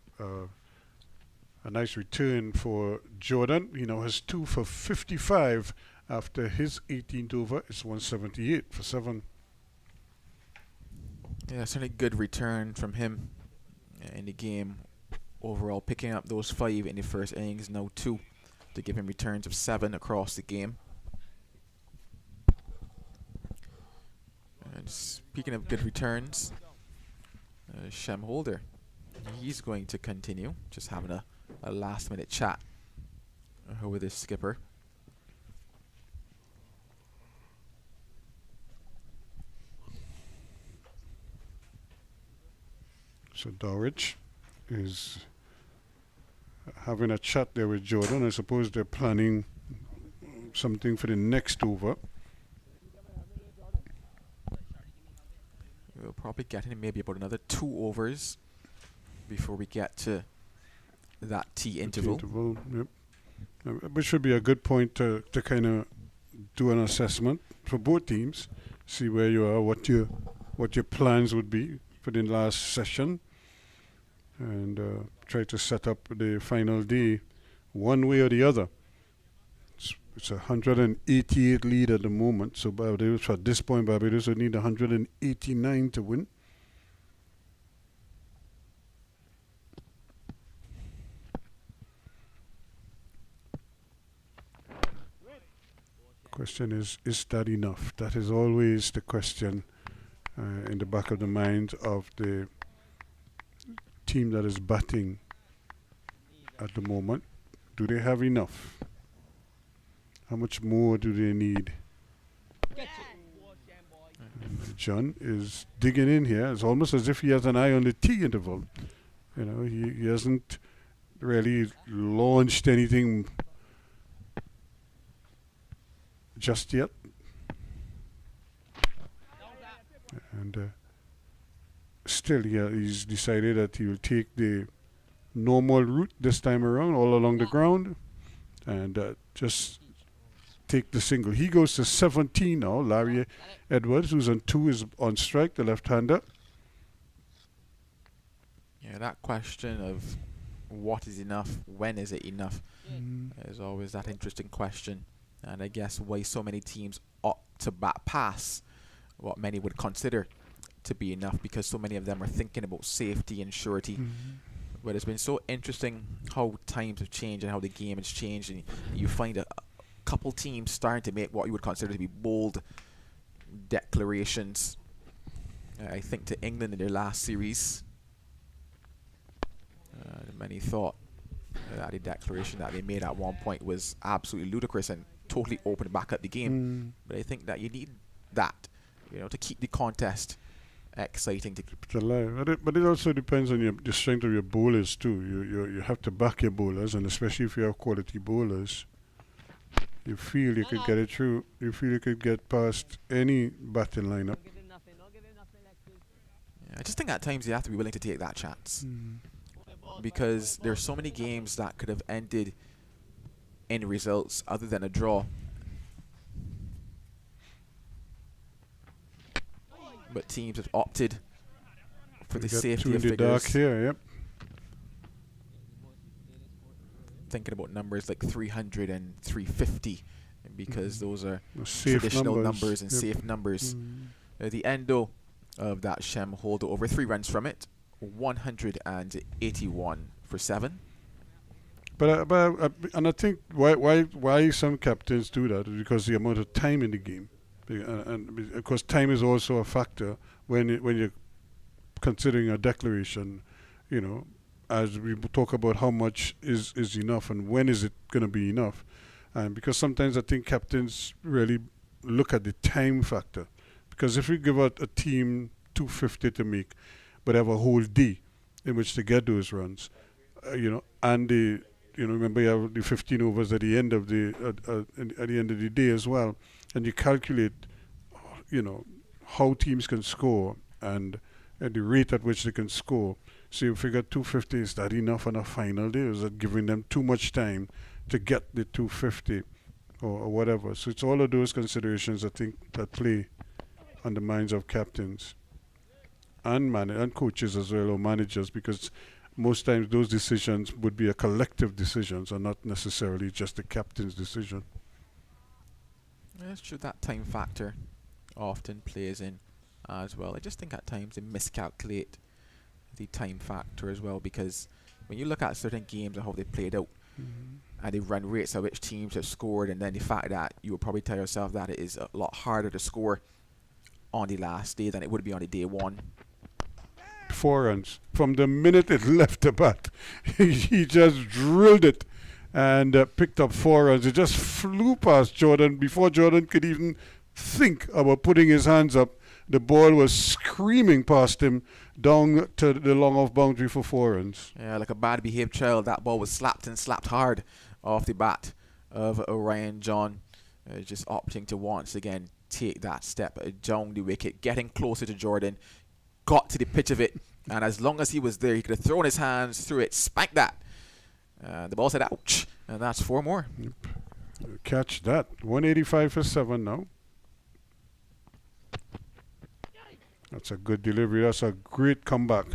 nice return for Jordan. He now has 2 for 55 after his 18th over. It's 178 for 7. Yeah, certainly good return from him in the game overall, picking up those 5 in the first innings, now 2 to give him returns of 7 across the game. And speaking of good returns, Shem Holder, he's going to continue, just having a last minute chat with his skipper. So Dorridge is having a chat there with Jordan. I suppose they're planning something for the next over. We'll probably get in maybe about another 2 overs before we get to that tea interval. Yep. Which should be a good point to kind of do an assessment for both teams, see where you are, what your plans would be for the last session, and try to set up the final day one way or the other. It's a 188 lead at the moment, so Barbados, at this point, Barbados would need 189 to win. Question is that enough? That is always the question in the back of the mind of the team that is batting at the moment. Do they have enough? How much more do they need? And John is digging in here. It's almost as if he has an eye on the tea interval. You know, he hasn't really launched anything just yet. And still, he's decided that he will take the normal route this time around, all along the ground, and just take the single. He goes to 17 now. Larry Edwards, who's on 2, is on strike, the left-hander. Yeah, that question of what is enough, when is it enough, is always that interesting question And I guess why so many teams opt to back pass what many would consider to be enough, because so many of them are thinking about safety and surety. But it's been so interesting how times have changed and how the game has changed, and you find a couple teams starting to make what you would consider to be bold declarations. I think to England in their last series, many thought that the declaration that they made at one point was absolutely ludicrous and totally opened back up the game. But I think that you need that, to keep the contest exciting. It's alive. But it also depends on the strength of your bowlers too. You have to back your bowlers, and especially if you have quality bowlers, you feel you could get it through. You feel you could get past any batting lineup. I just think at times you have to be willing to take that chance, because there's so many games that could have ended in results other than a draw. But teams have opted for the safety of the dark figures. here, yep. Thinking about numbers like 300 and 350, because those are safe traditional numbers and yep. safe numbers. The endo of that Shem hold over 3 runs from it, 181 for 7. But I think why some captains do that is because the amount of time in the game, and of course time is also a factor when you're considering a declaration. As we talk about how much is enough and when is it going to be enough, and because sometimes I think captains really look at the time factor. Because if we give out a team 250 to make, but have a whole day in which to get those runs, and remember you have the 15 overs at the end of the day as well, and you calculate, how teams can score and the rate at which they can score. So you figure 250, is that enough on a final day? Is that giving them too much time to get the 250 or whatever? So it's all of those considerations I think that play on the minds of captains and coaches as well, or managers, because most times those decisions would be a collective decisions and not necessarily just the captain's decision. It's true that time factor often plays in as well. I just think at times they miscalculate the time factor as well, because when you look at certain games and how they played out, and the run rates at which teams have scored, and then the fact that you will probably tell yourself that it is a lot harder to score on the last day than it would be on the day one. 4 runs from the minute it left the bat. He just drilled it and picked up 4 runs. It just flew past Jordan before Jordan could even think about putting his hands up. The ball was screaming past him down to the long off boundary for 4 runs. Yeah, like a bad behaved child, that ball was slapped and slapped hard off the bat of Orion John, just opting to once again take that step down the wicket, getting closer to Jordan, got to the pitch of it, and as long as he was there, he could have thrown his hands through it, spanked that. The ball said ouch, and that's 4 more. Yep. Catch that. 185 for 7 now. That's a good delivery. That's a great comeback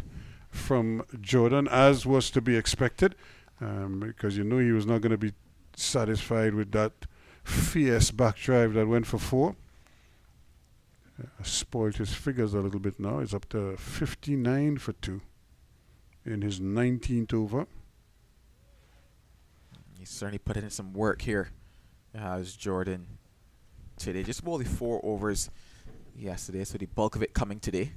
from Jordan, as was to be expected, because he was not going to be satisfied with that fierce back drive that went for 4. Spoiled his figures a little bit now. He's up to 59 for 2 in his 19th over. He's certainly put in some work here as Jordan today. Just bowled the 4 overs yesterday, so the bulk of it coming today.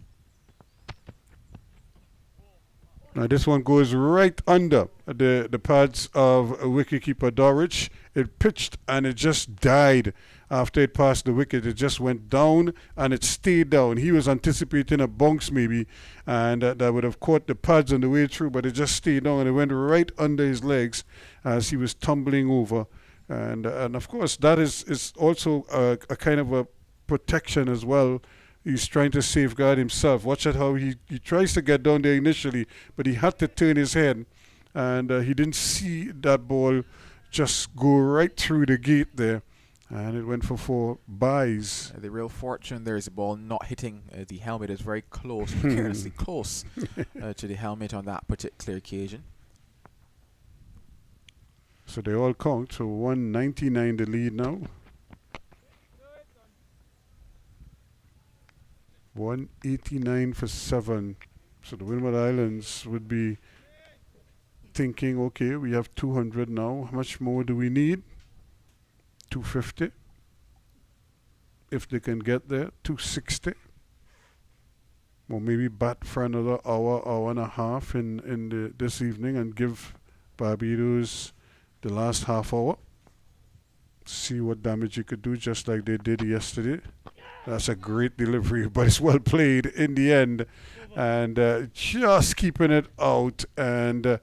Now this one goes right under the pads of wicketkeeper Dorridge. It pitched and it just died after it passed the wicket. It just went down and it stayed down. He was anticipating a bounce maybe, and that would have caught the pads on the way through, but it just stayed down and it went right under his legs as he was tumbling over. And of course that is also a kind of a protection as well. He's trying to safeguard himself. Watch out how he tries to get down there initially, but he had to turn his head, and he didn't see that ball just go right through the gate there, and it went for 4 byes. The real fortune there is the ball not hitting the helmet. It's very close, precariously close to the helmet on that particular occasion. So they all count. So 199 the lead now. 189 for 7. So the Windward Islands would be thinking, okay, we have 200 now. How much more do we need? 250. If they can get there, 260. Or maybe bat for another hour, hour and a half in this evening and give Barbados the last half hour. See what damage you could do, just like they did yesterday. That's a great delivery, but it's well played in the end. And just keeping it out. And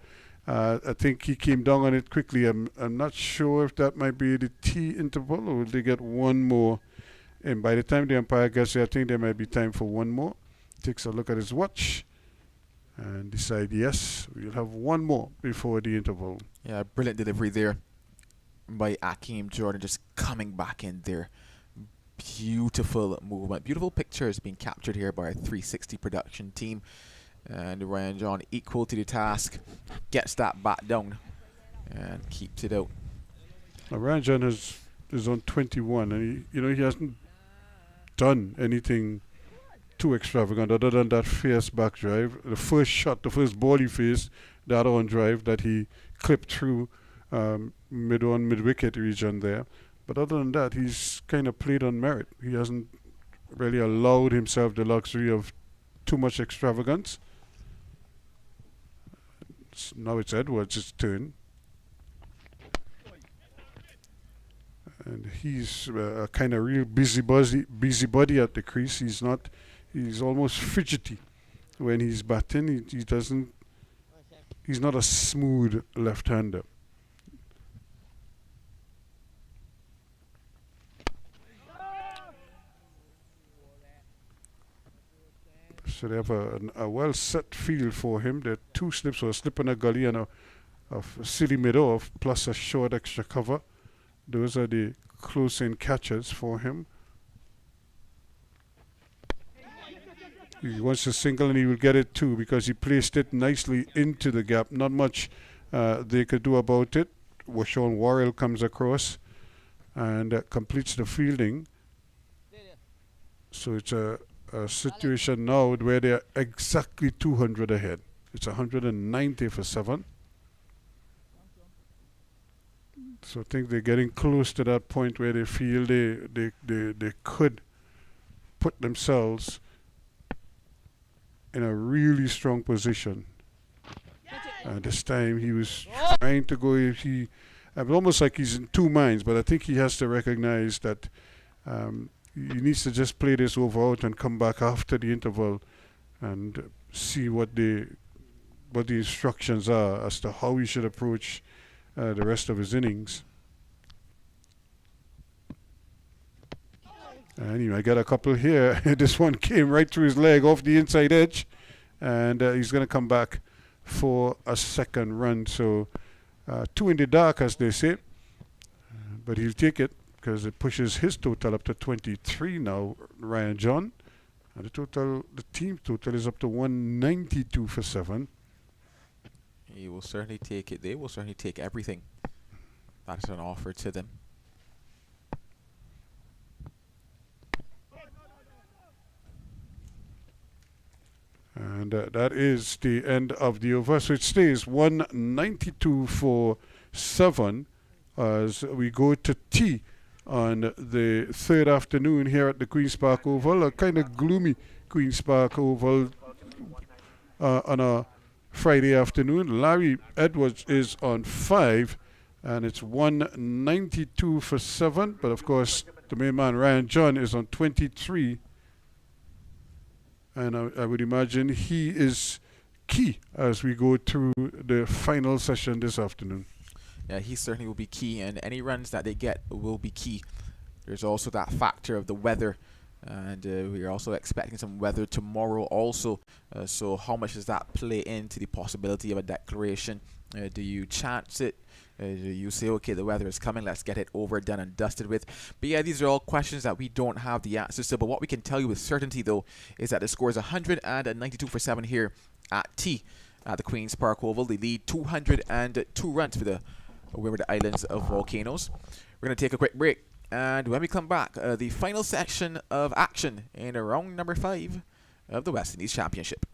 I think he came down on it quickly. I'm not sure if that might be the T interval or will they get one more. And by the time the umpire gets there, I think there might be time for one more. Takes a look at his watch and decide, yes, we'll have one more before the interval. Yeah, brilliant delivery there by Akeem Jordan, just coming back in there. Beautiful movement. Beautiful pictures being captured here by our 360 production team. And Ryan John, equal to the task, gets that bat down and keeps it out. Now, Ryan John is on 21, and he hasn't done anything too extravagant other than that fierce back drive. The first shot, the first ball he faced, that on drive that he clipped through mid-wicket region there. But other than that, he's kind of played on merit. He hasn't really allowed himself the luxury of too much extravagance. Now it's Edwards' turn. And he's a kind of real busybody at the crease. He's almost fidgety when he's batting. He's not a smooth left-hander. So they have a well-set field for him. There are 2 slips, so a slip in a gully and a silly mid-off, plus a short extra cover. Those are the close-in catches for him. He wants a single and he will get it too because he placed it nicely into the gap. Not much they could do about it. Sean Worrell comes across and completes the fielding. So it's a situation now where they are exactly 200 ahead. It's 190 for 7. So I think they're getting close to that point where they feel they could put themselves in a really strong position. This time he was trying to go. Almost like he's in two minds, but I think he has to recognize that he needs to just play this over out and come back after the interval and see what the instructions are as to how he should approach the rest of his innings. Anyway, I got a couple here. This one came right through his leg off the inside edge, and he's going to come back for a second run. So 2 in the dark, as they say, but he'll take it because it pushes his total up to 23 now, Ryan John. And the team total is up to 192 for 7. He will certainly take it. They will certainly take everything that's an offer to them. And that is the end of the over. So it stays 192 for 7 as we go to tea on the third afternoon here at the Queen's Park Oval. A kind of gloomy Queen's Park Oval on a Friday afternoon. Larry Edwards is on 5, and it's 192 for 7. But of course, the main man Ryan John is on 23. And I would imagine he is key as we go through the final session this afternoon. Yeah, he certainly will be key, and any runs that they get will be key. There's also that factor of the weather, and we are also expecting some weather tomorrow also. So how much does that play into the possibility of a declaration? Do you chance it? Do you say, okay, the weather is coming, let's get it over, done, and dusted with? But yeah, these are all questions that we don't have the answers to. But what we can tell you with certainty, though, is that the score is 192 for 7 here at T at the Queen's Park Oval. They lead 202 runs for the over the islands of volcanoes. We're going to take a quick break, and when we come back, the final section of action in round number 5 of the West Indies Championship.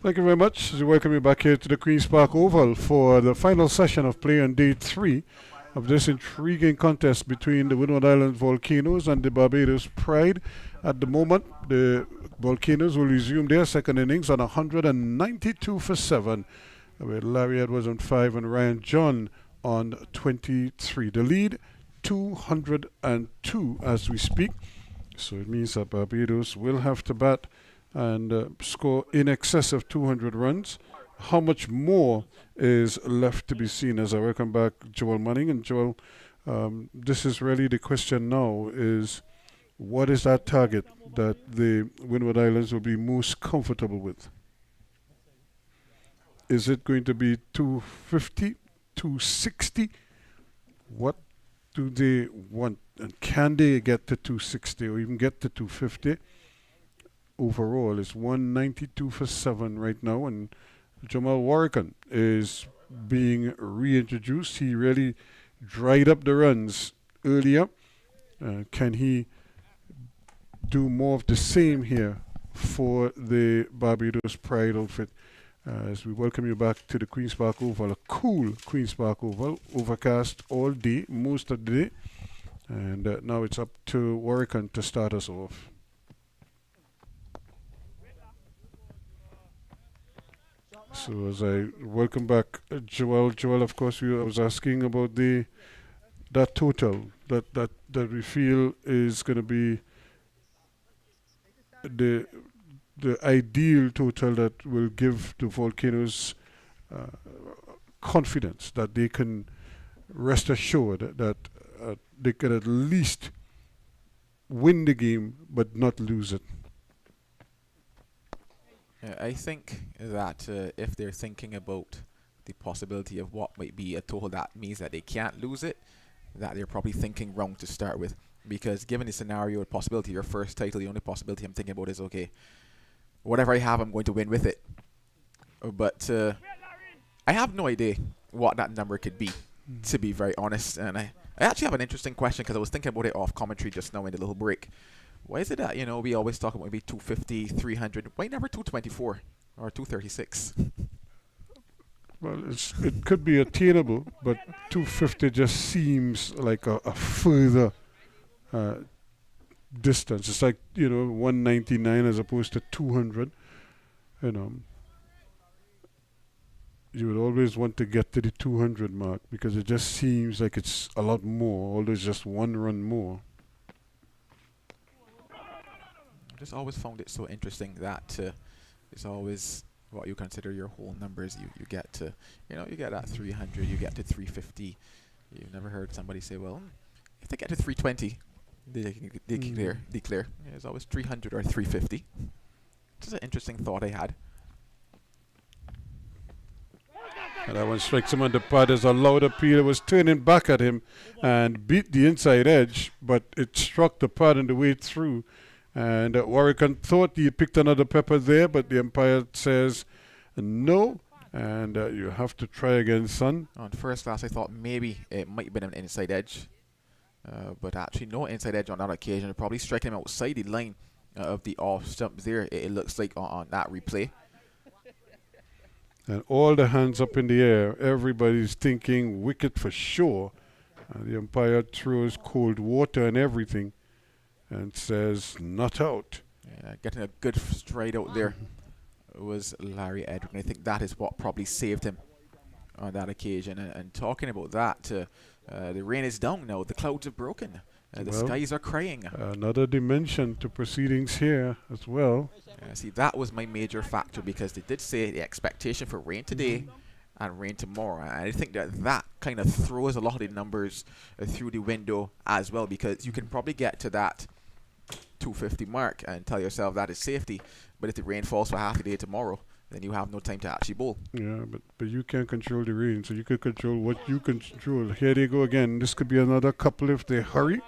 Thank you very much. We welcome you back here to the Queen's Park Oval for the final session of play on day 3 of this intriguing contest between the Windward Island Volcanoes and the Barbados Pride. At the moment, the Volcanoes will resume their second innings on 192 for 7, with Larry Edwards on 5 and Ryan John on 23. The lead, 202 as we speak. So it means that Barbados will have to bat and score in excess of 200 runs. How much more is left to be seen as I welcome back Joel Manning. And Joel, this is really the question now, is what is that target that the Windward Islands will be most comfortable with? Is it going to be 250, 260? What do they want? And can they get to 260 or even get to 250? Overall, it's 192 for 7 right now, and Jamal Warrican is being reintroduced. He really dried up the runs earlier. Can he do more of the same here for the Barbados Pride outfit? As we welcome you back to the Queen's Park Oval, a cool Queen's Park Oval, overcast all day, most of the day. And now it's up to Warrican to start us off. So as I welcome back Joel, of course, I was asking about that total that we feel is going to be the ideal total that will give the Volcanoes confidence that they can rest assured that they can at least win the game but not lose it. I think that if they're thinking about the possibility of what might be a total that means that they can't lose it, that they're probably thinking wrong to start with. Because given the scenario or possibility, your first title, the only possibility I'm thinking about is, okay, whatever I have, I'm going to win with it. But I have no idea what that number could be, to be very honest. And I actually have an interesting question because I was thinking about it off commentary just now in the little break. Why is it that, we always talk about maybe 250, 300, why never 224 or 236? Well, it could be attainable, but 250 just seems like a further distance. It's like, 199 as opposed to 200. You would always want to get to the 200 mark because it just seems like it's a lot more, although it's just one run more. Just always found it so interesting that it's always what you consider your whole numbers. You get to, you get at 300, you get to 350. You've never heard somebody say, well, if they get to 320, they declare. Yeah, it's always 300 or 350. Just an interesting thought I had. And that one strikes him on the pad as a loud appeal was turning back at him and beat the inside edge, but it struck the pad on the way through. And Warrican thought he picked another pepper there, but the umpire says no, and you have to try again, son. On first class, I thought maybe it might have been an inside edge, but actually no inside edge on that occasion. Probably striking him outside the line of the off stump there, it looks like on that replay. And all the hands up in the air. Everybody's thinking wicket for sure. The umpire throws cold water and everything and says not out. Yeah, getting a good stride out there was Larry Edwin. I think that is what probably saved him on that occasion. And talking about that, the rain is down now. The clouds have broken. The skies are crying. Another dimension to proceedings here as well. See, that was my major factor because they did say the expectation for rain today and rain tomorrow. And I think that kind of throws a lot of the numbers through the window as well, because you can probably get to that 250 mark and tell yourself that is safety. But if the rain falls for half a day tomorrow, then you have no time to actually bowl. Yeah, but you can't control the rain, so you could control what you control. Here they go again. This could be another couple if they hurry.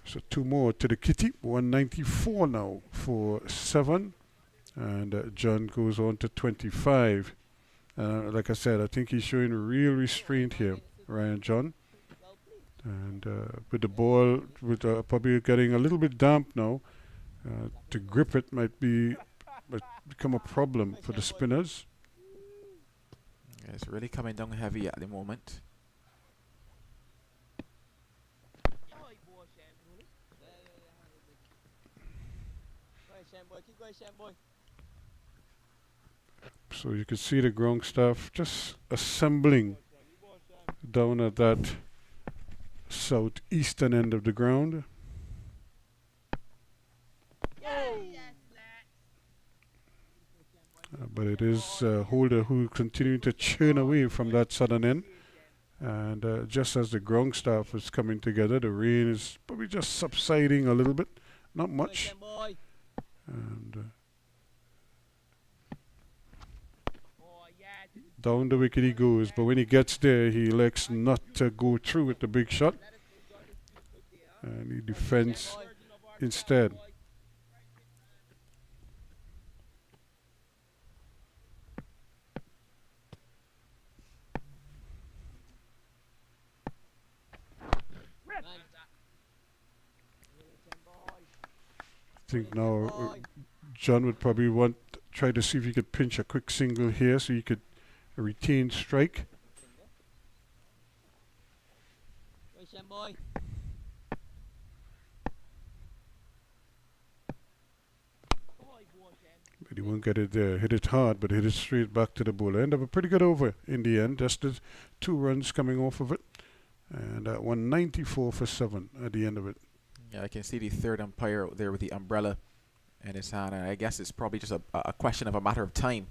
So 2 more to the kitty. 194 now for 7. And John goes on to 25. Like I said, I think he's showing real restraint here, Ryan John. And with the ball, with probably getting a little bit damp now, to grip it might become a problem for the spinners. Yeah, it's really coming down heavy at the moment. So you can see the ground staff just assembling down at that southeastern end of the ground. But it is Holder who continuing to churn away from that southern end. And just as the ground staff is coming together, the rain is probably just subsiding a little bit, not much. And down the wicket he goes, but when he gets there, he elects not to go through with the big shot, and he defends instead. I think now John would probably try to see if he could pinch a quick single here so he could retain strike. But he won't get it there. Hit it hard, but hit it straight back to the bowler. End up a pretty good over in the end. Just the 2 runs coming off of it. And 194 for 7 at the end of it. Yeah, I can see the third umpire out there with the umbrella in his hand. And I guess it's probably just a question of a matter of time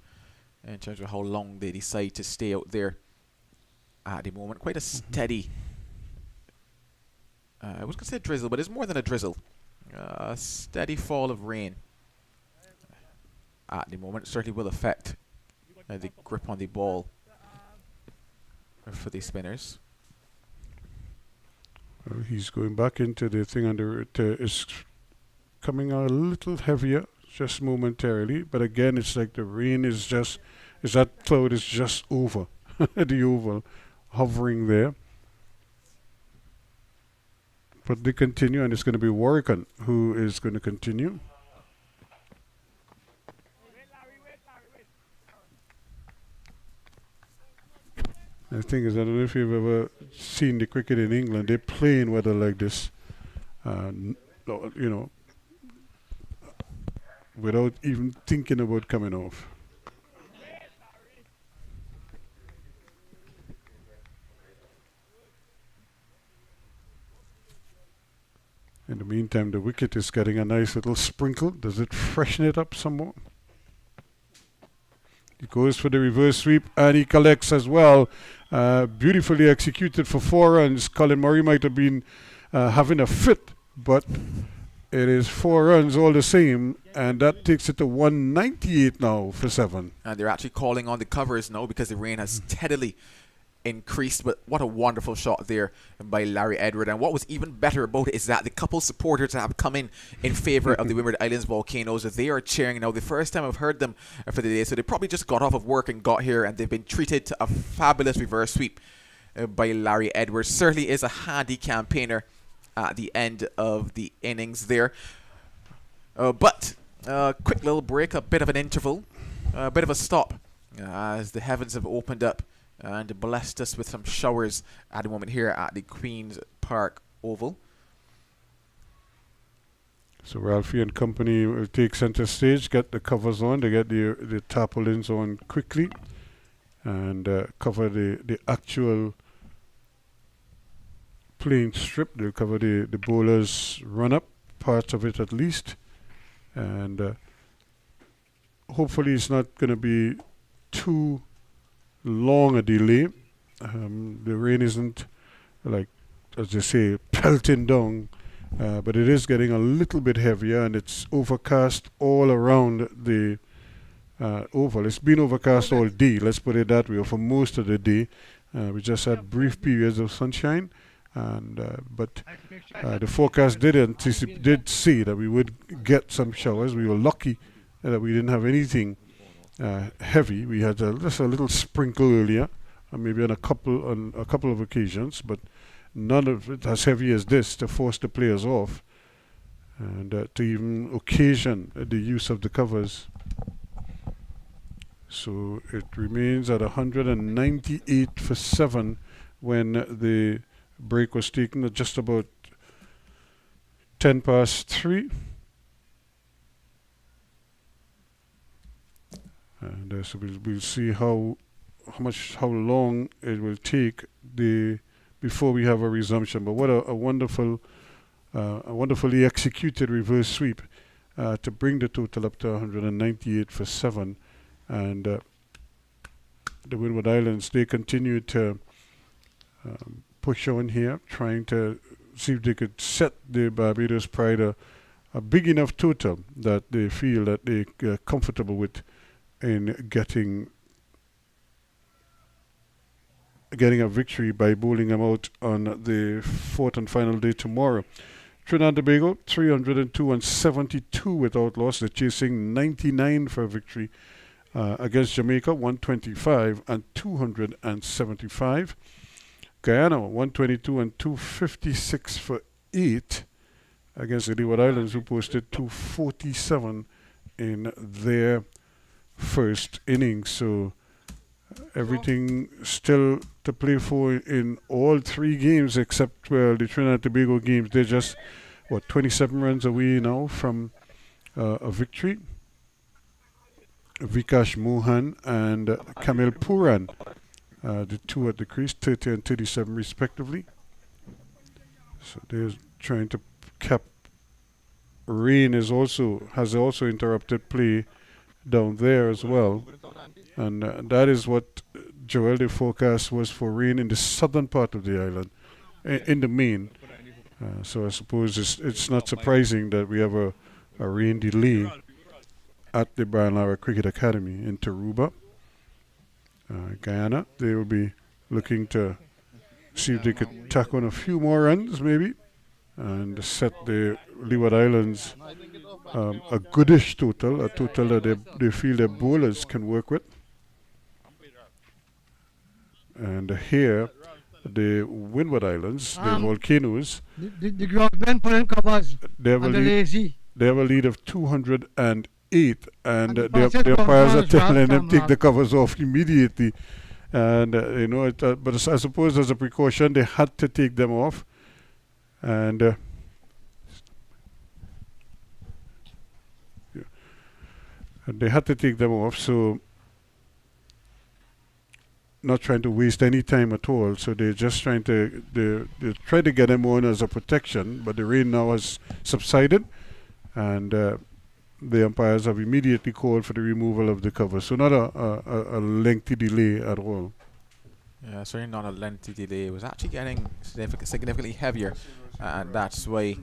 in terms of how long they decide to stay out there at the moment. Quite a steady, I was going to say drizzle, but it's more than a drizzle. A steady fall of rain at the moment. It certainly will affect the grip on the ball for the spinners. He's going back into the thing under it. It's coming a little heavier, just momentarily. But again, it's like the rain is that cloud is just over the oval, hovering there. But they continue, and it's going to be Warrican who is going to continue. The thing is, I don't know if you've ever seen the cricket in England. They play in weather like this, without even thinking about coming off. In the meantime, the wicket is getting a nice little sprinkle. Does it freshen it up some more? He goes for the reverse sweep, and he collects as well. Beautifully executed for 4 runs. Colin Murray might have been having a fit, but it is 4 runs all the same, and that takes it to 198 now for 7. And they're actually calling on the covers now because the rain has steadily increased. But what a wonderful shot there by Larry Edward. And what was even better about it is that the couple supporters that have come in favour of the Windward Islands Volcanoes, they are cheering now. The first time I've heard them for the day, so they probably just got off of work and got here, and they've been treated to a fabulous reverse sweep by Larry Edwards. Certainly is a handy campaigner at the end of the innings there. But quick little break, a bit of an interval, a bit of a stop as the heavens have opened up and blessed us with some showers at the moment here at the Queen's Park Oval. So Ralphie and company will take centre stage, get the covers on, they get the tarpaulins on quickly, and cover the actual playing strip. They'll cover the bowler's run-up, parts of it at least, and hopefully it's not going to be too long a delay. The rain isn't, like, as they say, pelting down, but it is getting a little bit heavier, and it's overcast all around the oval. It's been overcast all day, let's put it that way, or for most of the day. We just had brief periods of sunshine, and but the forecast did say that we would get some showers. We were lucky that we didn't have anything heavy. We had just a little sprinkle earlier, maybe on a couple of occasions, but none of it as heavy as this to force the players off and to even occasion the use of the covers. So it remains at 198 for 7 when the break was taken at just about 10 past 3. And so we'll see how long it will take before we have a resumption. But what a wonderfully executed reverse sweep to bring the total up to 198 for 7. And the Windward Islands, they continue to push on here, trying to see if they could set the Barbados Pride a big enough total that they feel that they're comfortable with in getting a victory by bowling them out on the fourth and final day tomorrow. Trinidad and Tobago 302 and 72 without loss. They're chasing 99 for a victory against Jamaica 125 and 275. Guyana 122 and 256 for 8 against the Leeward Islands, who posted 247 in their first innings. So everything still to play for in all 3 games except the Trinidad and Tobago games. They're just 27 runs away now from a victory. Vikash Mohan and Kamil Puran, the 2 at the crease, 30 and 37 respectively. So they're trying to cap. Rain has also interrupted play down there as well, and that is what Joel, the forecast was for rain in the southern part of the island, in the main. So I suppose it's not surprising that we have a rain delay at the Brian Lara Cricket Academy in Tarouba. Guyana, they will be looking to see if they could tack on a few more runs maybe and set the Leeward Islands a goodish total, a total that they feel their bowlers can work with. And here, the Windward Islands, the Volcanoes, the groundmen put in covers they have and the lazy. They have a lead of 208, and the umpires are telling them take the covers off immediately. And but I suppose as a precaution, they had to take them off. And they had to take them off, so not trying to waste any time at all. So they're just trying to they try to get them on as a protection, but the rain now has subsided, and the umpires have immediately called for the removal of the cover. So not a lengthy delay at all. Yeah, certainly not a lengthy delay. It was actually getting significantly heavier, and that's why,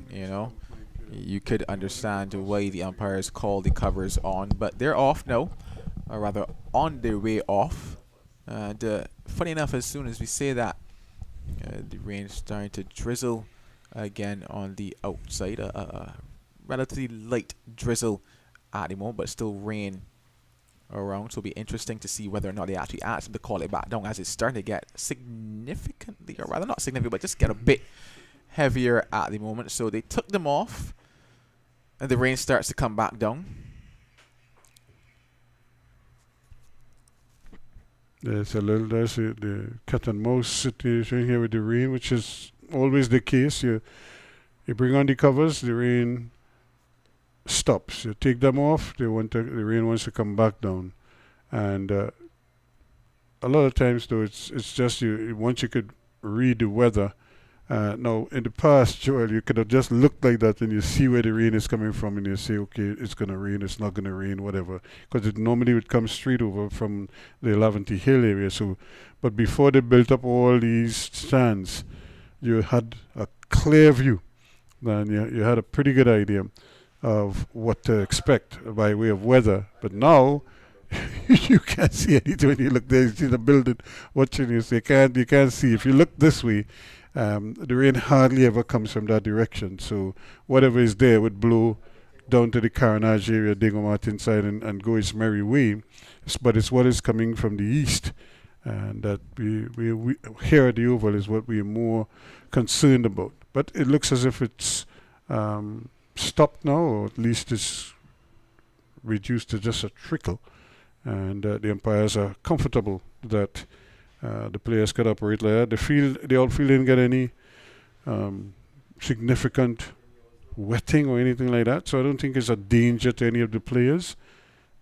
you could understand why the umpires called the covers on. But they're off now, or rather on their way off. And funny enough, as soon as we say that, the rain is starting to drizzle again on the outside. A relatively light drizzle at the moment, but still rain around. So it'll be interesting to see whether or not they actually ask them to call it back down, as it's starting to get significantly, or rather not significantly, but just get a bit heavier at the moment. So they took them off, and the rain starts to come back down. There's the cat and mouse situation here with the rain, which is always the case. You bring on the covers, the rain stops. You take them off, the rain wants to come back down. And a lot of times, though, it's just once you could read the weather. Now, in the past, Joel, you could have just looked like that and you see where the rain is coming from, and you say, okay, it's going to rain, it's not going to rain, whatever. Because it normally would come straight over from the Laventy Hill area. So, but before they built up all these stands, you had a clear view. Then you had a pretty good idea of what to expect by way of weather. But now, you can't see anything when you look there. You see the building watching you, so you can't see. If you look this way, the rain hardly ever comes from that direction. So whatever is there would blow down to the Carnage area, Dingo Martin side, and go its merry way. But it's what is coming from the east and that we here at the Oval is what we're more concerned about. But it looks as if it's stopped now, or at least it's reduced to just a trickle, and the umpires are comfortable that the players could operate like that. The outfield didn't get any significant wetting or anything like that, so I don't think it's a danger to any of the players,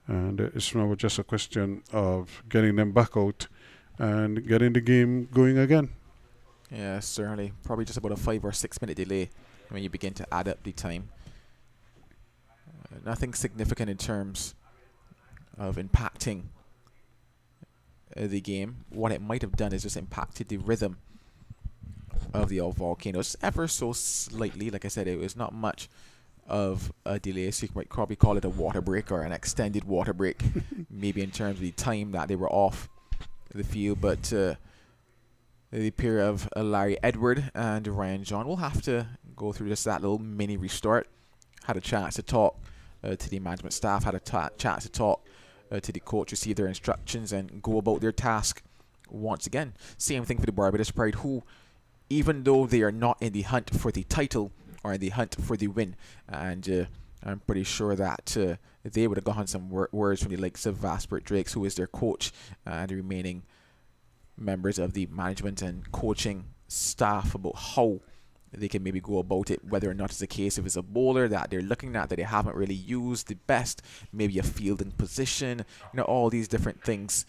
and it's now just a question of getting them back out and getting the game going again. Yeah, certainly. Probably just about a 5 or 6 minute delay when you begin to add up the time. Nothing significant in terms of impacting the game. What it might have done is just impacted the rhythm of the Volcanoes ever so slightly. Like I said, it was not much of a delay, so you might probably call it a water break or an extended water break, maybe in terms of the time that they were off the field. But the pair of Larry Edward and Ryan John will have to go through just that little mini restart. Had a chance to talk to the management staff, had a chance to talk to the coach, receive their instructions and go about their task once again. Same thing for the Barbados Pride, who, even though they are not in the hunt for the title or in the hunt for the win, and I'm pretty sure that they would have gotten some words from the likes of Vaspert Drakes, who is their coach, and the remaining members of the management and coaching staff, about how they can maybe go about it, whether or not it's a case if it's a bowler that they're looking at that they haven't really used the best, maybe a fielding position, all these different things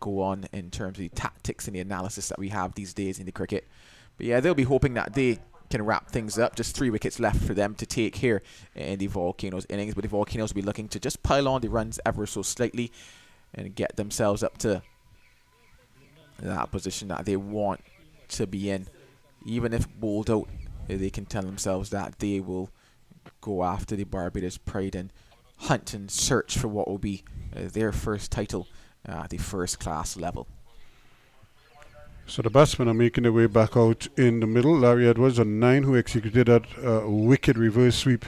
go on in terms of the tactics and the analysis that we have these days in the cricket. But yeah, they'll be hoping that they can wrap things up. Just 3 wickets left for them to take here in the Volcanoes innings, but the Volcanoes will be looking to just pile on the runs ever so slightly and get themselves up to that position that they want to be in. Even if bowled out, they can tell themselves that they will go after the Barbados Pride and hunt and search for what will be their first title at the first class level. So the batsmen are making their way back out in the middle. Larry Edwards on 9, who executed that wicked reverse sweep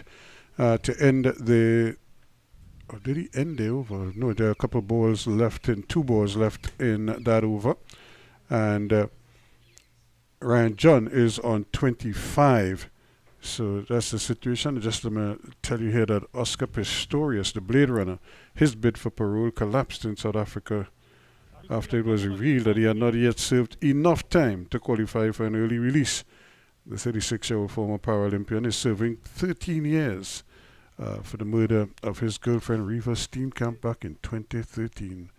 to end the... Or did he end the over? No, there are a couple of balls left in, 2 balls left in that over. And Ryan John is on 25. So that's the situation. Just let me tell you here that Oscar Pistorius, the Blade Runner, his bid for parole collapsed in South Africa after it was revealed that he had not yet served enough time to qualify for an early release. The 36-year-old former Paralympian is serving 13 years for the murder of his girlfriend Reva Steenkamp back in 2013.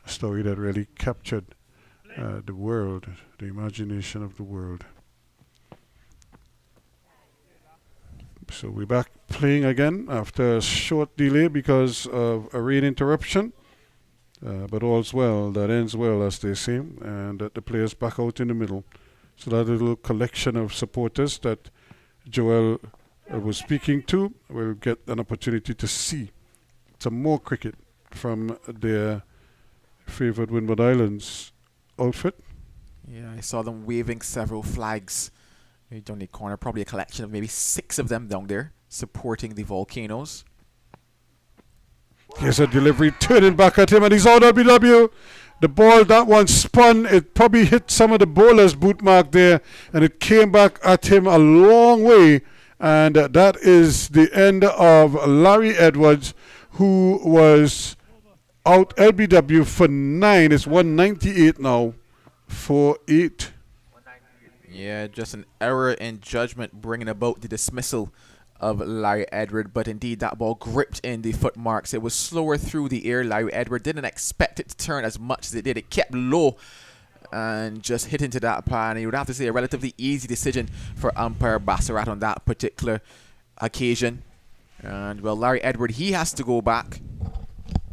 A story that really captured the world, the imagination of the world. So we're back playing again after a short delay because of a rain interruption. But all's well that ends well, as they say, and the players back out in the middle. So that little collection of supporters that Joel was speaking to will get an opportunity to see some more cricket from their favoured Windward Islands outfit. Yeah, I saw them waving several flags down the corner, probably a collection of maybe 6 of them down there supporting the Volcanoes. Here's a delivery, turning back at him, and he's out WW. The ball, that one spun. It probably hit some of the bowler's boot mark there, and it came back at him a long way. And that is the end of Larry Edwards, who was out LBW for 9. It's 198 now for 8. Yeah, just an error in judgment bringing about the dismissal of Larry Edward, but indeed that ball gripped in the footmarks. It was slower through the air. Larry Edward didn't expect it to turn as much as it did. It kept low and just hit into that pan. And you would have to say a relatively easy decision for umpire Bassarat on that particular occasion. And well, Larry Edward, he has to go back,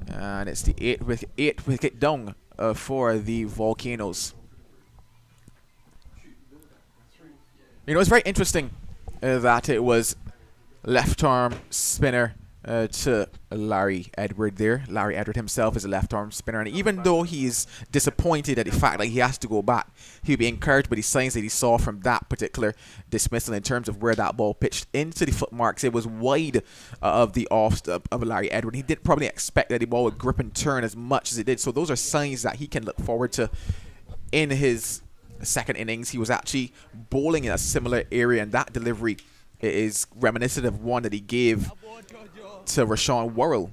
and it's the 8th wicket down for the Volcanoes. It's very interesting that it was left arm spinner to Larry Edward there. Larry Edward himself is a left arm spinner, and even though he's disappointed at the fact that he has to go back, he'll be encouraged by the signs that he saw from that particular dismissal in terms of where that ball pitched into the footmarks. It was wide of the off stop of Larry Edward. He didn't probably expect that the ball would grip and turn as much as it did, so those are signs that he can look forward to in his second innings, he was actually bowling in a similar area, and that delivery is reminiscent of one that he gave to Rashawn Worrell,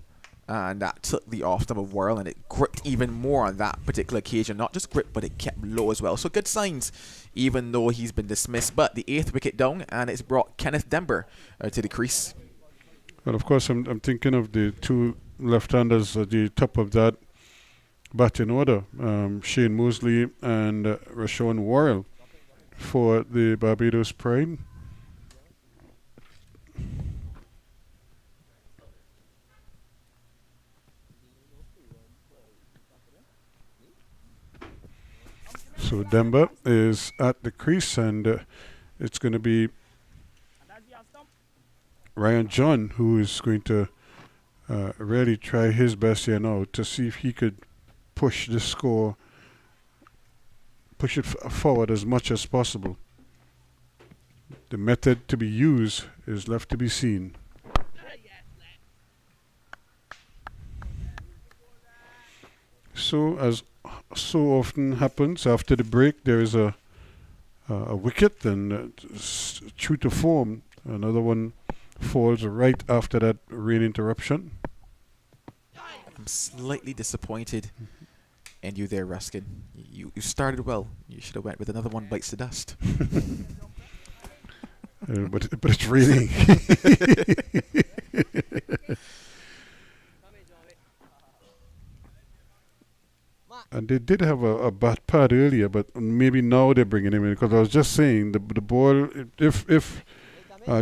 and that took the off stump of Worrell, and it gripped even more on that particular occasion. Not just gripped, but it kept low as well. So good signs, even though he's been dismissed. But the 8th wicket down, and it's brought Kenneth Dember to the crease. Well, of course, I'm thinking of the two left-handers at the top of that batting order, Shane Mosley and Rashawn Worrell for the Barbados Pride. So Demba is at the crease, and it's going to be Ryan John who is going to really try his best here now to see if he could push the score, push it forward as much as possible. The method to be used is left to be seen. So, as so often happens after the break, there is a wicket, and true to form, another one falls right after that rain interruption. I'm slightly disappointed in you there, Ruskin. You started well. You should have went with another one bites the dust. But it's raining. And they did have a bat pad earlier, but maybe now they're bringing him in, because I was just saying the ball, if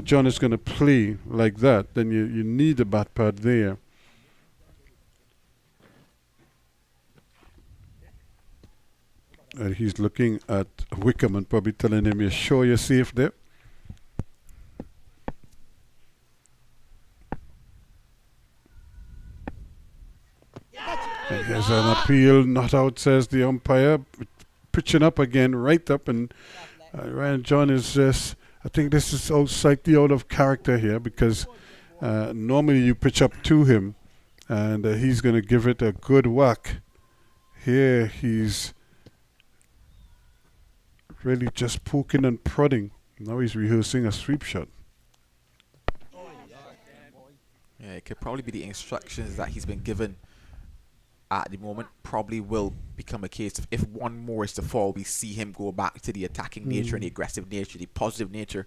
John is going to play like that, then you need a bat pad there. And he's looking at Wickham and probably telling him, "You're sure you're safe there?" And here's an appeal, not out, says the umpire. Pitching up again, right up, and Ryan John is just, I think this is slightly out of character here, because normally you pitch up to him and he's going to give it a good whack. Here he's really just poking and prodding. Now he's rehearsing a sweep shot. Yeah, it could probably be the instructions that he's been given at the moment. Probably will become a case of, if one more is to fall, we see him go back to the attacking nature and the aggressive nature, the positive nature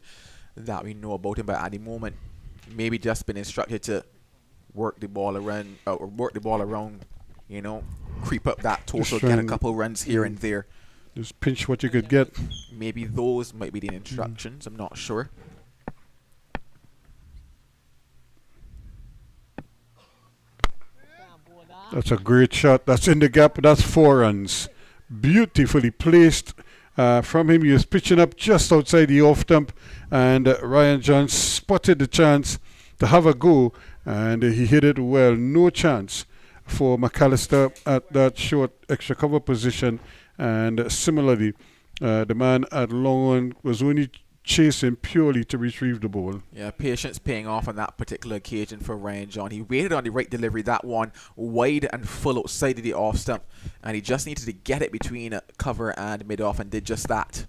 that we know about him. But at the moment, maybe just been instructed to work the ball around, you know, creep up that total, get a couple runs here and there. Just pinch what you could get. Maybe those might be the instructions. I'm not sure. That's a great shot. That's in the gap. That's 4 runs. Beautifully placed from him. He was pitching up just outside the off stump, and Ryan John spotted the chance to have a go, and he hit it well. No chance for McAllister at that short extra cover position. And similarly, the man at long on was only chasing purely to retrieve the ball. Yeah, patience paying off on that particular occasion for Ryan John. He waited on the right delivery, that one wide and full outside of the off stump, and he just needed to get it between cover and mid-off, and did just that.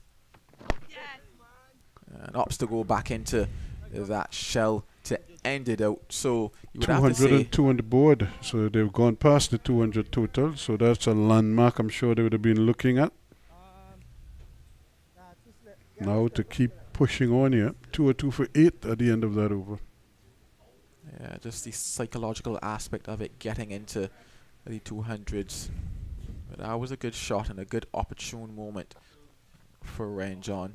And opts to go back into that shell to end it out. So you would have to say 202 on the board, so they've gone past the 200 total, so that's a landmark I'm sure they would have been looking at. Now to keep pushing on here. 202 for 8 at the end of that over. Yeah, just the psychological aspect of it, getting into the 200s. But that was a good shot and a good opportune moment for Ryan John.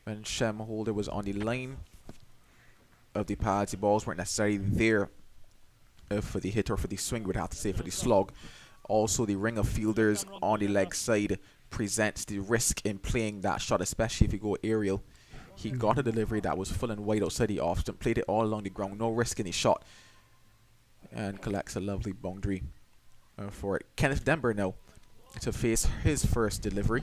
When Shem Holder was on the line of the pads, the balls weren't necessarily there for the hit or for the swing, we'd have to say, for the slog. Also, the ring of fielders on the leg side presents the risk in playing that shot, especially if you go aerial. He got a delivery that was full and wide outside the off stump, played it all along the ground, no risk in his shot, and collects a lovely boundary for it. Kenneth Dember now to face his first delivery.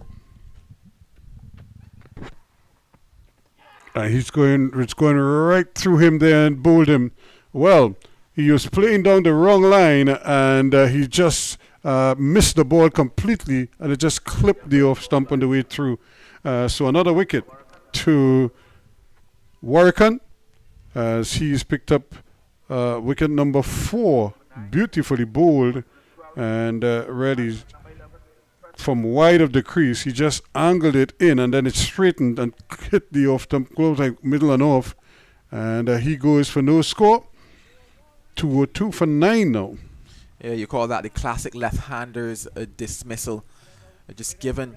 It's going right through him there and bowled him. Well, he was playing down the wrong line, and he just missed the ball completely, and it just clipped the off stump on the way through. So another wicket to Warrican, as he's picked up wicket number 4, beautifully bowled, and really from wide of the crease, he just angled it in, and then it straightened and hit the off stump, close like middle and off, and he goes for no score. 202 for 9 now. Yeah, you call that the classic left-hander's dismissal. Just given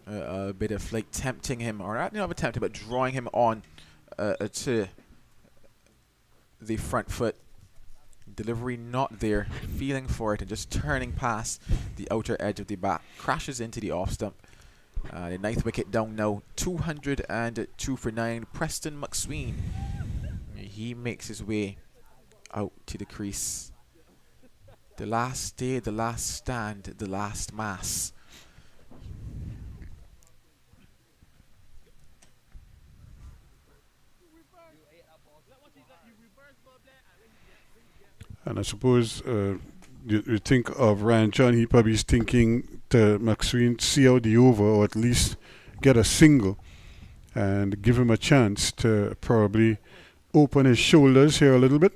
a bit of like tempting him, or not tempting, but drawing him on to the front foot. Delivery not there, feeling for it, and just turning past the outer edge of the bat. Crashes into the off stump. The 9th wicket down now. 202 for 9. Preston McSween. He makes his way out to the crease. The last day, the last stand, the last mass. And I suppose you think of Ryan John, he probably is thinking to McSween see out the over, or at least get a single, and give him a chance to probably open his shoulders here a little bit.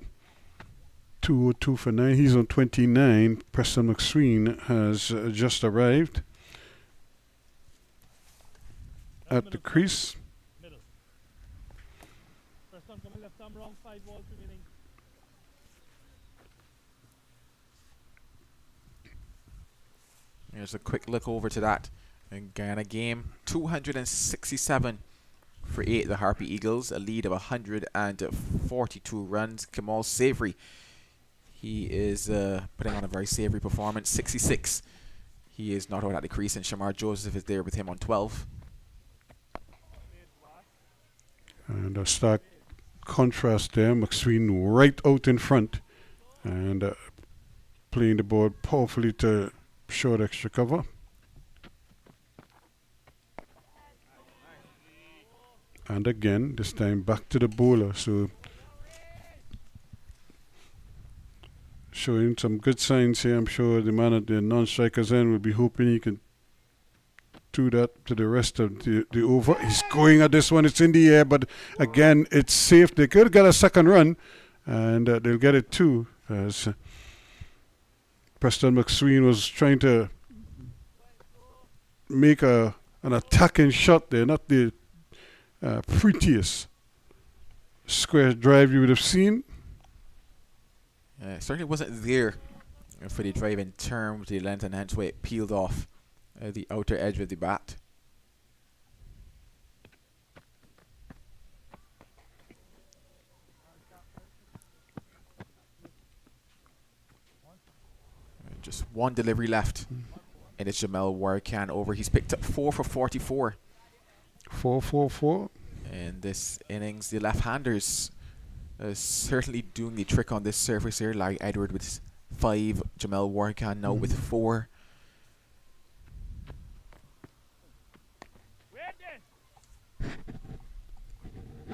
202 for 9. He's on 29. Preston McSween has just arrived at the crease. Middle. First time coming left arm wrong, 5 balls remaining. Here's a quick look over to that Guyana game. 267 for 8, the Harpy Eagles, a lead of 142 runs. Kamal Savory, he is putting on a very savoury performance. 66. He is not out at the crease, and Shamar Joseph is there with him on 12. And a stark contrast there. McSween right out in front, and playing the ball powerfully to short extra cover. And again, this time back to the bowler. So showing some good signs here. I'm sure the man at the non-striker's end will be hoping he can do that to the rest of the over. He's going at this one. It's in the air, but again, it's safe. They could get a second run, and they'll get it too, as Preston McSween was trying to make an attacking shot there, not the prettiest square drive you would have seen. Certainly wasn't there for the drive in terms of the length, and hence why it peeled off the outer edge of the bat. Just one delivery left, and it's Jamel Warrican over. He's picked up 4 for 44. 4-4-4. In this innings, the left-handers certainly doing the trick on this surface here. Larry Edward with 5, Jamel Warrican now with 4.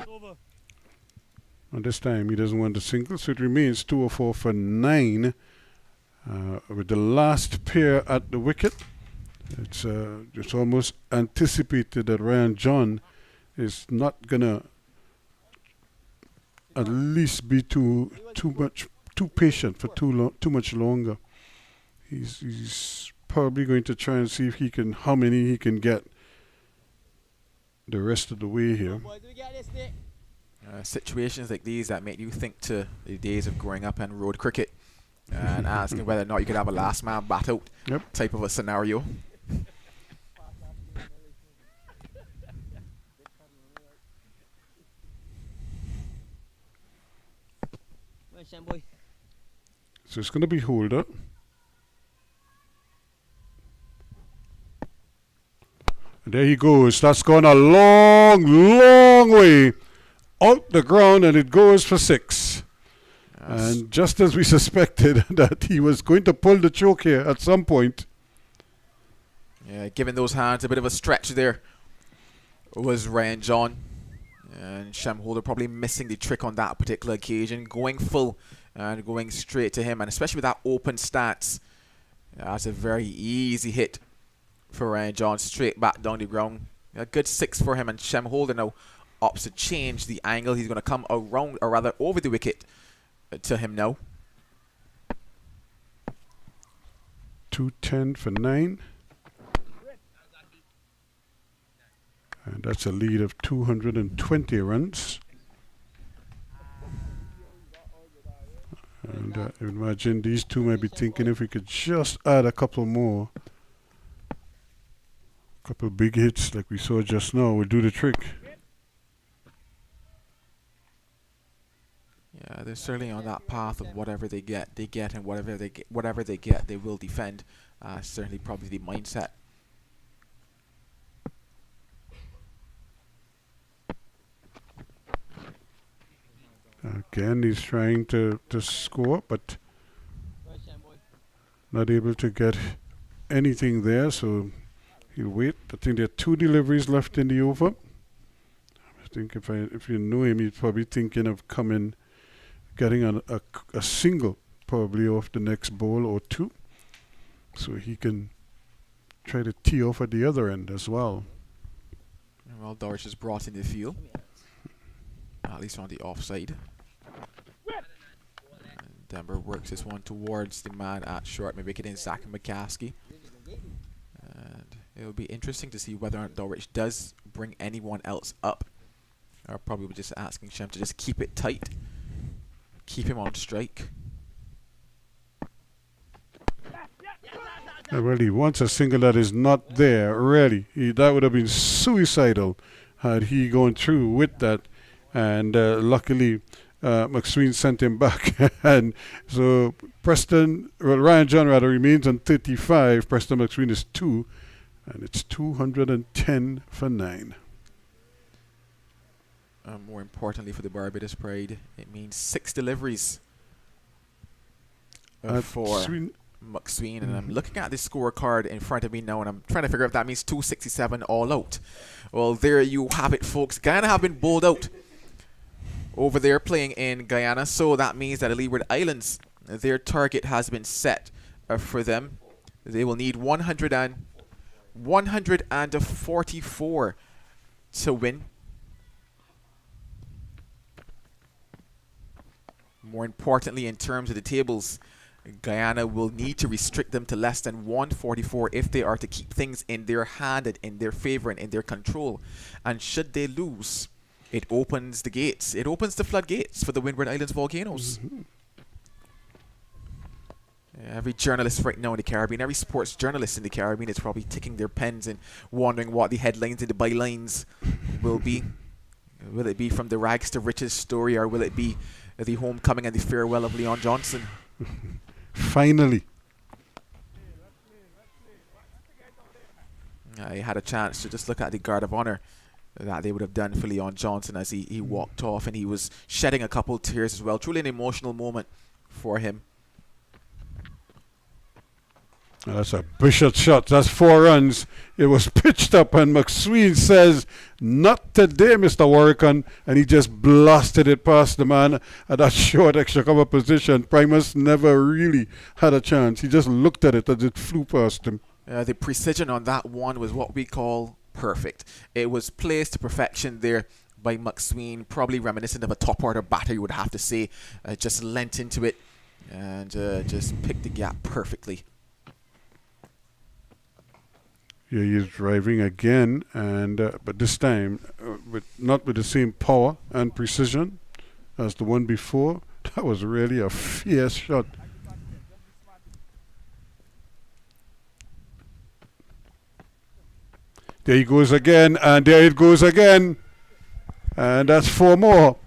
Over. And this time he doesn't want the single, so it remains 204 for 9. With the last pair at the wicket, it's almost anticipated that Ryan John is not gonna at least be too patient for too much longer. He's probably going to try and see if he can, how many he can get the rest of the way here. Situations like these that make you think to the days of growing up in road cricket and asking whether or not you could have a last man bat out type of a scenario. So it's going to be holder. And there he goes. That's gone a long, long way out the ground, and it goes for 6. And just as we suspected that he was going to pull the choke here at some point. Yeah, giving those hands a bit of a stretch there was Ryan John. And Shem Holder probably missing the trick on that particular occasion, going full and going straight to him, and especially with that open stance, That's a very easy hit for Ryan John, straight back down the ground. A good 6 for him, and Shem Holder now opts to change the angle. He's going to come around, or rather over the wicket to him now. 210 for 9. And that's a lead of 220 runs. And imagine these two may be thinking if we could just add a couple more. Couple big hits like we saw just now will do the trick. Yeah, they're certainly on that path of whatever they get, and whatever they get, they will defend. Certainly probably the mindset. Again, he's trying to score, but not able to get anything there, so he'll wait. I think there are 2 deliveries left in the over. I think if you know him, he's probably thinking of getting a single probably off the next ball or 2, so he can try to tee off at the other end as well. Well, Dorish is brought in the field, at least on the offside. And Denver works this one towards the man at short, maybe getting Zach McCaskey. And it'll be interesting to see whether or not Dorish does bring anyone else up. Or probably just asking Shem to just keep it tight, keep him on strike. Well, he wants a single that is not there, really. That would have been suicidal had he gone through with that. And luckily, McSween sent him back. And so Ryan John rather remains on 35. Preston McSween is 2. And it's 210 for 9. More importantly for the Barbados Pride, it means 6 deliveries for McSween. And I'm looking at the scorecard in front of me now, and I'm trying to figure out if that means 267 all out. Well, there you have it, folks. Guyana have been bowled out over there playing in Guyana, so that means that the Leeward Islands, their target has been set for them. They will need 144 to win. More importantly, in terms of the tables, Guyana will need to restrict them to less than 144 if they are to keep things in their hand and in their favor and in their control. And should they lose, it opens the gates. It opens the floodgates for the Windward Islands Volcanoes. Every journalist right now in the Caribbean, every sports journalist in the Caribbean is probably ticking their pens and wondering what the headlines and the bylines will be. Will it be from the rags to riches story, or will it be the homecoming and the farewell of Leon Johnson? Finally. I had a chance to just look at the guard of honor that they would have done for Leon Johnson as he walked off, and he was shedding a couple tears as well. Truly an emotional moment for him. That's a bishop shot. That's 4 runs. It was pitched up, and McSween says, "Not today, Mr. Warrican," and he just blasted it past the man at that short extra cover position. Primus never really had a chance. He just looked at it as it flew past him. The precision on that one was what we call perfect. It was placed to perfection there by McSween, probably reminiscent of a top order batter, you would have to say. Just leant into it and just picked the gap perfectly. Yeah, he's driving again, and but this time not with the same power and precision as the one before. That was really a fierce shot. There he goes again, and there it goes again, and that's 4 more.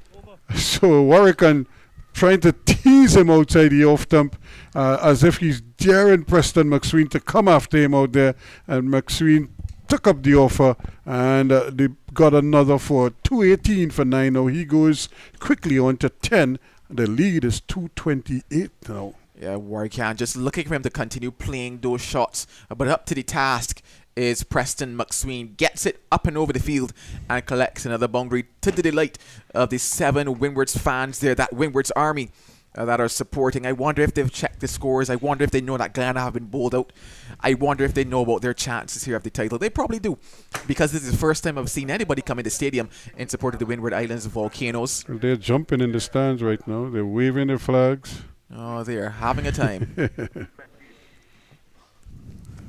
So Warrican trying to tease him outside the off stump, as if he's daring Preston McSween to come after him out there, and McSween took up the offer, and they got another for 218 for 9. Now he goes quickly on to 10. The lead is 228 now. Yeah, Warrican just looking for him to continue playing those shots, but up to the task is Preston McSween. Gets it up and over the field and collects another boundary to the delight of the 7 Windwards fans there, that Windwards army that are supporting. I wonder if they've checked the scores. I wonder if they know that Guyana have been bowled out. I wonder if they know about their chances here of the title. They probably do, because this is the first time I've seen anybody come in the stadium in support of the Windward Islands Volcanoes. Well, they're jumping in the stands right now. They're waving their flags. Oh, they are having a time.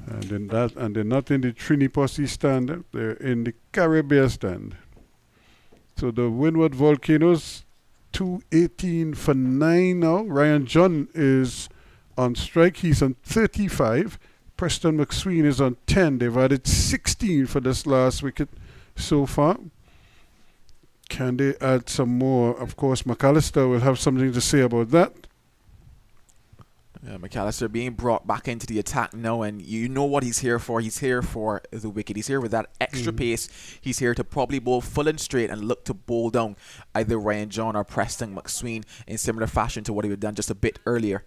And they're not in the Trini Posse stand. They're in the Caribbean stand. So the Windward Volcanoes, 218 for 9 now. Ryan John is on strike. He's on 35. Preston McSween is on 10. They've added 16 for this last wicket so far. Can they add some more? Of course, McAllister will have something to say about that. McAllister being brought back into the attack now, and you know what he's here for. He's here for the wicket. He's here with that extra pace. He's here to probably bowl full and straight and look to bowl down either Ryan John or Preston McSween in similar fashion to what he had done just a bit earlier.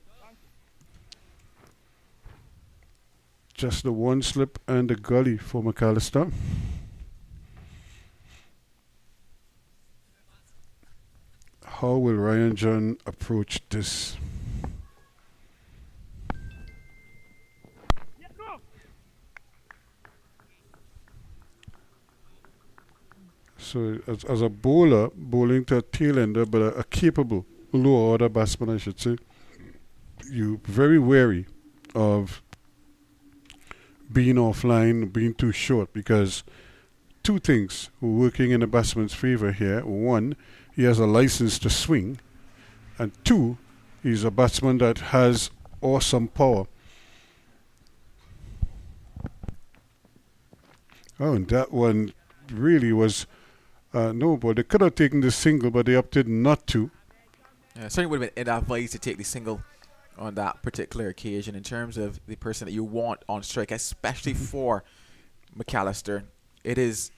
Just the one slip and the gully for McAllister. How will Ryan John approach this? So as a bowler, bowling to a tail ender, but a capable lower order batsman, I should say, you're very wary of being offline, being too short, because two things were working in the batsman's favour here. One, he has a license to swing, and two, he's a batsman that has awesome power. Oh, and that one really was no, but they could have taken the single, but they opted not to. Certainly would have been advised to take the single on that particular occasion in terms of the person that you want on strike, especially for McAllister. It is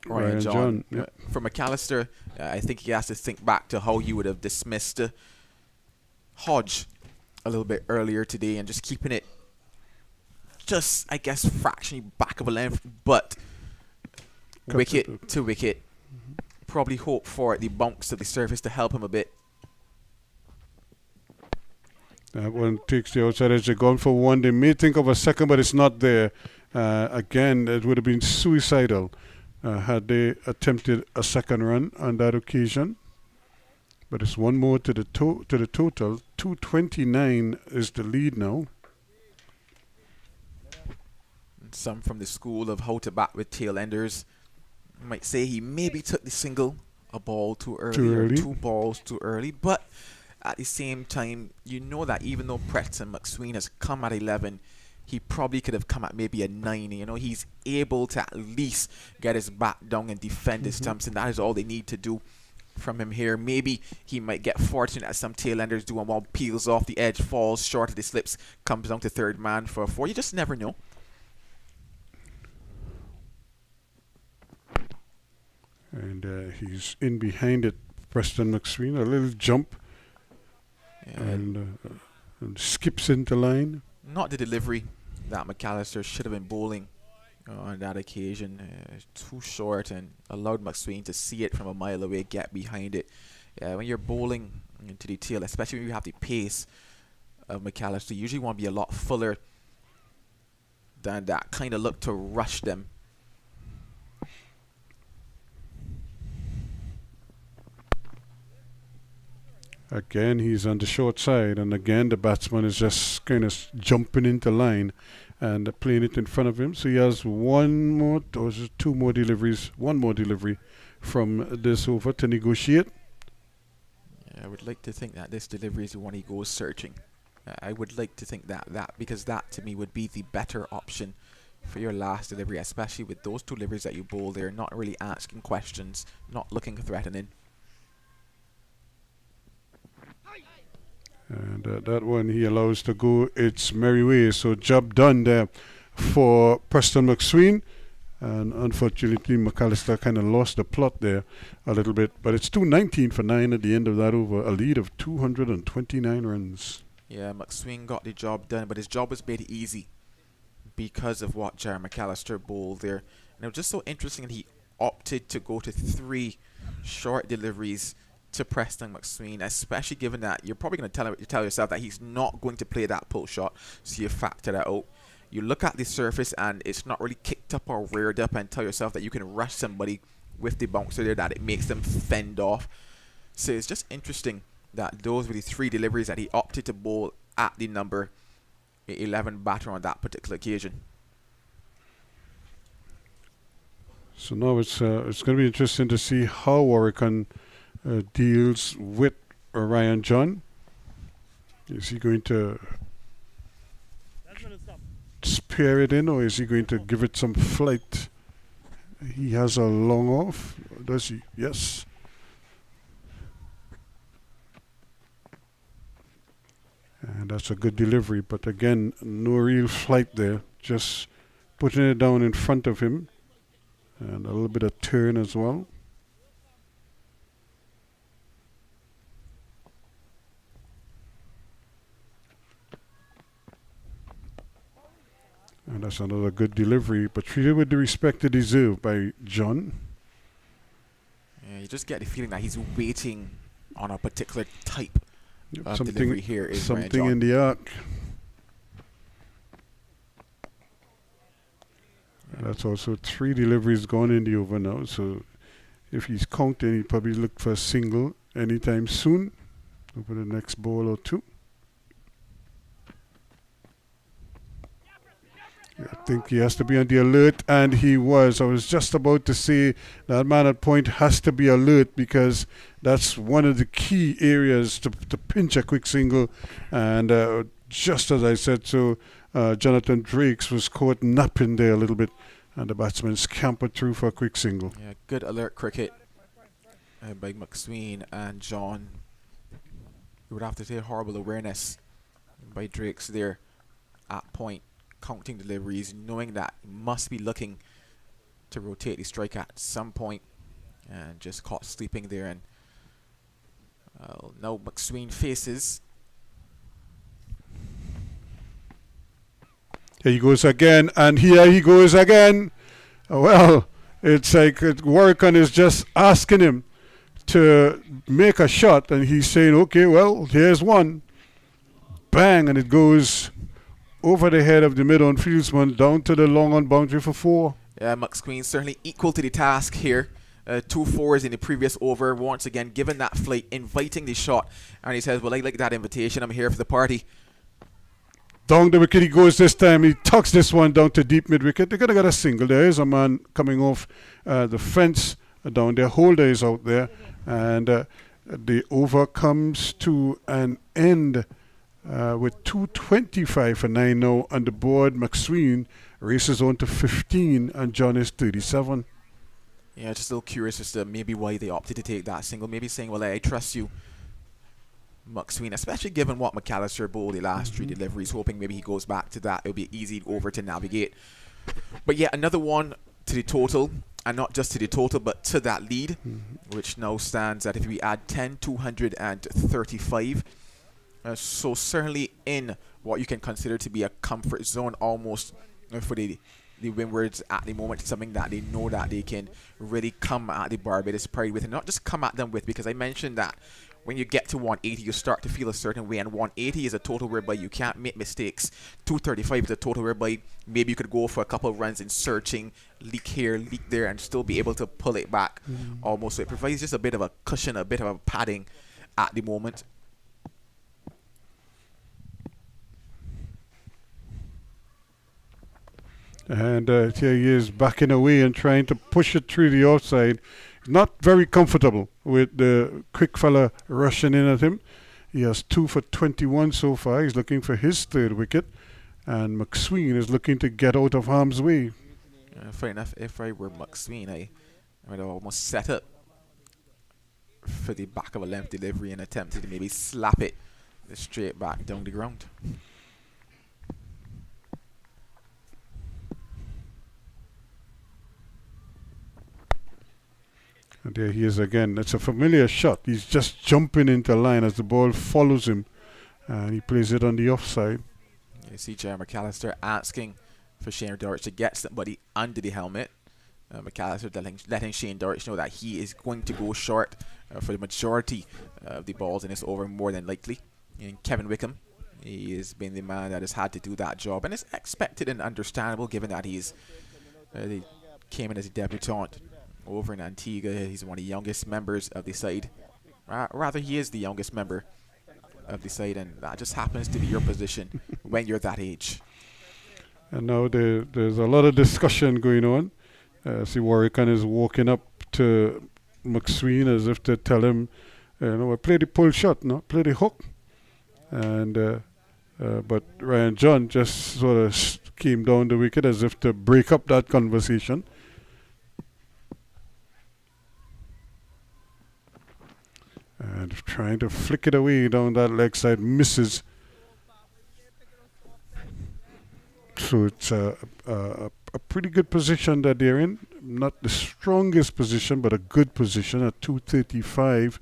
Ryan John. Yep. For McAllister, I think he has to think back to how he would have dismissed Hodge a little bit earlier today and just keeping it just, I guess, fractionally back of a length, but wicket to wicket. Probably hope for the bounce to the surface to help him a bit. That one takes the outside edge. They're gone for one. They may think of a second, but it's not there. Again, it would have been suicidal had they attempted a second run on that occasion. But it's one more to the total. 229 is the lead now. Some from the school of how to bat with tail enders might say he maybe took the single a ball too early, or 2 balls too early, but at the same time, you know that even though Preston McSween has come at 11, he probably could have come at maybe a 9. You know, he's able to at least get his bat down and defend his stumps, and that is all they need to do from him here. Maybe he might get fortunate as some tail enders do, and one peels off the edge, falls short of the slips, comes down to third man for a 4. You just never know. And he's in behind it, Preston McSween, a little jump, and skips into line. Not the delivery that McAllister should have been bowling on that occasion. Too short, and allowed McSween to see it from a mile away, get behind it. When you're bowling into the tail, especially when you have the pace of McAllister, you usually want to be a lot fuller than that. Kind of look to rush them. Again, he's on the short side, and again the batsman is just kind of jumping into line and playing it in front of him. So he has one more, or is it 2 more deliveries? One more delivery from this over to negotiate. I would like to think that this delivery is the one he goes searching. I would like to think that because that to me would be the better option for your last delivery, especially with those 2 deliveries that you bowl there, not really asking questions, not looking threatening. And that one he allows to go its merry way. So job done there for Preston McSween. And unfortunately, McAllister kind of lost the plot there a little bit. But it's 219 for 9 at the end of that over, a lead of 229 runs. Yeah, McSween got the job done, but his job was made easy because of what Jerry McAllister bowled there. And it was just so interesting that he opted to go to 3 short deliveries to Preston McSween, especially given that you're probably going to tell yourself that he's not going to play that pull shot, so you factor that out. You look at the surface and it's not really kicked up or reared up, and tell yourself that you can rush somebody with the bouncer there, that it makes them fend off. So it's just interesting that those were the 3 deliveries that he opted to bowl at the number 11 batter on that particular occasion. So now it's going to be interesting to see how Warwickon deals with Ryan John. Is he going to That's gonna stop. spare it in, or is he going to give it some flight? He has a long off, does he? Yes. And that's a good delivery, but again, no real flight there. Just putting it down in front of him, and a little bit of turn as well. And that's another good delivery, but treated with the respect they deserve by John. Yeah, you just get the feeling that he's waiting on a particular type of delivery here. Is Something Ryan in the arc. And that's also 3 deliveries gone in the over now. So if he's counting, he'd probably look for a single anytime soon over the next ball or 2. I think he has to be on the alert, and he was. I was just about to say that man at point has to be alert, because that's one of the key areas to pinch a quick single. And just as I said, so Jonathan Drakes was caught napping there a little bit, and the batsman scampered through for a quick single. Yeah, good alert cricket by McSween and John. You would have to say horrible awareness by Drakes there at point, counting deliveries, knowing that he must be looking to rotate the strike at some point, and just caught sleeping there. And now McSween faces. Here he goes again, and here he goes again. Well, it's like Warwickon is just asking him to make a shot, and he's saying, okay, well, here's one. Bang, and it goes over the head of the mid-on fieldsman down to the long-on boundary for 4. Yeah, McSween certainly equal to the task here. 2 fours in the previous over. Once again, given that flight, inviting the shot. And he says, well, I like that invitation. I'm here for the party. Down the wicket he goes this time. He tucks this one down to deep mid-wicket. They're going to get a single. There is a man coming off the fence down there. Holder is out there. And the over comes to an end with 225 for 9 now on the board. McSween races on to 15, and John is 37. Yeah, just a little curious as to maybe why they opted to take that single. Maybe saying, well, I trust you, McSween, especially given what McAllister bowled the last 3 deliveries, hoping maybe he goes back to that. It'll be easy over to navigate. But yeah, another one to the total, and not just to the total, but to that lead, which now stands at, if we add 10, 235. So certainly in what you can consider to be a comfort zone almost for the Windwards at the moment. Something that they know that they can really come at the Barbados Pride with, and not just come at them with, because I mentioned that when you get to 180 you start to feel a certain way, and 180 is a total whereby you can't make mistakes. 235 is a total whereby maybe you could go for a couple of runs in searching, leak here, leak there, and still be able to pull it back almost. So it provides just a bit of a cushion, a bit of a padding at the moment. And here he is backing away and trying to push it through the outside. He's not very comfortable with the quick fella rushing in at him. He has 2 for 21 so far. He's looking for his 3rd wicket. And McSween is looking to get out of harm's way. Fair enough. If I were McSween, I would have almost set up for the back of a length delivery and attempted to maybe slap it straight back down the ground. And there he is again. It's a familiar shot. He's just jumping into line as the ball follows him. And he plays it on the offside. You see Jerry McAllister asking for Shane Dorich to get somebody under the helmet. McAllister letting Shane Dorich know that he is going to go short for the majority of the balls in this over, more than likely. And Kevin Wickham, he has been the man that has had to do that job, and it's expected and understandable given that he came in as a debutant over in Antigua. He's one of the youngest members of the side. Rather, he is the youngest member of the side, and that just happens to be your position when you're that age. And now there's a lot of discussion going on. See, Warwican is walking up to McSween as if to tell him, play the pull shot, no, play the hook. And but Ryan John just sort of came down the wicket as if to break up that conversation. And trying to flick it away down that leg side, misses. So it's a pretty good position that they're in. Not the strongest position, but a good position at 235.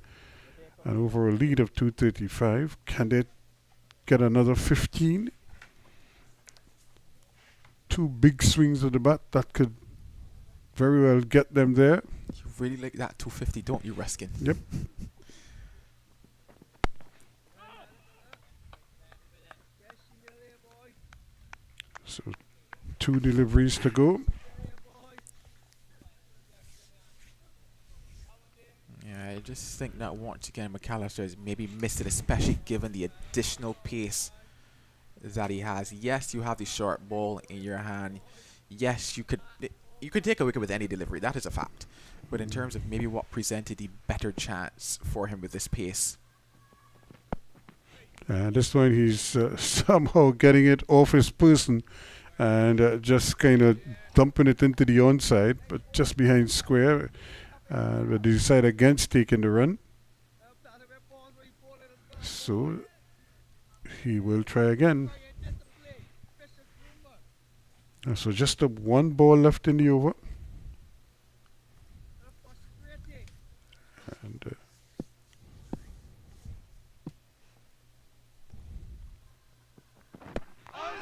And over a lead of 235. Can they get another 15? Two big swings of the bat that could very well get them there. You really like that 250, don't you, Ruskin? Yep. So 2 deliveries to go. Yeah, I just think that once again McAllister has maybe missed it, especially given the additional pace that he has. Yes, you have the short ball in your hand. Yes, you could take a wicket with any delivery. That is a fact. But in terms of maybe what presented the better chance for him with this pace. This one he's somehow getting it off his person and just kind of dumping it into the onside, but just behind square. But they decide against taking the run. So he will try again. So just the 1 ball left in the over.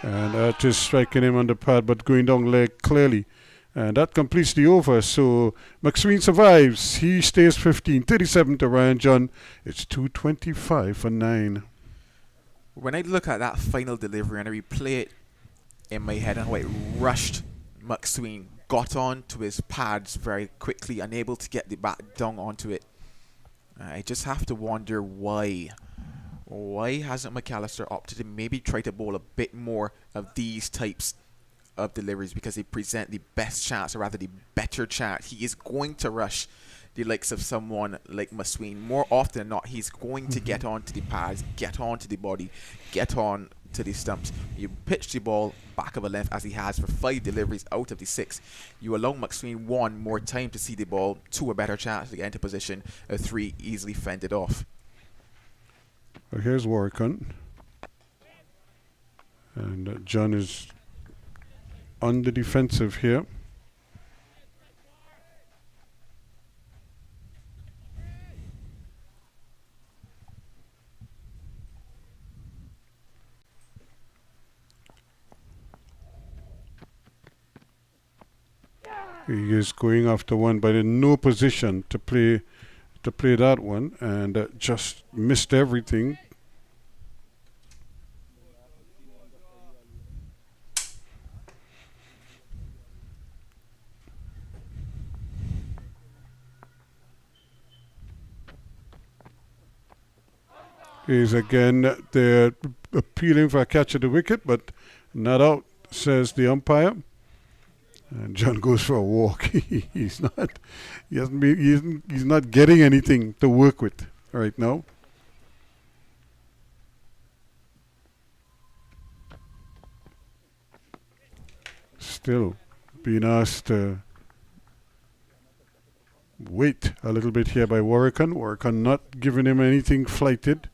And that is striking him on the pad, but going down leg clearly. And that completes the over. So McSween survives. He stays 15. 37 to Ryan John. It's 225 for 9. When I look at that final delivery and I replay it in my head and how it rushed McSween, got on to his pads very quickly, unable to get the bat down onto it, I just have to wonder why. Why hasn't McAllister opted to maybe try to bowl a bit more of these types of deliveries, because they present the best chance, or rather the better chance. He is going to rush the likes of someone like McSween. More often than not, he's going to get onto the pads, get onto the body, get on to the stumps. You pitch the ball back of a length as he has for 5 deliveries out of the 6. You allow McSween 1 more time to see the ball, 2 a better chance to get into position, 3 easily fended off. Well, here's Warwican. And John is on the defensive here. He is going after one, but in no position to play that one, and just missed everything. Is again, they're appealing for a catch at the wicket, but not out, says the umpire. And John goes for a walk. He's not getting anything to work with right now. Still being asked to wait a little bit here by Warwican. Warwican not giving him anything flighted.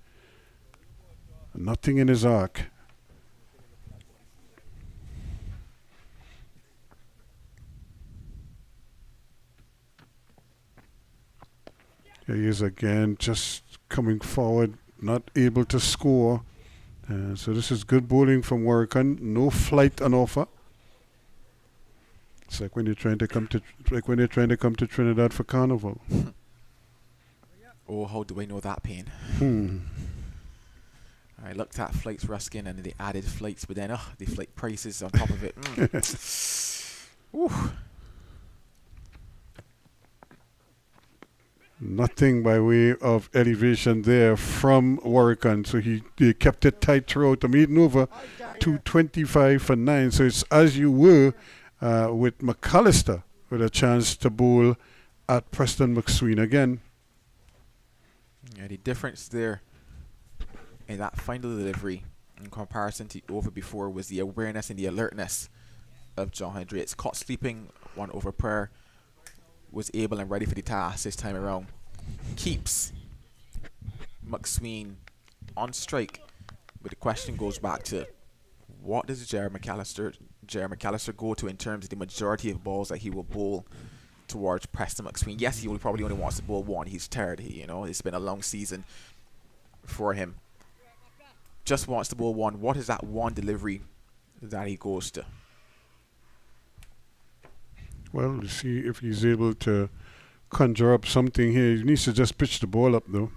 Nothing in his arc. Here he is again, just coming forward, not able to score. So this is good bowling from Warwican. No flight on offer. It's like when you're trying to come to Trinidad for Carnival. Oh, how do I know that pain? I looked at flights, Ruskin, and they added flights, but then the flight prices on top of it. Ooh. Nothing by way of elevation there from Warwick, so he kept it tight throughout the meeting over 225 for 9. So it's as you were with McAllister with a chance to bowl at Preston McSween again. Yeah, the difference there in that final delivery in comparison to over before was the awareness and the alertness of John Hendry. It's caught sleeping, one over prayer, was able and ready for the task this time around. Keeps McSween on strike, but the question goes back to what does Jerry McAllister go to in terms of the majority of balls that he will bowl towards Preston McSween. Yes, he probably only wants to bowl one. He's tired. It's been a long season for him. Just wants to bowl one. What is that one delivery that he goes to? Well, see if he's able to conjure up something here. He needs to just pitch the ball up, though.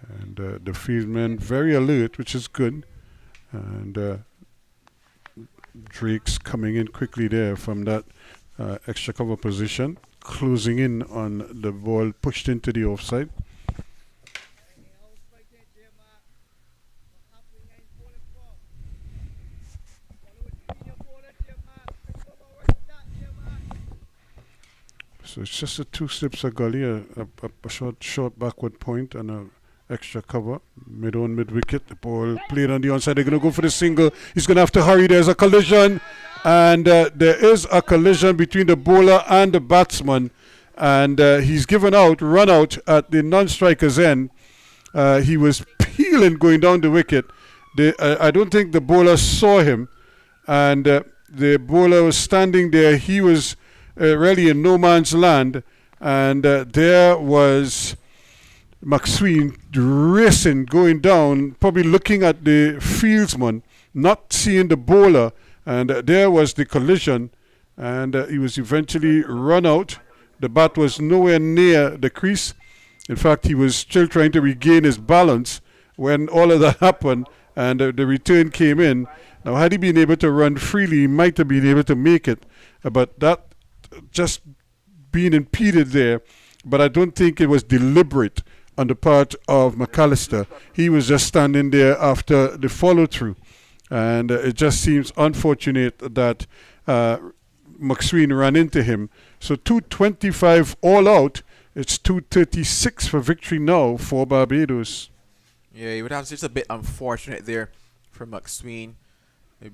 And the fieldman very alert, which is good. And Drake's coming in quickly there from that extra cover position, closing in on the ball pushed into the offside. So it's just a 2 slips of gully, a short backward point and a extra cover. Mid wicket. The ball played on the onside. They're going to go for the single. He's going to have to hurry. There's a collision. And there is a collision between the bowler and the batsman. And he's run out at the non-striker's end. He was peeling going down the wicket. I don't think the bowler saw him. And the bowler was standing there. He was really in no man's land, and there was McSween racing, going down, probably looking at the fieldsman, not seeing the bowler, and there was the collision, and he was eventually run out. The bat was nowhere near the crease. In fact, he was still trying to regain his balance when all of that happened, and the return came in. Now, had he been able to run freely, he might have been able to make it, but that just being impeded there, but I don't think it was deliberate on the part of McAllister. He was just standing there after the follow-through, and it just seems unfortunate that McSween ran into him. So 225 all out. It's 236 for victory now for Barbados. Yeah, it was just a bit unfortunate there for McSween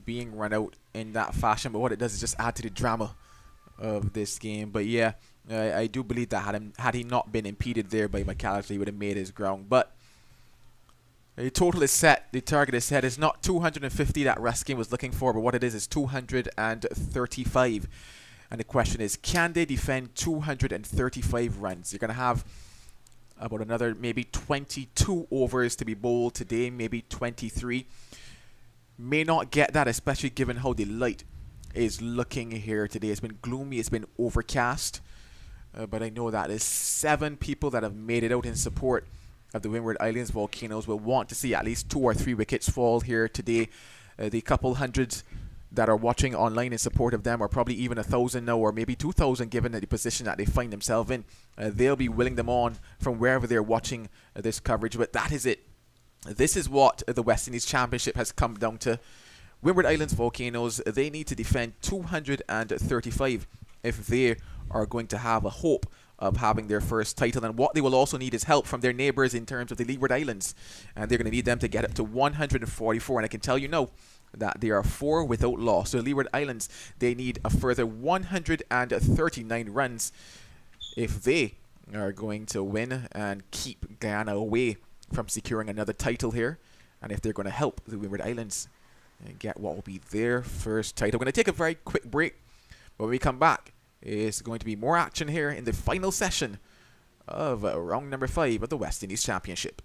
being run out in that fashion, but what it does is just add to the drama of this game. But yeah, I do believe that had he not been impeded there by McAllister, he would have made his ground. But the total is set, the target is set. It's not 250 that Ruskin was looking for, but what it is 235. And the question is, can they defend 235 runs? You're going to have about another maybe 22 overs to be bowled today, maybe 23. May not get that, especially given how the light is looking here today. It's been gloomy, it's been overcast, but I know that there's 7 people that have made it out in support of the Windward Islands Volcanoes. Will want to see at least 2 or 3 wickets fall here today. The couple hundreds that are watching online in support of them, or probably even 1,000 now, or maybe 2,000 given the position that they find themselves in. They'll be willing them on from wherever they're watching this coverage, but that is it. This is what the West Indies Championship has come down to. Windward Islands Volcanoes, they need to defend 235 if they are going to have a hope of having their first title. And what they will also need is help from their neighbours in terms of the Leeward Islands. And they're going to need them to get up to 144. And I can tell you now that they are 4 without loss. So the Leeward Islands, they need a further 139 runs if they are going to win and keep Guyana away from securing another title here. And if they're going to help the Windward Islands and get what will be their first title. We're going to take a very quick break. But when we come back, it's going to be more action here in the final session of round number 5 of the West Indies Championship.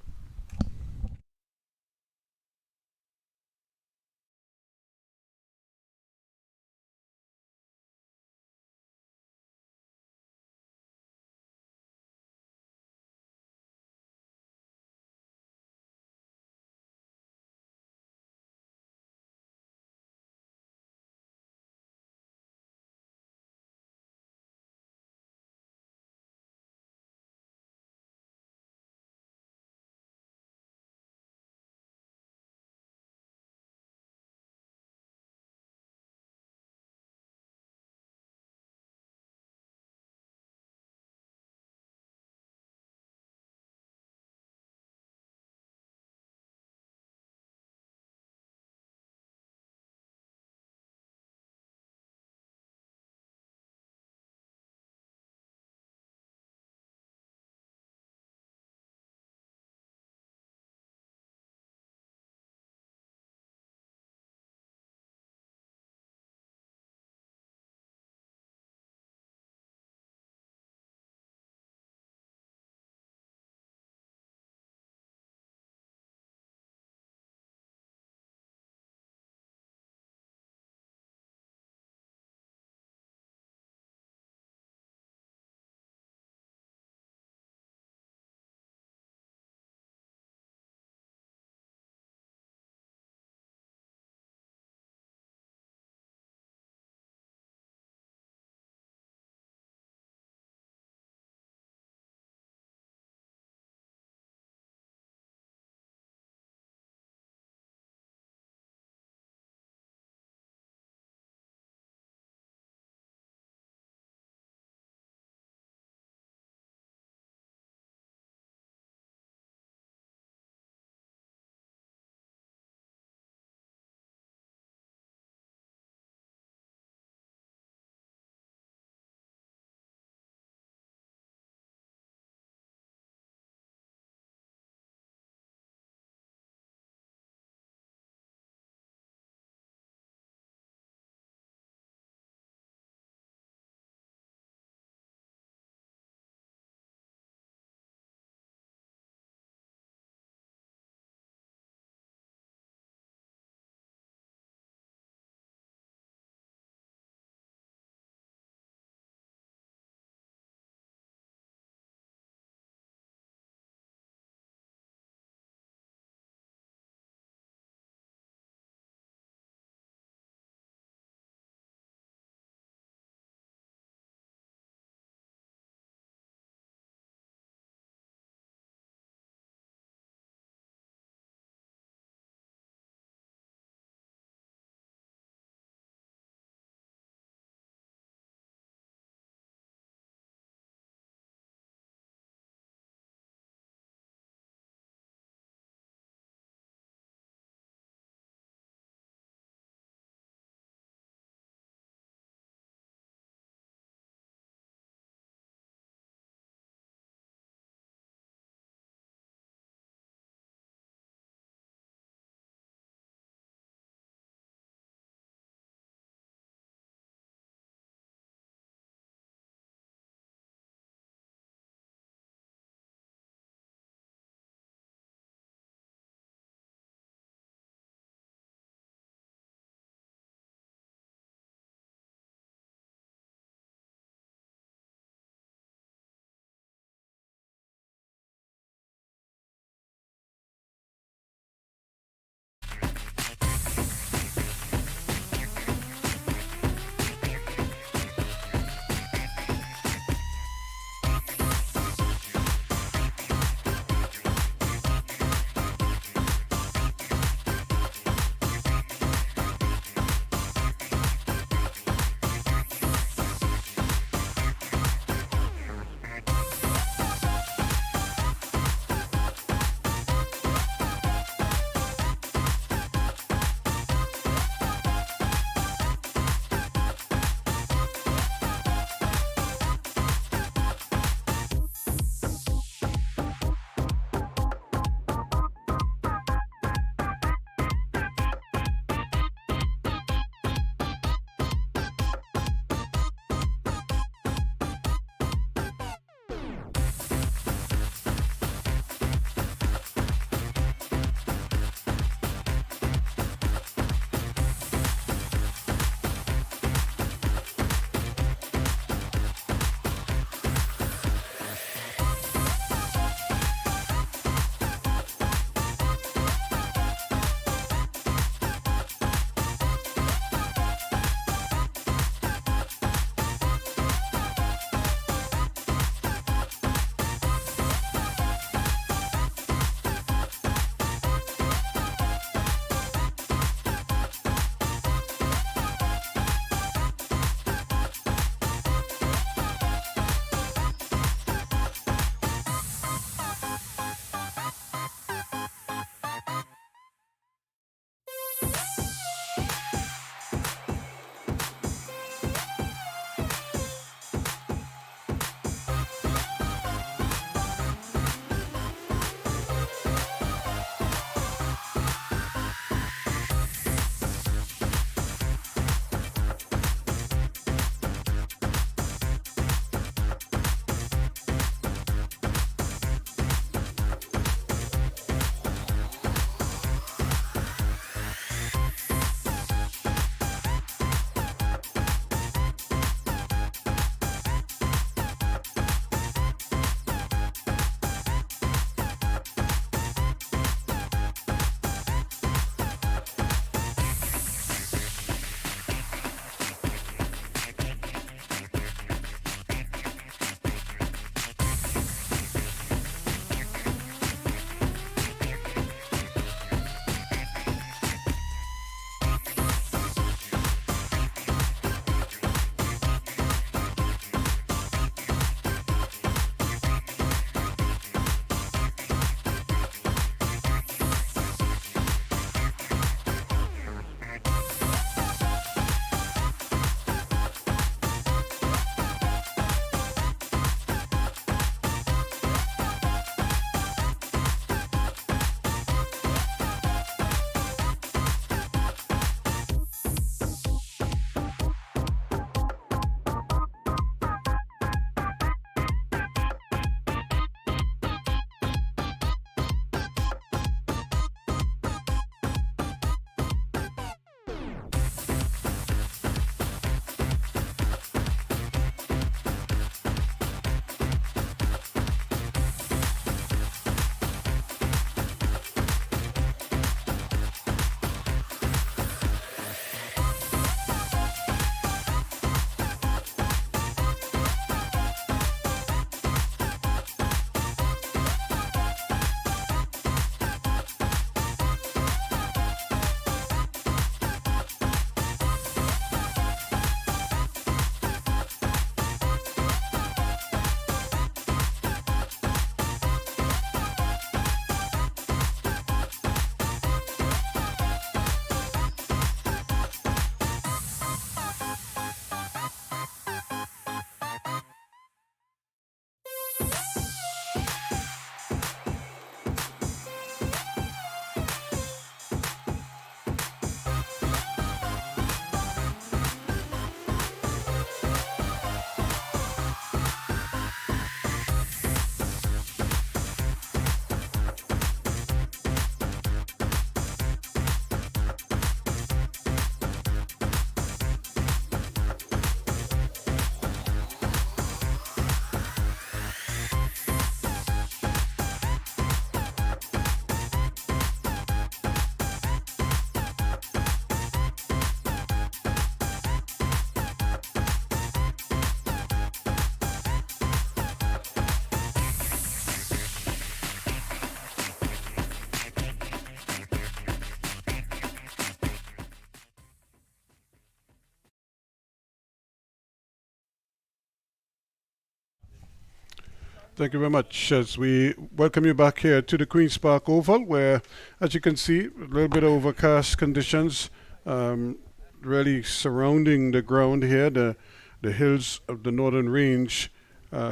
Thank you very much. As we welcome you back here to the Queen's Park Oval, where, as you can see, a little bit of overcast conditions really surrounding the ground here. The hills of the Northern Range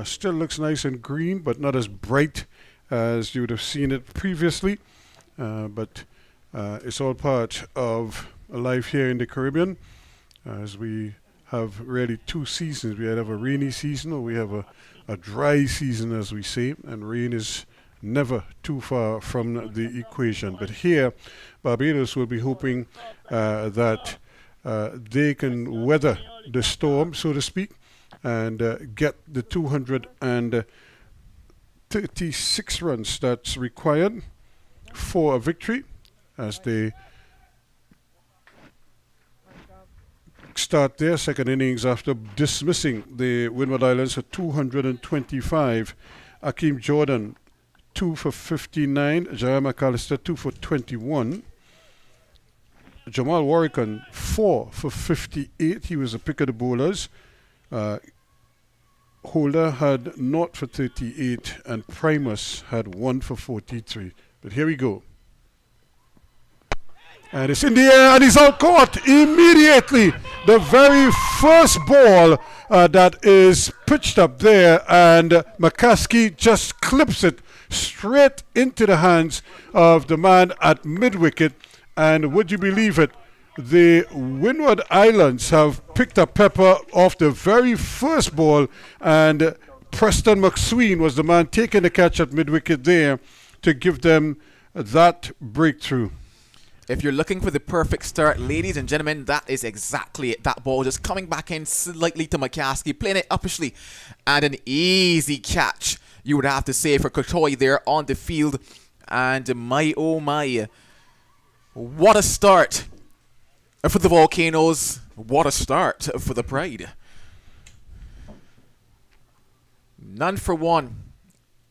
still looks nice and green, but not as bright as you would have seen it previously. But it's all part of life here in the Caribbean, as we have really two seasons. We have a rainy season, or we have a dry season, as we say, and rain is never too far from the equation. But here, Barbados will be hoping that they can weather the storm, so to speak, and get the 236 runs that's required for a victory, as they start their second innings after dismissing the Windward Islands for 225. Akeem Jordan 2 for 59, Jaya McAllister 2 for 21, Jamal Warrican 4 for 58. He was a pick of the bowlers. Holder had 0 for 38, and Primus had 1 for 43. But here we go. And it's in the air, and he's out caught immediately. The very first ball that is pitched up there, and McCaskey just clips it straight into the hands of the man at mid-wicket. And would you believe it, the Windward Islands have picked up pepper off the very first ball, and Preston McSween was the man taking the catch at mid-wicket there to give them that breakthrough. If you're looking for the perfect start, ladies and gentlemen, that is exactly it. That ball just coming back in slightly to McCaskey, playing it uppishly, and an easy catch, you would have to say, for Courtois there on the field. And my oh my, what a start for the Volcanoes. What a start for the Pride. None for one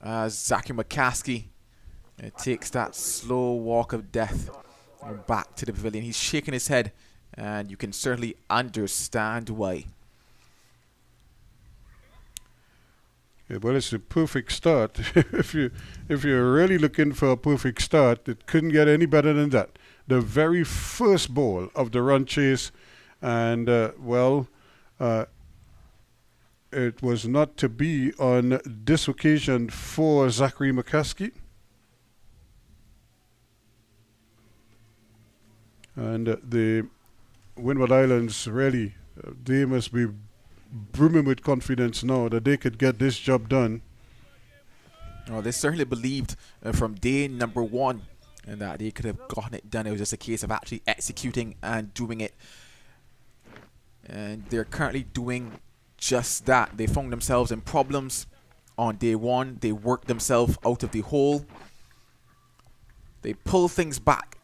as Zachary McCaskey takes that slow walk of death back to the pavilion. He's shaking his head, and you can certainly understand why. Yeah, well, it's a perfect start. if you're really looking for a perfect start, it couldn't get any better than that. The very first ball of the run chase, and it was not to be on this occasion for Zachary McCaskey. And the Windward Islands really, they must be brimming with confidence now that they could get this job done. Well, they certainly believed from day number one and that they could have gotten it done. It was just a case of actually executing and doing it. And they're currently doing just that. They found themselves in problems on day one. They worked themselves out of the hole. They pulled things back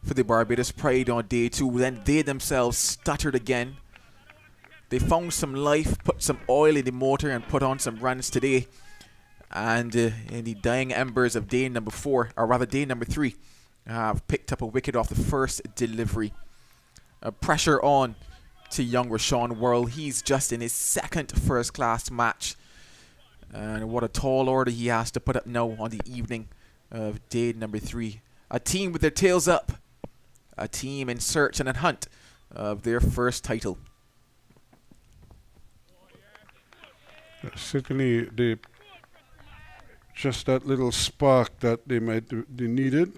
for the Barbados Pride on day two. Then they themselves stuttered again. They found some life, put some oil in the motor, and put on some runs today. And in the dying embers of day number 4, or rather day number 3, have picked up a wicket off the first delivery. Pressure on to young Rashawn Worrell. He's just in his second first-class match. And what a tall order he has to put up now on the evening of day number 3. A team with their tails up. A team in search and in hunt of their first title. Certainly, just that little spark that they needed,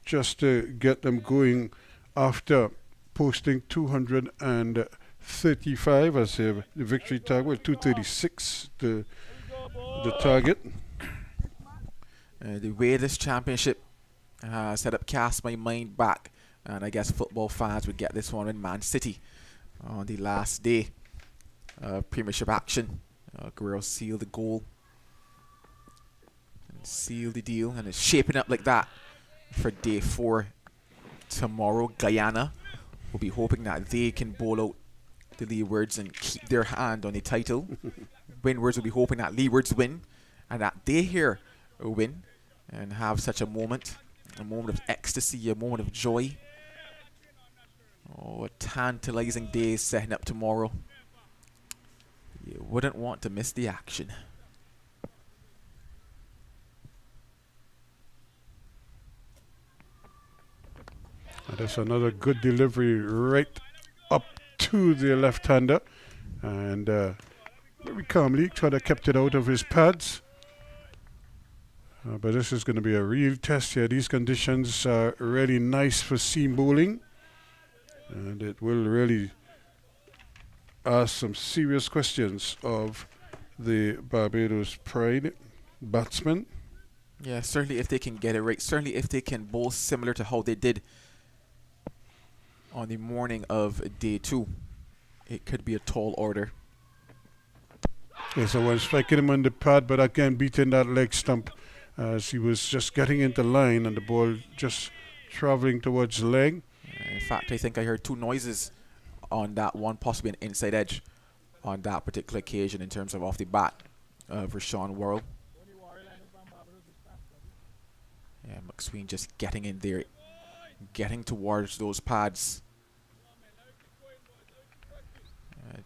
just to get them going after posting 235 as the victory target, 236 the target. The way this championship set up cast my mind back, and I guess football fans would get this one in Man City on the last day of Premiership action. Guerrero sealed the goal and sealed the deal, and it's shaping up like that for day 4 tomorrow. Guyana will be hoping that they can bowl out the Leewards and keep their hand on the title. Windwards will be hoping that Leewards win and that they here win and have such a moment of ecstasy, a moment of joy. Oh, a tantalizing day is setting up tomorrow. You wouldn't want to miss the action. That's another good delivery right up to the left-hander. And very calmly, try to kept it out of his pads. But this is going to be a real test here. These conditions are really nice for seam bowling. And it will really ask some serious questions of the Barbados Pride batsmen. Yeah, certainly if they can get it right. Certainly if they can bowl similar to how they did on the morning of day 2. It could be a tall order. Yeah, so one striking him on the pad, but again beating that leg stump as he was just getting into line and the ball just traveling towards the leg. In fact, I think I heard 2 noises on that one, possibly an inside edge on that particular occasion in terms of off the bat for Sean Worrell. Yeah, McSween just getting in there, getting towards those pads.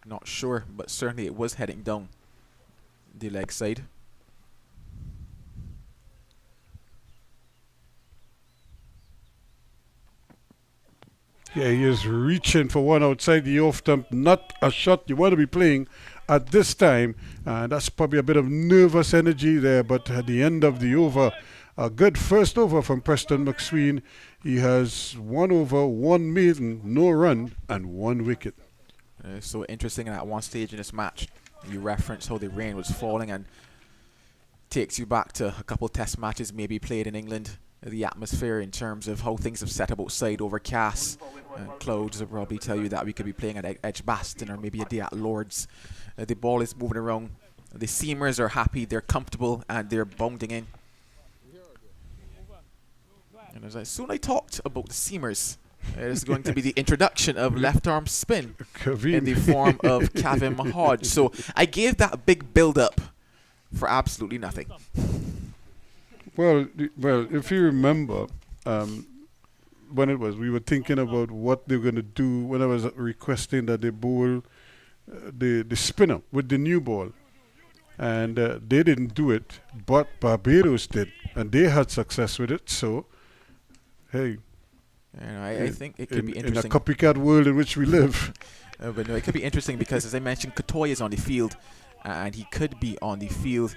Not sure, but certainly it was heading down the leg side. Yeah, he is reaching for one outside the off stump. Not a shot you want to be playing at this time. That's probably a bit of nervous energy there, but at the end of the over, a good first over from Preston McSween. He has 1 over, 1 maiden, no run, and 1 wicket. So interesting at one stage in this match, you reference how the rain was falling and takes you back to a couple test matches maybe played in England. The atmosphere in terms of how things have set up outside, overcast, clouds will probably tell you that we could be playing at Edgbaston or maybe a day at Lords. The ball is moving around. The seamers are happy, they're comfortable, and they're bounding in. And as soon I talked about the seamers, it is going to be the introduction of left arm spin in the form of Kavim Hodge. So I gave that a big build up for absolutely nothing. Well, if you remember, when it was, we were thinking about what they were going to do when I was requesting that they bowl the spinner with the new ball. And they didn't do it, but Barbados did. And they had success with it. So, hey. I think it could be interesting. In a copycat world in which we live. But no, it could be interesting because, as I mentioned, Katoy is on the field. And he could be on the field.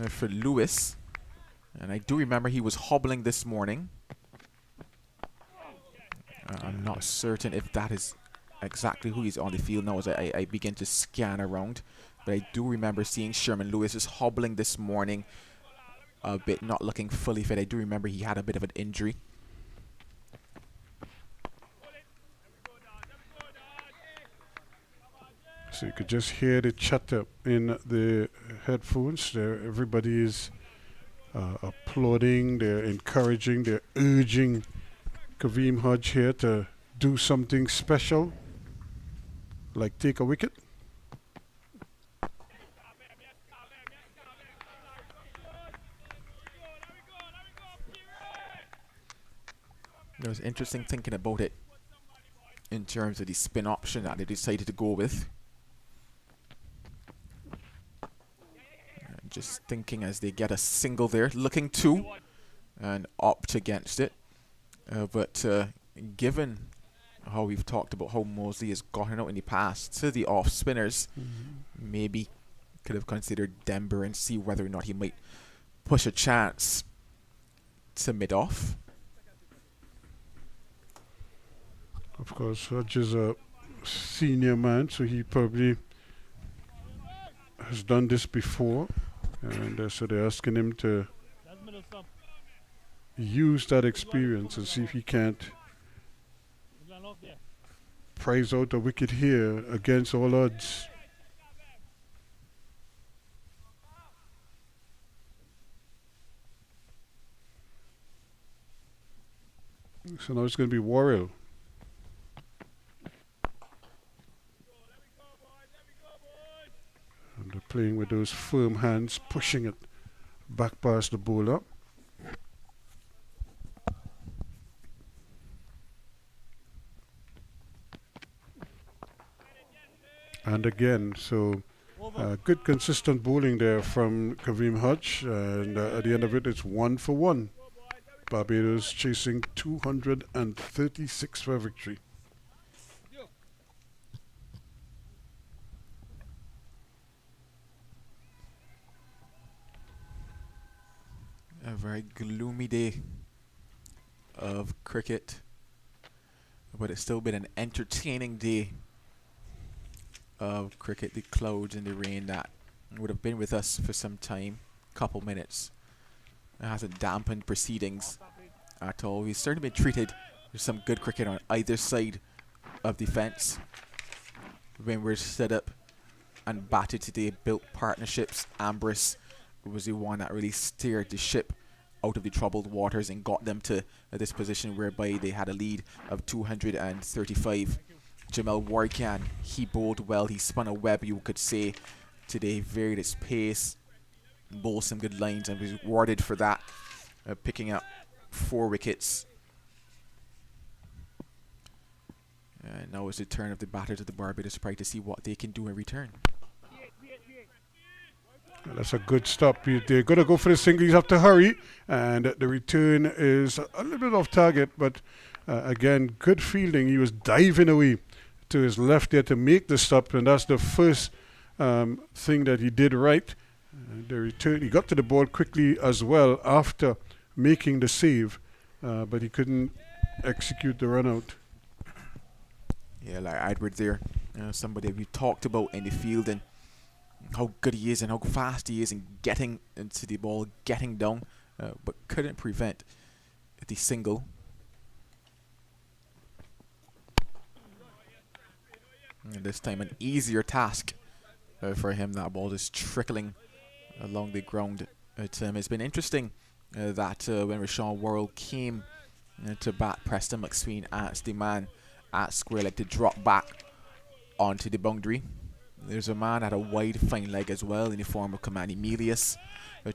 For Lewis, and I do remember he was hobbling this morning. I'm not certain if that is exactly who he's on the field now as I begin to scan around, but I do remember seeing Sherman Lewis is hobbling this morning a bit, not looking fully fit. I do remember he had a bit of an injury. So you could just hear the chatter in the headphones. There, everybody is applauding, they're encouraging, they're urging Kavim Hodge here to do something special, like take a wicket. It was interesting thinking about it in terms of the spin option that they decided to go with. Just thinking as they get a single there, looking 2 and opt against it. But given how we've talked about how Mosley has gotten out in the past to the off spinners, maybe could have considered Denver and see whether or not he might push a chance to mid-off. Of course, Hodge is a senior man, so he probably has done this before. And so they're asking him to use that experience and see if he can't prize out a wicket here against all odds. So now it's going to be Worrell. And they're playing with those firm hands, pushing it back past the bowler. And again, so Good consistent bowling there from Kareem Hodge, and at the end of it, it's 1 for 1. Barbados chasing 236 for victory. A very gloomy day of cricket, but it's still been an entertaining day of cricket. The clouds and the rain that would have been with us for some time, couple minutes, it hasn't dampened proceedings at all. We've certainly been treated with some good cricket on either side of the fence. Windwards stood up and batted today, built partnerships. Ambrose was the one that really steered the ship out of the troubled waters and got them to this position whereby they had a lead of 235. Jamel Warkan, he bowled well. He spun a web, you could say, today. Varied his pace, bowled some good lines, and was rewarded for that, picking up 4 wickets. And now it's the turn of the batters of the Barbados Pride to see what they can do in return. That's a good stop. They're going to go for the single. You have to hurry. And the return is a little bit off target. But again, good fielding. He was diving away to his left there to make the stop. And that's the first thing that he did right. The return, he got to the ball quickly as well after making the save. But he couldn't execute the run out. Yeah, like Edward there. Somebody we talked about in the field and how good he is and how fast he is in getting into the ball, getting down, but couldn't prevent the single. And this time an easier task for him. That ball just trickling along the ground. It's been interesting that when Rashawn Worrell came to bat, Preston McSween asked the man at square leg to drop back onto the boundary. There's a man at a wide fine leg as well in the form of Kamani Melius.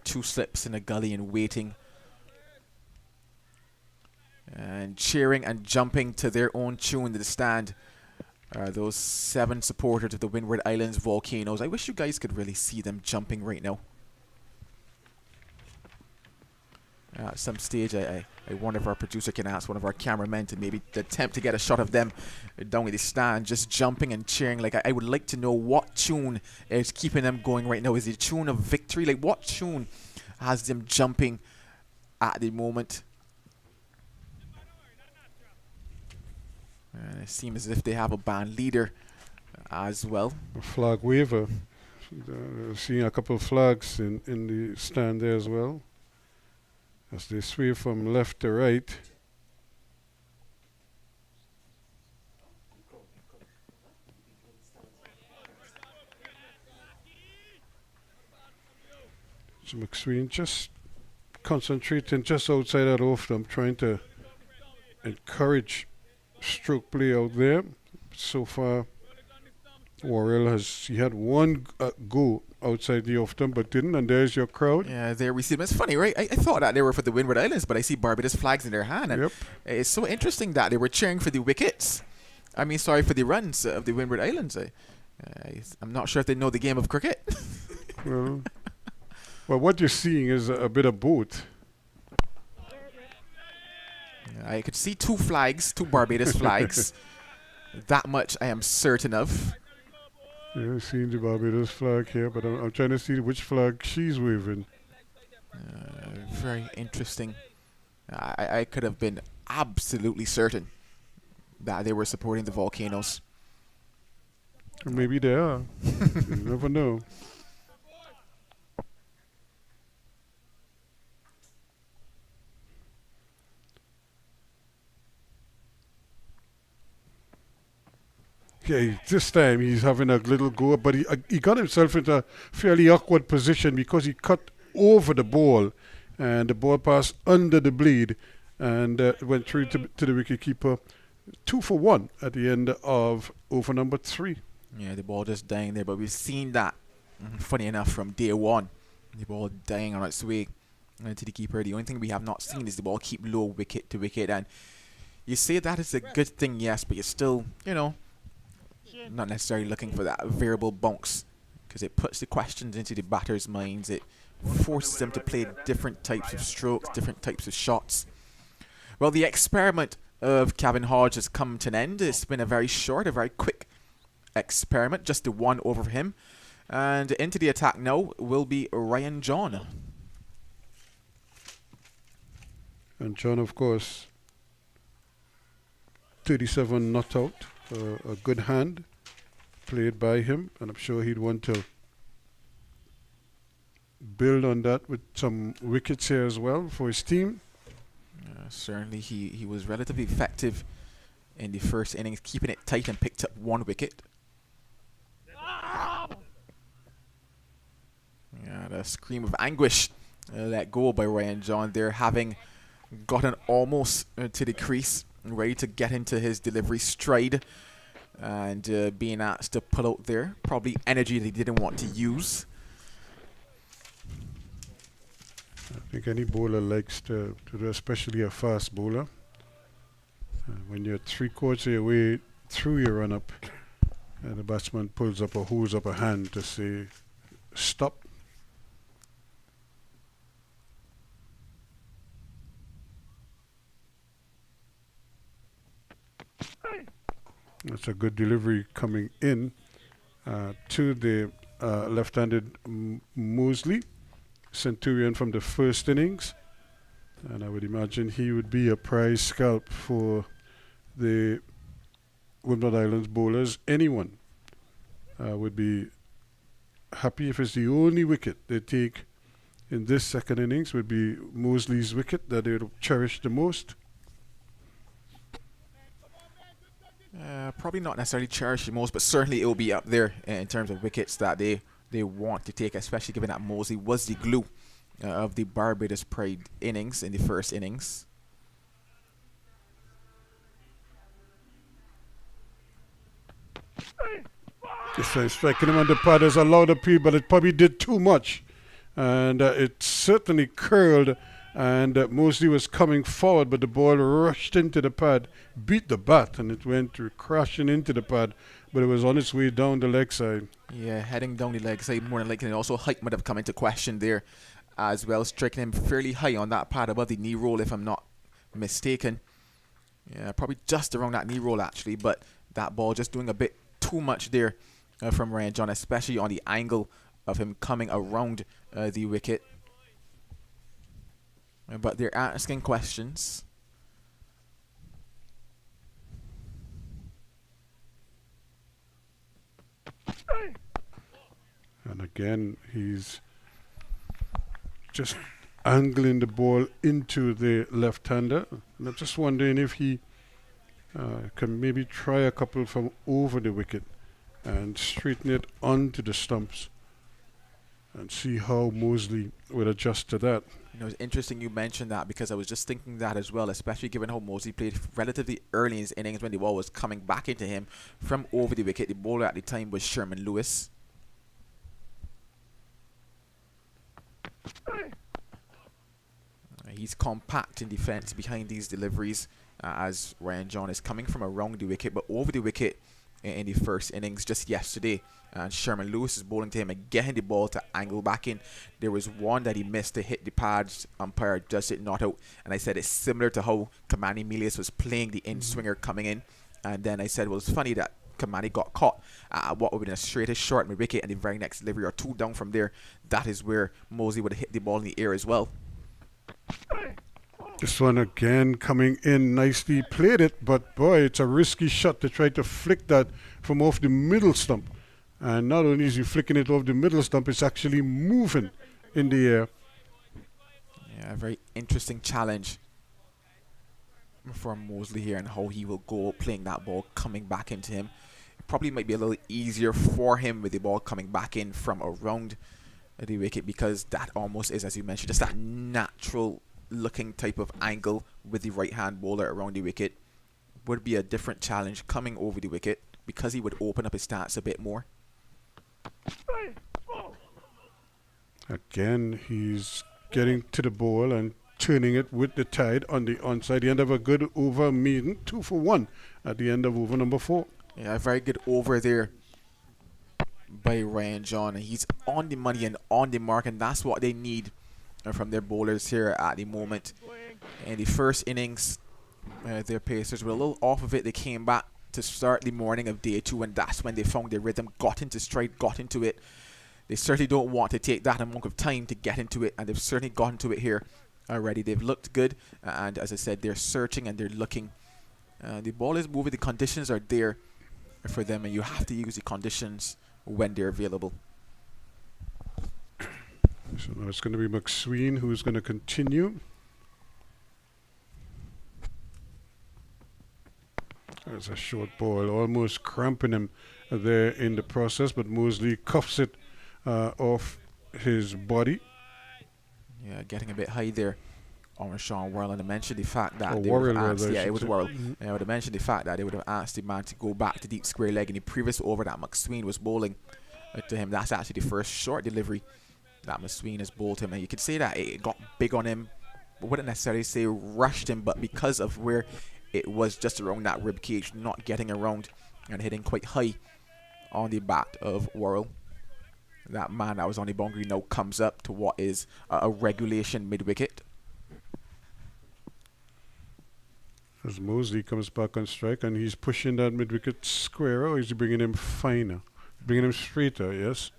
2 slips in a gully and waiting. And cheering and jumping to their own tune in the stand. Those 7 supporters of the Windward Islands Volcanoes. I wish you guys could really see them jumping right now. At some stage, I wonder if our producer can ask one of our cameramen to maybe attempt to get a shot of them down in the stand, just jumping and cheering. Like, I would like to know what tune is keeping them going right now. Is it a tune of victory? Like, what tune has them jumping at the moment? And it seems as if they have a band leader as well. A flag waver. Seeing a couple of flags in the stand there as well, as they sway from left to right. So McSween just concentrating just outside that off them, trying to encourage stroke play out there. So far, Worrell he had one go outside the off them, but didn't, and there's your crowd. Yeah, there we see them. It's funny, right? I thought that they were for the Windward Islands, but I see Barbados flags in their hand, and it's so interesting that they were cheering for the wickets. I mean, sorry, for the runs of the Windward Islands. I'm not sure if they know the game of cricket. well, what you're seeing is a bit of both. I could see 2 flags, 2 Barbados flags. That much I am certain of. Yeah, seeing the Barbados flag here, but I'm trying to see which flag she's waving. Very interesting. I could have been absolutely certain that they were supporting the Volcanoes. Or maybe they are. You never know. Yeah, this time he's having a little go, but he got himself into a fairly awkward position because he cut over the ball, and the ball passed under the blade and went through to the wicketkeeper. 2 for 1 at the end of over number 3. Yeah, the ball just dying there, but we've seen that, funny enough, from day one. The ball dying on its way to the keeper. The only thing we have not seen is the ball keep low wicket to wicket, and you say that is a good thing, yes, but you're still, not necessarily looking for that variable bounce because it puts the questions into the batter's minds. It forces them to play different types of strokes, different types of shots. Well, the experiment of Kevin Hodge has come to an end. It's been a very short, a very quick experiment, just the one over for him. And into the attack now will be Ryan John. And John, of course, 37 not out, a good hand played by him, and I'm sure he'd want to build on that with some wickets here as well for his team. Certainly he was relatively effective in the first innings, keeping it tight, and picked up 1 wicket. Yeah, the scream of anguish let go by Ryan John there, having gotten almost to the crease, ready to get into his delivery stride, and being asked to pull out there. Probably energy that he didn't want to use. I think any bowler likes to do, especially a fast bowler. When you're 3/4 of your way through your run-up, the batsman pulls up or holds up a hand to say, stop. That's a good delivery coming in to the left-handed Mosley, Centurion from the first innings. And I would imagine he would be a prize scalp for the Windward Islands bowlers. Anyone would be happy if it's the only wicket they take in this second innings would be Mosley's wicket that they would cherish the most. Probably not necessarily cherish the most, but certainly it will be up there in terms of wickets that they want to take, especially given that Mosley was the glue of the Barbados Pride innings in the first innings. Just striking him on the pad is a loud appeal, but it probably did too much. And it certainly curled, and Mosley was coming forward, but the ball rushed into the pad, beat the bat, and it went crashing into the pad, but it was on its way down the leg side. Yeah, heading down the leg side more than likely, and also height might have come into question there as well, striking him fairly high on that pad above the knee roll, if I'm not mistaken. Yeah, probably just around that knee roll actually, but that ball just doing a bit too much there from Ryan John, especially on the angle of him coming around the wicket. But they're asking questions. And again, he's just angling the ball into the left-hander. And I'm just wondering if he can maybe try a couple from over the wicket and straighten it onto the stumps and see how Mosley would adjust to that. You know, it's interesting you mentioned that, because I was just thinking that as well, especially given how Mosley played relatively early in his innings when the ball was coming back into him from over the wicket. The bowler at the time was Sherman Lewis. He's compact in defence behind these deliveries as Ryan John is coming from around the wicket, but over the wicket in the first innings just yesterday, and Sherman Lewis is bowling to him and getting the ball to angle back in. There was one that he missed to hit the pads, umpire judged it not out, and I said it's similar to how Kamani Milius was playing the in-swinger coming in, and then I said, well, it's funny that Kamani got caught at what would have been a straightest short mid-wicket, and the very next delivery or two down from there, that is where Mosley would have hit the ball in the air as well. This one again coming in nicely, played it, but boy, it's a risky shot to try to flick that from off the middle stump. And not only is he flicking it off the middle stump, it's actually moving in the air. Yeah, a very interesting challenge for Mosley here, and how he will go playing that ball coming back into him. It probably might be a little easier for him with the ball coming back in from around the wicket, because that almost is, as you mentioned, just that natural looking type of angle with the right hand bowler around the wicket. Would be a different challenge coming over the wicket, because he would open up his stats a bit more. Again, he's getting to the ball and turning it with the tide on the onside. The end of a good over maiden, 2 for 1 at the end of over number 4. Yeah, a very good over there by Ryan John. He's on the money and on the mark, and that's what they need from their bowlers here at the moment. In the first innings, their Pacers were a little off of it. They came back to start the morning of day 2, and that's when they found their rhythm, got into stride, got into it. They certainly don't want to take that amount of time to get into it, and they've certainly gotten to it here already. They've looked good, and as I said, they're searching and they're looking. The ball is moving, the conditions are there for them, and you have to use the conditions when they're available. So now it's going to be McSween who's going to continue. There's a short ball, almost cramping him there in the process, but Mosley cuffs it off his body. Yeah, getting a bit high there on Sean Worrell, and I mentioned the fact that they Worrell, would have asked, rather, I yeah, it should was say. Worrell. I would have mentioned the fact that they would have asked the man to go back to deep square leg in the previous over that McSween was bowling to him. That's actually the first short delivery that McSween has bowled him, and you could say that it got big on him. I wouldn't necessarily say rushed him, but because of where it was just around that rib cage, not getting around and hitting quite high on the bat of Worrell. That man that was on the boundary now comes up to what is a regulation mid-wicket. As Mosley comes back on strike, and he's pushing that mid-wicket square, or is he bringing him finer? Bringing him straighter, yes.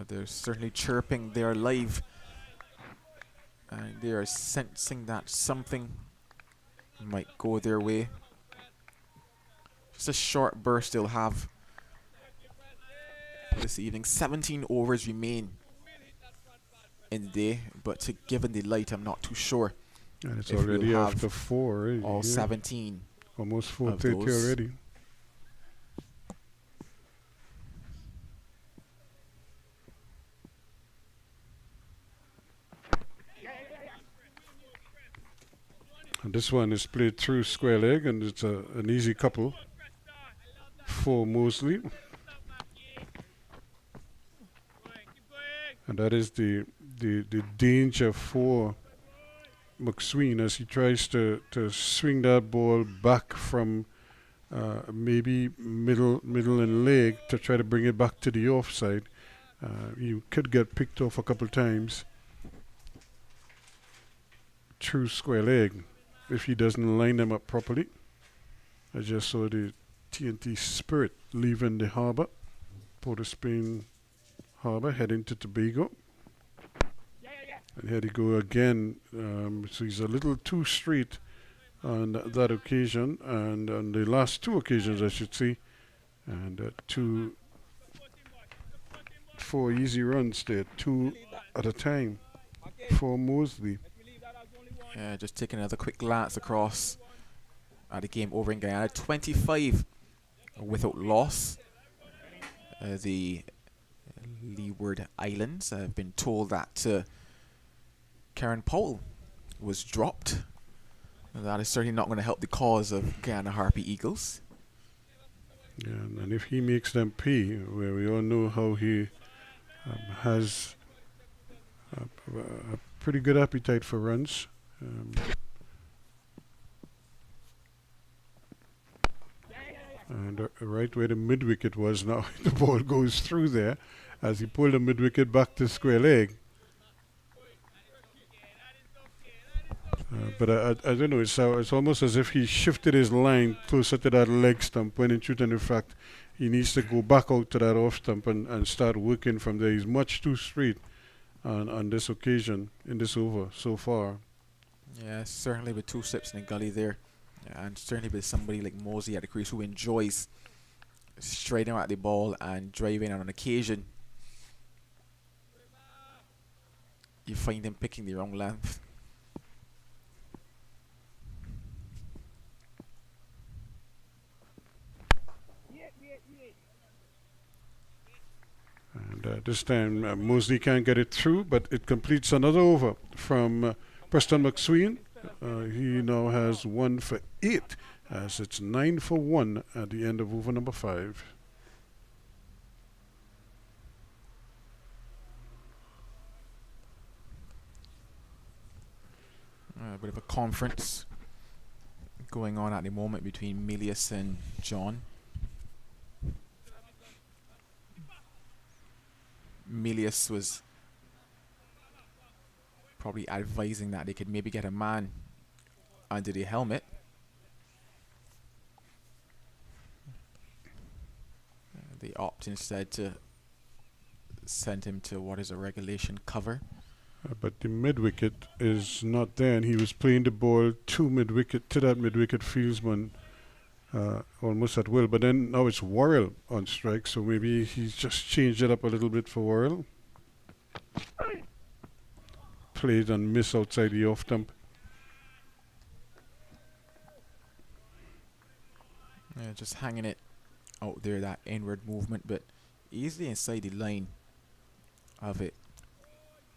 They're certainly chirping there live, and they are sensing that something might go their way. Just a short burst they'll have this evening. 17 overs remain in the day, but given the light, I'm not too sure. And it's if already we'll have after 4, eh? all Yeah. 17. Almost of 4:30 those. already. And this one is played through square leg, and it's an easy couple for Mosley. And that is the danger for McSween as he tries to swing that ball back from maybe middle and leg to try to bring it back to the offside. You could get picked off a couple times through square leg if he doesn't line them up properly. I just saw the TNT Spirit leaving the harbour, Port of Spain harbour, heading to Tobago. And here they go again. So he's a little too straight on that occasion, and on the last 2 occasions, I should say. And 4 easy runs there, 2 at a time for Mosley. Yeah, just taking another quick glance across at the game over in Guyana. 25 without loss. The Leeward Islands have been told that Karen Powell was dropped. And that is certainly not going to help the cause of Guyana Harpy Eagles. Yeah, and if he makes them pay, where we all know how he has a pretty good appetite for runs. And right where the mid-wicket was now, the ball goes through there as he pulled the mid-wicket back to square leg. But I don't know, it's almost as if he shifted his line closer to that leg stump when in truth and in fact he needs to go back out to that off stump and start working from there. He's much too straight on this occasion, in this over so far. Yeah, certainly with 2 slips in the gully there. And certainly with somebody like Mosley at the crease who enjoys straightening out the ball and driving, and on occasion you find him picking the wrong length. And this time Mosley can't get it through, but it completes another over from Preston McSween. He now has 1 for 8 as it's 9 for 1 at the end of over number 5. A bit of a conference going on at the moment between Milius and John. Milius was probably advising that they could maybe get a man under the helmet. They opt instead to send him to what is a regulation cover. But the mid-wicket is not there, and he was playing the ball to mid-wicket, to that mid-wicket fieldsman almost at will. But then now it's Worrell on strike, so maybe he's just changed it up a little bit for Worrell. Played and miss outside the off-stump. Yeah, just hanging it out there, that inward movement, but easily inside the line of it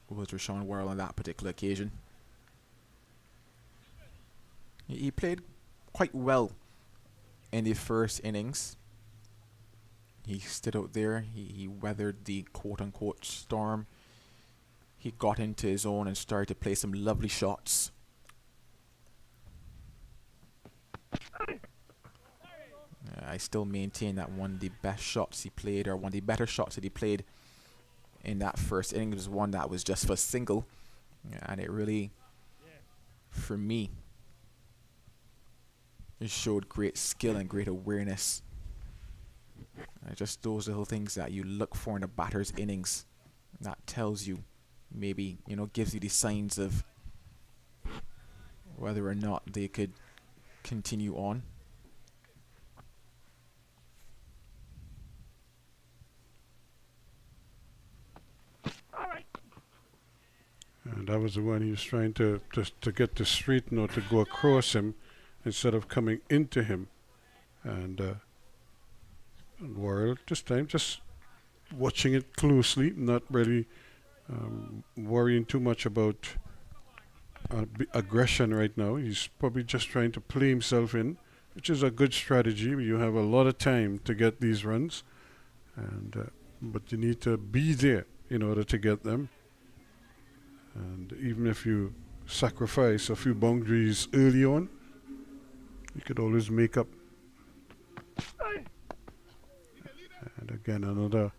was Rashawn Worrell on that particular occasion. He played quite well in the first innings. He stood out there. He weathered the quote-unquote storm. He got into his own and started to play some lovely shots. I still maintain that one of the best shots he played, or one of the better shots that he played in that first inning, was one that was just for single. And it really, for me, it showed great skill and great awareness. Just those little things that you look for in a batter's innings, that tells you, maybe, you know, gives you the signs of whether or not they could continue on. And that was the one he was trying to get the straight note to go across him instead of coming into him. And Worrell this time just watching it closely, not really worrying too much about aggression right now. He's probably just trying to play himself in, which is a good strategy. You have a lot of time to get these runs, and but you need to be there in order to get them. And even if you sacrifice a few boundaries early on, you could always make up. And again, another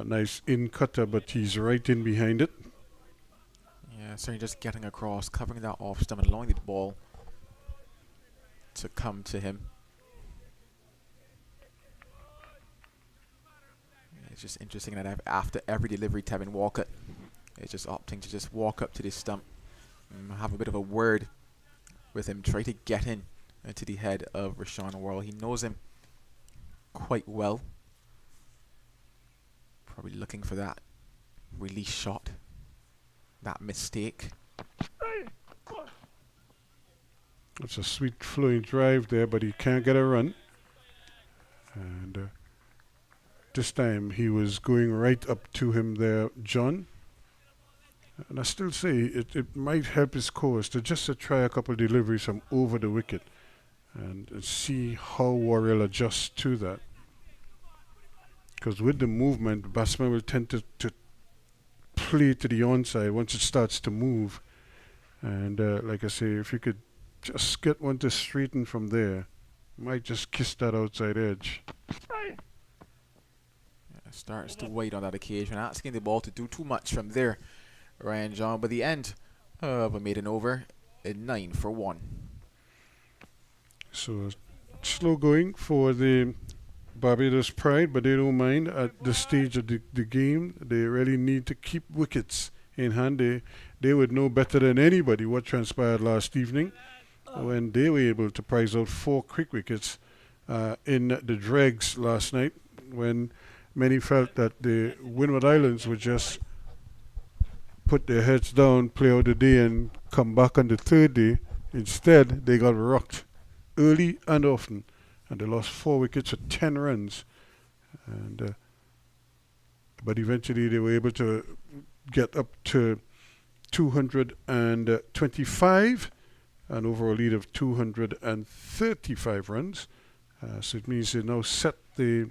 nice in cutter, but he's right in behind it. Yeah, certainly just getting across, covering that off stump and allowing the ball to come to him. It's just interesting that after every delivery, Tevin Walcott is just opting to just walk up to this stump, have a bit of a word with him, try to get in into the head of Rashawn Worrell. He knows him quite well. Probably looking for that release shot, that mistake. It's a sweet flowing drive there, but he can't get a run. And this time he was going right up to him there, John. And I still say it might help his cause to just to try a couple of deliveries from over the wicket and see how Worrell adjusts to that. Because with the movement, the batsman will tend to play to the onside once it starts to move. And like I say, if you could just get one to straighten from there, might just kiss that outside edge. Starts to wait on that occasion, asking the ball to do too much from there, Ryan John. But the end of a maiden over in 9 for 1. So slow going for the Barbados Pride, but they don't mind at this stage of the game. They really need to keep wickets in hand. They would know better than anybody what transpired last evening when they were able to prize out 4 quick wickets in the dregs last night, when many felt that the Windward Islands would just put their heads down, play out the day, and come back on the third day. Instead, they got rocked early and often, and they lost 4 wickets at 10 runs. And but eventually they were able to get up to 225, an overall lead of 235 runs. So it means they now set the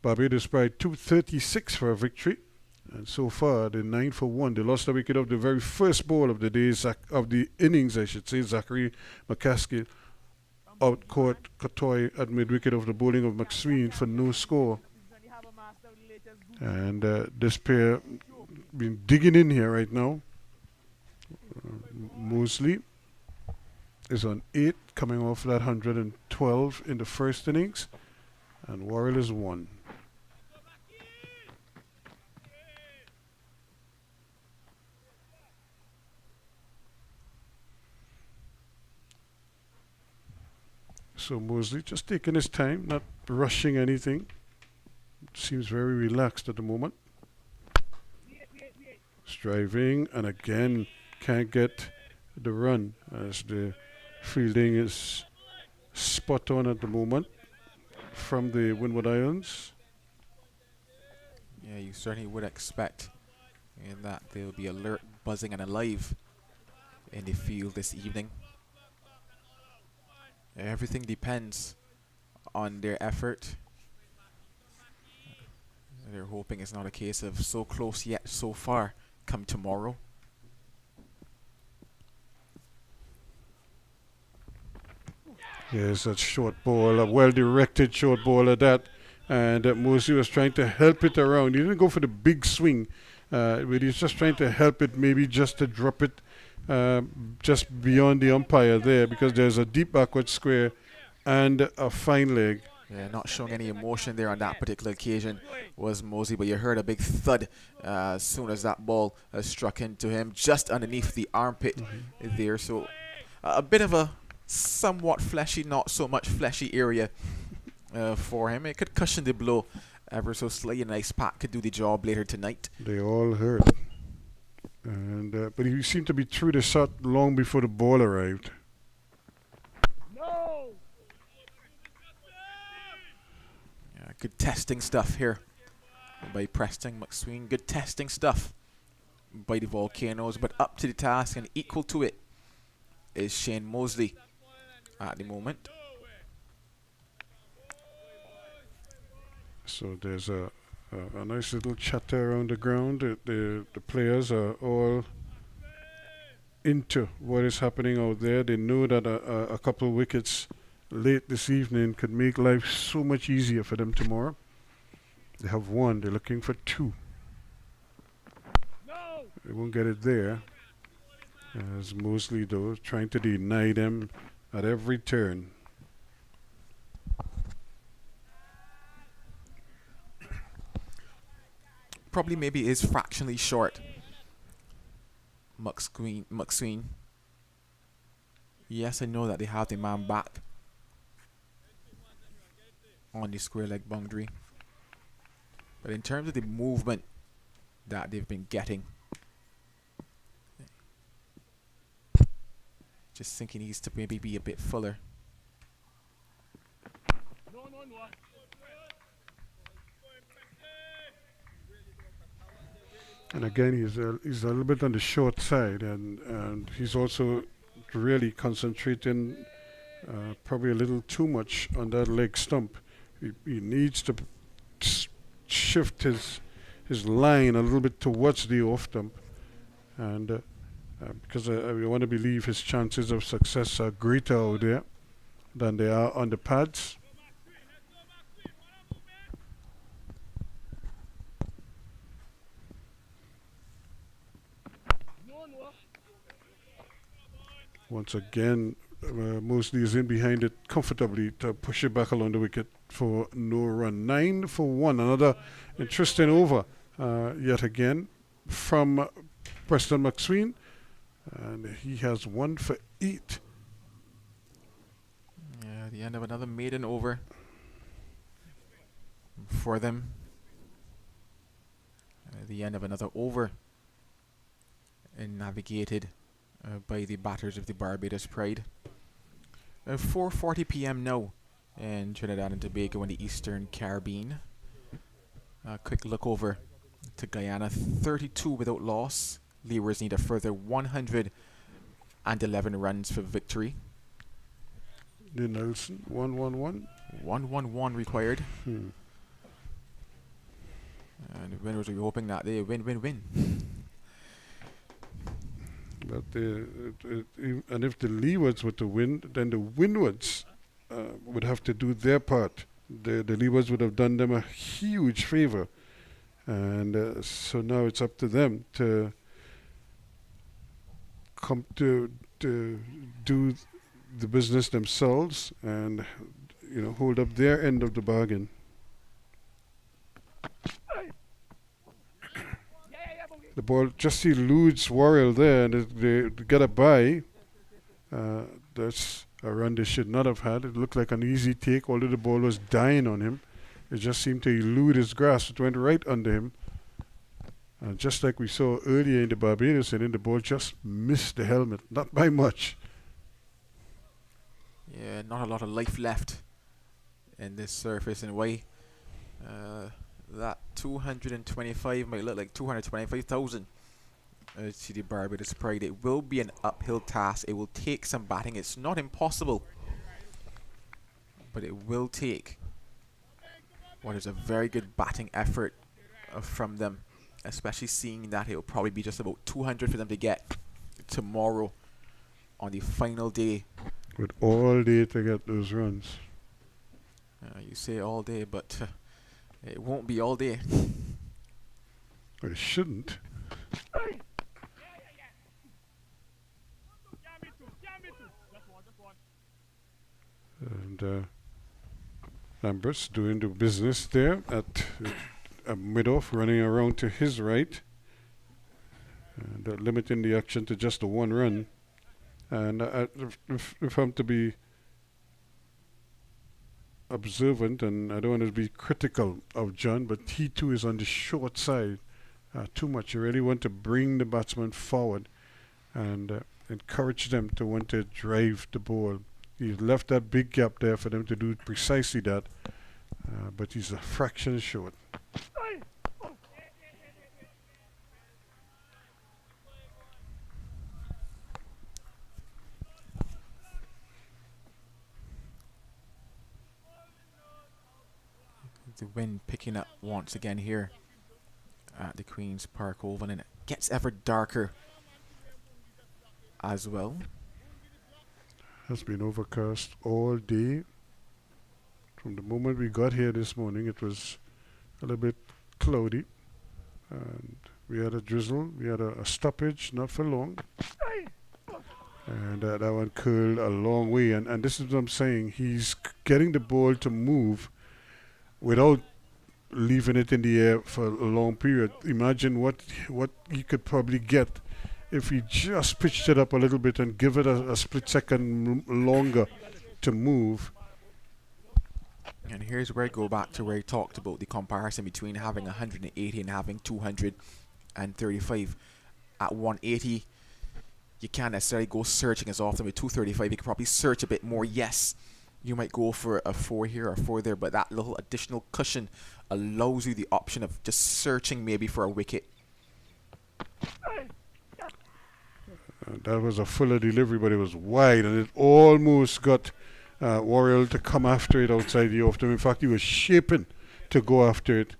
Barbados Pride 236 for a victory, And so far, they're 9 for 1. They lost a wicket of the very first ball of the day, of the innings, I should say. Zachary McCaskill outcaught Katoy at mid-wicket of the bowling of McSween for no score. And this pair been digging in here right now. Mosley is on 8, coming off that 112 in the first innings. And Worrell is 1. So Mosley just taking his time, not rushing anything. Seems very relaxed at the moment. Striving, and again can't get the run as the fielding is spot on at the moment from the Windward Islands. Yeah, you certainly would expect that they'll be alert, buzzing, and alive in the field this evening. Everything depends on their effort. They're hoping it's not a case of so close yet so far come tomorrow. Yes, that short ball, a well-directed short ball at that. And Mosley was trying to help it around. He didn't go for the big swing, but he's just trying to help it, maybe just to drop it just beyond the umpire there, because there's a deep backward square and a fine leg. Yeah, not showing any emotion there on that particular occasion was Mosley, but you heard a big thud as soon as that ball struck into him just underneath the armpit there. So a bit of a somewhat fleshy, not so much fleshy area for him. It could cushion the blow ever so slightly. A nice pat could do the job later tonight. They all hurt. And but he seemed to be through the shot long before the ball arrived. No! Yeah, good testing stuff here by Preston McSween. Good testing stuff by the Volcanoes, but up to the task and equal to it is Shane Mosley at the moment. So there's a nice little chatter around the ground. The players are all into what is happening out there. They know that a couple of wickets late this evening could make life so much easier for them tomorrow. They have 1. They're looking for 2. No! They won't get it there. As Mosley, though, trying to deny them at every turn. Probably maybe is fractionally short. McSween. Yes, I know that they have the man back on the square leg boundary, but in terms of the movement that they've been getting, just think he needs to maybe be a bit fuller. No, no, no. And again, he's a little bit on the short side, and he's also really concentrating probably a little too much on that leg stump. He needs to shift his line a little bit towards the off stump, and because I want to believe his chances of success are greater out there than they are on the pads. Once again, Mosley is in behind it comfortably to push it back along the wicket for no run. 9 for 1. Another interesting over yet again from Preston McSween. And he has 1 for 8. Yeah, the end of another maiden over for them. The end of another over and navigated by the batters of the Barbados Pride. 4:40 p.m. now in Trinidad and Tobago in the Eastern Caribbean. A quick look over to Guyana. 32 without loss. Leewers need a further 111 runs for victory. The Nelson 1-1-1. 1-1-1 required. And the Windwards will be hoping that they win. But and if the Leewards were to win, then the Windwards would have to do their part. The Leewards would have done them a huge favor. And so now it's up to them to come to do the business themselves and, you know, hold up their end of the bargain. The ball just eludes Warrior there, and they get a bye. That's a run they should not have had. It looked like an easy take, although the ball was dying on him. It just seemed to elude his grasp. It went right under him. And just like we saw earlier in the Barbados inning, the ball just missed the helmet, not by much. Yeah, not a lot of life left in this surface, in a way. That 225 might look like 225,000 to the Barbados Pride. It will be an uphill task. It will take some batting. It's not impossible, but it will take what is a very good batting effort from them, especially seeing that it will probably be just about 200 for them to get tomorrow on the final day. With all day to get those runs. You say all day, but it won't be all day. But it shouldn't. And Lambert's doing the business there at mid-off, running around to his right. And limiting the action to just a one run. And if I'm to be observant, and I don't want to be critical of John, but he too is on the short side too much. You really want to bring the batsman forward and encourage them to want to drive the ball. He's left that big gap there for them to do precisely that, but he's a fraction short. The wind picking up once again here at the Queen's Park Oval, and it gets ever darker as well. Has been overcast all day. From the moment we got here this morning, it was a little bit cloudy, and we had a drizzle. We had a stoppage, not for long, and that one curled a long way. And this is what I'm saying. He's getting the ball to move without leaving it in the air for a long period. Imagine what he could probably get if he just pitched it up a little bit and give it a split second longer to move. And here's where I go back to where I talked about the comparison between having 180 and having 235. At 180, you can't necessarily go searching as often. With 235, you can probably search a bit more. Yes, you might go for a 4 here or 4 there, but that little additional cushion allows you the option of just searching maybe for a wicket. That was a fuller delivery, but it was wide, and it almost got Warrior to come after it outside the off. In fact, he was shaping to go after it,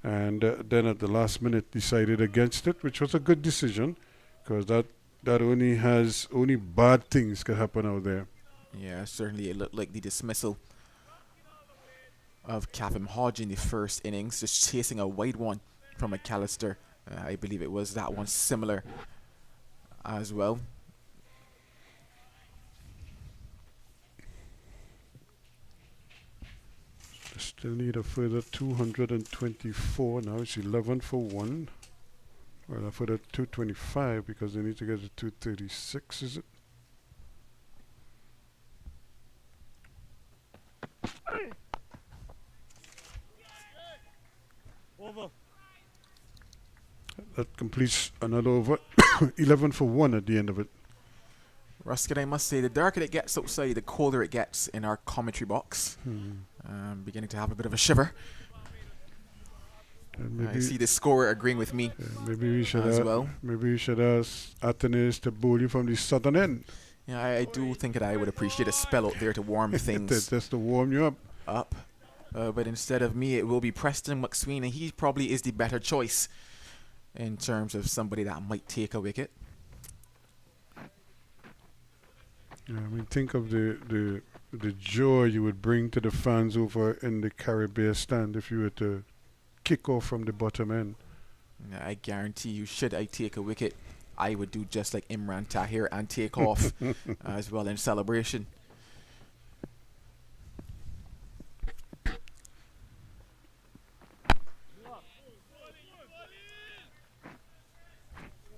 and then at the last minute decided against it, which was a good decision, because that only bad things could happen out there. Yeah, certainly it looked like the dismissal of Kevin Hodge in the first innings, just chasing a wide one from McAllister. I believe it was that one similar as well. Still need a further 224. Now it's 11 for 1. Well, a further 225 because they need to get to 236, is it? Over. That completes another over. 11 for 1 at the end of it. Ruskin, I must say, the darker it gets outside, the colder it gets in our commentary box. Beginning to have a bit of a shiver. I see the scorer agreeing with me maybe we should as well. Maybe we should ask Athenaeus to bowl you from the southern end. Yeah, I do think that I would appreciate a spell out there to warm things just to warm you up. but instead of me, it will be Preston McSween, and he probably is the better choice in terms of somebody that might take a wicket. Yeah, I mean, think of the joy you would bring to the fans over in the Caribbean stand if you were to kick off from the bottom end. I guarantee you, should I take a wicket, I would do just like Imran Tahir and take off as well in celebration.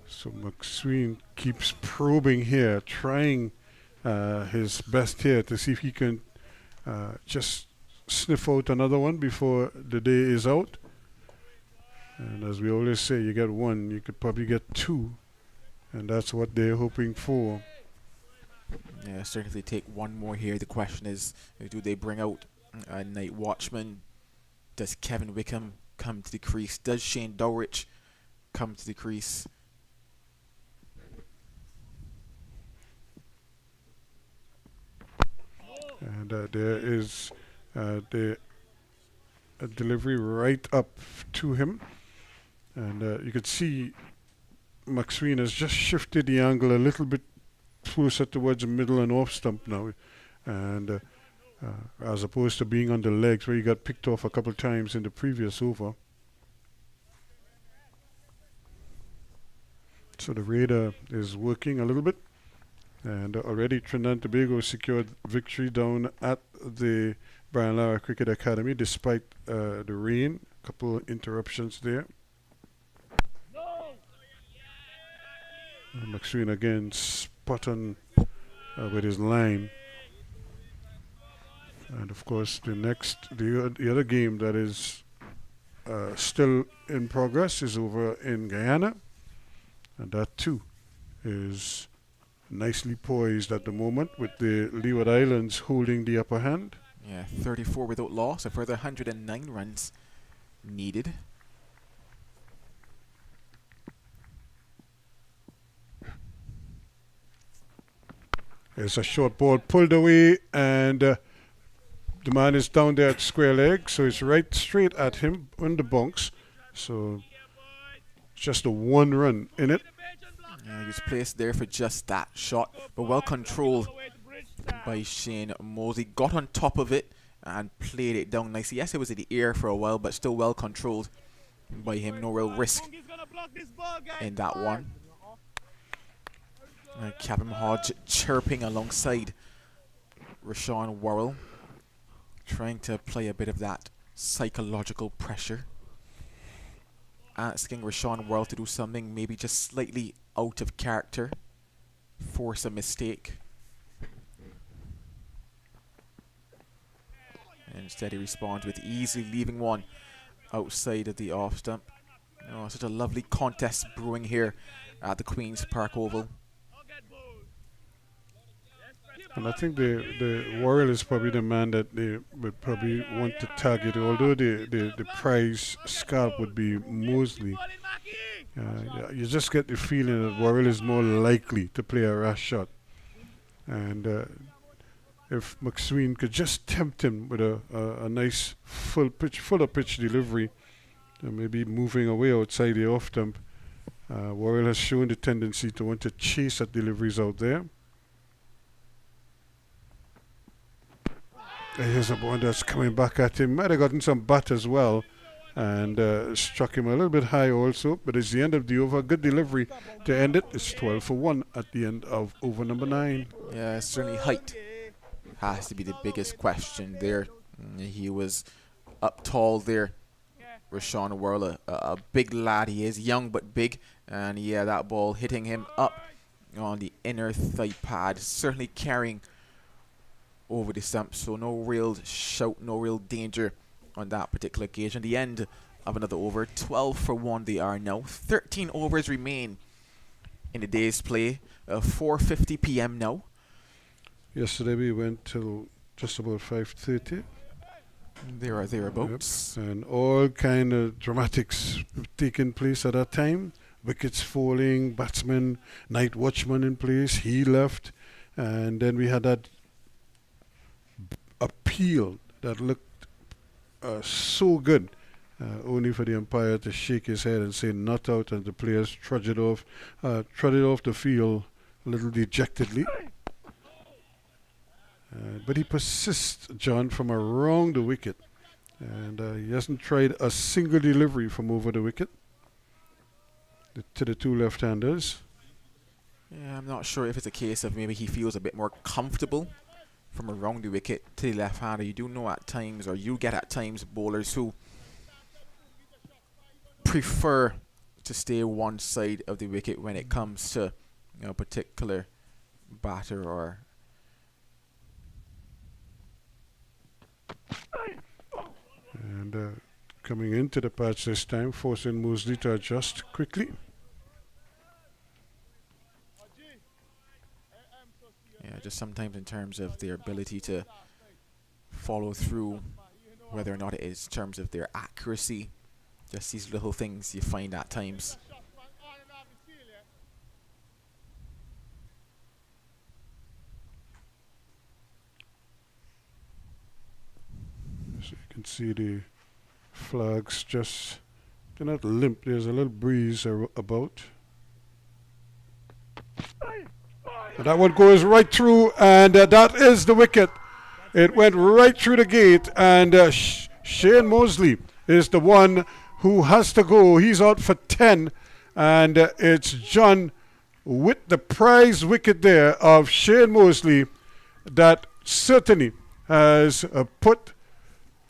So McSween keeps probing here, trying his best here to see if he can just sniff out another one before the day is out. And as we always say, you get one, you could probably get two, and that's what they're hoping for. Yeah, certainly take one more here. The question is, do they bring out a night watchman? Does Kevin Wickham come to the crease? Does Shane Dowrich come to the crease? And there is the a delivery right up to him. And you could see McSween has just shifted the angle a little bit closer towards the middle and off stump now. And as opposed to being on the legs where he got picked off a couple of times in the previous over. So the radar is working a little bit. And already Trinidad and Tobago secured victory down at the Brian Lara Cricket Academy despite the rain. A couple of interruptions there. McSween again spot on with his line. And of course the other game that is still in progress is over in Guyana. And that too is nicely poised at the moment with the Leeward Islands holding the upper hand. Yeah, 34 without loss, a further 109 runs needed. There's a short ball pulled away, and the man is down there at square leg, so it's right straight at him on the bunks. So just a one run in it. Yeah, he was placed there for just that shot, but well controlled by Shane Mosley. Got on top of it and played it down nicely. Yes, it was in the air for a while, but still well controlled by him. No real risk in that one. Kevin Hodge chirping alongside Rashawn Worrell, trying to play a bit of that psychological pressure, asking Rashawn Worrell to do something maybe just slightly out of character, force a mistake. And instead he responds with easily leaving one outside of the off stump. Oh, such a lovely contest brewing here at the Queen's Park Oval. And I think the Worrell is probably the man that they would probably want to target, although the prize scalp would be Mosley. Yeah, you just get the feeling that Worrell is more likely to play a rash shot. And if McSween could just tempt him with a nice fuller pitch delivery, and maybe moving away outside the off stump, Worrell has shown the tendency to want to chase at deliveries out there. Here's a one that's coming back at him. Might have gotten some bat as well, and struck him a little bit high also. But it's the end of the over. Good delivery to end it. It's 12 for 1 at the end of over number 9. Yeah, certainly height has to be the biggest question there. He was up tall there. Rashawn Worrell, a big lad he is, young but big. And yeah, that ball hitting him up on the inner thigh pad, certainly carrying over the stump, so no real shout, no real danger on that particular occasion. The end of another over. 12 for 1 they are now. 13 overs remain in the day's play. 4:50 p.m. now. Yesterday we went till just about 5:30. There are thereabouts. Yep. And all kind of dramatics taking place at that time. Wickets falling, batsman, night watchman in place, he left, and then we had that appeal that looked so good. Only for the umpire to shake his head and say not out, and the players trudged off the field a little dejectedly. But he persists, John, from around the wicket, and he hasn't tried a single delivery from over the wicket to the two left-handers. Yeah, I'm not sure if it's a case of maybe he feels a bit more comfortable from around the wicket to the left-hander. You do know at times, or you get at times, bowlers who prefer to stay one side of the wicket when it comes to a particular batter or and coming into the patch this time, forcing Mosley to adjust quickly. yeah, just sometimes in terms of their ability to follow through, whether or not it is in terms of their accuracy. Just these little things you find at times. So you can see the flags just, they're not limp, there's a little breeze about. And that one goes right through, and that is the wicket. It went right through the gate, and Shane Mosley is the one who has to go. He's out for 10, and it's John with the prize wicket there of Shane Mosley that certainly has put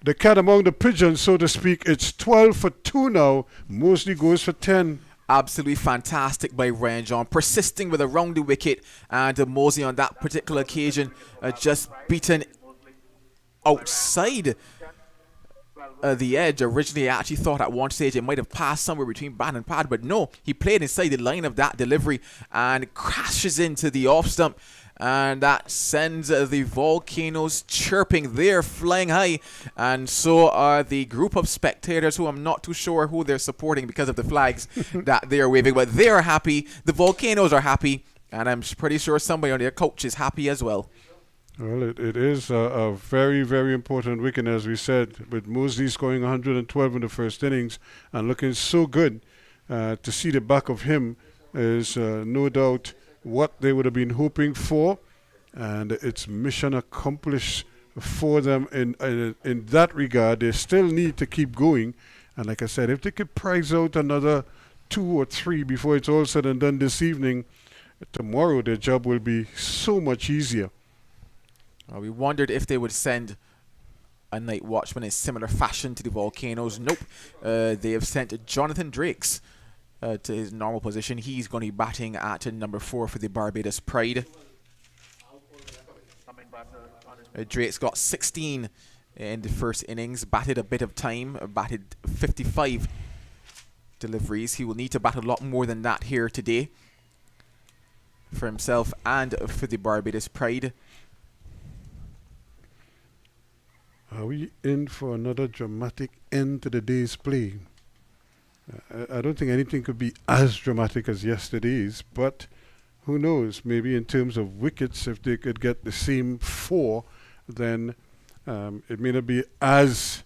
the cat among the pigeons, so to speak. It's 12 for 2 now. Mosley goes for 10. Absolutely fantastic by Ryan John, persisting with around the wicket, and Mosley on that particular occasion just beaten outside the edge. Originally, I actually thought at one stage it might have passed somewhere between bat and pad, but no, he played inside the line of that delivery and crashes into the off stump, and that sends the Volcanoes chirping. They're flying high, and so are the group of spectators, who I'm not too sure who they're supporting because of the flags that they're waving, but they're happy. The Volcanoes are happy, and I'm pretty sure somebody on their coach is happy as well. Well, it is a very, very important wicket, as we said, with Mosley scoring 112 in the first innings and looking so good. To see the back of him is no doubt what they would have been hoping for, and it's mission accomplished for them in that regard. They still need to keep going, and like I said, if they could prize out another 2 or 3 before it's all said and done this evening, tomorrow their job will be so much easier. We wondered if they would send a night watchman in similar fashion to the Volcanoes. Nope. They have sent Jonathan Drakes to his normal position. He's going to be batting at number 4 for the Barbados Pride. Drakes got 16 in the first innings, batted a bit of time, batted 55 deliveries. He will need to bat a lot more than that here today for himself and for the Barbados Pride. Are we in for another dramatic end to the day's play? I don't think anything could be as dramatic as yesterday's, but who knows? Maybe in terms of wickets, if they could get the same 4, then it may not be as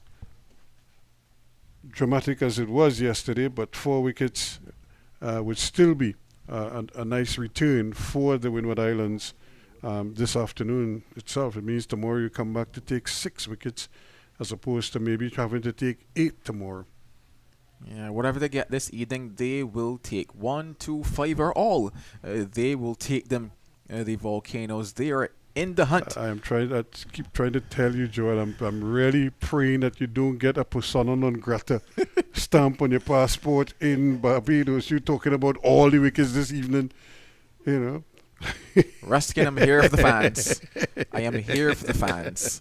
dramatic as it was yesterday, but 4 wickets would still be a nice return for the Windward Islands. This afternoon itself. It means tomorrow you come back to take 6 wickets as opposed to maybe having to take 8 tomorrow. Yeah, whatever they get this evening, they will take 1, 2, 5 or all. They will take them, the Volcanoes. They are in the hunt. I keep trying to tell you, Joel, I'm really praying that you don't get a persona non grata stamp on your passport in Barbados. You're talking about all the wickets this evening, you know. Ruskin, I'm here for the fans. I am here for the fans.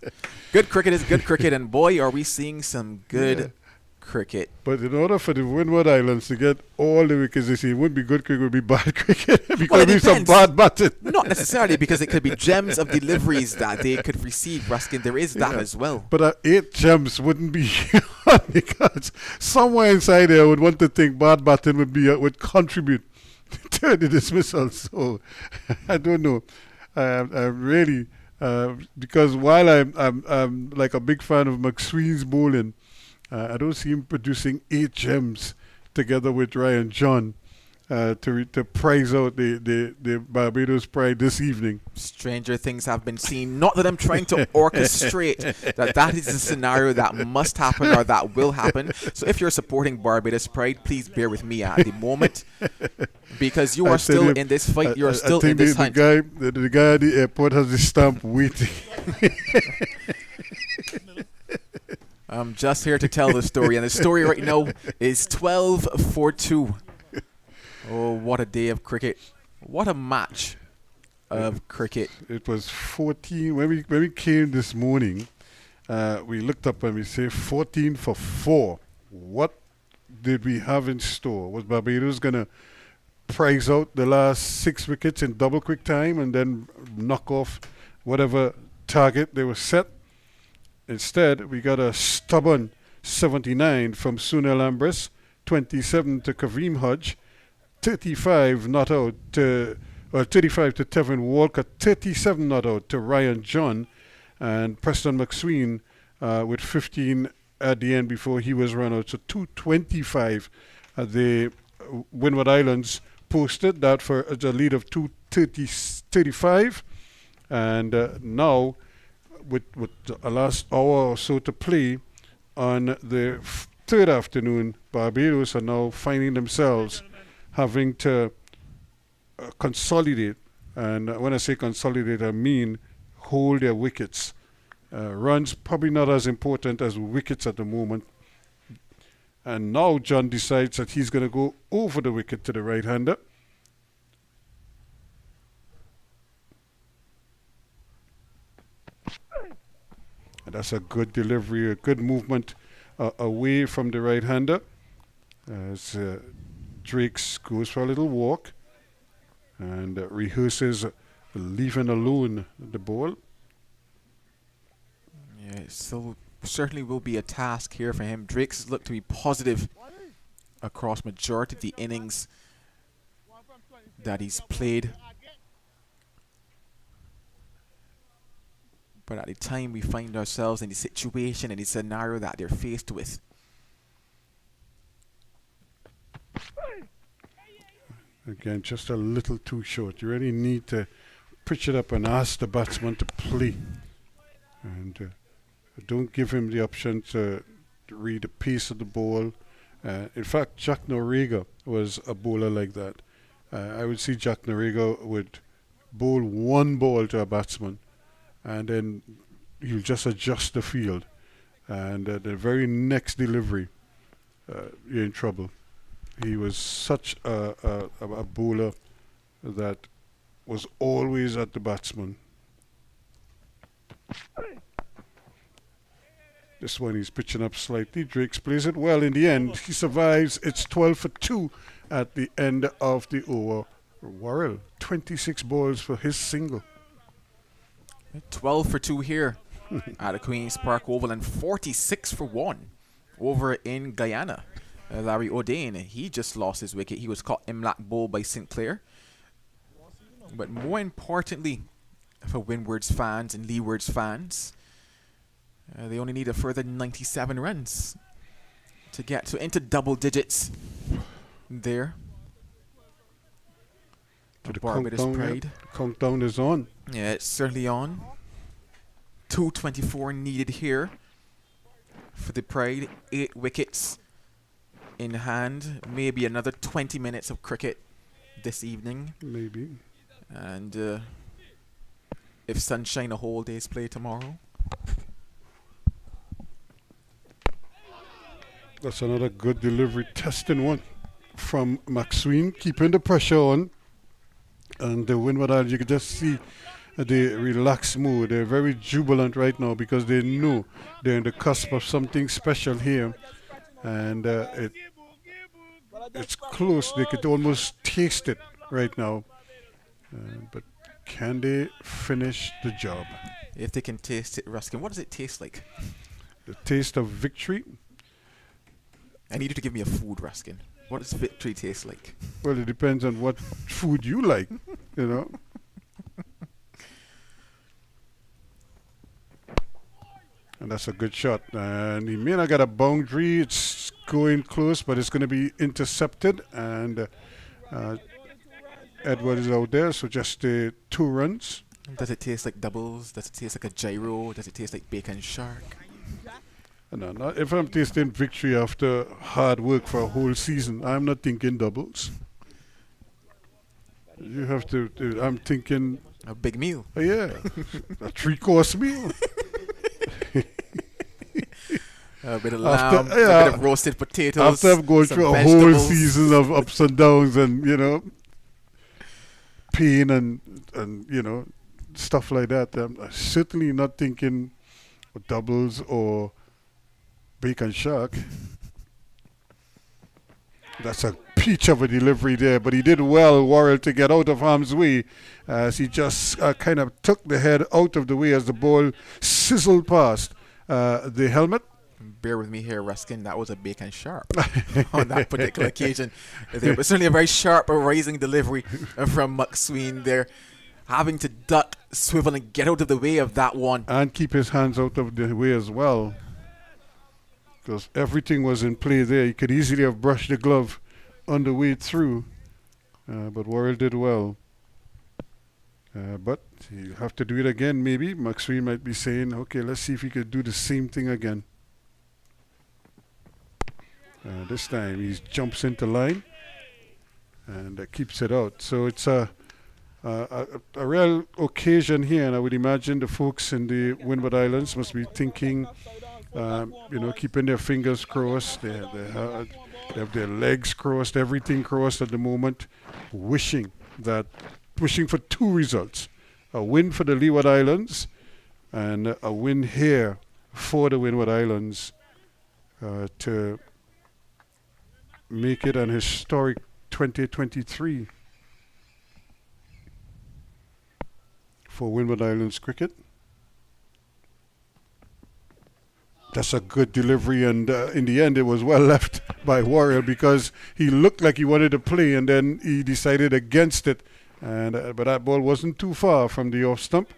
Good cricket is good cricket, and boy, are we seeing some good cricket. But in order for the Windward Islands to get all the wickets this year, it wouldn't be good cricket, it would be bad cricket. Because there's some bad batting. Not necessarily, because it could be gems of deliveries that they could receive, Ruskin. There is that as well. But 8 gems wouldn't be because somewhere inside there would want to think bad batting would contribute to the dismissal. So I don't know. I'm really Because while I'm like a big fan of McSween's bowling, I don't see him producing 8 gems together with Ryan John to prize out the Barbados Pride this evening. Stranger things have been seen. Not that I'm trying to orchestrate that is a scenario that must happen or that will happen. So if you're supporting Barbados Pride, please bear with me at the moment, because you are still in this fight. You're still in this hunt. The guy at the airport has the stamp waiting. I'm just here to tell the story, and the story right now is 12-4-2. Oh, what a day of cricket. What a match of cricket. It was 14. When we came this morning, we looked up and we say 14 for 4. What did we have in store? Was Barbados going to prize out the last 6 wickets in double quick time and then knock off whatever target they were set? Instead, we got a stubborn 79 from Sunil Ambris, 27 to Kareem Hodge, 35 not out to 35 to Tevin Walker, 37 not out to Ryan John, and Preston McSween with 15 at the end before he was run out. So 225 the Windward Islands posted that for a lead of 235, and now with a last hour or so to play on the third afternoon, Barbados are now finding themselves having to consolidate, and when I say consolidate, I mean hold their wickets. Runs probably not as important as wickets at the moment, and now John decides that he's going to go over the wicket to the right-hander. And that's a good delivery, a good movement away from the right-hander as Drakes goes for a little walk and rehearses leaving alone the ball. Yeah, so certainly will be a task here for him. Drakes looked to be positive across majority of the innings that he's played. But at the time we find ourselves in the situation and the scenario that they're faced with, again, just a little too short. You really need to pitch it up and ask the batsman to play. And don't give him the option to read the pace of the ball. In fact, Jack Norega was a bowler like that. I would see Jack Norega would bowl one ball to a batsman, and then he'll just adjust the field. And the very next delivery, you're in trouble. He was such a bowler that was always at the batsman. This one he's pitching up slightly. Drakes plays it well in the end. He survives. It's 12 for 2 at the end of the over. Worrell, 26 balls for his single. 12 for 2 here at the Queen's Park Oval, and 46 for 1 over in Guyana. Larry O'Dane, he just lost his wicket. He was caught in black ball by Sinclair. But more importantly for Windwards fans and Leewards fans, they only need a further 97 runs to get to into double digits there. To the Barbados Pride. The countdown is on. Yeah, it's certainly on. 224 needed here for the Pride. 8 wickets in hand. Maybe another 20 minutes of cricket this evening. Maybe. And if sunshine, a whole day's play tomorrow. That's another good delivery, testing one from McSween, keeping the pressure on. And the Windward Islands, you can just see the relaxed mood. They're very jubilant right now because they know they're in the cusp of something special here. And it's close. They could almost taste it right now. But can they finish the job? If they can taste it, Ruskin, what does it taste like? The taste of victory. I need you to give me a food, Ruskin. What does victory taste like? Well, it depends on what food you like, you know. And that's a good shot. And he may not get a boundary. It's going close, but it's going to be intercepted. And Edward is out there, so just 2 runs. Does it taste like doubles? Does it taste like a gyro? Does it taste like bacon shark? No, not if I'm tasting victory after hard work for a whole season. I'm not thinking doubles. You have to. I'm thinking. A big meal. Yeah, a 3-course meal. A bit of After- lamb, a yeah. bit of roasted potatoes. After I've gone some through a whole vegetables. season of ups and downs and pain and stuff like that, I'm certainly not thinking doubles or bacon shark. That's a peach of a delivery there, but he did well, Worrell, to get out of harm's way as he just kind of took the head out of the way as the ball sizzled past the helmet. Bear with me here, Ruskin. That was a bacon sharp on that particular occasion. There was certainly a very sharp, rising delivery from McSween there, having to duck, swivel, and get out of the way of that one. And keep his hands out of the way as well, because everything was in play there. He could easily have brushed the glove on the way through, but Worrell did well. But you have to do it again, maybe. McSween might be saying, okay, let's see if he could do the same thing again. This time he jumps into line and keeps it out. So it's a real occasion here, and I would imagine the folks in the Windward Islands must be thinking, keeping their fingers crossed. They have their legs crossed, everything crossed at the moment, wishing for 2 results: a win for the Leeward Islands and a win here for the Windward Islands to make it an historic 2023 for Windward Islands cricket. That's a good delivery, and in the end it was well left by Worrell, because he looked like he wanted to play and then he decided against it, and but that ball wasn't too far from the off stump.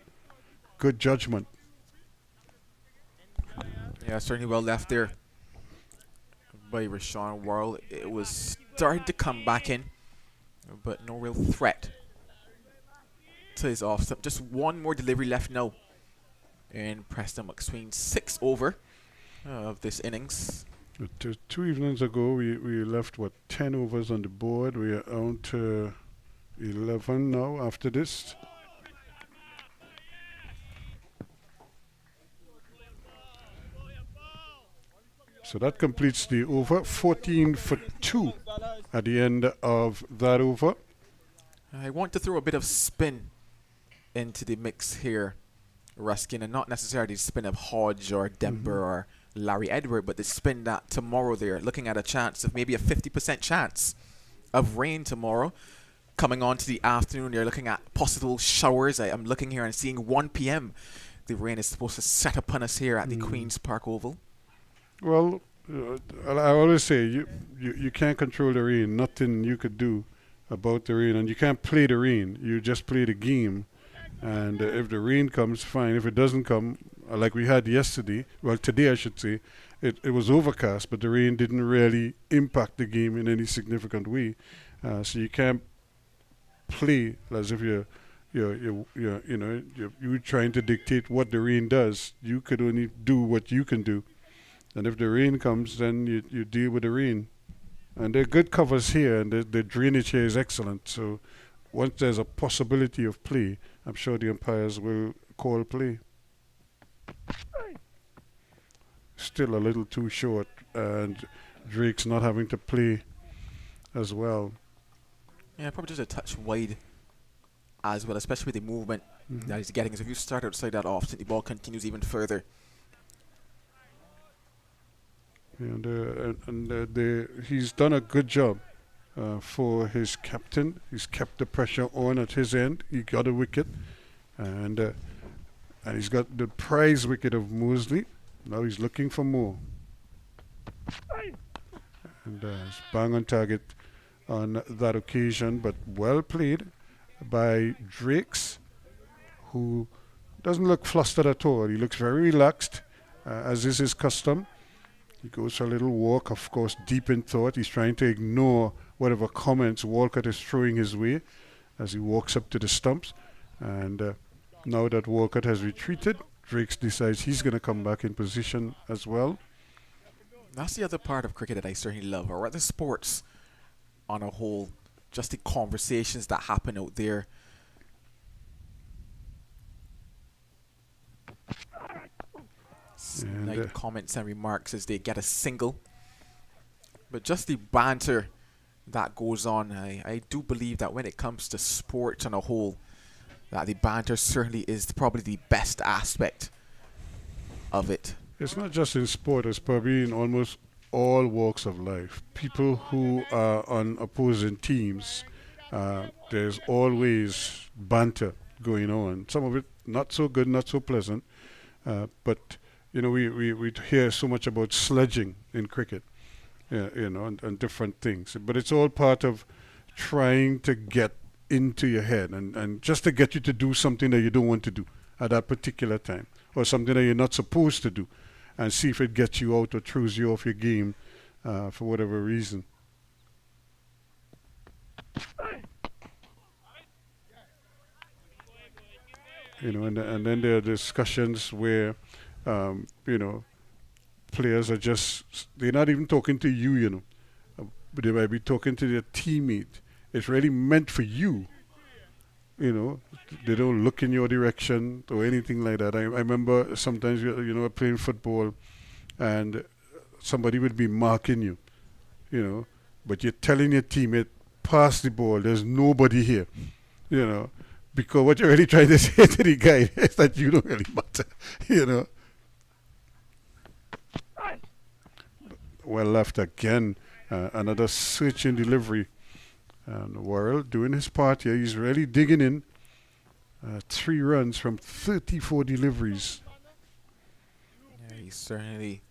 Good judgment. Yeah, certainly well left there by Rashawn Worrell. It was starting to come back in, but no real threat to his off stump. Just one more delivery left now in Preston McSween's 6th over of this innings. 2 evenings ago we left 10 overs on the board. We are on to 11 now after this. So that completes the over. 14 for 2 at the end of that over. I want to throw a bit of spin into the mix here, Ruskin, and not necessarily the spin of Hodge or Demper or Larry Edward, but the spin that tomorrow they're looking at a chance of maybe a 50% chance of rain tomorrow. Coming on to the afternoon, they're looking at possible showers. I'm looking here and seeing 1 p.m. The rain is supposed to set upon us here at the Queen's Park Oval. Well, I always say you can't control the rain. Nothing you could do about the rain, and you can't play the rain. You just play the game. And if the rain comes, fine. If it doesn't come, like we had yesterday, well, today I should say, it was overcast, but the rain didn't really impact the game in any significant way. So you can't play as if you're trying to dictate what the rain does. You could only do what you can do. And if the rain comes, then you deal with the rain. And there are good covers here, and the drainage here is excellent. So once there's a possibility of play, I'm sure the umpires will call play. Still a little too short, and Drake's not having to play as well. Yeah, probably just a touch wide as well, especially with the movement that he's getting. So if you start outside that often, the ball continues even further. And he's done a good job for his captain. He's kept the pressure on at his end. He got a wicket, and he's got the prize wicket of Mosley. Now he's looking for more. And it's bang on target on that occasion, but well played by Drakes, who doesn't look flustered at all. He looks very relaxed, as is his custom. He goes for a little walk, of course, deep in thought. He's trying to ignore whatever comments Walcott is throwing his way as he walks up to the stumps. And now that Walcott has retreated, Drakes decides he's going to come back in position as well. That's the other part of cricket that I certainly love, or other sports on a whole. Just the conversations that happen out there. Slight comments and remarks as they get a single. But just the banter that goes on, I do believe that when it comes to sports on a whole, that the banter certainly is probably the best aspect of it. It's not just in sport, it's probably in almost all walks of life. People who are on opposing teams, there's always banter going on. Some of it not so good, not so pleasant, but we hear so much about sledging in cricket, and different things. But it's all part of trying to get into your head and just to get you to do something that you don't want to do at that particular time, or something that you're not supposed to do, and see if it gets you out or throws you off your game for whatever reason. And then there are discussions where, players are they're not even talking to you, but they might be talking to their teammate. It's really meant for you, They don't look in your direction or anything like that. I remember sometimes, playing football and somebody would be marking you, but you're telling your teammate, pass the ball, there's nobody here, because what you're really trying to say to the guy is that you don't really matter, Well left again, another searching delivery. And Worrell doing his part here. He's really digging in. 3 runs from 34 deliveries. Yeah, he's certainly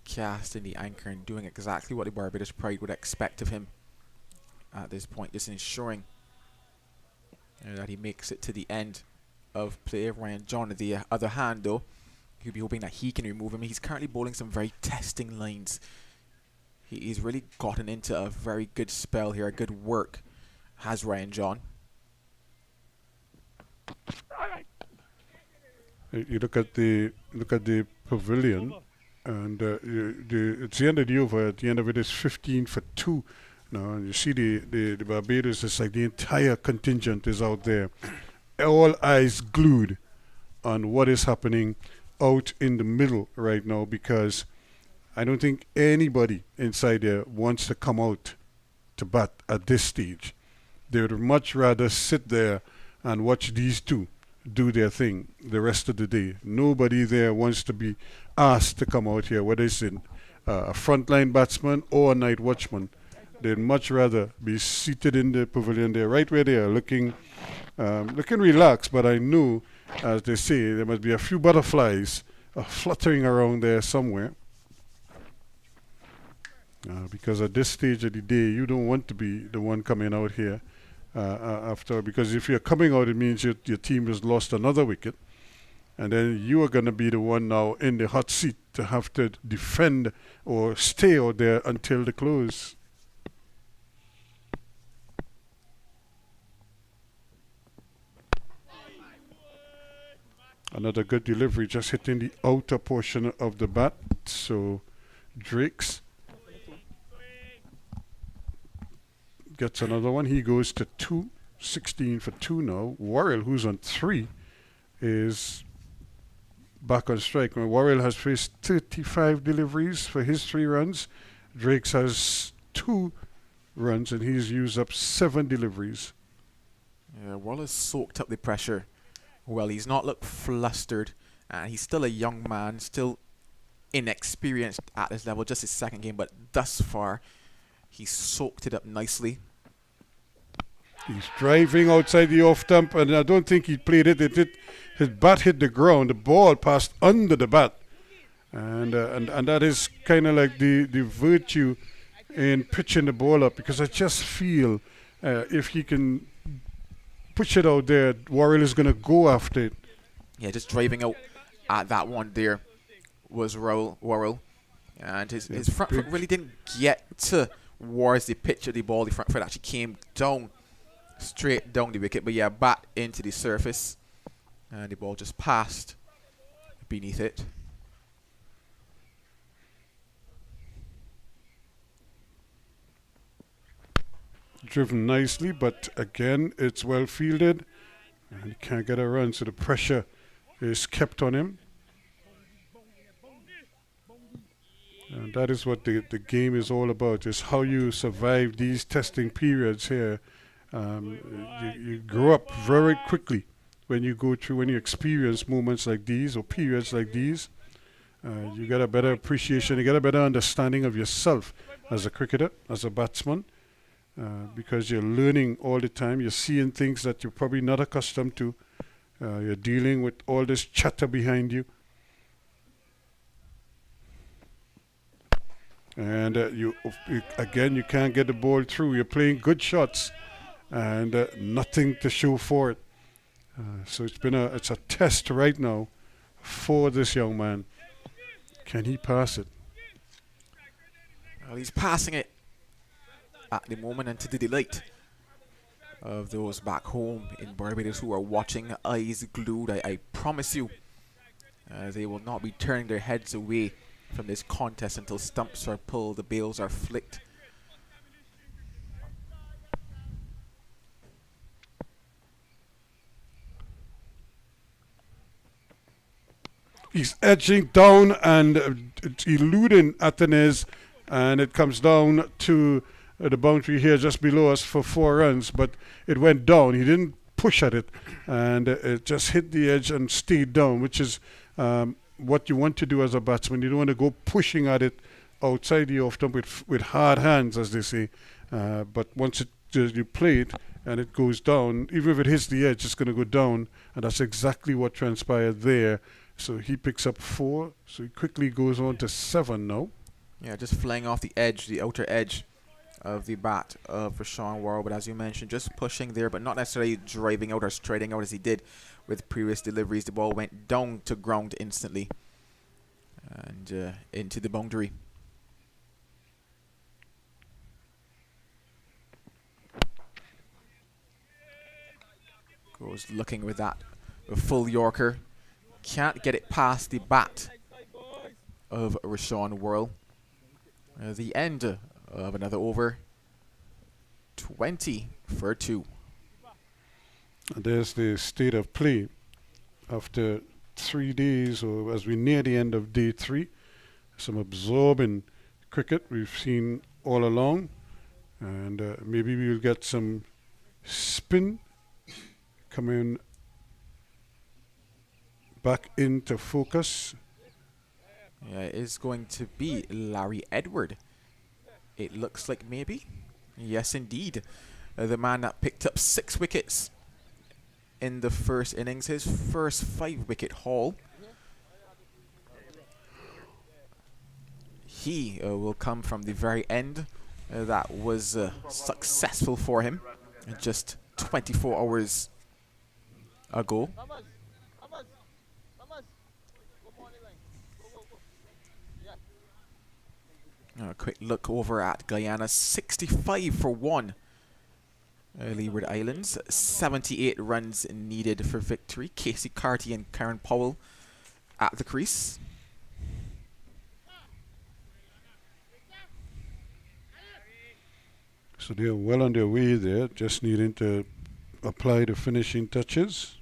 casting the anchor and doing exactly what the Barbados Pride would expect of him at this point, just ensuring that he makes it to the end of play. Ryan John, on the other hand, though, he'll be hoping that he can remove him. He's currently bowling some very testing lines. He's really gotten into a very good spell here, a good work, has Ryan John. You look at the pavilion, and it's the end of the over. At the end of it is 15 for 2. Now, and you see the Barbados, it's like the entire contingent is out there, all eyes glued on what is happening out in the middle right now, because I don't think anybody inside there wants to come out to bat at this stage. They would much rather sit there and watch these two do their thing the rest of the day. Nobody there wants to be asked to come out here, whether it's a frontline batsman or a night watchman. They'd much rather be seated in the pavilion there, right where they are, looking relaxed. But I know, as they say, there must be a few butterflies fluttering around there somewhere. Because at this stage of the day, you don't want to be the one coming out here after. Because if you're coming out, it means your team has lost another wicket. And then you are going to be the one now in the hot seat to have to defend or stay out there until the close. Another good delivery, just hitting the outer portion of the bat. So Drakes gets another one. He goes to 2, 16 for 2 now. Worrell, who's on 3, is back on strike. Now, Worrell has faced 35 deliveries for his 3 runs. Drakes has 2 runs, and he's used up 7 deliveries. Yeah, Worrell has soaked up the pressure. Well, he's not looked flustered. He's still a young man, still inexperienced at this level, just his second game, but thus far, he's soaked it up nicely. He's driving outside the off stump, and I don't think he played it. His bat hit the ground. The ball passed under the bat. And that is kind of like the virtue in pitching the ball up, because I just feel if he can push it out there, Worrell is going to go after it. Yeah, just driving out at that one there was Worrell. And his Yeah, front foot big. really didn't get towards the pitch of the ball. The front foot actually came down, straight down the wicket. But yeah, bat into the surface. And the ball just passed beneath it. Driven nicely, but again, it's well fielded. And he can't get a run, so the pressure is kept on him. And that is what the game is all about, is how you survive these testing periods here. You grow up very quickly when you experience moments like these or periods like these. You get a better appreciation, you get a better understanding of yourself as a cricketer, as a batsman, because you're learning all the time. You're seeing things that you're probably not accustomed to. You're dealing with all this chatter behind you. And you can't get the ball through. You're playing good shots and nothing to show for it. So it's a test right now for this young man. Can he pass it? Well, he's passing it at the moment, and to the delight of those back home in Barbados who are watching, eyes glued. I promise you, they will not be turning their heads away from this contest until stumps are pulled, the bails are flicked. He's edging down and eluding Athens, and it comes down to the boundary here just below us for 4 runs, but it went down. He didn't push at it, and it just hit the edge and stayed down, which is what you want to do as a batsman. You don't want to go pushing at it outside the off stump with hard hands, as they say. But once you play it and it goes down, even if it hits the edge, it's going to go down, and that's exactly what transpired there. So he picks up 4, so he quickly goes on to 7 now. Yeah, just flying off the edge, the outer edge of the bat of Rashawn Worrell. But as you mentioned, just pushing there, but not necessarily driving out or striding out as he did with previous deliveries. The ball went down to ground instantly and into the boundary. Goes looking with that full Yorker. Can't get it past the bat of Rashawn Worrell. The end of another over. 20 for 2. And there's the state of play after 3 days, or as we near the end of day 3. Some absorbing cricket we've seen all along, and maybe we'll get some spin coming back into focus. Yeah, it is going to be Larry Edward. It looks like maybe. Yes, indeed. The man that picked up 6 wickets in the first innings, his first 5-wicket haul. He will come from the very end. That was successful for him just 24 hours ago. A quick look over at Guyana. 65 for 1. Leeward Islands. 78 runs needed for victory. Casey Carty and Karen Powell at the crease. So they're well on their way there, just needing to apply the finishing touches.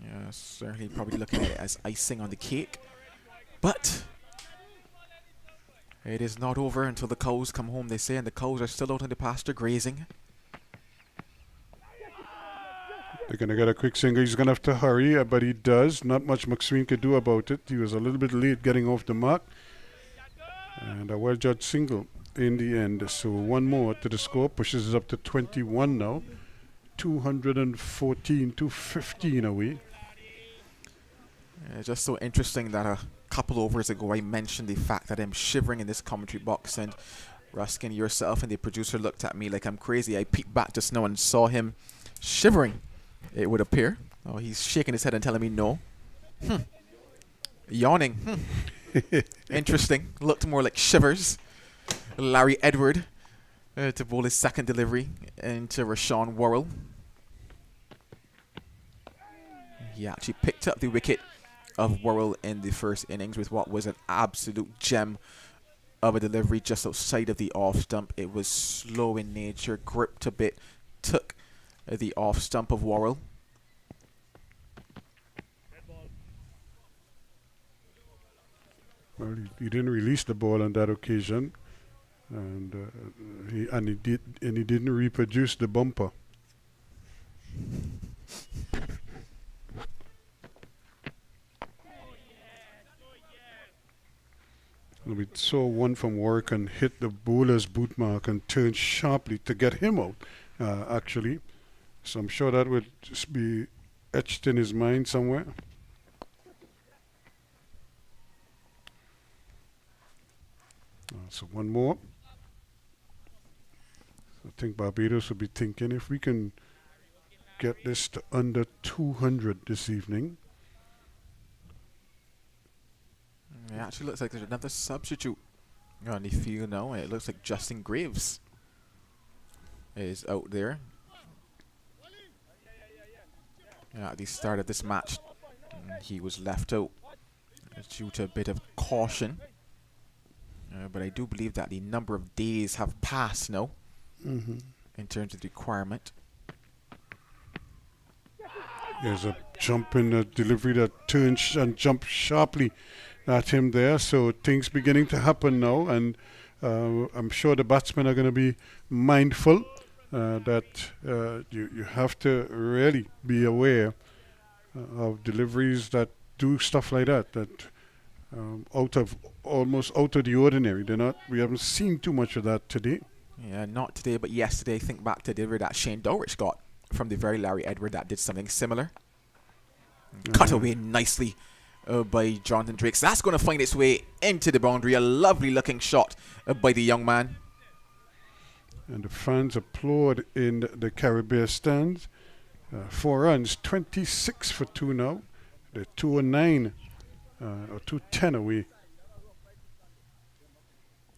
Yeah, certainly probably looking at it as icing on the cake. But it is not over until the cows come home, they say, and the cows are still out in the pasture grazing. They're going to get a quick single. He's going to have to hurry, but he does. Not much McSween could do about it. He was a little bit late getting off the mark. And a well-judged single in the end. So 1 more to the score, pushes us up to 21 now. 214 to 15 away. Just so interesting that a couple overs ago I mentioned the fact that I'm shivering in this commentary box, and Ruskin, yourself and the producer looked at me like I'm crazy. I peeked back just now and saw him shivering, it would appear. Oh, he's shaking his head and telling me no. Yawning. Interesting. Looked more like Shivers. Larry Edward to bowl his second delivery into Rashawn Worrell. He actually picked up the wicket of Worrell in the first innings with what was an absolute gem of a delivery just outside of the off stump. It was slow in nature, gripped a bit, took the off stump of Worrell. Well, he didn't release the ball on that occasion, and he didn't reproduce the bumper. And we saw one from Warwick and hit the bowler's boot mark and turned sharply to get him out, actually. So I'm sure that would just be etched in his mind somewhere. So one more. I think Barbados will be thinking if we can get this to under 200 this evening. It actually looks like there's another substitute on the field now. It looks like Justin Graves is out there. At the start of this match, he was left out due to a bit of caution. But I do believe that the number of days have passed now in terms of the requirement. There's a jump in the delivery that turns and jumps sharply at him there. So things beginning to happen now, and I'm sure the batsmen are going to be mindful that you have to really be aware of deliveries that do stuff like that. Almost out of the ordinary. We haven't seen too much of that today. Yeah, not today, but yesterday. Think back to the delivery that Shane Dowrich got from the very Larry Edward that did something similar. Cut away nicely by Jonathan Drakes. That's going to find its way into the boundary. A lovely looking shot by the young man. And the fans applaud in the Caribbean stands. 4 runs, 26 for 2 now. They're 209. Or 210 away.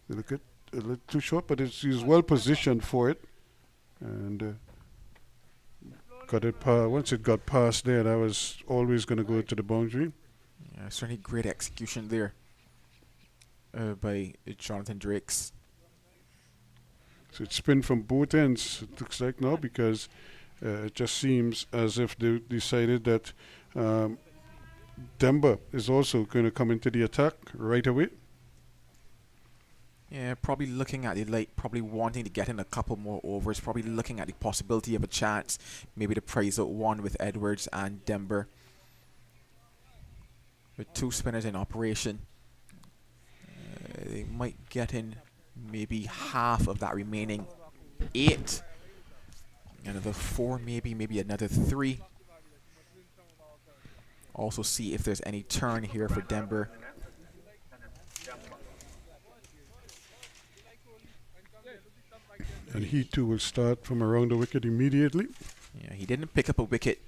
They look at a little too short, but he's well positioned for it, and got it. Once it got past there, that was always going to go to the boundary. Yeah, certainly great execution there by Jonathan Drakes. So it's spin from both ends. It looks like now, because it just seems as if they decided that. Denver is also going to come into the attack right away. Yeah, probably looking at the light, probably wanting to get in a couple more overs, probably looking at the possibility of a chance, maybe to prize out one with Edwards and Denver. With 2 spinners in operation, they might get in maybe half of that remaining 8. Another 4, maybe another 3. Also see if there's any turn here for Denver. And he too will start from around the wicket immediately. Yeah, he didn't pick up a wicket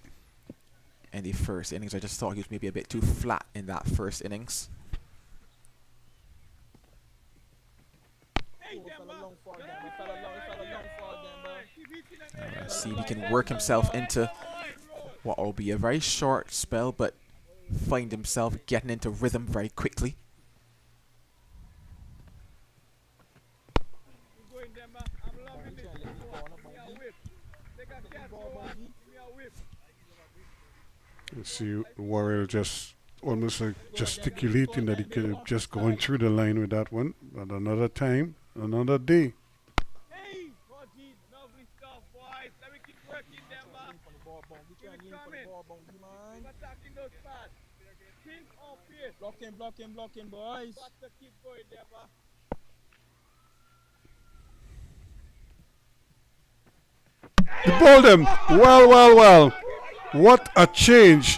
in the first innings. I just thought he was maybe a bit too flat in that first innings. See if he can work himself into what will be a very short spell, but find himself getting into rhythm very quickly. Let's see, Warrior just almost like gesticulating that he could have just gone through the line with that one. But another time, another day. Block him, boys. He bowled him. Well. What a change.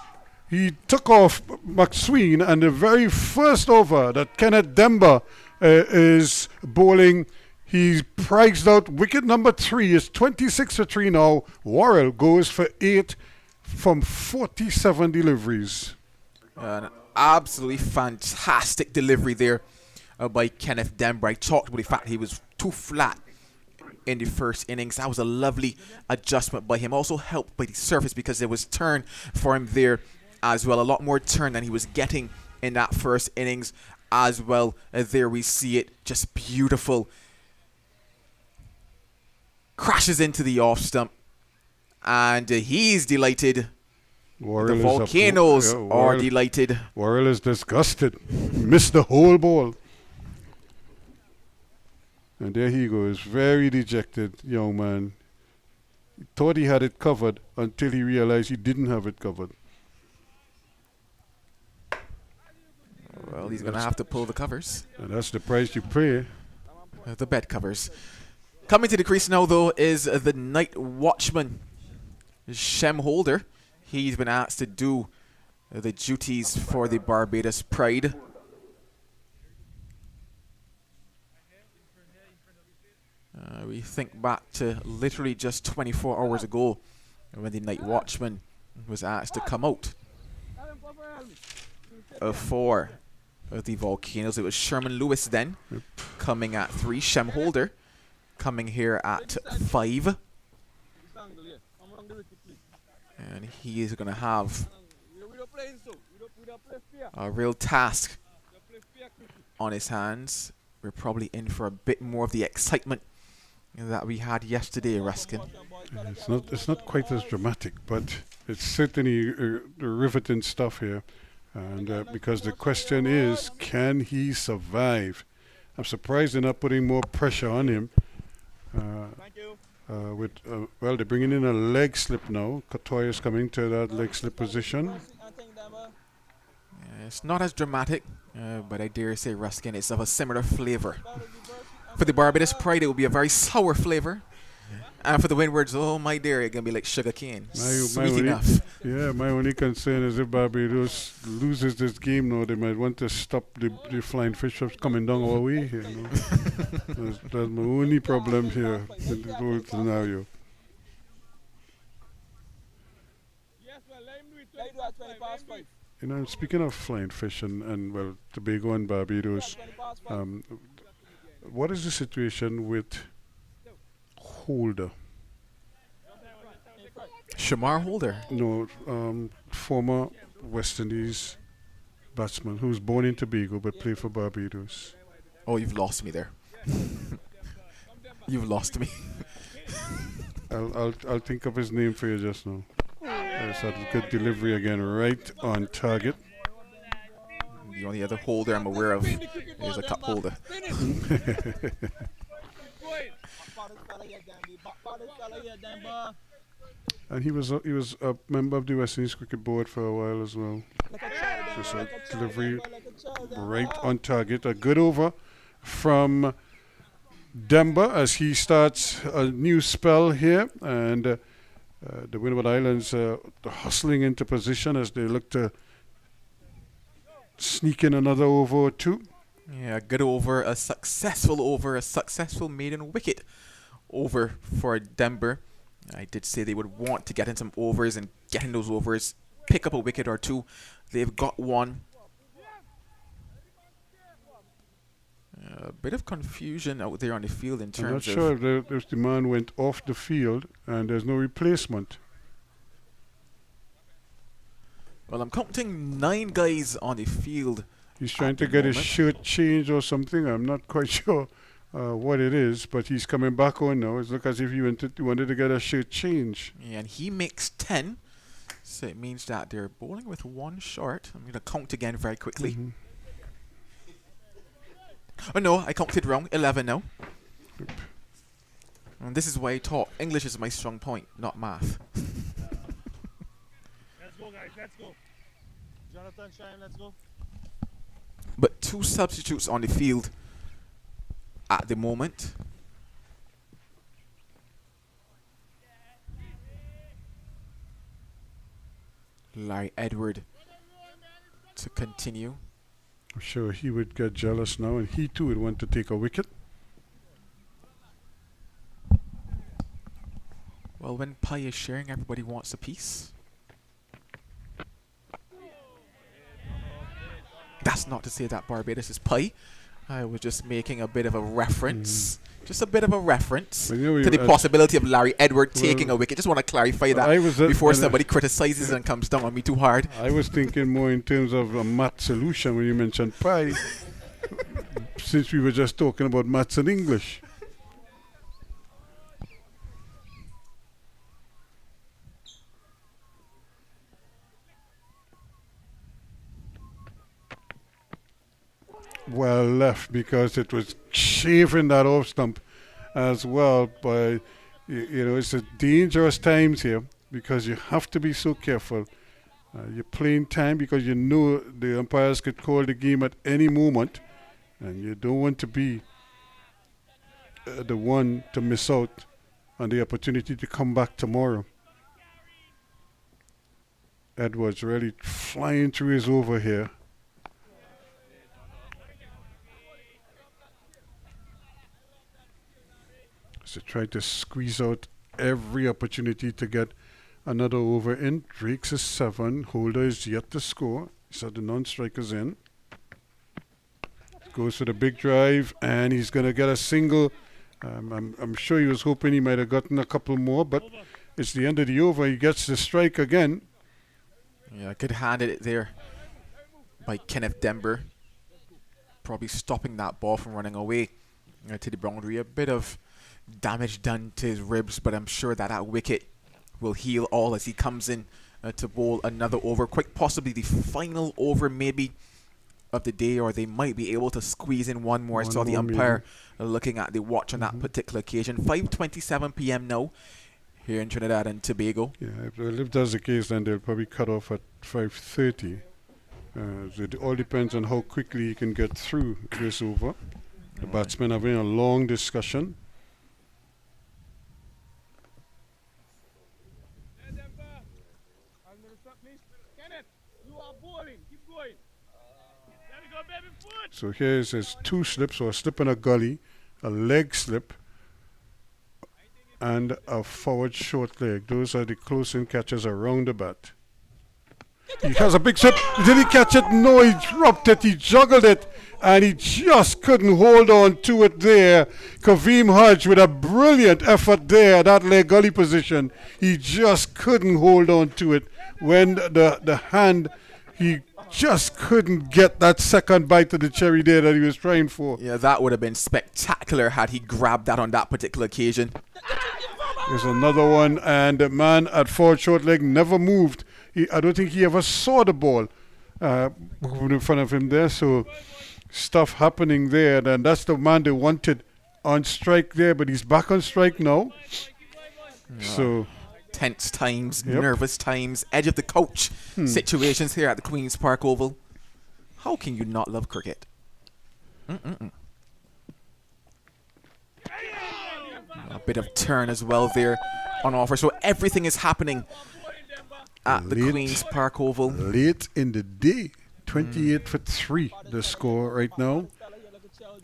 He took off McSween, and the very first over that Kenneth Demba is bowling, he priced out wicket number 3. It's 26 for 3 now. Worrell goes for 8 from 47 deliveries. An absolutely fantastic delivery there by Kenneth Dember. I talked about the fact he was too flat in the first innings. That was a lovely adjustment by him. Also helped by the surface because there was turn for him there as well. A lot more turn than he was getting in that first innings as well. There we see it. Just beautiful. Crashes into the off stump. And he's delighted. Worrell The Volcanoes are delighted. Worrell is disgusted. Missed the whole ball. And there he goes, very dejected young man. He thought he had it covered until he realized he didn't have it covered. Well, he's going to have to pull the covers. And that's the price you pay. The bed covers. Coming to the crease now, though, is the night watchman, Shem Holder. He's been asked to do the duties for the Barbados Pride. We think back to literally just 24 hours ago when the night watchman was asked to come out for the Volcanoes. It was Sherman Lewis then coming at 3. Shem Holder coming here at 5. And he is going to have a real task on his hands. We're probably in for a bit more of the excitement that we had yesterday, Ruskin. It's not quite as dramatic, but it's certainly riveting stuff here. And because the question is, can he survive? I'm surprised they're not putting more pressure on him. Well, they're bringing in a leg slip now. Katoya is coming to that leg slip position. It's not as dramatic, but I dare say, Ruskin, it's of a similar flavor. For the Barbados Pride, it will be a very sour flavor. And for the Windwards, oh my dear, it's going to be like sugar cane. Sweet enough. Yeah, my only concern is if Barbados loses this game now, they might want to stop the flying fish from coming down our way here. You know? that's my only problem here in the whole scenario. You know, speaking of flying fish and well, Tobago and Barbados, what is the situation with Holder? Shamar Holder? No, former West Indies batsman who's born in Tobago but played for Barbados. Oh, you've lost me there. You've lost me. I'll think of his name for you just now. That's a good delivery again, right on target. The only other holder I'm aware of is a cup holder. And he was a member of the West Indies Cricket Board for a while as well. Just a delivery right on target. A good over from Dember as he starts a new spell here, and the Windward Islands hustling into position as they look to sneak in another over or two. Yeah, a good over, a successful maiden wicket over for Denver. I did say they would want to get in some overs, and getting those overs, pick up a wicket or two. They've got one. A bit of confusion out there on the field in terms of... I'm not sure if the man went off the field and there's no replacement. Well, I'm counting 9 guys on the field. He's trying to get his shirt changed or something. I'm not quite sure what it is, but he's coming back on now. It looks as if he wanted to get a shirt change. Yeah, and he makes 10. So it means that they're bowling with 1 short. I'm going to count again very quickly. Mm-hmm. Oh no, I counted wrong. 11 now. And this is why I taught English is my strong point, not math. Let's go, guys. Let's go. Jonathan, Shine, let's go. But 2 substitutes on the field at the moment. Larry Edward to continue. I'm sure he would get jealous now, and he too would want to take a wicket. Well, when pie is sharing, everybody wants a piece. That's not to say that Barbados is pie. I was just making a bit of a reference. Just a bit of a reference Well, you know, to the possibility of Larry Edward taking well, a wicket. Just want to clarify that I was before when somebody criticizes and comes down on me too hard. I was thinking more in terms of a math solution when you mentioned pi, since we were just talking about maths and English. Well left, because it was shaving that off stump as well. But you know, it's a dangerous times here because you have to be so careful. You're playing time because you know the umpires could call the game at any moment, and you don't want to be the one to miss out on the opportunity to come back tomorrow. Edwards really flying through his over here. So try to squeeze out every opportunity to get another over in. Drake's is 7. Holder is yet to score. So the non-striker's in. Goes for the big drive, and he's going to get a single. I'm sure he was hoping he might have gotten a couple more, but it's the end of the over. He gets the strike again. Yeah, good hand at it there by Kenneth Denver. Probably stopping that ball from running away to the boundary. A bit of damage done to his ribs, but I'm sure that wicket will heal all as he comes in to bowl another over. Quite possibly the final over maybe of the day, or they might be able to squeeze in one more. I saw the umpire looking at the watch on that particular occasion. 5:27 p.m. now here in Trinidad and Tobago. Yeah, if that's the case, then they'll probably cut off at 5:30. So it all depends on how quickly you can get through this over. The batsmen are having a long discussion. So here it says 2 slips, or a slip and a gully, a leg slip, and a forward short leg. Those are the close-in catches around the bat. He has a big slip. Did he catch it? No, he dropped it. He juggled it, and he just couldn't hold on to it there. Kaveem Hodge with a brilliant effort there, that leg gully position. He just couldn't hold on to it when the hand, he just couldn't get that second bite of the cherry there that he was trying for. Yeah, that would have been spectacular had he grabbed that on that particular occasion. There's another one, and the man at forward short leg never moved. I don't think he ever saw the ball in front of him there. So stuff happening there. And that's the man they wanted on strike there, but he's back on strike now. Yeah. So tense times, nervous times, edge of the couch situations here at the Queen's Park Oval. How can you not love cricket? A bit of turn as well there on offer. So everything is happening at the Queen's Park Oval. Late in the day, 28 for 3 the score right now.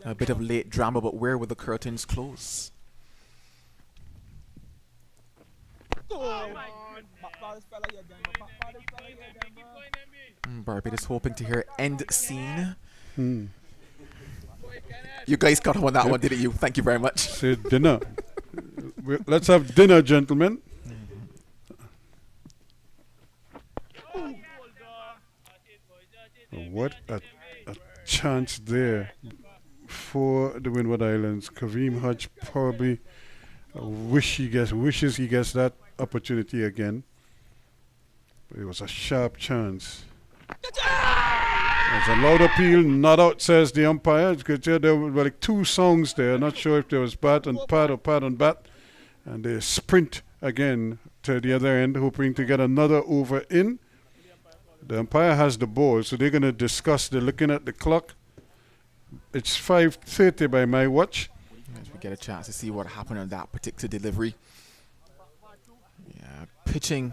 A bit of late drama, but where will the curtains close? Barbados hoping to hear end scene. You guys got on that one, didn't you? Thank you very much. Say dinner. Let's have dinner, gentlemen. What a chance there for the Windward Islands. Kaveem Hodge probably wishes he gets that opportunity again. But it was a sharp chance. There's a loud appeal, not out, says the umpire. There were like 2 songs there. Not sure if there was bat and pad or pad and bat. And they sprint again to the other end, hoping to get another over in. The umpire has the ball, so they're going to discuss. They're looking at the clock. It's 5:30 by my watch. As we get a chance to see what happened on that particular delivery. Yeah, pitching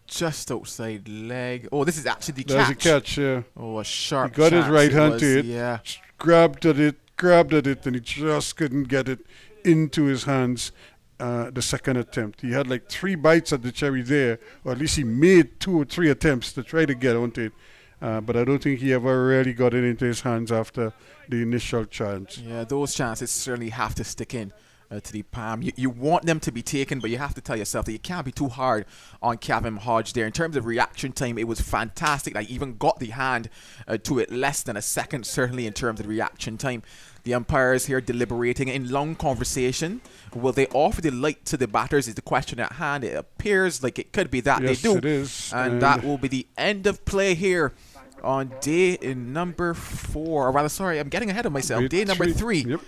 just outside leg. Oh, this is actually the There's catch. a catch, yeah. Oh, a sharp He got his chance right hand was, to it, yeah. grabbed at it, and he just couldn't get it into his hands the second attempt. He had like 3 bites at the cherry there, or at least he made 2 or 3 attempts to try to get onto it, but I don't think he ever really got it into his hands after the initial chance. Yeah, those chances certainly have to stick in to the palm. You want them to be taken, but you have to tell yourself that you can't be too hard on Kevin Hodge there. In terms of reaction time, it was fantastic. I even got the hand to it less than a second, certainly in terms of reaction time. The umpires here deliberating in long conversation. Will they offer the light to the batters is the question at hand. It appears like it could be that Yes, they do. it is. And that will be the end of play here on day number 4. Or rather, sorry, I'm getting ahead of myself. Day number 3. Yep.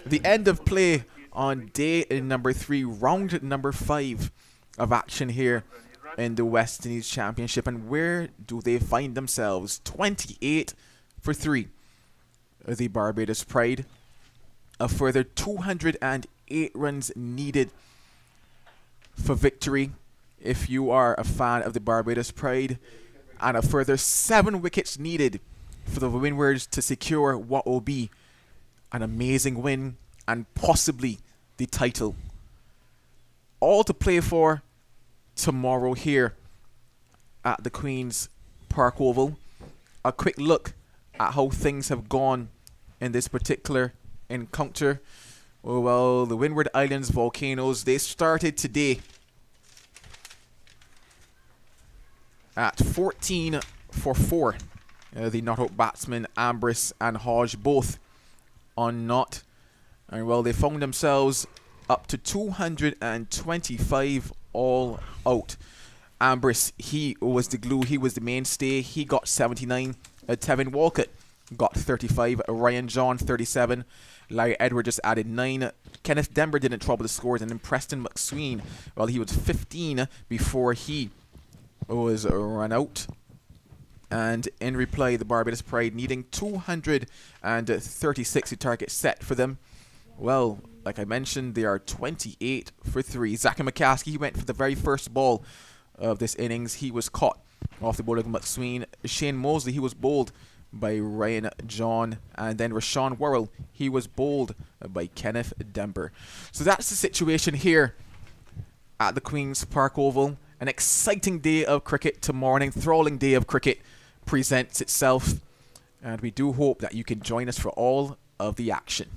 The end of play on day number 3, round number 5 of action here in the West Indies Championship. And where do they find themselves? 28 for 3. The Barbados Pride. A further 208 runs needed for victory if you are a fan of the Barbados Pride. And a further 7 wickets needed for the Windwards to secure what will be an amazing win and possibly the title. All to play for tomorrow here at the Queen's Park Oval. A quick look at how things have gone in this particular encounter. Well, the Windward Islands Volcanoes, they started today at 14 for 4. The not-out batsmen Ambrose and Hodge both on not. And well, they found themselves up to 225 all out. Ambrose, he was the glue, he was the mainstay. He got 79. Tevin Walcott got 35. Ryan John 37. Larry Edward just added 9. Kenneth Dember didn't trouble the scores, and then Preston McSween, well, he was 15 before he was run out. And in reply, the Barbados Pride needing 236 to target set for them. Well, like I mentioned, they are 28 for 3. Zachary McCaskey, he went for the very first ball of this innings. He was caught off the ball of McSween. Shane Mosley, he was bowled by Ryan John. And then Rashawn Worrell, he was bowled by Kenneth Dember. So that's the situation here at the Queen's Park Oval. An exciting day of cricket tomorrow, an enthralling day of cricket presents itself. And we do hope that you can join us for all of the action.